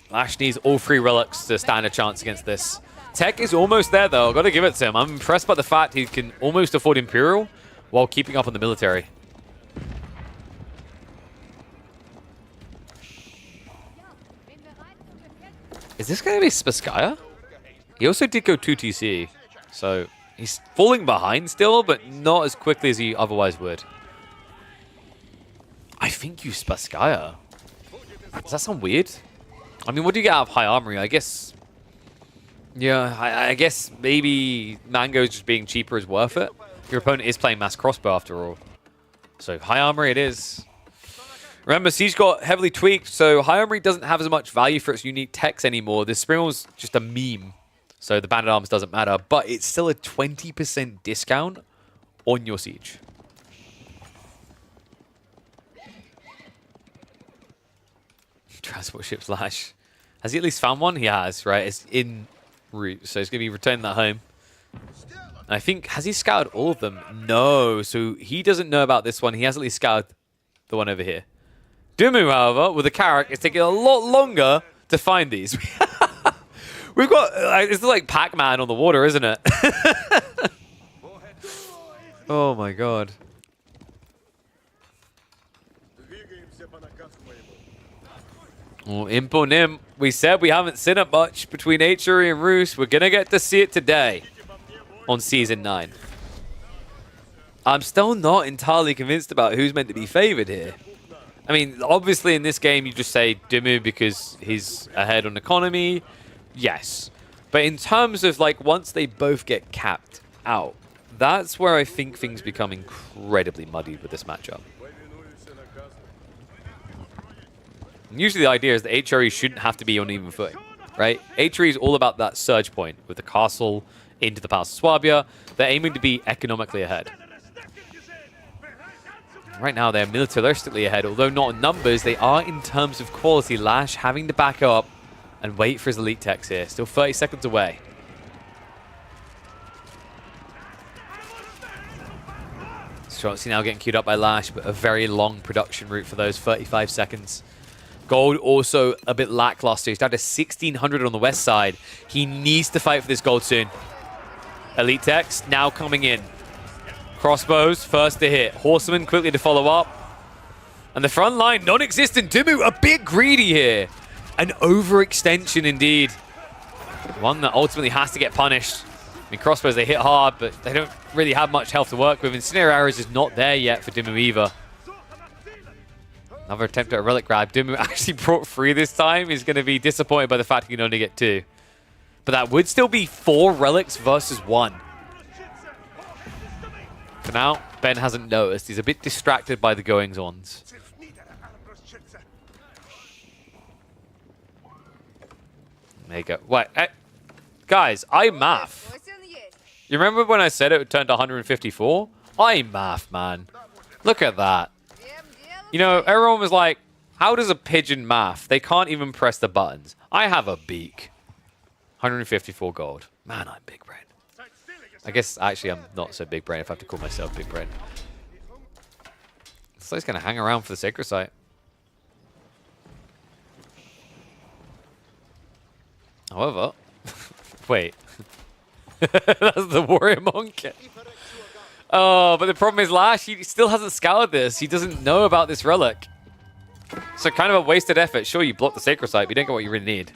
Lash needs all 3 relics to stand a chance against this. Tech is almost there though, I've got to give it to him. I'm impressed by the fact he can almost afford Imperial while keeping up on the military. Is this going to be Spasskaya? He also did go 2 TC, so he's falling behind still, but not as quickly as he otherwise would. I think you Spasskaya. Does that sound weird? I mean, what do you get out of high armory? I guess... Yeah, I guess maybe Mango just being cheaper is worth it. Your opponent is playing mass crossbow after all. So high armory it is. Remember, Siege got heavily tweaked, so high armory doesn't have as much value for its unique techs anymore. This Springle's just a meme, so the banded arms doesn't matter, but it's still a 20% discount on your Siege. Transport ship Slash. Has he at least found one? He has, right? It's in route, so he's going to be returning that home. And I think, has he scouted all of them? No, so he doesn't know about this one. He has at least scouted the one over here. Dumu, however, with a Carrack, it's taking a lot longer to find these. We've got, it's like Pac-Man on the water, isn't it? Oh my god. Well, Impo Nim, we said we haven't seen it much between HRE and Roos. We're going to get to see it today on Season 9. I'm still not entirely convinced about who's meant to be favored here. I mean, obviously in this game you just say Dumu because he's ahead on economy. Yes. But in terms of like once they both get capped out, that's where I think things become incredibly muddied with this matchup. Usually the idea is that HRE shouldn't have to be on even footing, right? HRE is all about that surge point with the castle into the Palace of Swabia. They're aiming to be economically ahead. Right now they're militaristically ahead, although not in numbers. They are in terms of quality. Lash having to back up and wait for his elite techs here. Still 30 seconds away. Strongly now getting queued up by Lash, but a very long production route for those 35 seconds. Gold also a bit lackluster. He's down to 1,600 on the west side. He needs to fight for this gold soon. Elite techs now coming in. Crossbows first to hit. Horsemen quickly to follow up. And the front line, non-existent. Dumu a bit greedy here. An overextension indeed. One that ultimately has to get punished. I mean, crossbows, they hit hard, but they don't really have much health to work with. Incendiary arrows is not there yet for Dumu either. Another attempt at a relic grab. Dumu actually brought 3 this time. He's going to be disappointed by the fact he can only get 2. But that would still be 4 relics versus 1. For now, Ben hasn't noticed. He's a bit distracted by the goings-ons. There you go. Wait, guys, I math. You remember when I said it would turn to 154? I math, man. Look at that. You know, everyone was like, how does a pigeon math? They can't even press the buttons. I have a beak. 154 gold. Man, I'm big brain. I guess, actually, I'm not so big brain if I have to call myself big brain. This guy's going to hang around for the Sacred Site. However, wait. That's the Warrior Monk. Oh, but the problem is Lash, he still hasn't scoured this. He doesn't know about this relic. So kind of a wasted effort. Sure, you block the Sacred Site, but you don't get what you really need.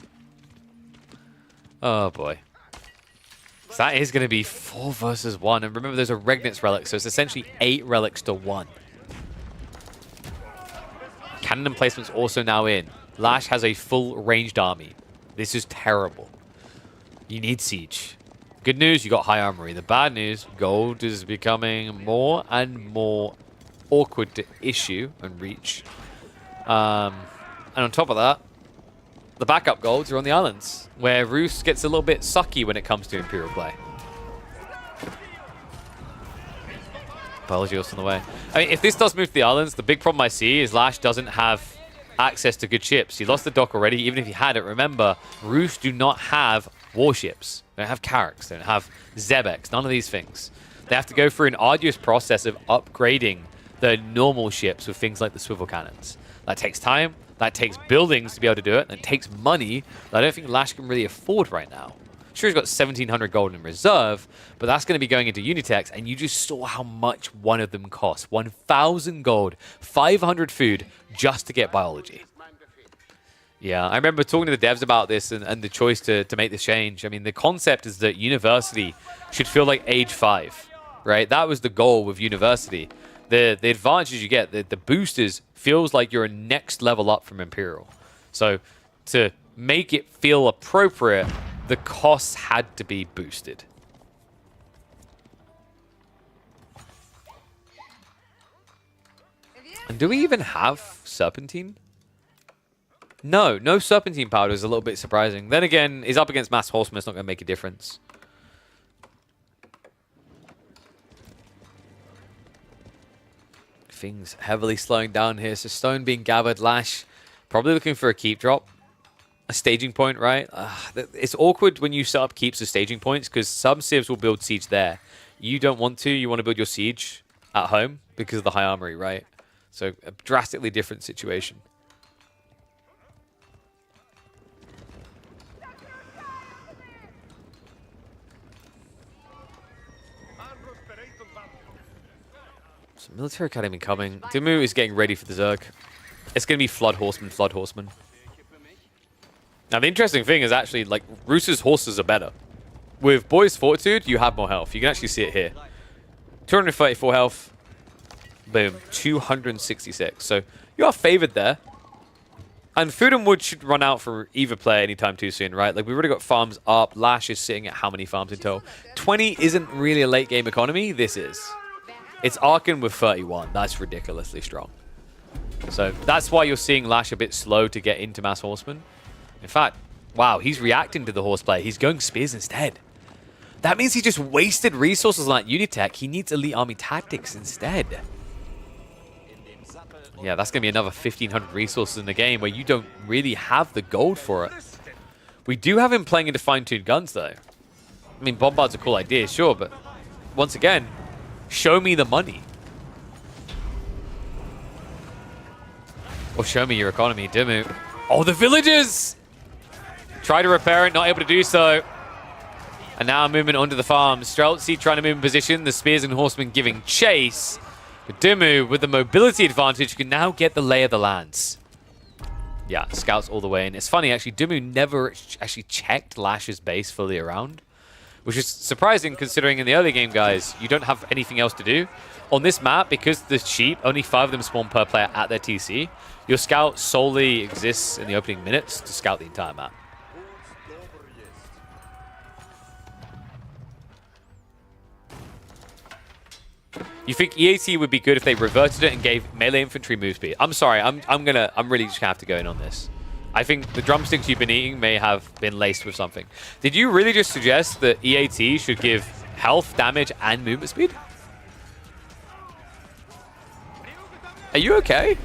Oh, boy. So that is going to be 4 versus 1. And remember, there's a Regnitz relic, so it's essentially 8 relics to 1. Cannon emplacement's also now in. Lash has a full ranged army. This is terrible. You need Siege. Good news, you got high armory. The bad news, gold is becoming more and more awkward to issue and reach. And on top of that, the backup golds are on the islands, where Roos gets a little bit sucky when it comes to Imperial play. Biology also on the way. I mean, if this does move to the islands, the big problem I see is Lash doesn't have access to good ships. He lost the dock already, even if he had it. Remember, Roos do not have warships. They don't have Carracks. They don't have Zebex. None of these things. They have to go through an arduous process of upgrading the normal ships with things like the swivel cannons. That takes time. That takes buildings to be able to do it. And it takes money that I don't think Lash can really afford right now. Sure, he's got 1,700 gold in reserve, but that's going to be going into Unitex, and you just saw how much one of them costs. 1,000 gold, 500 food, just to get biology. Yeah, I remember talking to the devs about this and the choice to make this change. I mean, the concept is that University should feel like age 5, right? That was the goal with University. The advantages you get, the boosters, feels like you're a next level up from Imperial. So to make it feel appropriate, the costs had to be boosted. And do we even have Serpentine? No, no Serpentine powder is a little bit surprising. Then again, he's up against Mass Horseman. It's not going to make a difference. Things heavily slowing down here. So Stone being gathered. Lash probably looking for a keep drop. A staging point, right? It's awkward when you set up keeps as staging points because some civs will build siege there. You don't want to. You want to build your siege at home because of the high armory, right? So a drastically different situation. So military academy coming. Dimu is getting ready for the Zerg. It's going to be Flood Horseman, Flood Horseman. Now, the interesting thing is actually, like, Roos's horses are better. With Boy's Fortitude, you have more health. You can actually see it here. 234 health. Boom. 266. So, you are favored there. And Food and Wood should run out for either player anytime too soon, right? Like, we've already got farms up. Lash is sitting at how many farms in total? 20 isn't really a late game economy. This is. It's Arkan with 31. That's ridiculously strong. So, that's why you're seeing Lash a bit slow to get into Mass Horseman. In fact, wow, he's reacting to the horseplay. He's going spears instead. That means he just wasted resources on that Unitech. He needs elite army tactics instead. Yeah, that's going to be another 1,500 resources in the game where you don't really have the gold for it. We do have him playing into fine-tuned guns, though. I mean, Bombard's a cool idea, sure, but once again, show me the money. Or show me your economy, Dimu. Oh, the villagers! Try to repair it, not able to do so. And now movement onto the farm. Streltsy trying to move in position. The spears and horsemen giving chase. But Dimu, with the mobility advantage, can now get the lay of the lands. Yeah, scouts all the way in. It's funny, actually, Dimu never actually checked Lash's base fully around. Which is surprising considering in the early game, guys, you don't have anything else to do. On this map, because the sheep, only 5 of them spawn per player at their TC, your scout solely exists in the opening minutes to scout the entire map. You think EAT would be good if they reverted it and gave melee infantry move speed? I'm sorry, I'm really just gonna have to go in on this. I think the drumsticks you've been eating may have been laced with something. Did you really just suggest that EAT should give health, damage, and movement speed? Are you okay?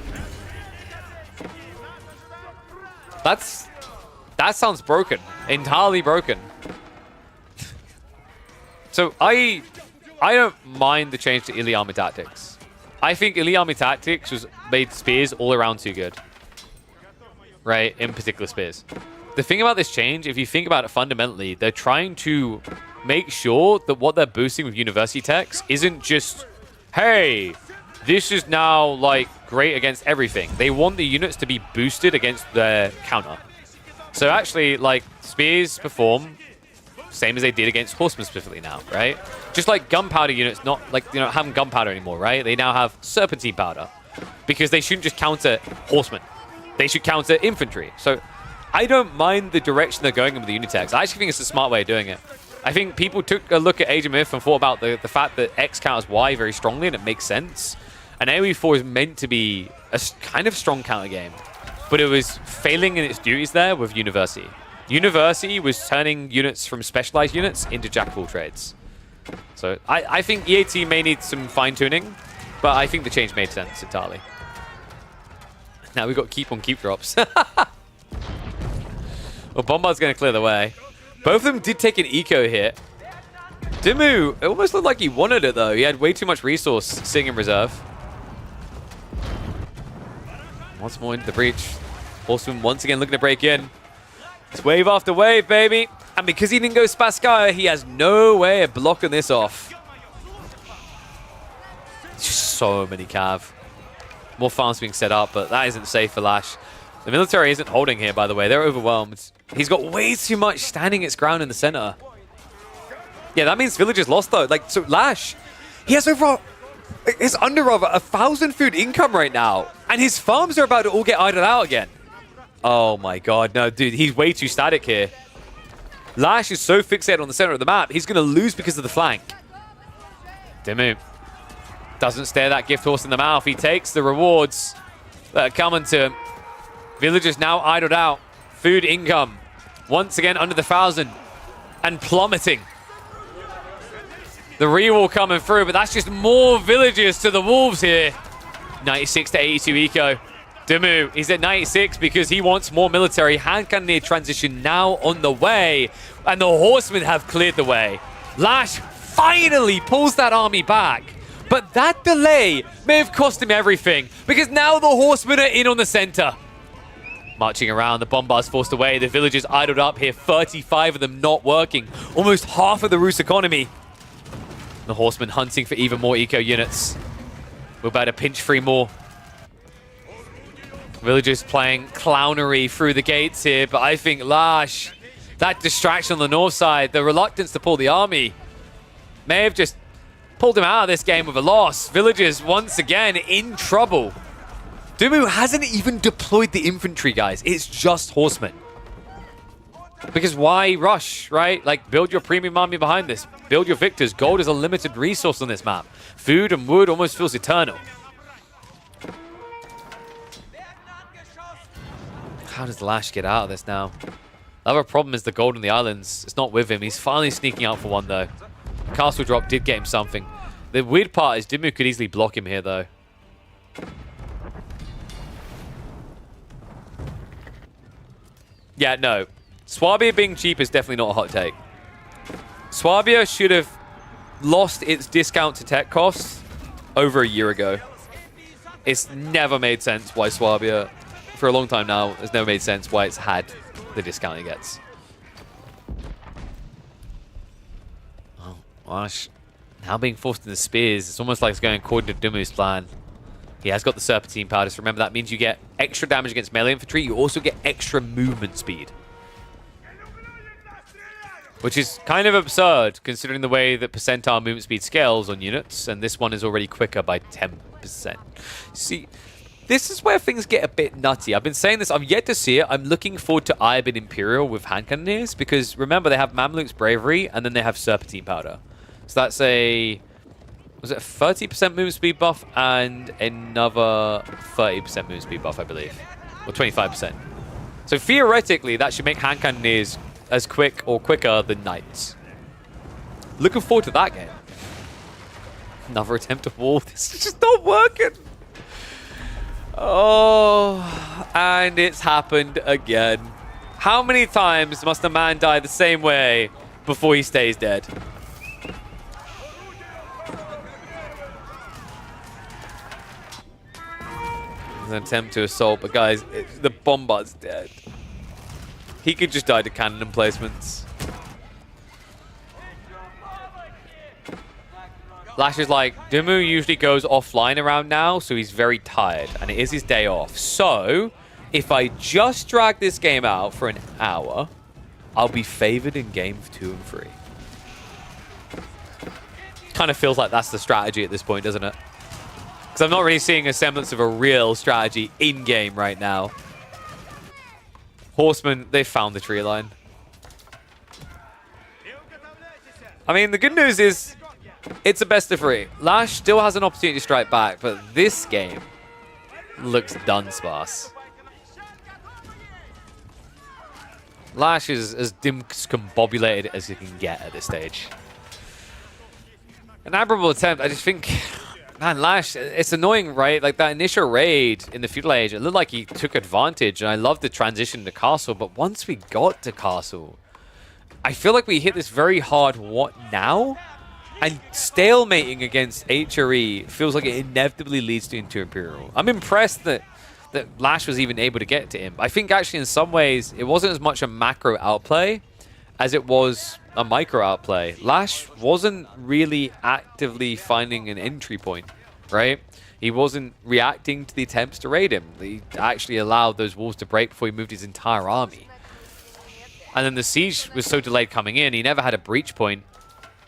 That sounds broken. Entirely broken. So I don't mind the change to elite army tactics. I think elite army tactics made spears all around too good. Right? In particular spears. The thing about this change, if you think about it fundamentally, they're trying to make sure that what they're boosting with university techs isn't just, hey, this is now like great against everything. They want the units to be boosted against their counter. So actually, like, spears perform same as they did against horsemen specifically now, right? Just like gunpowder units, not like, you know, having gunpowder anymore, right? They now have serpentine powder because they shouldn't just counter horsemen. They should counter infantry. So I don't mind the direction they're going in with the Unitex. I actually think it's a smart way of doing it. I think people took a look at Age of Myth and thought about the fact that X counters Y very strongly, and it makes sense. And AoE 4 is meant to be a kind of strong counter game, but it was failing in its duties there with University. University was turning units from specialized units into jack-of-all trades. So I think EAT may need some fine-tuning, but I think the change made sense entirely. Now we've got keep on keep drops. Well, Bombard's going to clear the way. Both of them did take an eco hit. Dimu, it almost looked like he wanted it, though. He had way too much resource sitting in reserve. Once more into the breach. Horseman once again looking to break in. It's wave after wave, baby. And because he didn't go Spaskaya, he has no way of blocking this off. Just so many cav. More farms being set up, but that isn't safe for Lash. The military isn't holding here, by the way. They're overwhelmed. He's got way too much standing its ground in the center. Yeah, that means villagers lost, though. Like, so Lash, he has it's under over 1,000 food income right now. And his farms are about to all get idled out again. Oh my god, no, dude, he's way too static here. Lash is so fixated on the center of the map, he's going to lose because of the flank. Dimmu doesn't stare that gift horse in the mouth. He takes the rewards that are coming to him. Villagers now idled out. Food income once again under the 1,000 and plummeting. The rewall coming through, but that's just more villagers to the wolves here. 96 to 82 eco. Dimmu, he's at 96 because he wants more military. Hand cannoneer transition now on the way, and the horsemen have cleared the way. Lash finally pulls that army back, but that delay may have cost him everything because now the horsemen are in on the center. Marching around, the bombard's forced away. The villagers idled up here, 35 of them not working. Almost half of the Rus economy. The horsemen hunting for even more eco units. We're about to pinch 3 more. Villagers playing clownery through the gates here, but I think Lash, that distraction on the north side, the reluctance to pull the army, may have just pulled him out of this game with a loss. Villagers once again in trouble. Dimmu hasn't even deployed the infantry, guys. It's just horsemen. Because why rush, right? Like, build your premium army behind this. Build your victors. Gold is a limited resource on this map. Food and wood almost feels eternal. How does Lash get out of this now? The other problem is the gold on the islands. It's not with him. He's finally sneaking out for one, though. Castle drop did get him something. The weird part is Dimmu could easily block him here, though. Yeah, no. Swabia being cheap is definitely not a hot take. Swabia should have lost its discount to tech costs over a year ago. It's never made sense why Swabia, for a long time now, it's never made sense why it's had the discount it gets. Oh, gosh. Now being forced into spears, it's almost like it's going according to Dimmu's plan. He has got the Serpentine powders. Remember, that means you get extra damage against melee infantry. You also get extra movement speed. Which is kind of absurd, considering the way that percentile movement speed scales on units, and this one is already quicker by 10%. See, this is where things get a bit nutty. I've been saying this, I've yet to see it. I'm looking forward to Iabin Imperial with hand cannoneers, because remember, they have Mamluk's Bravery, and then they have Serpentine Powder. So that's a... was it a 30% movement speed buff and another 30% movement speed buff, I believe. Or 25%. So theoretically, that should make hand cannoneers as quick or quicker than knights. Looking forward to that game. Another attempt to wall. This is just not working. Oh, and it's happened again. How many times must a man die the same way before he stays dead? There's an attempt to assault, but guys, the bombard's dead. He could just die to cannon emplacements. Lash is like, Dimmu usually goes offline around now, so he's very tired, and it is his day off. So, if I just drag this game out for an hour, I'll be favored in game 2 and 3. Kind of feels like that's the strategy at this point, doesn't it? Because I'm not really seeing a semblance of a real strategy in-game right now. Horsemen, they found the tree line. I mean, the good news is it's a best of 3. Lash still has an opportunity to strike back, but this game looks done sparse. Lash is as discombobulated as you can get at this stage. An admirable attempt. I just think... Man, Lash, it's annoying, right? Like, that initial raid in the Feudal Age, it looked like he took advantage, and I love the transition to Castle, but once we got to Castle, I feel like we hit this very hard what now? And stalemating against HRE feels like it inevitably leads to into Imperial. I'm impressed that Lash was even able to get to him. I think actually in some ways, it wasn't as much a macro outplay as it was a micro outplay. Lash wasn't really actively finding an entry point, right? He wasn't reacting to the attempts to raid him. He actually allowed those walls to break before he moved his entire army. And then the siege was so delayed coming in, he never had a breach point,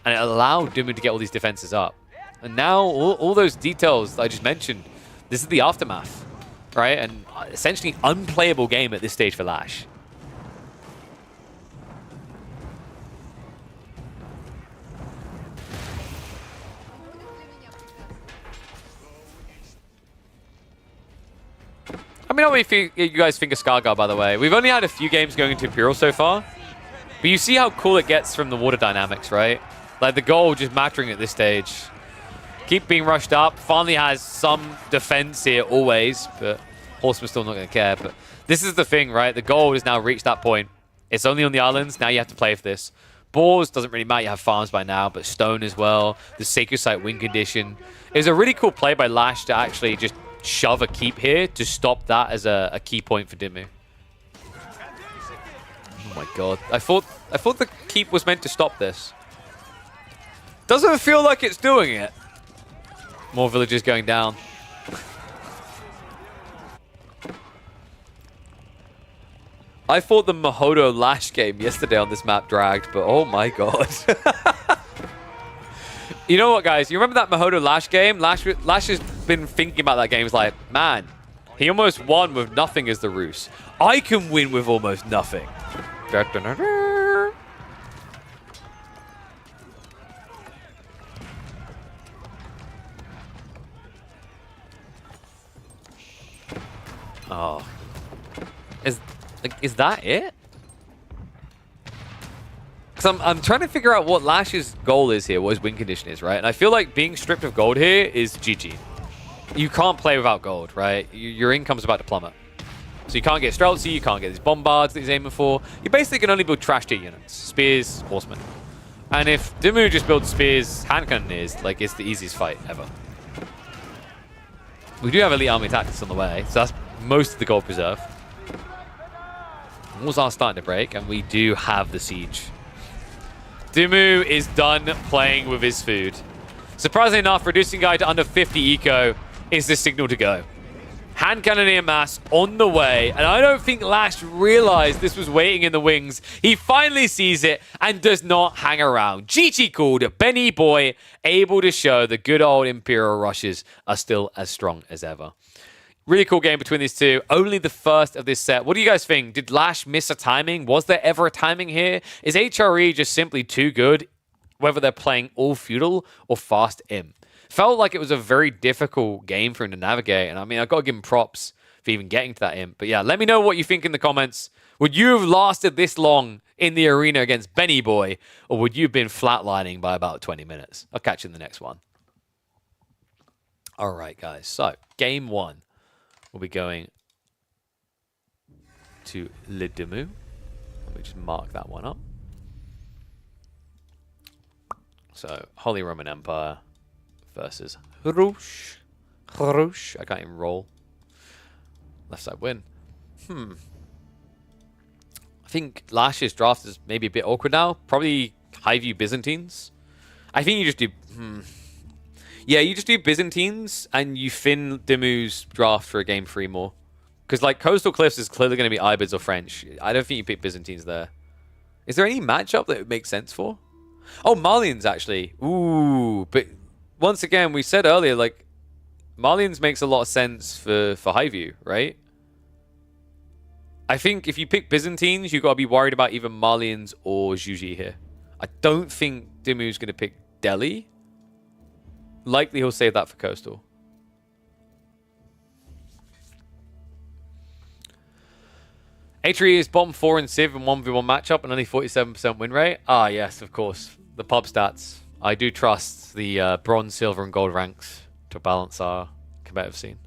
and it allowed Dumu to get all these defenses up. And now, all those details I just mentioned, this is the aftermath, right? And essentially unplayable game at this stage for Lash. I mean, what do you guys think of Skargar, by the way? We've only had a few games going into Imperial so far, but you see how cool it gets from the water dynamics, right? Like, the gold just mattering at this stage. Keep being rushed up. Finally has some defense here always, but Horseman's still not going to care. But this is the thing, right? The gold has now reached that point. It's only on the islands. Now you have to play for this. Boars doesn't really matter. You have farms by now, but stone as well. The Sacred Site win condition. It was a really cool play by Lash to actually just shove a keep here to stop that as a key point for Dimmu. Oh my god. I thought the keep was meant to stop this. Doesn't feel like it's doing it. More villagers going down. I thought the Mahodo Lash game yesterday on this map dragged, but oh my god. You know what, guys? You remember that Mahodo Lash game? Lash has been thinking about that game. He's like, man, he almost won with nothing as the ruse. I can win with almost nothing. Oh. Is that it? Because I'm trying to figure out what Lash's goal is here, what his win condition is, right? And I feel like being stripped of gold here is GG. You can't play without gold, right? Your income's about to plummet. So you can't get Streltsy, you can't get these bombards that he's aiming for. You basically can only build trash tier units. Spears, horsemen. And if Dimmu just builds spears, hand cannoneers, like, it's the easiest fight ever. We do have elite army tactics on the way, so that's most of the gold preserve. Walls are starting to break, and we do have the siege. Dimmu is done playing with his food. Surprisingly enough, reducing guy to under 50 eco is the signal to go. Hand cannoneer mass on the way, and I don't think Lash realized this was waiting in the wings. He finally sees it and does not hang around. GG called, Benny Boy able to show the good old Imperial rushes are still as strong as ever. Really cool game between these two. Only the first of this set. What do you guys think? Did Lash miss a timing? Was there ever a timing here? Is HRE just simply too good, whether they're playing all feudal or fast imp? Felt like it was a very difficult game for him to navigate. And I mean, I've got to give him props for even getting to that imp. But yeah, let me know what you think in the comments. Would you have lasted this long in the arena against Benny Boy? Or would you have been flatlining by about 20 minutes? I'll catch you in the next one. All right, guys. So, game one. We'll be going to Le Dimmu. Let me just mark that one up. So, Holy Roman Empire versus Hrush. I can't even roll. Left side win. I think Lash's draft is maybe a bit awkward now. Probably high view Byzantines. I think you just do... Yeah, you just do Byzantines and you thin Dimmu's draft for a game 3 more. Because, like, Coastal Cliffs is clearly going to be Ibids or French. I don't think you pick Byzantines there. Is there any matchup that would make sense for? Oh, Malians, actually. Ooh, but once again, we said earlier, like, Malians makes a lot of sense for Highview, right? I think if you pick Byzantines, you've got to be worried about either Malians or Juji here. I don't think Dimmu's going to pick Delhi. Likely he'll save that for Coastal. HRE is bottom 4 in Civ in 1v1 matchup and only 47% win rate. Ah, yes, of course. The pub stats. I do trust the bronze, silver, and gold ranks to balance our competitive scene.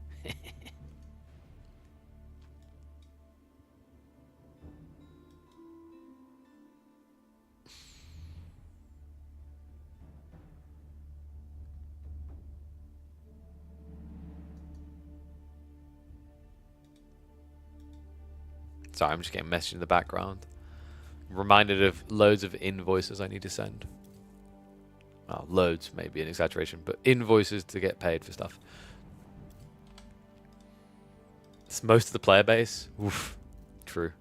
Sorry, I'm just getting a message in the background. Reminded of loads of invoices I need to send. Well, loads may be an exaggeration, but invoices to get paid for stuff. It's most of the player base. Oof. True.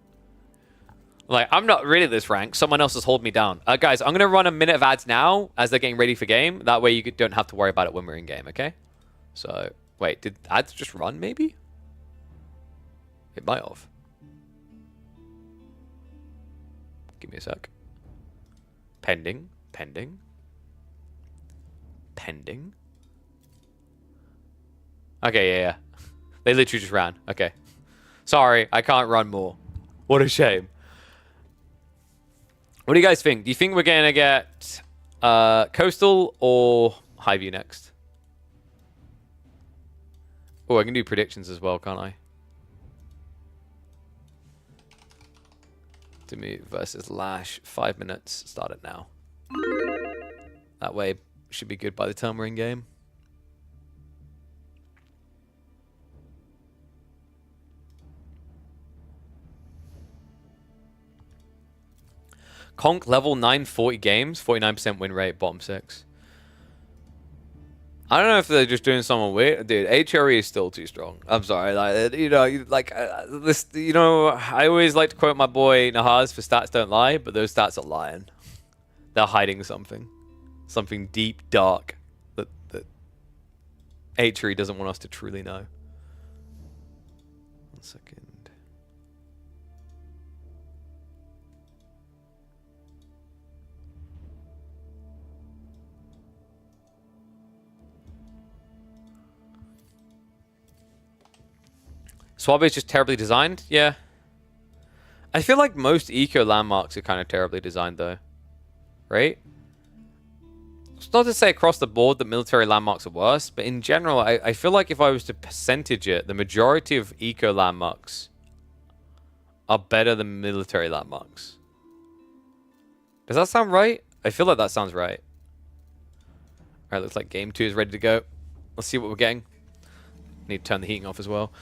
Like, I'm not really this rank. Someone else has held me down. Guys, I'm going to run a minute of ads now as they're getting ready for game. That way you don't have to worry about it when we're in game, okay? So, wait, did ads just run, maybe? It might have. Give me a sec. Pending. Pending. Pending. Okay, yeah. They literally just ran. Okay. Sorry, I can't run more. What a shame. What do you guys think? Do you think we're going to get Coastal or Highview next? Oh, I can do predictions as well, can't I? Dimmu versus Lash. 5 minutes. Start it now. That way, should be good by the time we're in game. Conk level 940 games, 49% win rate, bottom 6. I don't know if they're just doing something weird, dude. HRE is still too strong. I'm sorry, like this. I always like to quote my boy Nahaz for stats don't lie, but those stats are lying. They're hiding something deep, dark that HRE doesn't want us to truly know. 1 second. Swabe is just terribly designed? Yeah. I feel like most eco landmarks are kind of terribly designed, though. Right? It's not to say across the board that military landmarks are worse, but in general, I feel like if I was to percentage it, the majority of eco landmarks are better than military landmarks. Does that sound right? I feel like that sounds right. Alright, looks like game 2 is ready to go. Let's see what we're getting. Need to turn the heating off as well.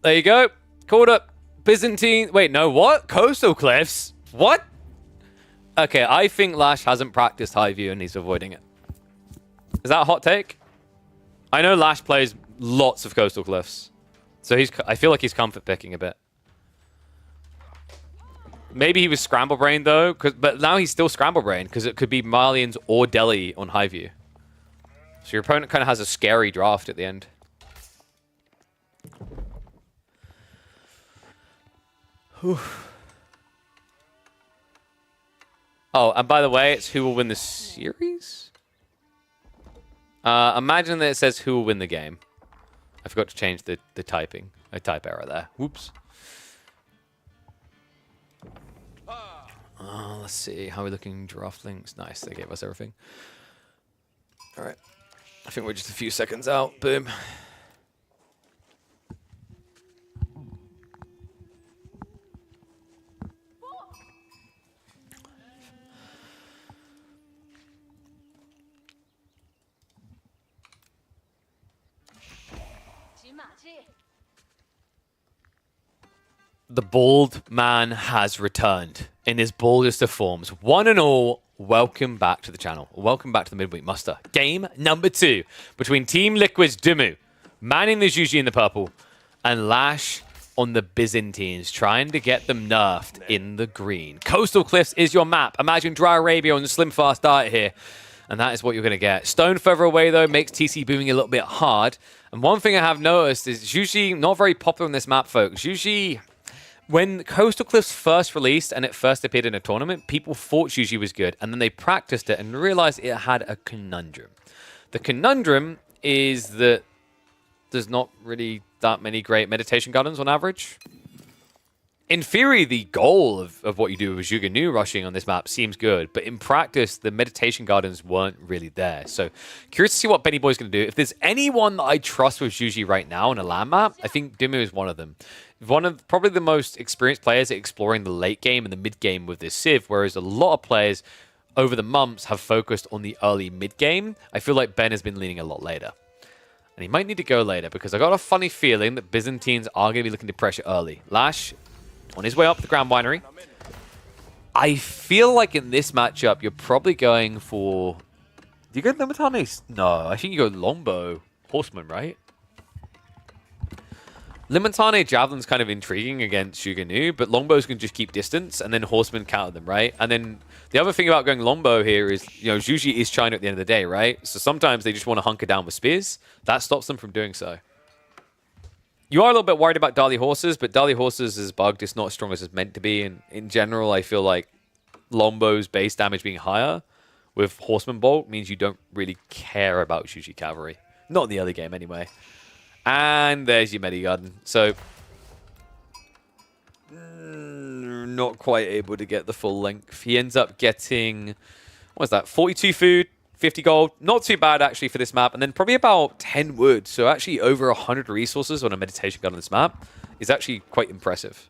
There you go. Called up. Byzantine. Wait, no, what? Coastal Cliffs? What? Okay, I think Lash hasn't practiced Highview and he's avoiding it. Is that a hot take? I know Lash plays lots of Coastal Cliffs. So I feel like he's comfort picking a bit. Maybe he was Scramble Brain though, but now he's still Scramble Brain because it could be Marlians or Delhi on Highview. So your opponent kind of has a scary draft at the end. Whew. Oh, and by the way, it's who will win the series? Imagine that it says who will win the game. I forgot to change the typing. A type error there. Whoops. Let's see. How are we looking? Draft links. Nice. They gave us everything. All right. I think we're just a few seconds out. Boom. The bald man has returned in his baldest of forms. One and all, welcome back to the channel. Welcome back to the Midweek Muster. Game number 2 between Team Liquid's Dimmu, manning the Juji in the purple, and Lash on the Byzantines, trying to get them nerfed in the green. Coastal Cliffs is your map. Imagine Dry Arabia on the slim fast diet here. And that is what you're going to get. Stone further away, though, makes TC booming a little bit hard. And one thing I have noticed is Juji not very popular on this map, folks. Juji... When Coastal Cliffs first released and it first appeared in a tournament, people thought Juji was good, and then they practiced it and realized it had a conundrum. The conundrum is that there's not really that many great meditation gardens on average. In theory, the goal of what you do with Zhuganu rushing on this map seems good, but in practice, the meditation gardens weren't really there. So, curious to see what Benny Boy's going to do. If there's anyone that I trust with Zhuji right now on a land map, I think Dimmu is one of them. One of probably the most experienced players at exploring the late game and the mid game with this Civ, whereas a lot of players over the months have focused on the early mid game. I feel like Ben has been leaning a lot later. And he might need to go later because I got a funny feeling that Byzantines are going to be looking to pressure early. Lash on his way up the Grand Winery. I feel like in this matchup, you're probably going for... Do you go Limitanis? No, I think you go Longbow Horseman, right? Limitane Javelin's kind of intriguing against Shuganu, but longbows can just keep distance, and then horsemen counter them, right? And then the other thing about going longbow here is, you know, Zhuji is China at the end of the day, right? So sometimes they just want to hunker down with spears. That stops them from doing so. You are a little bit worried about Dali horses, but Dali horses is bugged. It's not as strong as it's meant to be. And in general, I feel like Lombow's base damage being higher with Horseman Bolt means you don't really care about Zhuji Cavalry. Not in the early game, anyway. And there's your Medigarden. So, not quite able to get the full length. He ends up getting, what was that, 42 food, 50 gold. Not too bad, actually, for this map. And then probably about 10 wood. So actually over 100 resources on a meditation gun on this map is actually quite impressive.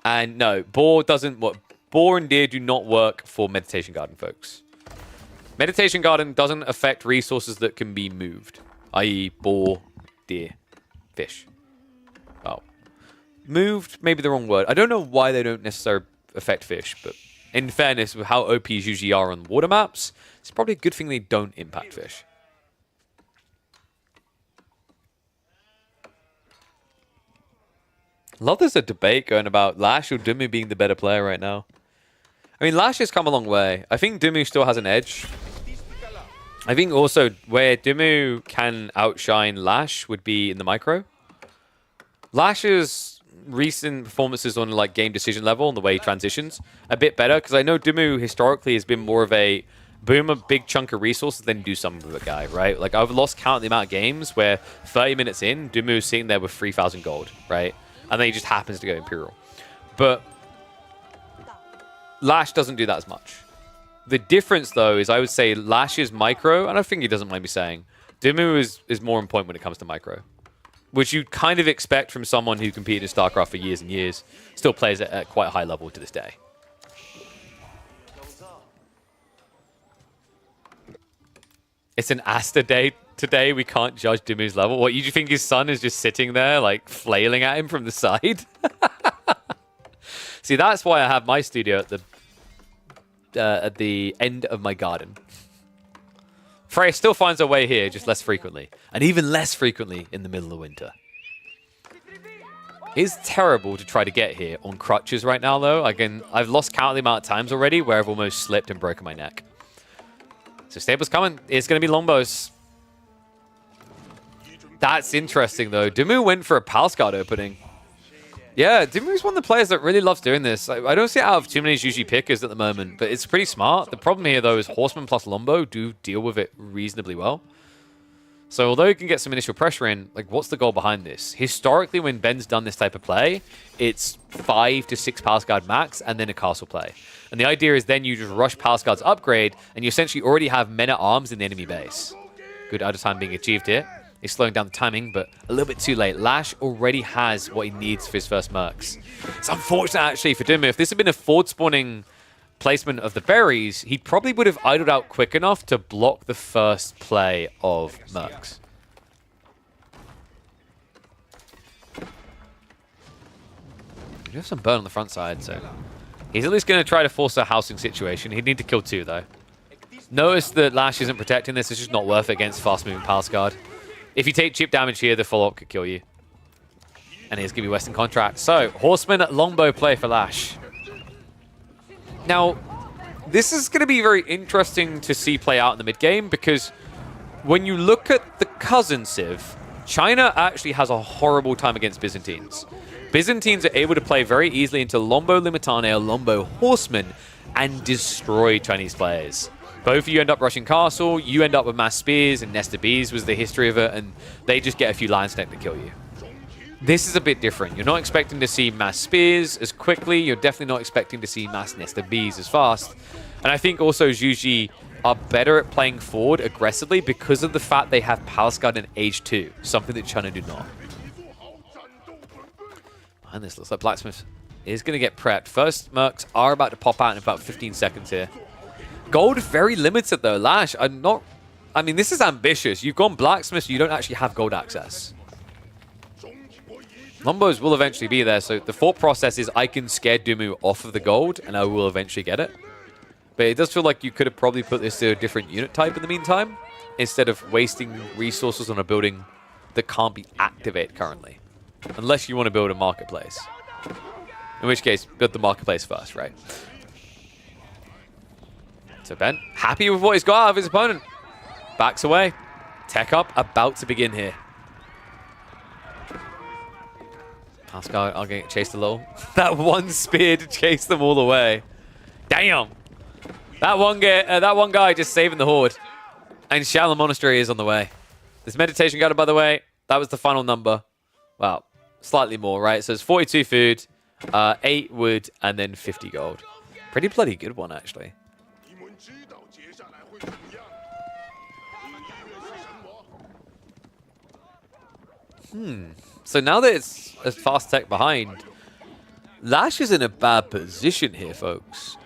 And no, boar doesn't work. Boar and deer do not work for meditation garden, folks. Meditation garden doesn't affect resources that can be moved, i.e. boar, deer, fish. Oh. Moved, maybe the wrong word. I don't know why they don't necessarily affect fish, but in fairness, with how OPs usually are on water maps, it's probably a good thing they don't impact fish. Love there's a debate going about Lash or Dumu being the better player right now. I mean, Lash has come a long way. I think Dumu still has an edge. I think also where Dumu can outshine Lash would be in the micro. Lash's recent performances on like game decision level and the way he transitions a bit better, because I know Dumu historically has been more of a boom a big chunk of resources then do something with a guy, right? Like I've lost count of the amount of games where 30 minutes in, Dumu is sitting there with 3,000 gold, right? And then he just happens to go Imperial. But Lash doesn't do that as much. The difference, though, is I would say Lash's micro, and I think he doesn't mind me saying, Dumu is more on point when it comes to micro. Which you kind of expect from someone who competed in StarCraft for years and years, still plays at quite a high level to this day. It's an Asta day today. We can't judge Dumu's level. What, you think his son is just sitting there, like, flailing at him from the side? See, that's why I have my studio at the end of my garden. Freya still finds her way here, just less frequently. And even less frequently in the middle of winter. It's terrible to try to get here on crutches right now, though. I've lost count of the amount of times already where I've almost slipped and broken my neck. So Stable's coming. It's going to be Longbows. That's interesting, though. Dumu went for a Palace Guard opening. Yeah, Dumu's one of the players that really loves doing this. I don't see it out of too many Zhuji pickers at the moment, but it's pretty smart. The problem here, though, is Horseman plus Lombo do deal with it reasonably well. So although you can get some initial pressure in, like, what's the goal behind this? Historically, when Ben's done this type of play, it's 5 to 6 Palace Guard max and then a castle play. And the idea is then you just rush Palace Guard's upgrade, and you essentially already have men-at-arms in the enemy base. Good out of time being achieved here. He's slowing down the timing, but a little bit too late. Lash already has what he needs for his first mercs. It's unfortunate, actually, for Dumu. If this had been a forward-spawning placement of the berries, he probably would have idled out quick enough to block the first play of mercs. You have some burn on the front side, so he's at least going to try to force a housing situation. He'd need to kill 2, though. Notice that Lash isn't protecting this. It's just not worth it against fast-moving Palace Guard. If you take chip damage here, the follow-up could kill you. And here's going to be Western Contract. So, Horseman Longbow play for Lash. Now, this is going to be very interesting to see play out in the mid-game, because when you look at the cousin Civ, China actually has a horrible time against Byzantines. Byzantines are able to play very easily into Lombo Limitane or Lombo Horseman and destroy Chinese players. Both of you end up rushing castle, you end up with mass spears, and Nesta Bees was the history of it, and they just get a few lions to kill you. This is a bit different. You're not expecting to see mass spears as quickly, you're definitely not expecting to see mass Nesta Bees as fast. And I think also Zhuji are better at playing forward aggressively because of the fact they have Palace Guard in Age 2, something that China do not. And this looks like Blacksmith is going to get prepped. First mercs are about to pop out in about 15 seconds here. Gold very limited though. Lash, I mean, this is ambitious. You've gone Blacksmith, you don't actually have gold access. Lombos will eventually be there, so the thought process is I can scare Dumu off of the gold and I will eventually get it. But it does feel like you could have probably put this to a different unit type in the meantime. instead of wasting resources on a building that can't be activated currently. Unless you want to build a marketplace. In which case, build the marketplace first, right? So Ben, happy with what he's got out of his opponent. Backs away. Tech up, about to begin here. Pascal are getting chased a little. That one spear to chase them all away. Damn. That one guy just saving the horde. And Shallow Monastery is on the way. This meditation garden, by the way, that was the final number. Wow. Slightly more, right? So it's 42 food, 8 wood, and then 50 gold. Pretty bloody good one, actually. So now that it's a fast tech behind, Lash is in a bad position here, folks.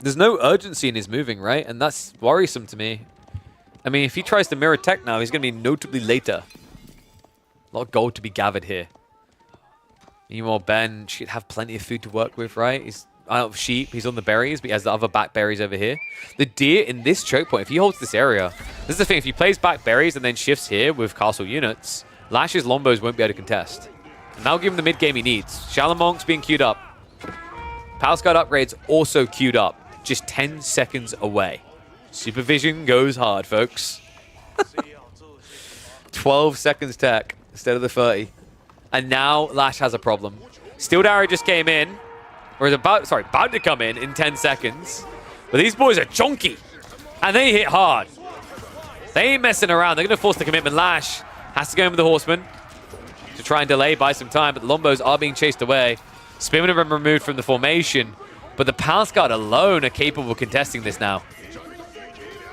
There's no urgency in his moving, right? And that's worrisome to me. I mean, if he tries to mirror tech now, he's going to be notably later. A lot of gold to be gathered here. Meanwhile, Ben should have plenty of food to work with, right? He's out of sheep. He's on the berries, but he has the other back berries over here. The deer in this choke point, if he holds this area, this is the thing. If he plays back berries and then shifts here with castle units, Lash's Lombos won't be able to contest. And that'll give him the mid game he needs. Shallow Monk's being queued up. Power Scout upgrades also queued up. Just 10 seconds away. Supervision goes hard, folks. 12 seconds tech instead of the 30. And now Lash has a problem. Steel Arrow just came in. Or is about to come in 10 seconds. But these boys are chunky. And they hit hard. They ain't messing around. They're going to force the commitment. Lash has to go in with the Horseman to try and delay, buy some time. But the Lombos are being chased away. Spearmen have been removed from the formation. But the Palace Guard alone are capable of contesting this now.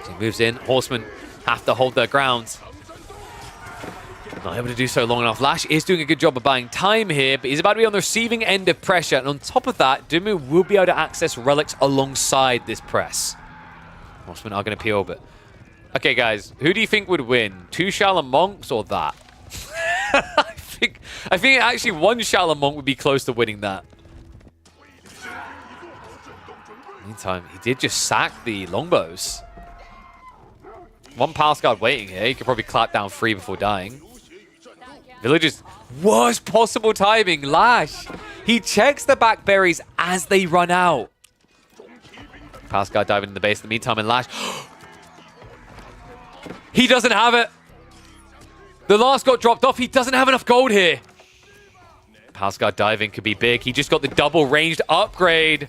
So he moves in. Horsemen have to hold their ground. Not able to do so long enough. Lash is doing a good job of buying time here, but he's about to be on the receiving end of pressure. And on top of that, Dumu will be able to access relics alongside this press. Horsemen are going to peel, but... Okay, guys, who do you think would win? 2 Shallow Monks or that? I think actually 1 Shallow Monk would be close to winning that. Meantime, he did just sack the Longbows. 1 Palace Guard waiting here. He could probably clap down 3 before dying. Villagers, worst possible timing. Lash, he checks the back berries as they run out. Palace Guard diving in the base in the meantime, and Lash... He doesn't have it. The last got dropped off. He doesn't have enough gold here. Palace Guard diving could be big. He just got the double ranged upgrade.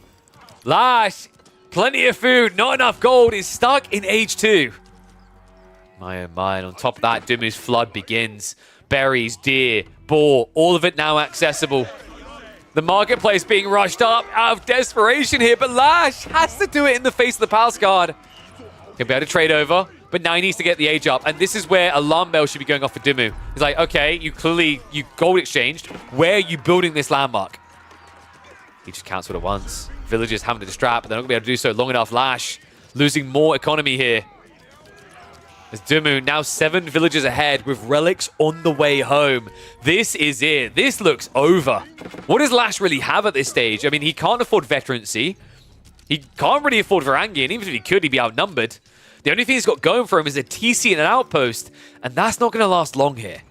Lash, plenty of food, not enough gold, is stuck in age 2. My oh my, and on top of that, Dumu's flood begins. Berries, deer, boar, all of it now accessible. The marketplace being rushed up out of desperation here, but Lash has to do it in the face of the Palace Guard. He'll be able to trade over, but now he needs to get the age up, and this is where alarm bell should be going off for Dumu. He's like, okay, you gold exchanged. Where are you building this landmark? He just cancelled it once. Villagers having to distract, but they're not going to be able to do so long enough. Lash losing more economy here. As Dumu now 7 villagers ahead with relics on the way home. This is it. This looks over. What does Lash really have at this stage? I mean, he can't afford veterancy. He can't really afford Varangi, and even if he could, he'd be outnumbered. The only thing he's got going for him is a TC and an outpost, and that's not going to last long here.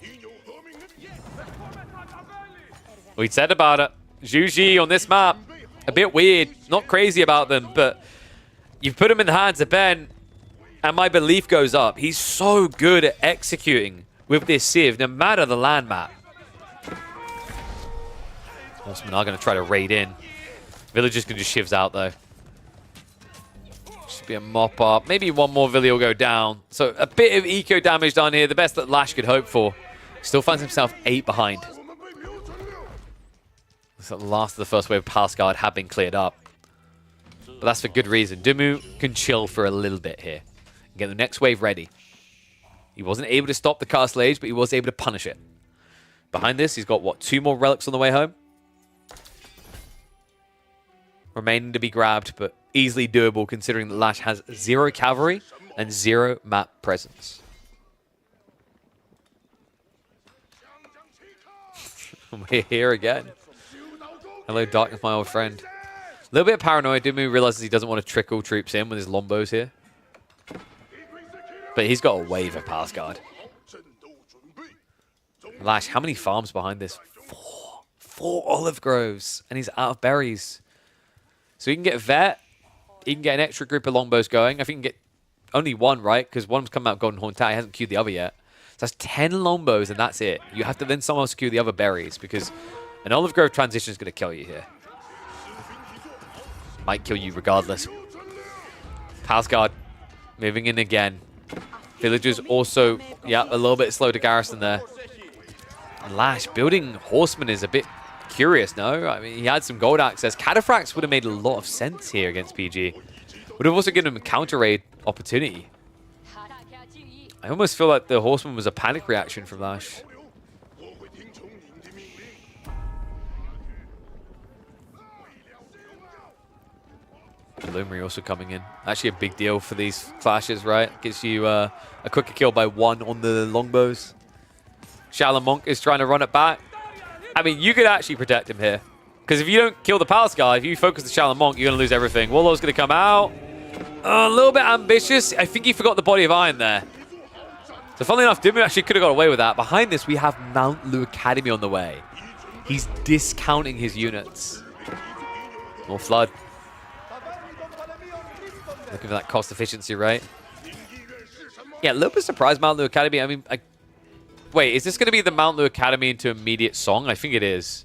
We said about it. Zhuji on this map. A bit weird. Not crazy about them, but you've put him in the hands of Ben, and my belief goes up. He's so good at executing with this Civ, no matter the land map. Horsemen are going to try to raid in. Villagers can just shivs out, though. Should be a mop up. Maybe 1 more Villi will go down. So a bit of eco damage done here. The best that Lash could hope for. Still finds himself 8 behind. So the last of the first wave of Palace Guard have been cleared up. But that's for good reason. Dumu can chill for a little bit here. And get the next wave ready. He wasn't able to stop the Castle Age, but he was able to punish it. Behind this, he's got, what, 2 more relics on the way home? Remaining to be grabbed, but easily doable considering that Lash has 0 cavalry and 0 map presence. We're here again. Hello, Darkness, my old friend. A little bit paranoid. Dumu realizes he doesn't want to trickle troops in with his Lombos here. But he's got a wave of Palace Guard. Lash, how many farms behind this? Four olive groves. And he's out of berries. So he can get Vet. He can get an extra group of longbows going. I think he can get only one, right? Because one's come out Golden Horn Tower. He hasn't queued the other yet. So that's 10 longbows and that's it. You have to then somehow queue the other berries because an olive grove transition is going to kill you here. Might kill you regardless. Palace Guard moving in again. Villagers also, yeah, a little bit slow to garrison there. And Lash building Horseman is a bit curious, no? I mean, he had some gold access. Cataphracts would have made a lot of sense here against PG. Would have also given him a counter raid opportunity. I almost feel like the Horseman was a panic reaction from Lash. Luminary also coming in. Actually a big deal for these clashes, right? Gives you a quicker kill by 1 on the longbows. Shaolin Monk is trying to run it back. I mean, you could actually protect him here. Because if you don't kill the Palace Guy, if you focus the Shaolin Monk, you're going to lose everything. Warlord's going to come out. A little bit ambitious. I think he forgot the Body of Iron there. So funnily enough, Dimmu actually could have got away with that. Behind this, we have Mount Lu Academy on the way. He's discounting his units. More Flood. Looking for that cost efficiency, right? Yeah, a little bit surprised Mount Lu Academy. I mean, wait, is this going to be the Mount Lu Academy into immediate Song? I think it is.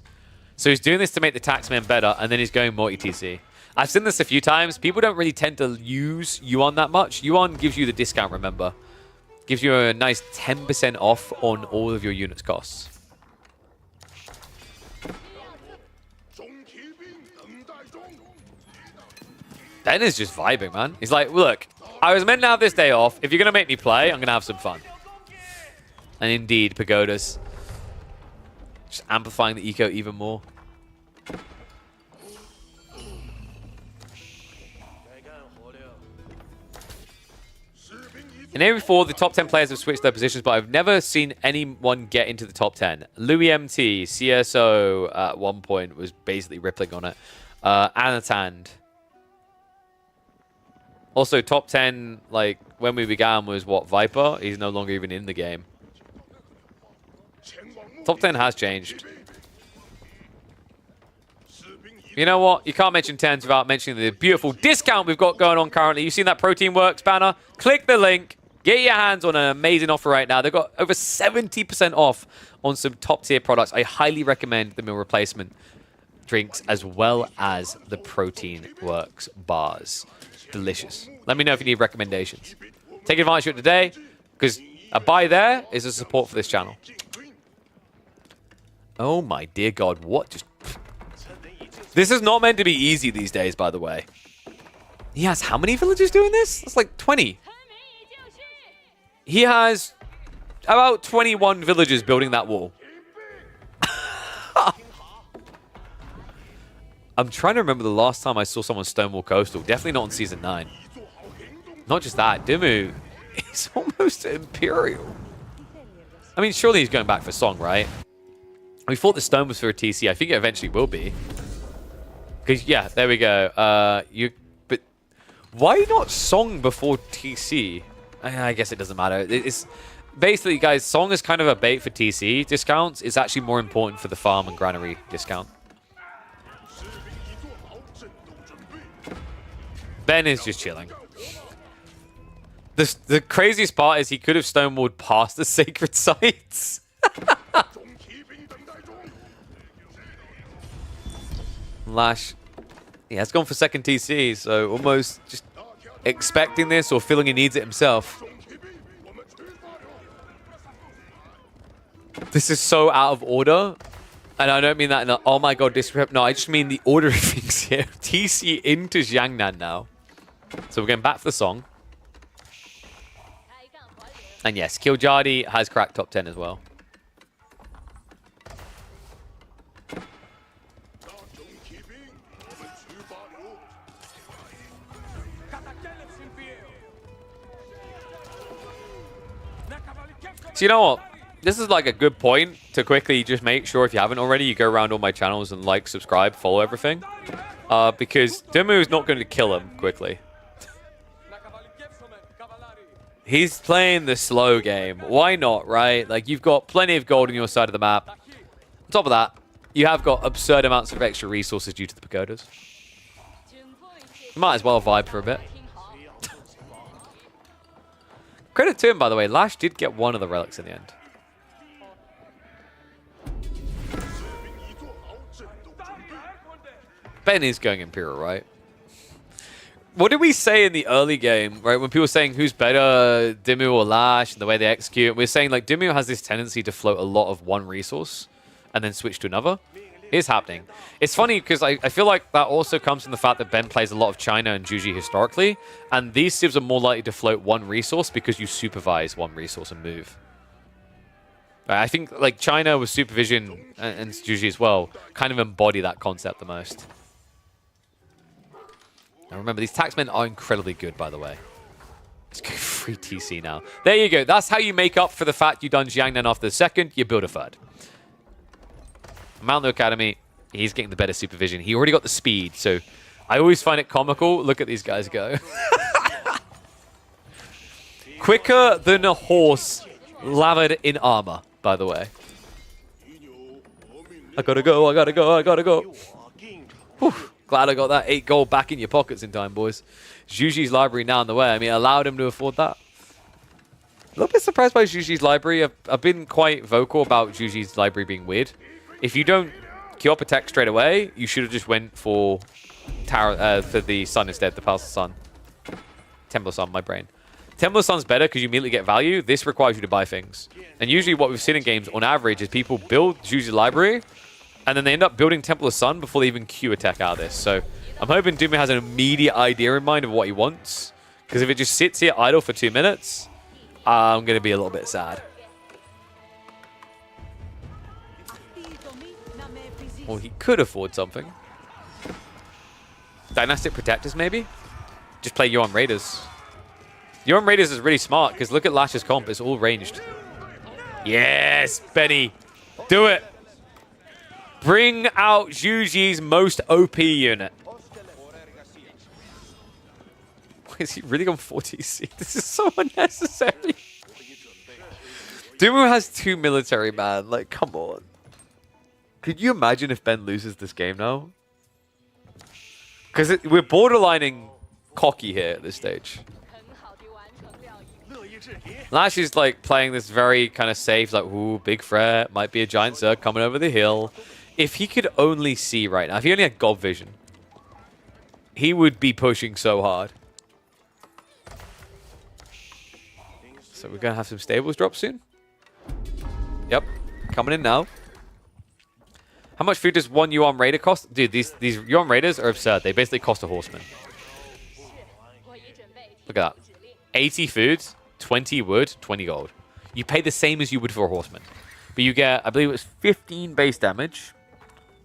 So he's doing this to make the Taxman better, and then he's going multi-TC. I've seen this a few times. People don't really tend to use Yuan that much. Yuan gives you the discount, remember. Gives you a nice 10% off on all of your units' costs. Ben is just vibing, man. He's like, look, I was meant to have this day off. If you're going to make me play, I'm going to have some fun. And indeed, Pagodas. Just amplifying the eco even more. In every 4, the top 10 players have switched their positions, but I've never seen anyone get into the top 10. Louis MT, CSO at one point was basically rippling on it. Anatand. Also, top 10, like, when we began was, what, Viper? He's no longer even in the game. Top 10 has changed. You know what? You can't mention 10s without mentioning the beautiful discount we've got going on currently. You've seen that Protein Works banner? Click the link. Get your hands on an amazing offer right now. They've got over 70% off on some top-tier products. I highly recommend the meal replacement drinks as well as the Protein Works bars. Delicious. Let me know if you need recommendations. Take advantage of it today, because a buy there is a support for this channel. Oh my dear God, what just... This is not meant to be easy these days, by the way. He has how many villagers doing this? That's like 20. He has about 21 villagers building that wall. I'm trying to remember the last time I saw someone Stonewall Coastal. Definitely not in Season 9. Not just that, Dimmu is almost Imperial. I mean, surely he's going back for Song, right? We thought the Stone was for a TC. I think it eventually will be. Because, yeah, there we go. But why not Song before TC? I guess it doesn't matter. It's basically, guys, Song is kind of a bait for TC discounts. It's actually more important for the farm and granary discount. Ben is just chilling. The craziest part is he could have stonewalled past the sacred sites. Lash, he has gone for second TC, so almost just expecting this or feeling he needs it himself. This is so out of order. And I don't mean that in a, oh my God, disrespect. No, I just mean the order of things here. TC into Jiangnan now. So we're going back for the Song. And yes, Kiljadi has cracked top 10 as well. So you know what? This is like a good point to quickly just make sure, if you haven't already, you go around all my channels and like, subscribe, follow everything. Because Dimmu is not going to kill him quickly. He's playing the slow game. Why not, right? Like, you've got plenty of gold on your side of the map. On top of that, you have got absurd amounts of extra resources due to the pagodas. You might as well vibe for a bit. Credit to him, by the way. Lash did get one of the relics in the end. Ben is going Imperial, right? What did we say in the early game, right? When people were saying who's better, Dimmu or Lash, and the way they execute, we're saying like Dimmu has this tendency to float a lot of one resource and then switch to another. It is happening. It's funny because I feel like that also comes from the fact that Ben plays a lot of China and Juji historically, and these civs are more likely to float one resource because you supervise one resource and move. I think like China with supervision and Juji as well kind of embody that concept the most. Now remember, these taxmen are incredibly good, by the way. Let's go free TC now. There you go. That's how you make up for the fact you done Jiangnan after the second. You build a third. Mount the Academy, he's getting the better supervision. He already got the speed, so I always find it comical. Look at these guys go. Quicker than a horse lathered in armor, by the way. I gotta go, I gotta go, I gotta go. Whew. Glad I got that 8 gold back in your pockets in time, boys. Juji's library now in the way. I mean, allowed him to afford that. A little bit surprised by Juji's library. I've been quite vocal about Juji's library being weird. If you don't queue up a tech straight away, you should have just went for the Sun instead, the Pulse Sun. Temple Sun, my brain. Temple Sun's better because you immediately get value. This requires you to buy things. And usually what we've seen in games on average is people build Juji's library and then they end up building Temple of Sun before they even queue a tech out of this. So I'm hoping Dimmu has an immediate idea in mind of what he wants. Because if it just sits here idle for 2 minutes, I'm going to be a little bit sad. Well, he could afford something. Dynastic Protectors, maybe? Just play Yuan Raiders. Yuan Raiders is really smart, because look at Lash's comp. It's all ranged. Yes, Benny. Do it. Bring out Juji's most OP unit. Is he really on 40C? This is so unnecessary. Dimmu has 2 military, man. Like, come on. Could you imagine if Ben loses this game now? Because we're borderlining cocky here at this stage. Lash is like playing this very kind of safe, like, ooh, big threat. Might be a giant Zerg coming over the hill. If he could only see right now, if he only had God vision, he would be pushing so hard. So we're going to have some stables drop soon. Yep, coming in now. How much food does one Yuan Raider cost? Dude, these Yuan Raiders are absurd. They basically cost a horseman. Look at that. 80 food, 20 wood, 20 gold. You pay the same as you would for a horseman. But you get, I believe it was 15 base damage,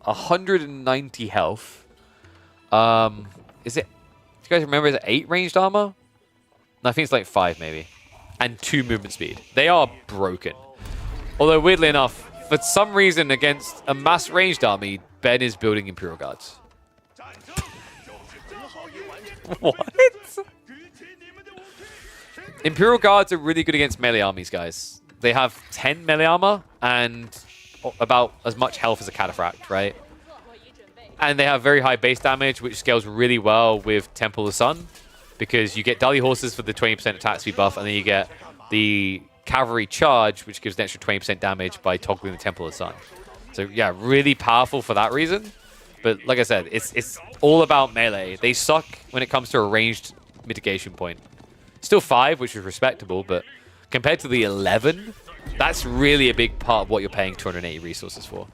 190 health. Is it, do you guys remember, is it 8 ranged armor? No, I think it's like 5 maybe. And 2 movement speed. They are broken. Although, weirdly enough, for some reason against a mass ranged army, Ben is building Imperial Guards. What? Imperial Guards are really good against melee armies, guys. They have 10 melee armor and about as much health as a Cataphract, right? And they have very high base damage, which scales really well with Temple of Sun, because you get Dali Horses for the 20% attack speed buff, and then you get the Cavalry Charge, which gives an extra 20% damage by toggling the Temple of Sun. So yeah, really powerful for that reason. But like I said, it's all about melee. They suck when it comes to a ranged mitigation point. Still 5, which is respectable, but compared to the 11, that's really a big part of what you're paying 280 resources for.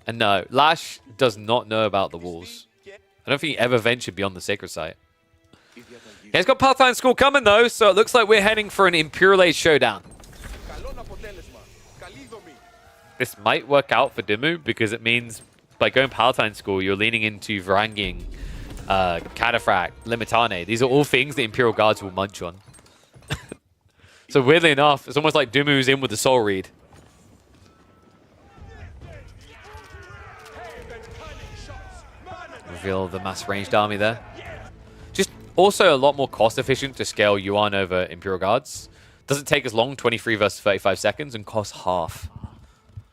And no, Lash does not know about the walls. I don't think he ever ventured beyond the Sacred Site. Yeah, he's got Pathfinder School coming, though, so it looks like we're heading for an Imperial Age showdown. This might work out for Dimmu, because it means by going Palatine School, you're leaning into Varangiing, Cataphract, Limitane. These are all things the Imperial Guards will munch on. So weirdly enough, it's almost like Dimmu's in with the Soul Read. Reveal the mass ranged army there. Just also a lot more cost efficient to scale Yuan over Imperial Guards. Doesn't take as long, 23 versus 35 seconds, and costs half.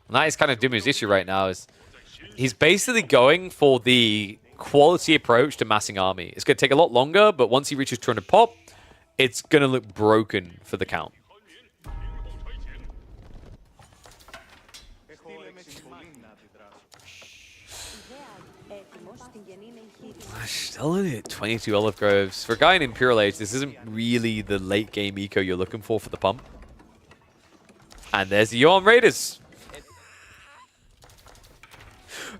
And that is kind of Dimu's issue right now. Is he's basically going for the quality approach to massing army. It's going to take a lot longer, but once he reaches 200 pop, it's going to look broken for the count. Still only at 22 olive groves. For a guy in Imperial Age, this isn't really the late game eco you're looking for the pump. And there's the Yuan Raiders.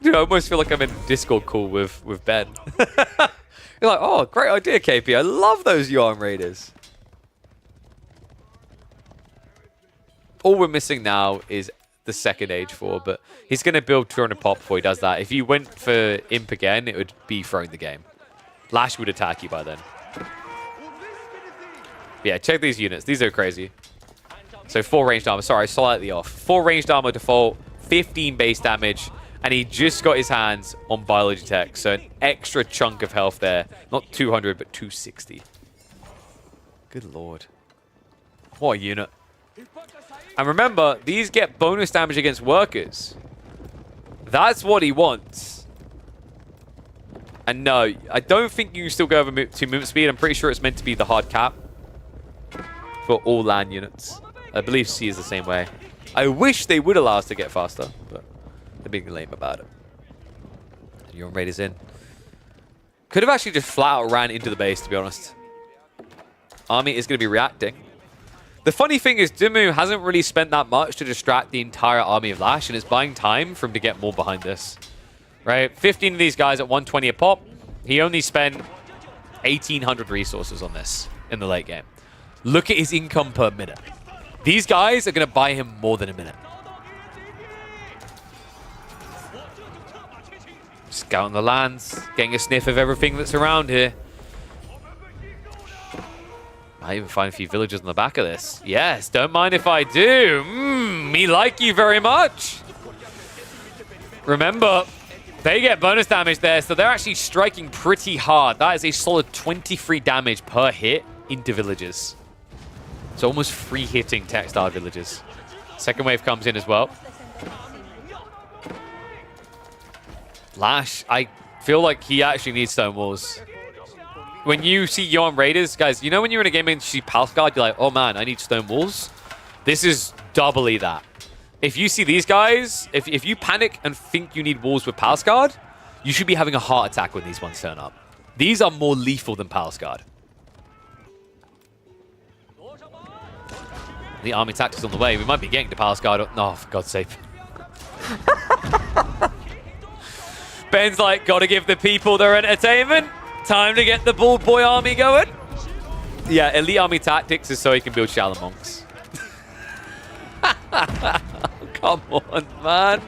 Dude, I almost feel like I'm in a Discord call with Ben. You're like, oh, great idea, KP. I love those Yuan Raiders. All we're missing now is the second Age 4, but he's going to build 200 pop before he does that. If you went for Imp again, it would be throwing the game. Lash would attack you by then. Yeah, check these units. These are crazy. So 4 ranged armor. Sorry, slightly off. 4 ranged armor default, 15 base damage, and he just got his hands on biology tech. So an extra chunk of health there. Not 200, but 260. Good lord. What a unit. And remember, these get bonus damage against workers. That's what he wants. And no, I don't think you can still go over 2 movement speed. I'm pretty sure it's meant to be the hard cap for all land units. I believe C is the same way. I wish they would allow us to get faster, but they're being lame about it. Yuan Raiders in. Could have actually just flat out ran into the base, to be honest. Army is going to be reacting. The funny thing is, Dimu hasn't really spent that much to distract the entire army of Lash, and it's buying time for him to get more behind this. Right? 15 of these guys at 120 a pop. He only spent 1,800 resources on this in the late game. Look at his income per minute. These guys are going to buy him more than a minute. Scouting the lands, getting a sniff of everything that's around here. Might even find a few villagers on the back of this. Yes, don't mind if I do. Me like you very much. Remember, they get bonus damage there, so they're actually striking pretty hard. That is a solid 23 damage per hit into villagers. So almost free hitting tech-starred villagers. Second wave comes in as well. Lash, I feel like he actually needs stone walls. When you see Yuan Raiders, guys, you know when you're in a game and you see Palace Guard, you're like, oh man, I need stone walls? This is doubly that. If you see these guys, if you panic and think you need walls with Palace Guard, you should be having a heart attack when these ones turn up. These are more lethal than Palace Guard. The army tactics on the way. We might be getting to Palace Guard. No, for God's sake. Ben's like, gotta give the people their entertainment. Time to get the Bald Boy army going. Yeah, elite army tactics is so he can build shallow monks. Come on, man.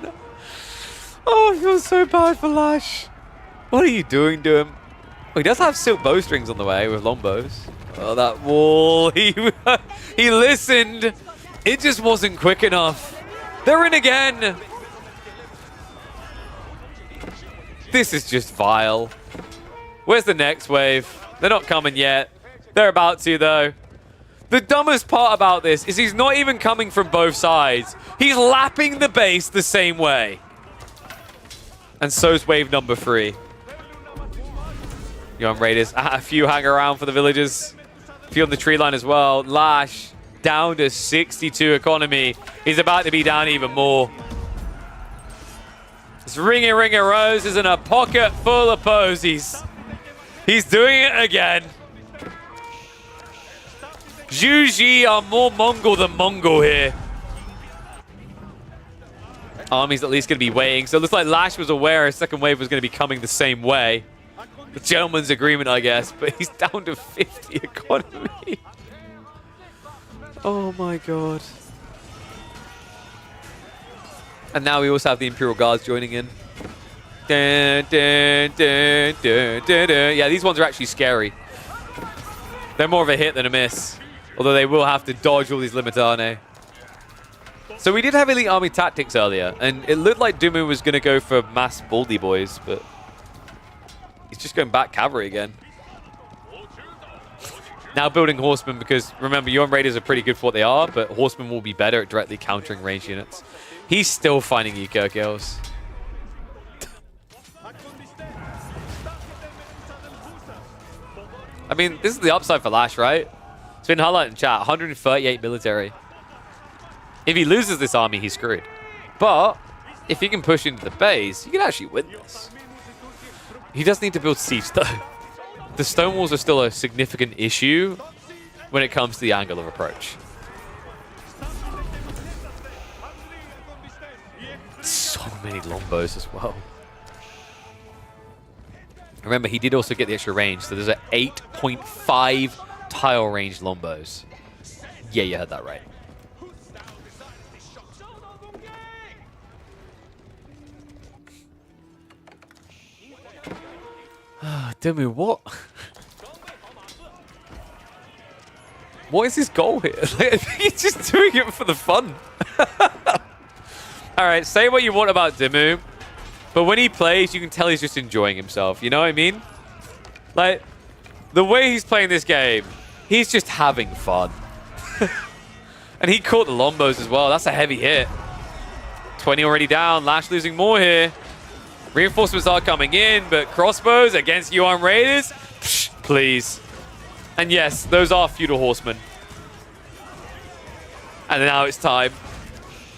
Oh, I feel so bad for Lash. What are you doing to him? Oh, he does have silk bowstrings on the way with longbows. Oh, that wall. He listened. It just wasn't quick enough. They're in again. This is just vile. Where's the next wave? They're not coming yet. They're about to, though. The dumbest part about this is he's not even coming from both sides. He's lapping the base the same way. And so's wave number 3. Yuan Raiders. A few hang around for the villagers. A few on the tree line as well. Lash down to 62 economy. He's about to be down even more. This Ringa Ringa Rose is in a pocket full of posies. He's doing it again. Zhu are more Mongol than Mongol here. Army's at least going to be waiting. So it looks like Lash was aware a second wave was going to be coming the same way. The gentleman's agreement, I guess. But he's down to 50 economy. Oh my god. And now we also have the Imperial Guards joining in. Dun, dun, dun, dun, dun, dun. Yeah, these ones are actually scary. They're more of a hit than a miss. Although they will have to dodge all these Limitane. So we did have elite army tactics earlier, and it looked like Dumu was going to go for mass Baldy boys, but he's just going back cavalry again. Now building Horsemen because, remember, UN Raiders are pretty good for what they are, but Horsemen will be better at directly countering ranged units. He's still finding eco kills. I mean, this is the upside for Lash, right? It's been highlighted in chat, 138 military. If he loses this army, he's screwed. But if he can push into the base, he can actually win this. He does need to build siege, though. The stone walls are still a significant issue when it comes to the angle of approach. So many Lombos as well. Remember, he did also get the extra range, so there's an 8.5 tile range Lombos. Yeah, you heard that right. Demu, what? What is his goal here? Like, he's just doing it for the fun. Alright, say what you want about Demu, but when he plays, you can tell he's just enjoying himself. You know what I mean? Like, the way he's playing this game, he's just having fun. And he caught the Lombos as well. That's a heavy hit. 20 already down. Lash losing more here. Reinforcements are coming in, but crossbows against UN Raiders? Psh, please. And yes, those are feudal horsemen. And now it's time.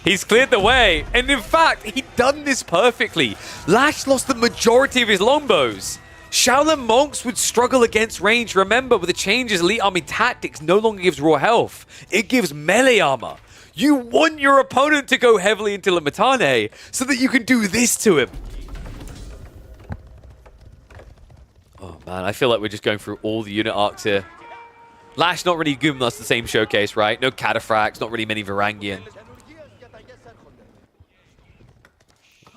He's cleared the way. And in fact, he'd done this perfectly. Lash lost the majority of his Lombos. Shaolin monks would struggle against range. Remember, with the changes, elite army tactics no longer gives raw health. It gives melee armor. You want your opponent to go heavily into Limitane so that you can do this to him. Oh man, I feel like we're just going through all the unit arcs here. Lash not really giving us the same showcase, right? No Cataphracts, not really many Varangian.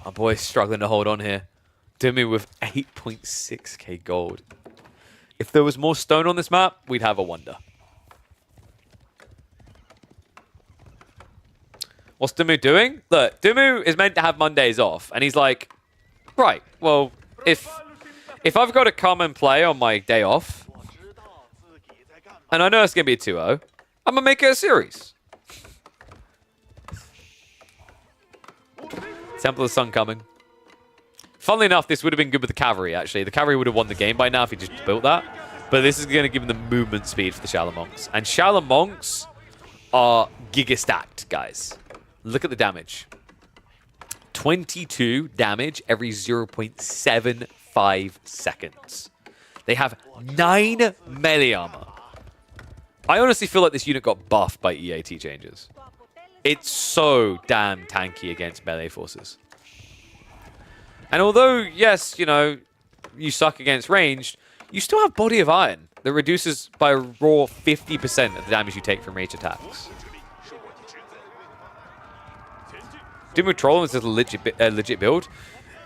Our boy's struggling to hold on here. Demu with 8.6k gold. If there was more stone on this map, we'd have a wonder. What's Demu doing? Look, Demu is meant to have Mondays off, and he's like, right, well, if I've got to come and play on my day off, and I know it's going to be a 2-0, I'm going to make it a series. Temple of the Sun coming. Funnily enough, this would have been good with the cavalry, actually. The cavalry would have won the game by now if he just built that. But this is going to give him the movement speed for the Shaolin monks. And Shaolin monks are giga-stacked, guys. Look at the damage. 22 damage every 0.75 seconds. They have 9 melee armor. I honestly feel like this unit got buffed by EAT changes. It's so damn tanky against melee forces. And although, yes, you know, you suck against ranged, you still have Body of Iron that reduces by a raw 50% of the damage you take from ranged attacks. Demu Troll is a legit build.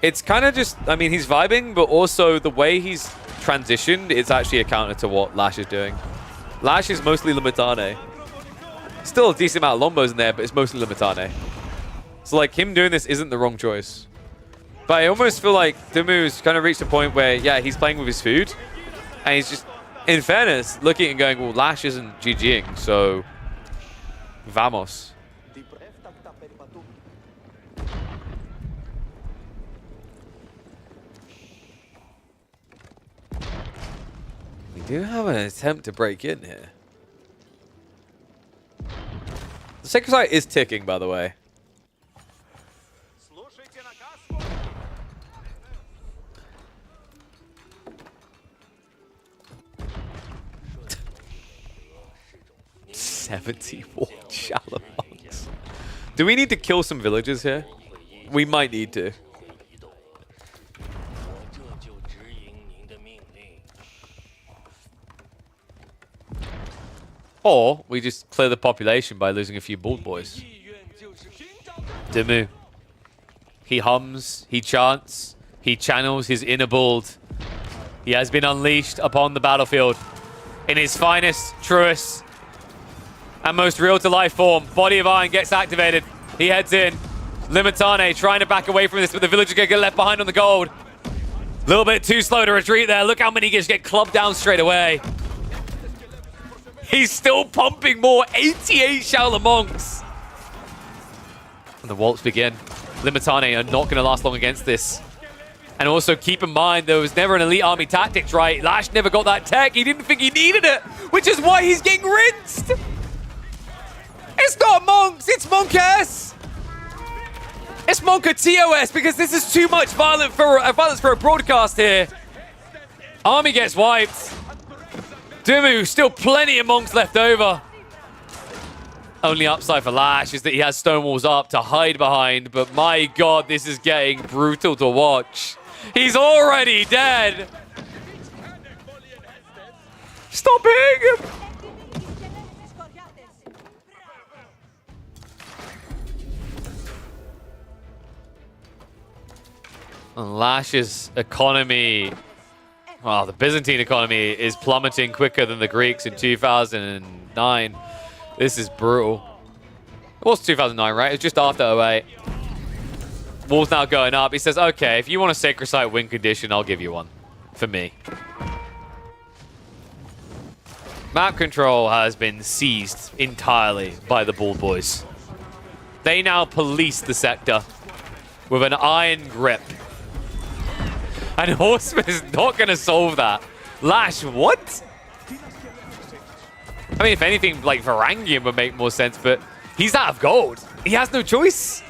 It's kind of just, I mean, he's vibing, but also the way he's transitioned, it's actually a counter to what Lash is doing. Lash is mostly Limitane. Still a decent amount of Lombos in there, but it's mostly Limitane. So, like, him doing this isn't the wrong choice. But I almost feel like Demu's kind of reached a point where, yeah, he's playing with his food. And he's just, in fairness, looking and going, well, Lash isn't GGing, so vamos. We do have an attempt to break in here. The second site is ticking, by the way. $71 Shaolin monks. Do we need to kill some villagers here? We might need to. Or we just clear the population by losing a few bald boys. Demu. He hums, he chants, he channels his inner bald. He has been unleashed upon the battlefield in his finest, truest, and most real-to-life form. Body of Iron gets activated. He heads in. Limitane trying to back away from this, but the villagers get left behind on the gold. A little bit too slow to retreat there. Look how many just get clubbed down straight away. He's still pumping more. 88 Shaolin Monks. And the waltz begin. Limitane are not going to last long against this. And also keep in mind, there was never an elite army tactics, right? Lash never got that tech. He didn't think he needed it, which is why he's getting rinsed. It's not Monks, it's Monk-S. It's Monka TOS because this is too much violence for a broadcast here. Army gets wiped. Dumu, still plenty of Monks left over. Only upside for Lash is that he has stone walls up to hide behind, but my god, this is getting brutal to watch. He's already dead. Stop hitting him. And Lash's economy, well, the Byzantine economy is plummeting quicker than the Greeks in 2009. This is brutal. It was 2009, right? It's just after 08. Wall's now going up. He says, okay, if you want a Sacred Site win condition, I'll give you one. For me. Map control has been seized entirely by the Bald Boys. They now police the sector with an iron grip. And Horseman is not going to solve that. Lash, what? I mean, if anything, like Varangian would make more sense, but he's out of gold. He has no choice.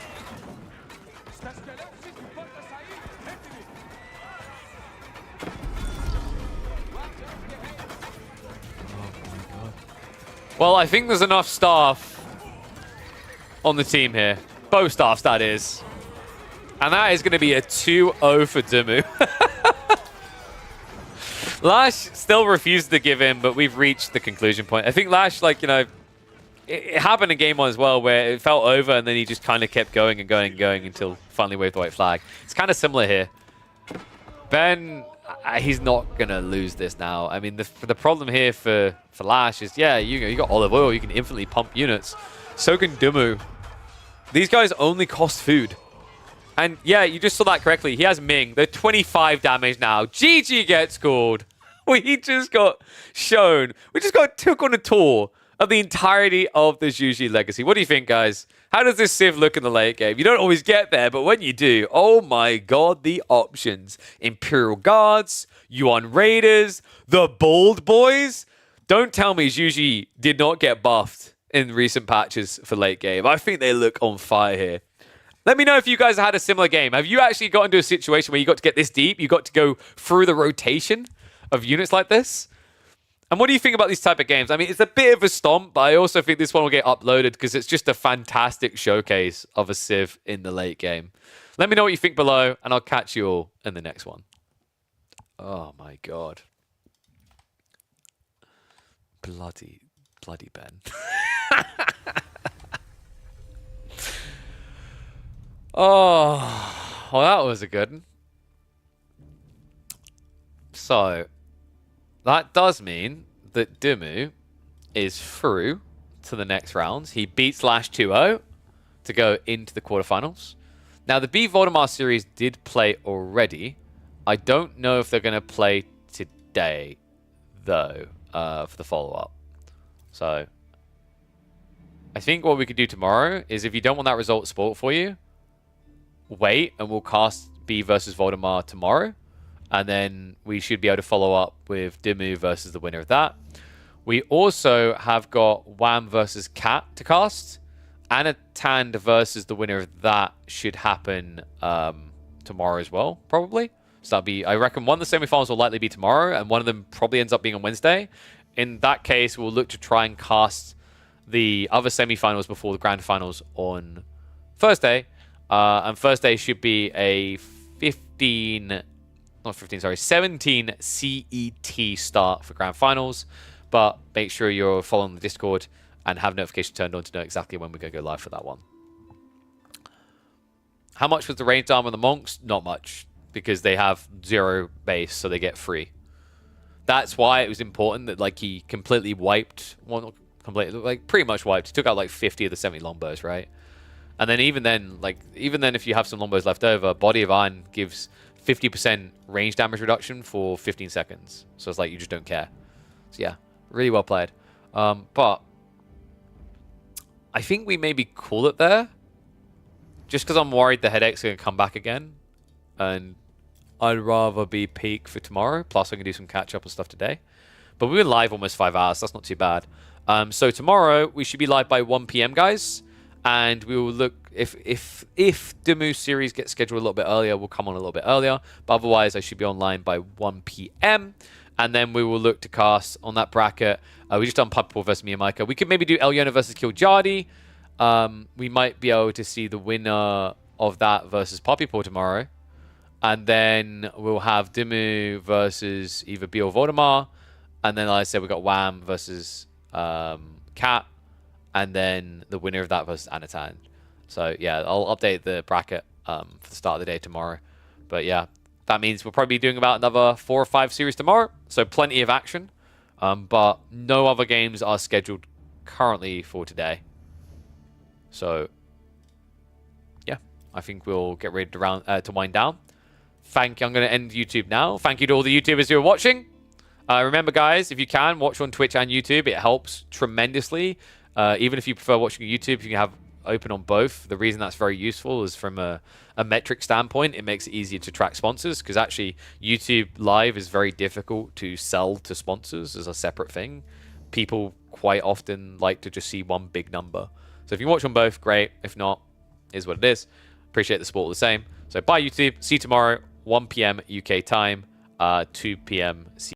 Well, I think there's enough staff on the team here. Both staffs, that is. And that is going to be a 2-0 for Dumu. Lash still refused to give in, but we've reached the conclusion point. I think Lash, like, you know, it happened in game one as well, where it felt over and then he just kind of kept going and going and going until finally waved the white flag. It's kind of similar here. Ben, he's not going to lose this now. I mean, the problem here for Lash is, yeah, you got olive oil. You can infinitely pump units. So can Dumu. These guys only cost food. And yeah, you just saw that correctly. He has Ming. They're 25 damage now. GG gets scored. We just got shown. We just got took on a tour of the entirety of the Zhuji legacy. What do you think, guys? How does this Civ look in the late game? You don't always get there, but when you do, oh my god, the options. Imperial Guards, Yuan Raiders, the Bald Boys. Don't tell me Zhuji did not get buffed in recent patches for late game. I think they look on fire here. Let me know if you guys had a similar game. Have you actually got into a situation where you got to get this deep? You got to go through the rotation of units like this? And what do you think about these type of games? I mean, it's a bit of a stomp, but I also think this one will get uploaded because it's just a fantastic showcase of a Civ in the late game. Let me know what you think below, and I'll catch you all in the next one. Oh my god. Bloody Ben. Oh, well, that was a good one. So, that does mean that Dumu is through to the next rounds. He beats Lash 2-0 to go into the quarterfinals. Now, the B Voldemar series did play already. I don't know if they're going to play today, though, for the follow-up. So, I think what we could do tomorrow is if you don't want that result spoiled for you, wait and we'll cast B versus Voldemar tomorrow. And then we should be able to follow up with Dumu versus the winner of that. We also have got Wham versus Cat to cast. Anatand versus the winner of that should happen tomorrow as well, probably. So that'll be, I reckon one of the semifinals will likely be tomorrow, and one of them probably ends up being on Wednesday. In that case, we'll look to try and cast the other semifinals before the grand finals on Thursday. And Thursday should be a 17 CET start for grand finals. But make sure you're following the Discord and have notifications turned on to know exactly when we're going to go live for that one. How much was the range armor on the Monks? Not much, because they have 0 base, so they get free. That's why it was important that like he completely wiped, well, not completely, like pretty much wiped. He took out like 50 of the 70 longbows, right? And then even then, if you have some longbows left over, Body of Iron gives 50% range damage reduction for 15 seconds. So it's like you just don't care. So yeah, really well played. But I think we maybe call it there. Just because I'm worried the headache's going to come back again. And I'd rather be peak for tomorrow. Plus, I can do some catch-up and stuff today. But we've been live almost 5 hours. That's not too bad. So tomorrow, we should be live by 1 p.m., guys. And we will look... If the Moose series gets scheduled a little bit earlier, we'll come on a little bit earlier. But otherwise, I should be online by 1 p.m. And then we will look to cast on that bracket. We just done Puppool versus me and Micah. We could maybe do Eliona versus Killjadi. We might be able to see the winner of that versus Puppypaw tomorrow. And then we'll have Dimu versus either B or Voldemar. And then, like I said, we got Wham versus Cat. And then the winner of that versus Anatan. So, yeah, I'll update the bracket for the start of the day tomorrow. But, yeah, that means we'll probably be doing about another 4 or 5 series tomorrow. So, plenty of action. But no other games are scheduled currently for today. So, yeah, I think we'll get ready to wind down. Thank you. I'm going to end YouTube now. Thank you to all the YouTubers who are watching. Remember, guys, if you can, watch on Twitch and YouTube. It helps tremendously. Even if you prefer watching YouTube, you can have open on both. The reason that's very useful is from a metric standpoint. It makes it easier to track sponsors because actually YouTube Live is very difficult to sell to sponsors as a separate thing. People quite often like to just see one big number. So if you watch on both, great. If not, is what it is. Appreciate the support all the same. So bye YouTube. See you tomorrow, 1 p.m. UK time, 2 p.m.